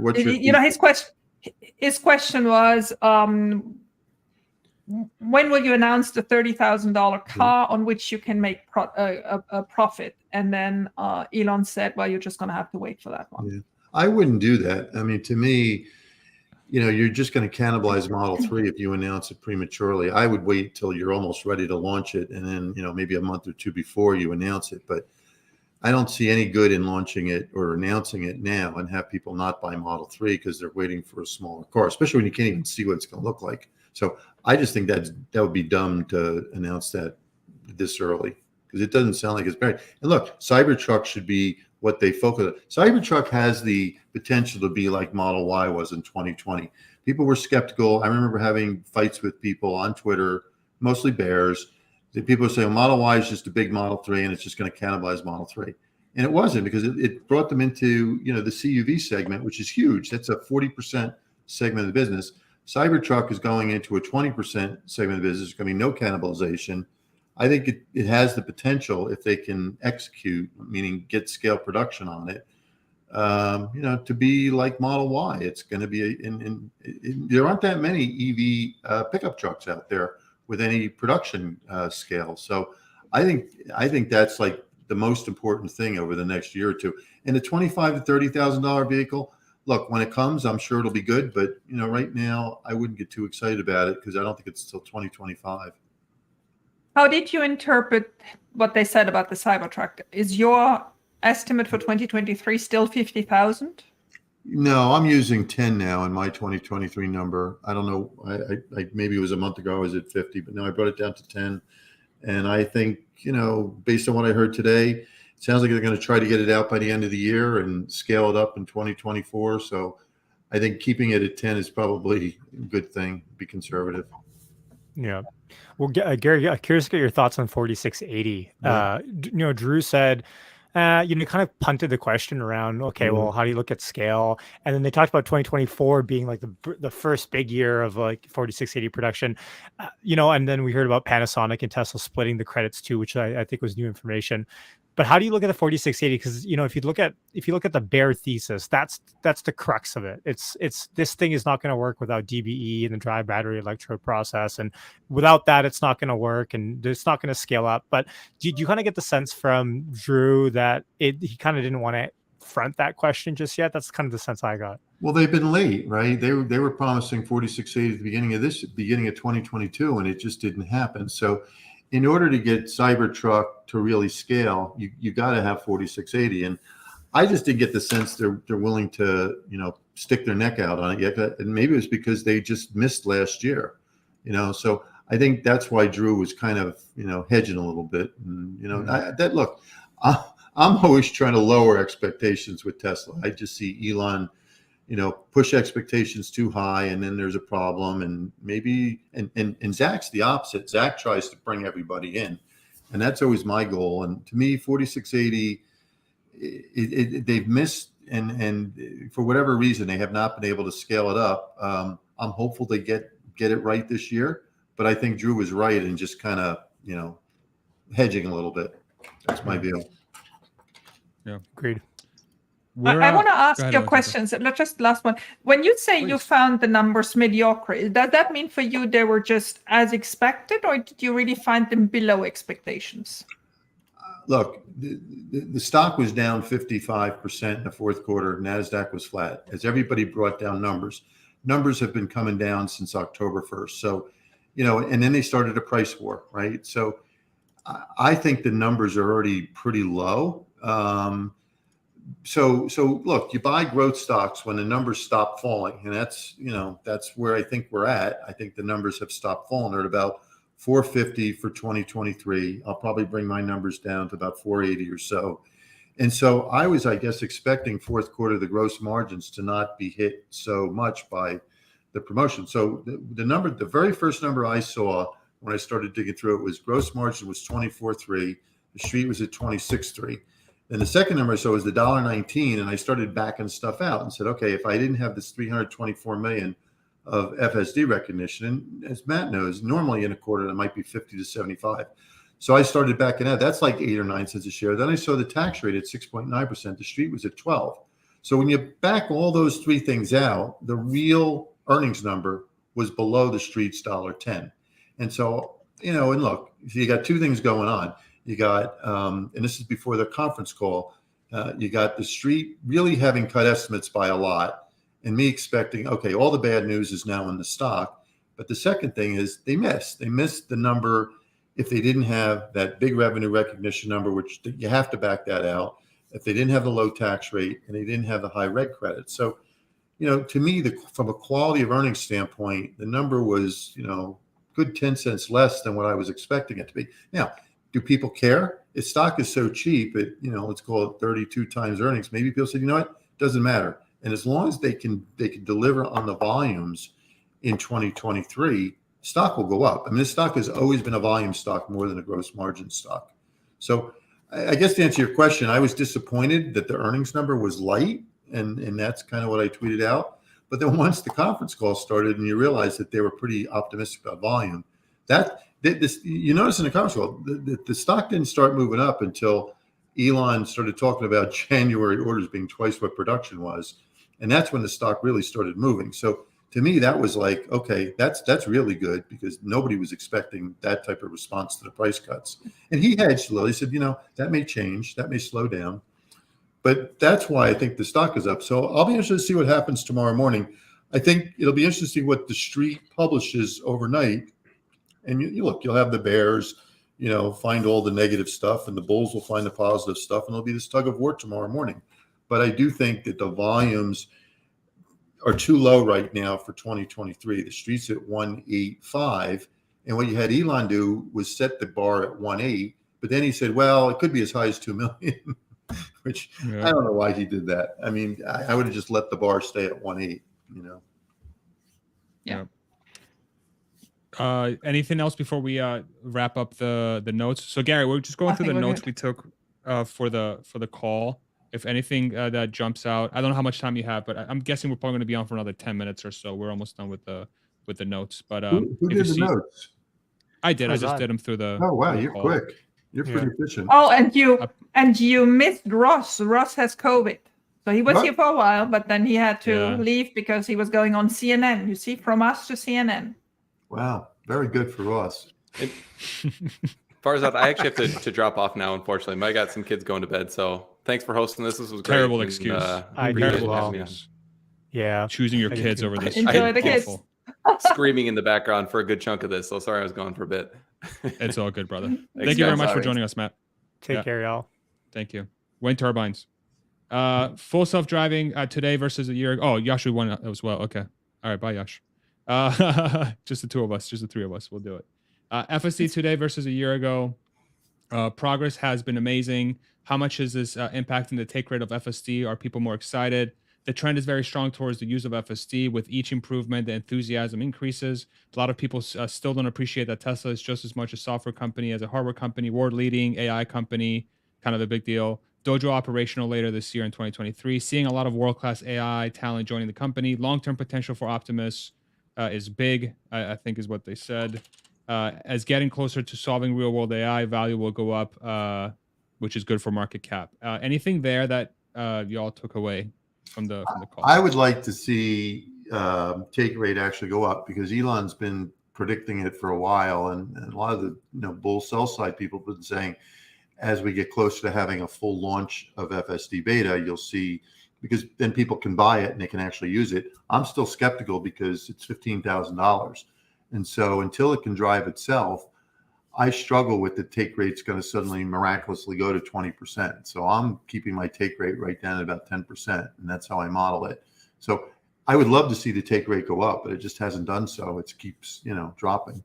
his question was, when will you announce the $30,000 car on which you can make a profit? And then Elon said, well, you're just going to have to wait for that one. Yeah. I wouldn't do that. I mean, to me, you're just going to cannibalize Model 3 if you announce it prematurely. I would wait till you're almost ready to launch it, and then, maybe a month or two before you announce it. But I don't see any good in launching it or announcing it now and have people not buy Model 3 because they're waiting for a smaller car, especially when you can't even see what it's going to look like. So I just think that would be dumb to announce that this early, because it doesn't sound like it's very. And look, Cybertruck should be what they focus on. Cybertruck has the potential to be like Model Y was in 2020. People were skeptical. I remember having fights with people on Twitter, mostly bears. People say, well, Model Y is just a big Model 3 and it's just going to cannibalize Model 3. And it wasn't, because it brought them into, the CUV segment, which is huge. That's a 40% segment of the business. Cybertruck is going into a 20% segment of the business. There's going to be no cannibalization. I think it has the potential, if they can execute, meaning get scale production on it, to be like Model Y. It's going to be there aren't that many EV pickup trucks out there with any production scale. So I think that's like the most important thing over the next year or two. And a $25,000 to $30,000 vehicle, look, when it comes, I'm sure it'll be good. But right now, I wouldn't get too excited about it because I don't think it's till 2025. How did you interpret what they said about the Cybertruck? Is your estimate for 2023 still 50,000? No, I'm using 10 now in my 2023 number. I don't know. I maybe it was a month ago I was at 50, but now I brought it down to 10. And I think, based on what I heard today, it sounds like they're going to try to get it out by the end of the year and scale it up in 2024. So I think keeping it at 10 is probably a good thing. Be conservative. Yeah. Well, Gary, curious to get your thoughts on 4680. Right. Drew said, kind of punted the question around, okay, well, how do you look at scale? And then they talked about 2024 being like the first big year of like 4680 production, and then we heard about Panasonic and Tesla splitting the credits too, which I think was new information. But how do you look at the 4680? Because if you look at the bare thesis, that's the crux of it. It's this thing is not going to work without DBE and the dry battery electrode process, and without that, it's not going to work, and it's not going to scale up. But do you kind of get the sense from Drew that he kind of didn't want to front that question just yet? That's kind of the sense I got. Well, they've been late, right? They were promising 4680 at the beginning of 2022, and it just didn't happen. So in order to get Cybertruck to really scale, you got to have 4680. And I just didn't get the sense they're willing to, stick their neck out on it yet. And maybe it was because they just missed last year, So I think that's why Drew was kind of, hedging a little bit. And, look, I'm always trying to lower expectations with Tesla. I just see Elon, push expectations too high, and then there's a problem. And maybe, and Zach's the opposite. Zach tries to bring everybody in, and that's always my goal. And to me, 4680, they've missed, and for whatever reason, they have not been able to scale it up. I'm hopeful they get it right this year, but I think Drew was right in just kind of, hedging a little bit. That's my view. Yeah, agreed. I want to ask your questions. Just last one. When you say you found the numbers mediocre, does that mean for you they were just as expected, or did you really find them below expectations? Look, the stock was down 55% in the fourth quarter. NASDAQ was flat. As everybody brought down numbers have been coming down since October 1st. So, and then they started a price war, right? So I think the numbers are already pretty low. So look, you buy growth stocks when the numbers stop falling, and that's where I think we're at. I think the numbers have stopped falling. They're at about 450 for 2023. I'll probably bring my numbers down to about 480 or so. And so I was, I guess, expecting fourth quarter, the gross margins to not be hit so much by the promotion. So the very first number I saw when I started digging through it was gross margin was 24.3. The street was at 26.3. And the second number I saw was the $1.19, and I started backing stuff out and said, okay, if I didn't have this 324 million of FSD recognition, and as Matt knows, normally in a quarter that might be 50 to 75. So I started backing out. That's like 8 or 9 cents a share. Then I saw the tax rate at 6.9%. The street was at 12. So when you back all those three things out, the real earnings number was below the street's $1.10. And so, and look, you got two things going on. You got, and this is before the conference call, you got the street really having cut estimates by a lot, and me expecting, okay, all the bad news is now in the stock. But the second thing is they missed the number. If they didn't have that big revenue recognition number, which you have to back that out, if they didn't have the low tax rate and they didn't have the high reg credit. So, to me, from a quality of earnings standpoint, the number was, good 10 cents less than what I was expecting it to be. Now, do people care? Its stock is so cheap at, let's call it 32 times earnings. Maybe people say, you know what, doesn't matter. And as long as they can deliver on the volumes in 2023, stock will go up. I mean, this stock has always been a volume stock more than a gross margin stock. So I guess to answer your question, I was disappointed that the earnings number was light, and that's kind of what I tweeted out. But then once the conference call started and you realized that they were pretty optimistic about volume, you notice in the conference call, the stock didn't start moving up until Elon started talking about January orders being twice what production was. And that's when the stock really started moving. So to me, that was like, okay, that's really good, because nobody was expecting that type of response to the price cuts. And he hedged a little. He said, that may change, that may slow down. But that's why I think the stock is up. So I'll be interested to see what happens tomorrow morning. I think it'll be interesting to see what the street publishes overnight. And you'll have the bears, find all the negative stuff, and the bulls will find the positive stuff, and there'll be this tug of war tomorrow morning. But I do think that the volumes are too low right now for 2023. The street's at 185, and what you had Elon do was set the bar at 1.8, but then he said, well, it could be as high as 2 million, which I don't know why he did that. I mean, I would have just let the bar stay at 1.8, Yeah. Anything else before we wrap up the notes? So Gary, we're just going through the notes we took for the call. If anything that jumps out, I don't know how much time you have, but I'm guessing we're probably going to be on for another 10 minutes or so. We're almost done with the notes. But who did the notes? I did. I just did them through the. Oh wow, you're quick. You're pretty efficient. Oh, and you missed Ross. Ross has COVID. So he was here for a while, but then he had to leave because he was going on CNN. You see, from us to CNN. Wow, very good for us. Farzad, I actually have to drop off now, unfortunately. I got some kids going to bed, so thanks for hosting this. This was great. Terrible excuse. Terrible excuse. Yeah. Choosing your kids over this. Enjoy the kids. Screaming in the background for a good chunk of this, so sorry I was gone for a bit. It's all good, brother. Thank you very much for joining us, Matt. Take care, y'all. Thank you. Wind turbines. Full self-driving today versus a year ago. Oh, Yashu won as well. Okay. All right. Bye, Yash. Just the two of us. Just the three of us. We'll do it. FSD today versus a year ago. Progress has been amazing. How much is this impacting the take rate of FSD? Are people more excited? The trend is very strong towards the use of FSD. With each improvement, the enthusiasm increases. A lot of people still don't appreciate that Tesla is just as much a software company as a hardware company, world-leading AI company, kind of a big deal. Dojo operational later this year in 2023. Seeing a lot of world-class AI talent joining the company. Long-term potential for Optimus is big, I think is what they said. As getting closer to solving real-world AI, value will go up, which is good for market cap. Anything there that y'all took away from the call? I would like to see take rate actually go up, because Elon's been predicting it for a while, and a lot of the bull sell side people have been saying, as we get closer to having a full launch of FSD beta, you'll see, because then people can buy it and they can actually use it. I'm still skeptical because it's $15,000. And so until it can drive itself, I struggle with the take rate's going to suddenly miraculously go to 20%. So I'm keeping my take rate right down at about 10%. And that's how I model it. So I would love to see the take rate go up, but it just hasn't done so. It keeps, dropping.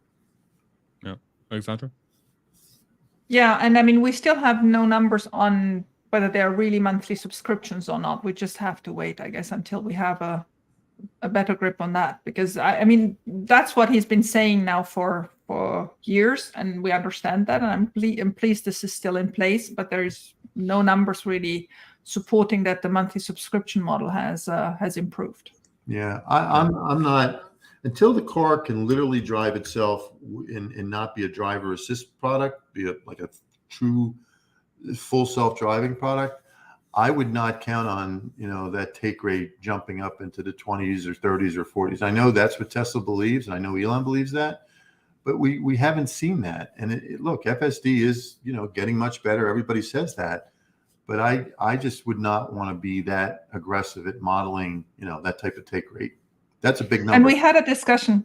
Yeah. Alexandra? Yeah, and I mean, we still have no numbers on whether they're really monthly subscriptions or not. We just have to wait, I guess, until we have a better grip on that, because I mean, that's what he's been saying now for years, and we understand that, and I'm pleased this is still in place, but there's no numbers really supporting that the monthly subscription model has improved. Yeah, I'm not, until the car can literally drive itself and not be a driver assist product, be like a true full self-driving product, I would not count on, that take rate jumping up into the 20s or 30s or 40s. I know that's what Tesla believes, and I know Elon believes that, but we haven't seen that. And look, FSD is, getting much better. Everybody says that, but I just would not want to be that aggressive at modeling, that type of take rate. That's a big number. And we had a discussion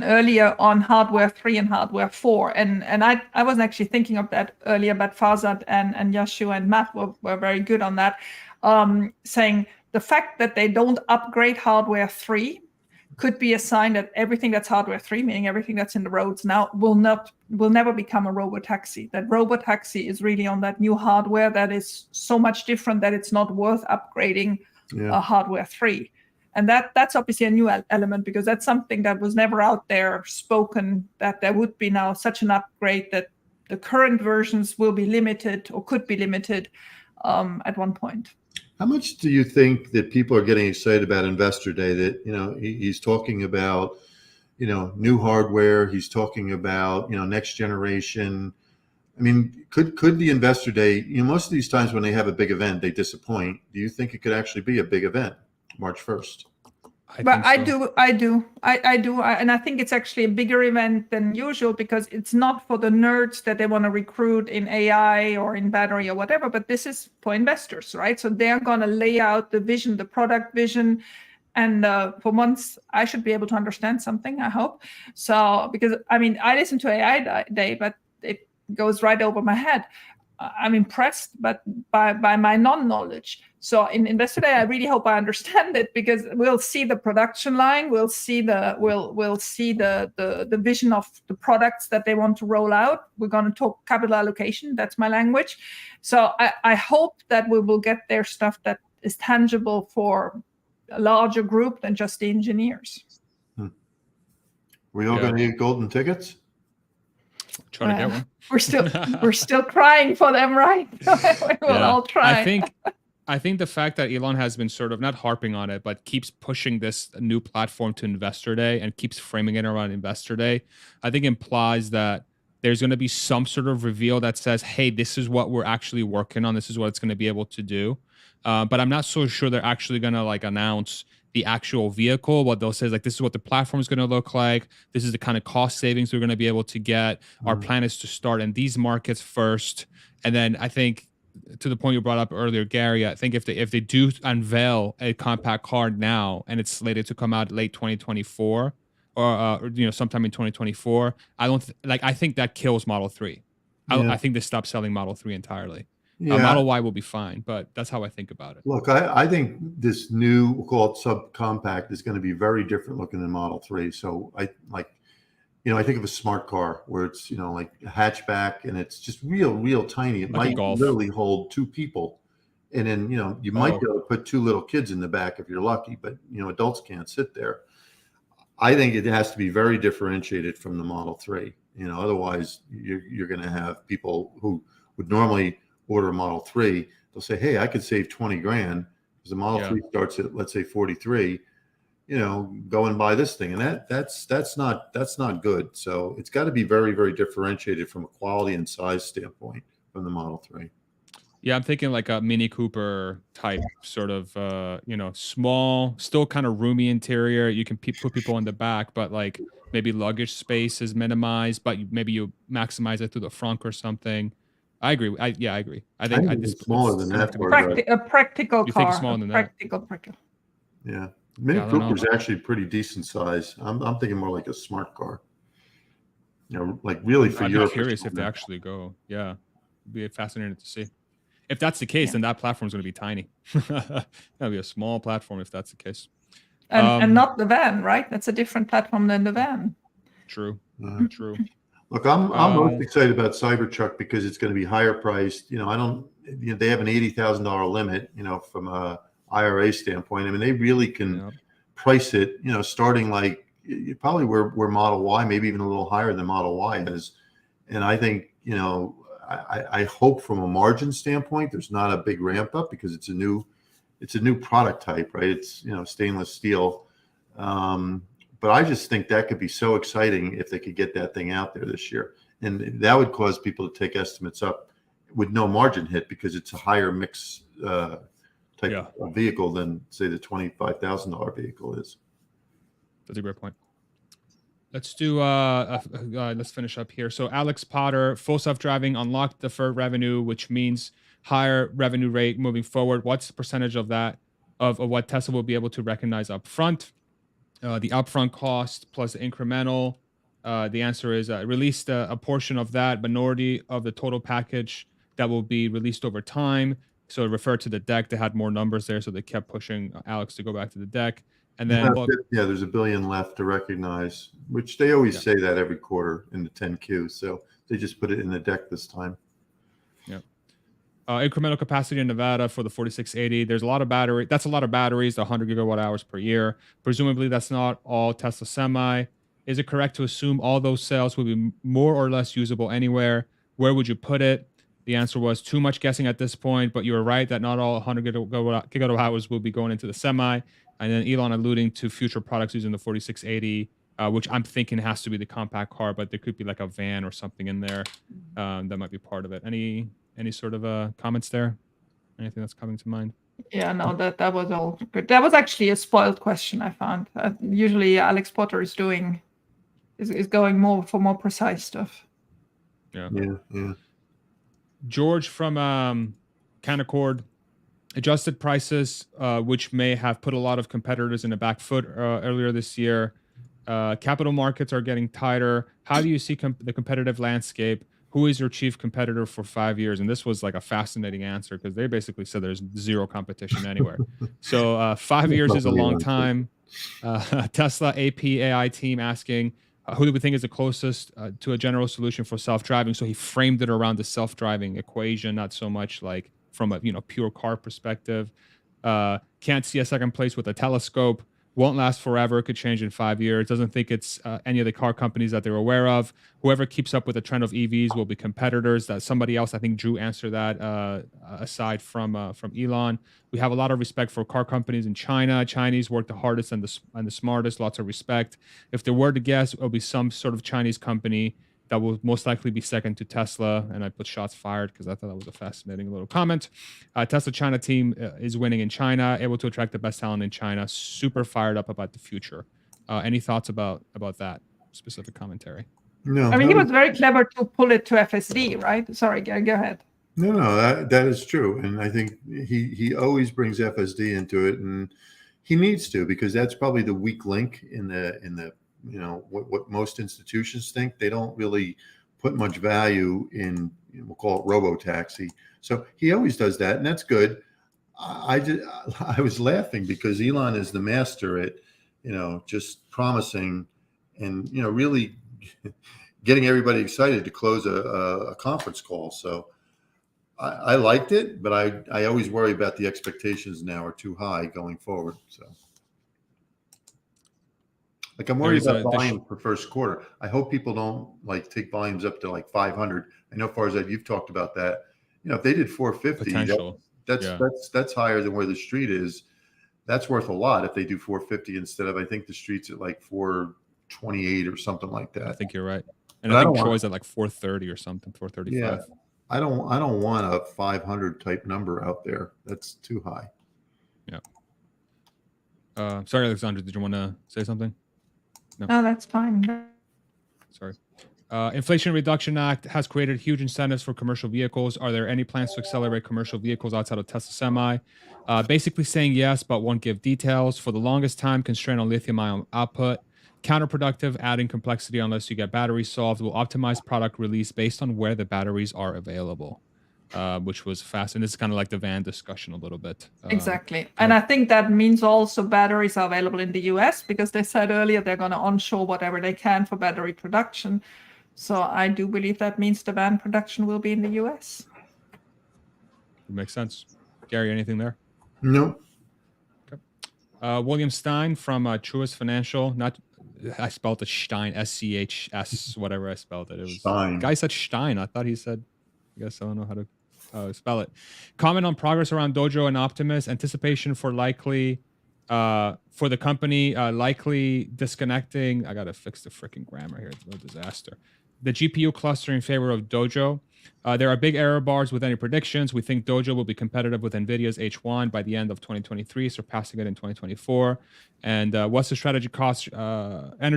earlier on hardware 3 and hardware 4. And I wasn't actually thinking of that earlier, but Farzad and Yashu and Matt were very good on that, saying the fact that they don't upgrade hardware 3 could be a sign that everything that's hardware 3, meaning everything that's in the roads now, will never become a robotaxi. That robotaxi is really on that new hardware that is so much different that it's not worth upgrading hardware 3. And that's obviously a new element, because that's something that was never out there spoken, that there would be now such an upgrade that the current versions will be limited or could be limited at one point. How much do you think that people are getting excited about Investor Day, that, he's talking about, new hardware. He's talking about, next generation. I mean, could the investor day, most of these times when they have a big event, they disappoint. Do you think it could actually be a big event, March 1st? I do, and I think it's actually a bigger event than usual because it's not for the nerds that they want to recruit in AI or in battery or whatever, but this is for investors, right? So they're going to lay out the vision, the product vision, and for once I should be able to understand something, I hope. So because I listen to AI Day, but it goes right over my head. I'm impressed, but by my non-knowledge. So in Investor Day, I really hope I understand it because we'll see the production line, we'll see the vision of the products that they want to roll out. We're going to talk capital allocation. That's my language. So I hope that we will get their stuff that is tangible for a larger group than just the engineers. We all going to get golden tickets? Try to get one. We're still crying for them, right? We'll all try. I think the fact that Elon has been sort of not harping on it, but keeps pushing this new platform to Investor Day and keeps framing it around Investor Day, I think implies that there's going to be some sort of reveal that says, hey, this is what we're actually working on. This is what it's going to be able to do. But I'm not so sure they're actually going to announce the actual vehicle. What they'll say is this is what the platform is going to look like. This is the kind of cost savings we're going to be able to get. Our plan is to start in these markets first. And then I think, to the point you brought up earlier, Gary, I think if they do unveil a compact car now and it's slated to come out late 2024 or sometime in 2024, I think that kills Model 3. I think they stop selling Model 3 entirely. Model Y will be fine, but that's how I think about it. Look, I think this new, we'll call it subcompact, is going to be very different looking than Model 3. So I think of a smart car where it's, like a hatchback and it's just real tiny. It might literally hold two people. And then, you might be able to put two little kids in the back if you're lucky, but, adults can't sit there. I think it has to be very differentiated from the Model 3. Otherwise you're going to have people who would normally order a Model 3. They'll say, hey, I could save 20 grand because the Model 3 starts at, let's say, 43. Go and buy this thing. And that's not good. So it's got to be very, very differentiated from a quality and size standpoint from the Model 3. Yeah, I'm thinking like a Mini Cooper type sort of, small, still kind of roomy interior. You can put people in the back, but maybe luggage space is minimized, but maybe you maximize it through the front or something. I agree. I agree. I think it's smaller than that. A practical car. You think it's smaller than that? Practical. Yeah. Mini Cooper is actually pretty decent size. I'm thinking more like a smart car. Really for Europe. I'm curious if they actually go. Yeah, it'd be fascinating to see. If that's the case, then that platform is going to be tiny. That'll be a small platform if that's the case. And not the van, right? That's a different platform than the van. True. True. Look, I'm most excited about Cybertruck because it's going to be higher priced. They have an $80,000 limit. From a IRA standpoint. I mean, they really can price it. Starting probably where Model Y, maybe even a little higher than Model Y is. And I think I hope from a margin standpoint, there's not a big ramp up because it's a new product type, right? It's stainless steel. But I just think that could be so exciting if they could get that thing out there this year. And that would cause people to take estimates up with no margin hit because it's a higher mix type of vehicle than, say, the $25,000 vehicle is. That's a great point. Let's do, let's finish up here. So Alex Potter, full self-driving, unlocked deferred revenue, which means higher revenue rate moving forward. What's the percentage of that, of what Tesla will be able to recognize up front? The upfront cost plus the incremental. The answer is released a portion of that minority of the total package that will be released over time. So refer to the deck. They had more numbers there, so they kept pushing Alex to go back to the deck. And then there's $1 billion left to recognize, which they always say that every quarter in the 10Q. So they just put it in the deck this time. Yeah. Incremental capacity in Nevada for the 4680. There's a lot of battery. That's a lot of batteries, 100 gigawatt hours per year. Presumably that's not all Tesla Semi. Is it correct to assume all those cells will be more or less usable anywhere? Where would you put it? The answer was too much guessing at this point, but you were right that not all 100 gigawatt hours will be going into the Semi. And then Elon alluding to future products using the 4680 which I'm thinking has to be the compact car, but there could be like a van or something in there that might be part of it. Any sort of comments there? Anything that's coming to mind? Yeah, no, that was all good. That was actually a spoiled question I found. Usually Alex Potter is going more for more precise stuff. Yeah. Yeah. George from Canaccord, adjusted prices, which may have put a lot of competitors in the back foot earlier this year. Capital markets are getting tighter. How do you see the competitive landscape? Who is your chief competitor for 5 years? And this was like a fascinating answer because they basically said there's zero competition anywhere. So 5 years is a long time. Tesla AI team asking, who do we think is the closest to a general solution for self-driving? So he framed it around the self-driving equation, not so much like from a pure car perspective. Can't see a second place with a telescope. Won't last forever. Could change in 5 years. Doesn't think it's any of the car companies that they're aware of. Whoever keeps up with the trend of EVs will be competitors. That somebody else, I think Drew answered that. Aside from Elon, we have a lot of respect for car companies in China. Chinese work the hardest and the smartest. Lots of respect. If there were to guess, it'll be some sort of Chinese company that will most likely be second to Tesla. And I put shots fired because I thought that was a fascinating little comment. Tesla China team is winning in China, able to attract the best talent in China. Super fired up about the future. Any thoughts about that specific commentary? No. I mean, he was very clever to pull it to FSD, right? Sorry, go ahead. No, that is true, and I think he always brings FSD into it, and he needs to, because that's probably the weak link in the what most institutions think. They don't really put much value in, we'll call it robo-taxi. So he always does that, and that's good. I was laughing because Elon is the master at just promising and really getting everybody excited to close a conference call. So I liked it, but I always worry about the expectations now are too high going forward. So like I'm worried about volume for first quarter. I hope people don't take volumes up to 500. I know Farzad, you've talked about that. If they did 450, that's higher than where the street is. That's worth a lot if they do 450 instead of, I think the street's at 428 or something like that. I think you're right. And I think Troy's at 430 or something, 435. Yeah. I don't want a 500 type number out there. That's too high. Yeah. Sorry, Alexandra, did you want to say something? No, that's fine. Sorry. Inflation Reduction Act has created huge incentives for commercial vehicles. Are there any plans to accelerate commercial vehicles outside of Tesla Semi? Basically saying yes, but won't give details. For the longest time, constraint on lithium-ion output. Counterproductive, adding complexity unless you get batteries solved. Will optimize product release based on where the batteries are available, which was fast. And this is kind of like the van discussion a little bit. Exactly. And I think that means also batteries are available in the US, because they said earlier they're going to onshore whatever they can for battery production. So I do believe that means the van production will be in the US. It makes sense. Gary, anything there? No. Okay. William Stein from Truist Financial. I spelled it Stein, SCHS, whatever I spelled it. It was Stein. Guy said Stein. I thought he said, I guess I don't know how to spell it. Comment on progress around Dojo and Optimus. Anticipation for likely for the company likely disconnecting. I gotta fix the freaking grammar here. It's a disaster. The GPU cluster in favor of Dojo. There are big error bars with any predictions. We think Dojo will be competitive with NVIDIA's H1 by the end of 2023, surpassing it in 2024. And what's the energy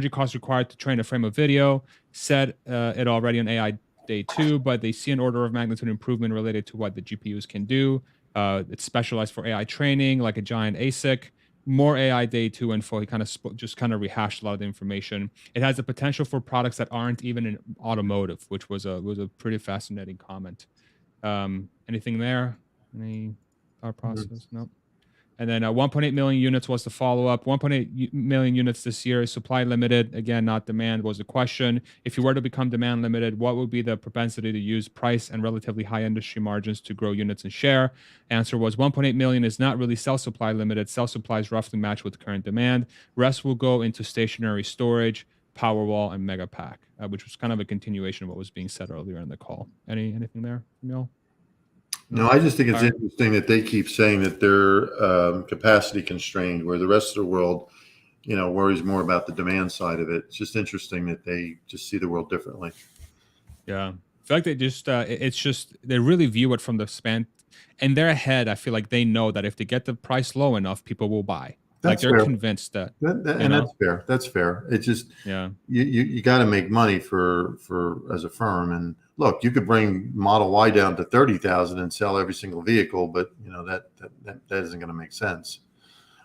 cost required to train a frame of video? Said it already on AI Day 2, but they see an order of magnitude improvement related to what the GPUs can do. It's specialized for AI training, like a giant ASIC. More AI Day 2 info. He just rehashed a lot of the information. It has the potential for products that aren't even in automotive, which was a pretty fascinating comment. Anything there? Any thought process? Nope. And then 1.8 million units was the follow-up. 1.8 million units this year is supply limited. Again, not demand was the question. If you were to become demand limited, what would be the propensity to use price and relatively high industry margins to grow units and share? Answer was 1.8 million is not really cell supply limited. Cell supply is roughly matched with current demand. Rest will go into stationary storage, Powerwall, and Megapack, which was kind of a continuation of what was being said earlier in the call. Anything there from y'all? No, I just think it's interesting that they keep saying that they're capacity constrained, where the rest of the world worries more about the demand side of it. It's just interesting that they just see the world differently. Yeah. I feel like they just it's just they really view it from the span in their head. I feel like they know that if they get the price low enough, people will buy. Like That's they're fair. convinced that, And that's fair. That's fair. It's just yeah. You got to make money for as a firm. And look, you could bring Model Y down to 30,000 and sell every single vehicle, but that isn't going to make sense.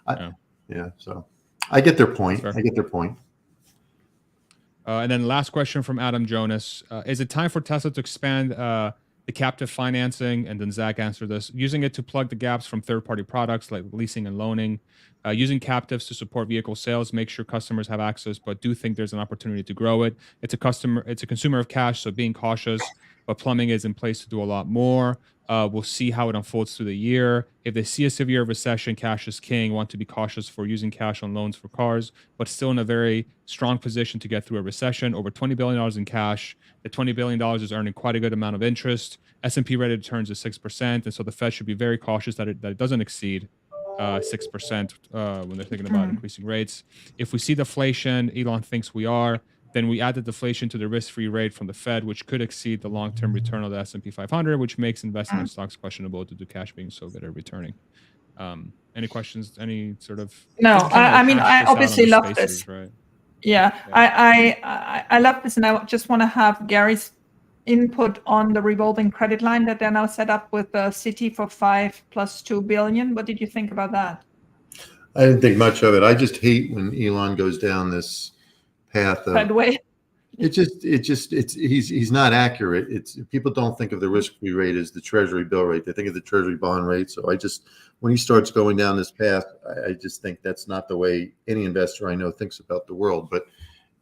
Yeah. So I get their point. I get their point. And then last question from Adam Jonas. Is it time for Tesla to expand the captive financing? And then Zach answered this. Using it to plug the gaps from third-party products like leasing and loaning. Using captives to support vehicle sales, make sure customers have access, but do think there's an opportunity to grow it. It's a consumer of cash, so being cautious, but plumbing is in place to do a lot more. We'll see how it unfolds through the year. If they see a severe recession, cash is king. Want to be cautious for using cash on loans for cars, but still in a very strong position to get through a recession. Over $20 billion in cash. The $20 billion is earning quite a good amount of interest. S&P rated returns is 6%, and so the Fed should be very cautious that it doesn't exceed 6% when they're thinking about increasing rates. If we see deflation, Elon thinks we are, then we add the deflation to the risk-free rate from the Fed, which could exceed the long-term return of the S&P 500, which makes investing in stocks questionable due to cash being so good at returning. Any questions? Any sort of? No, I mean, I obviously love spaces, this. right? Yeah, I love this, and I just want to have Gary's input on the revolving credit line that they're now set up with Citi for 5 plus 2 billion. What did you think about that? I didn't think much of it. I just hate when Elon goes down this path of he's not accurate. It's people don't think of the risk-free rate as the treasury bill rate. They think of the treasury bond rate. So when he starts going down this path, I just think that's not the way any investor I know thinks about the world. But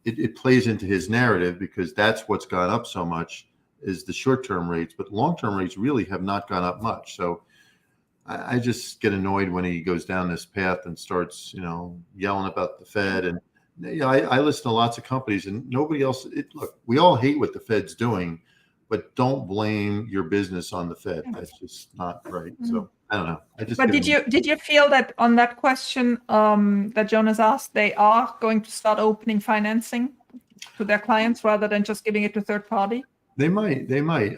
it plays into his narrative because that's what's gone up so much is the short-term rates, but long-term rates really have not gone up much. So I just get annoyed when he goes down this path and starts, yelling about the Fed. And I listen to lots of companies and nobody else. Look, we all hate what the Fed's doing, but don't blame your business on the Fed. That's just not right. So I don't know. But did you feel that on that question that Jonas asked, they are going to start opening financing to their clients rather than just giving it to third party? They might.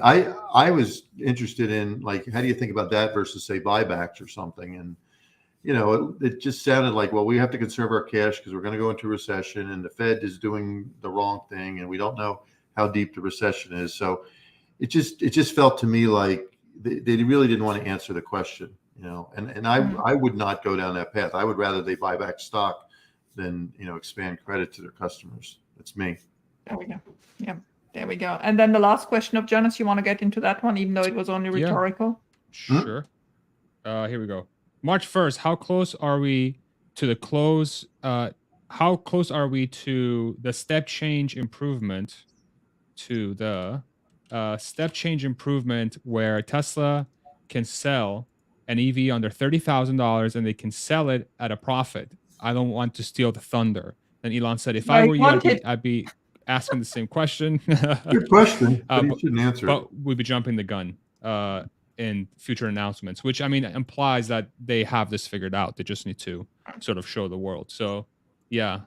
I was interested in how do you think about that versus say buybacks or something? And it just sounded like, well, we have to conserve our cash because we're going to go into recession and the Fed is doing the wrong thing and we don't know how deep the recession is. So it just felt to me like they really didn't want to answer the question, and I would not go down that path. I would rather they buy back stock than, expand credit to their customers. That's me. There we go. Yeah. There we go. And then the last question of Jonas, you want to get into that one, even though it was only rhetorical? Sure. Here we go. March 1st, how close are we to the close? How close are we to the step change improvement where Tesla can sell an EV under $30,000 and they can sell it at a profit? I don't want to steal the thunder. And Elon said, if I were you, I'd be asking the same question. Good question, but you shouldn't answer it. But we'd be jumping the gun in future announcements, which implies that they have this figured out. They just need to sort of show the world. So, yeah.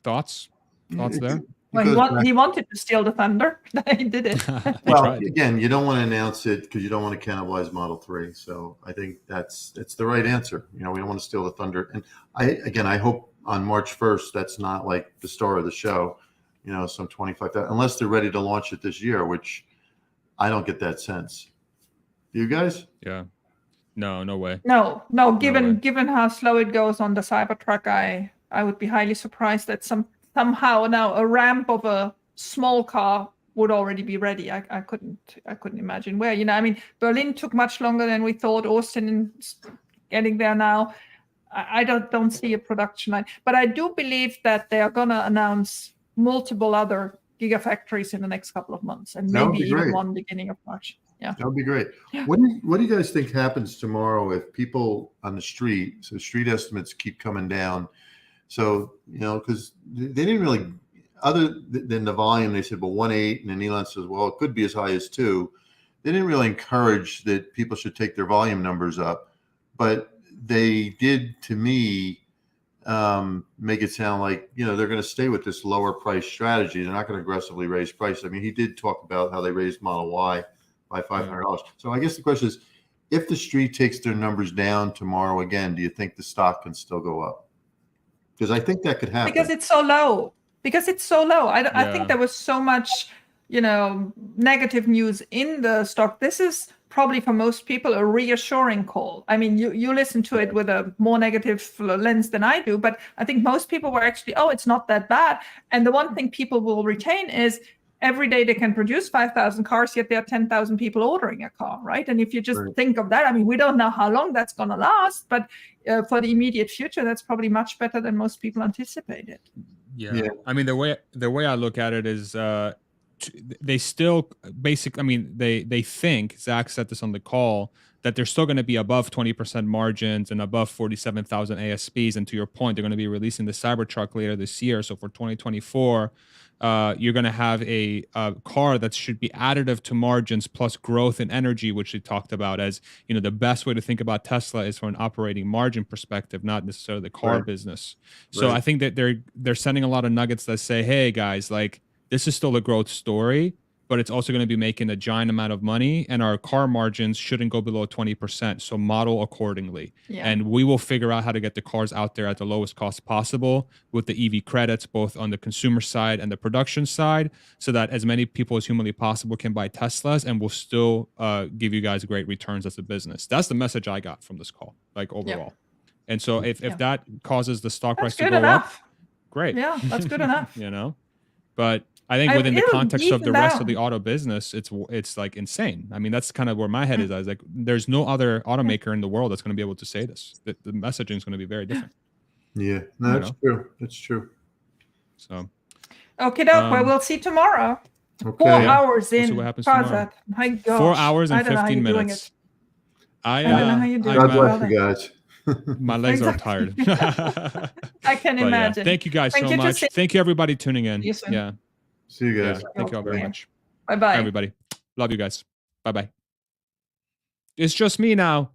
Thoughts there? Well, he wanted to steal the thunder. He did it. Well, again, you don't want to announce it because you don't want to cannibalize Model 3. So I think it's the right answer. We don't want to steal the thunder. And I hope on March 1st, that's not like the star of the show, some 25,000, unless they're ready to launch it this year, which I don't get that sense. You guys? Yeah. No way. No, given how slow it goes on the Cybertruck, I would be highly surprised that somehow now a ramp of a small car would already be ready. I couldn't imagine where. Berlin took much longer than we thought. Austin is getting there now. I don't see a production line, but I do believe that they are going to announce multiple other gigafactories in the next couple of months, and maybe even one beginning of March. Yeah, that would be great. Yeah. What do you guys think happens tomorrow if people on the street? So street estimates keep coming down. So because they didn't really, other than the volume, they said, well, 1.8, and then Elon says, well, it could be as high as 2. They didn't really encourage that people should take their volume numbers up, but they did, to me, make it sound like, you know, they're going to stay with this lower price strategy. They're not going to aggressively raise price. I mean, he did talk about how they raised Model Y by $500. So I guess the question is, if the street takes their numbers down tomorrow again, do you think the stock can still go up? Because I think that could happen. Because it's so low. I think there was so much, you know, negative news in the stock. This is probably for most people a reassuring call. I mean, you listen to it with a more negative lens than I do, but I think most people were actually, oh, it's not that bad. And the one thing people will retain is every day they can produce 5,000 cars, yet there are 10,000 people ordering a car, right? And if you just think of that, I mean, we don't know how long that's going to last, but for the immediate future, that's probably much better than most people anticipated. Yeah. I mean, the way I look at it is they still basically, I mean, they think, Zach said this on the call, that they're still going to be above 20% margins and above 47,000 ASPs. And to your point, they're going to be releasing the Cybertruck later this year. So for 2024, you're going to have a car that should be additive to margins plus growth in energy, which they talked about as, you know, the best way to think about Tesla is from an operating margin perspective, not necessarily the car business. So I think that they're sending a lot of nuggets that say, hey guys, like, this is still a growth story, but it's also going to be making a giant amount of money, and our car margins shouldn't go below 20%. So model accordingly. Yeah. And we will figure out how to get the cars out there at the lowest cost possible with the EV credits, both on the consumer side and the production side, so that as many people as humanly possible can buy Teslas, and we'll still give you guys great returns as a business. That's the message I got from this call, like overall. And so if that causes the stock price to go up, great. Yeah, that's good enough. You know, but I think within the context of the rest of the auto business, it's like insane. I mean, that's kind of where my head is. I was like, there's no other automaker in the world that's going to be able to say this. The messaging is going to be very different. Yeah, no, that's true. That's true. So, okay, well, we'll see tomorrow. Okay. 4 hours We'll in. see what happens How's tomorrow. that? My gosh. 4 hours and I don't know how 15 you're doing minutes. it. I don't know how you do it. God bless you guys. My legs are tired. I can But imagine. thank you guys so much. Thank you everybody tuning in. See you soon. Yeah. See you guys. Thank you all very much. Bye-bye. Everybody. Love you guys. Bye-bye. It's just me now.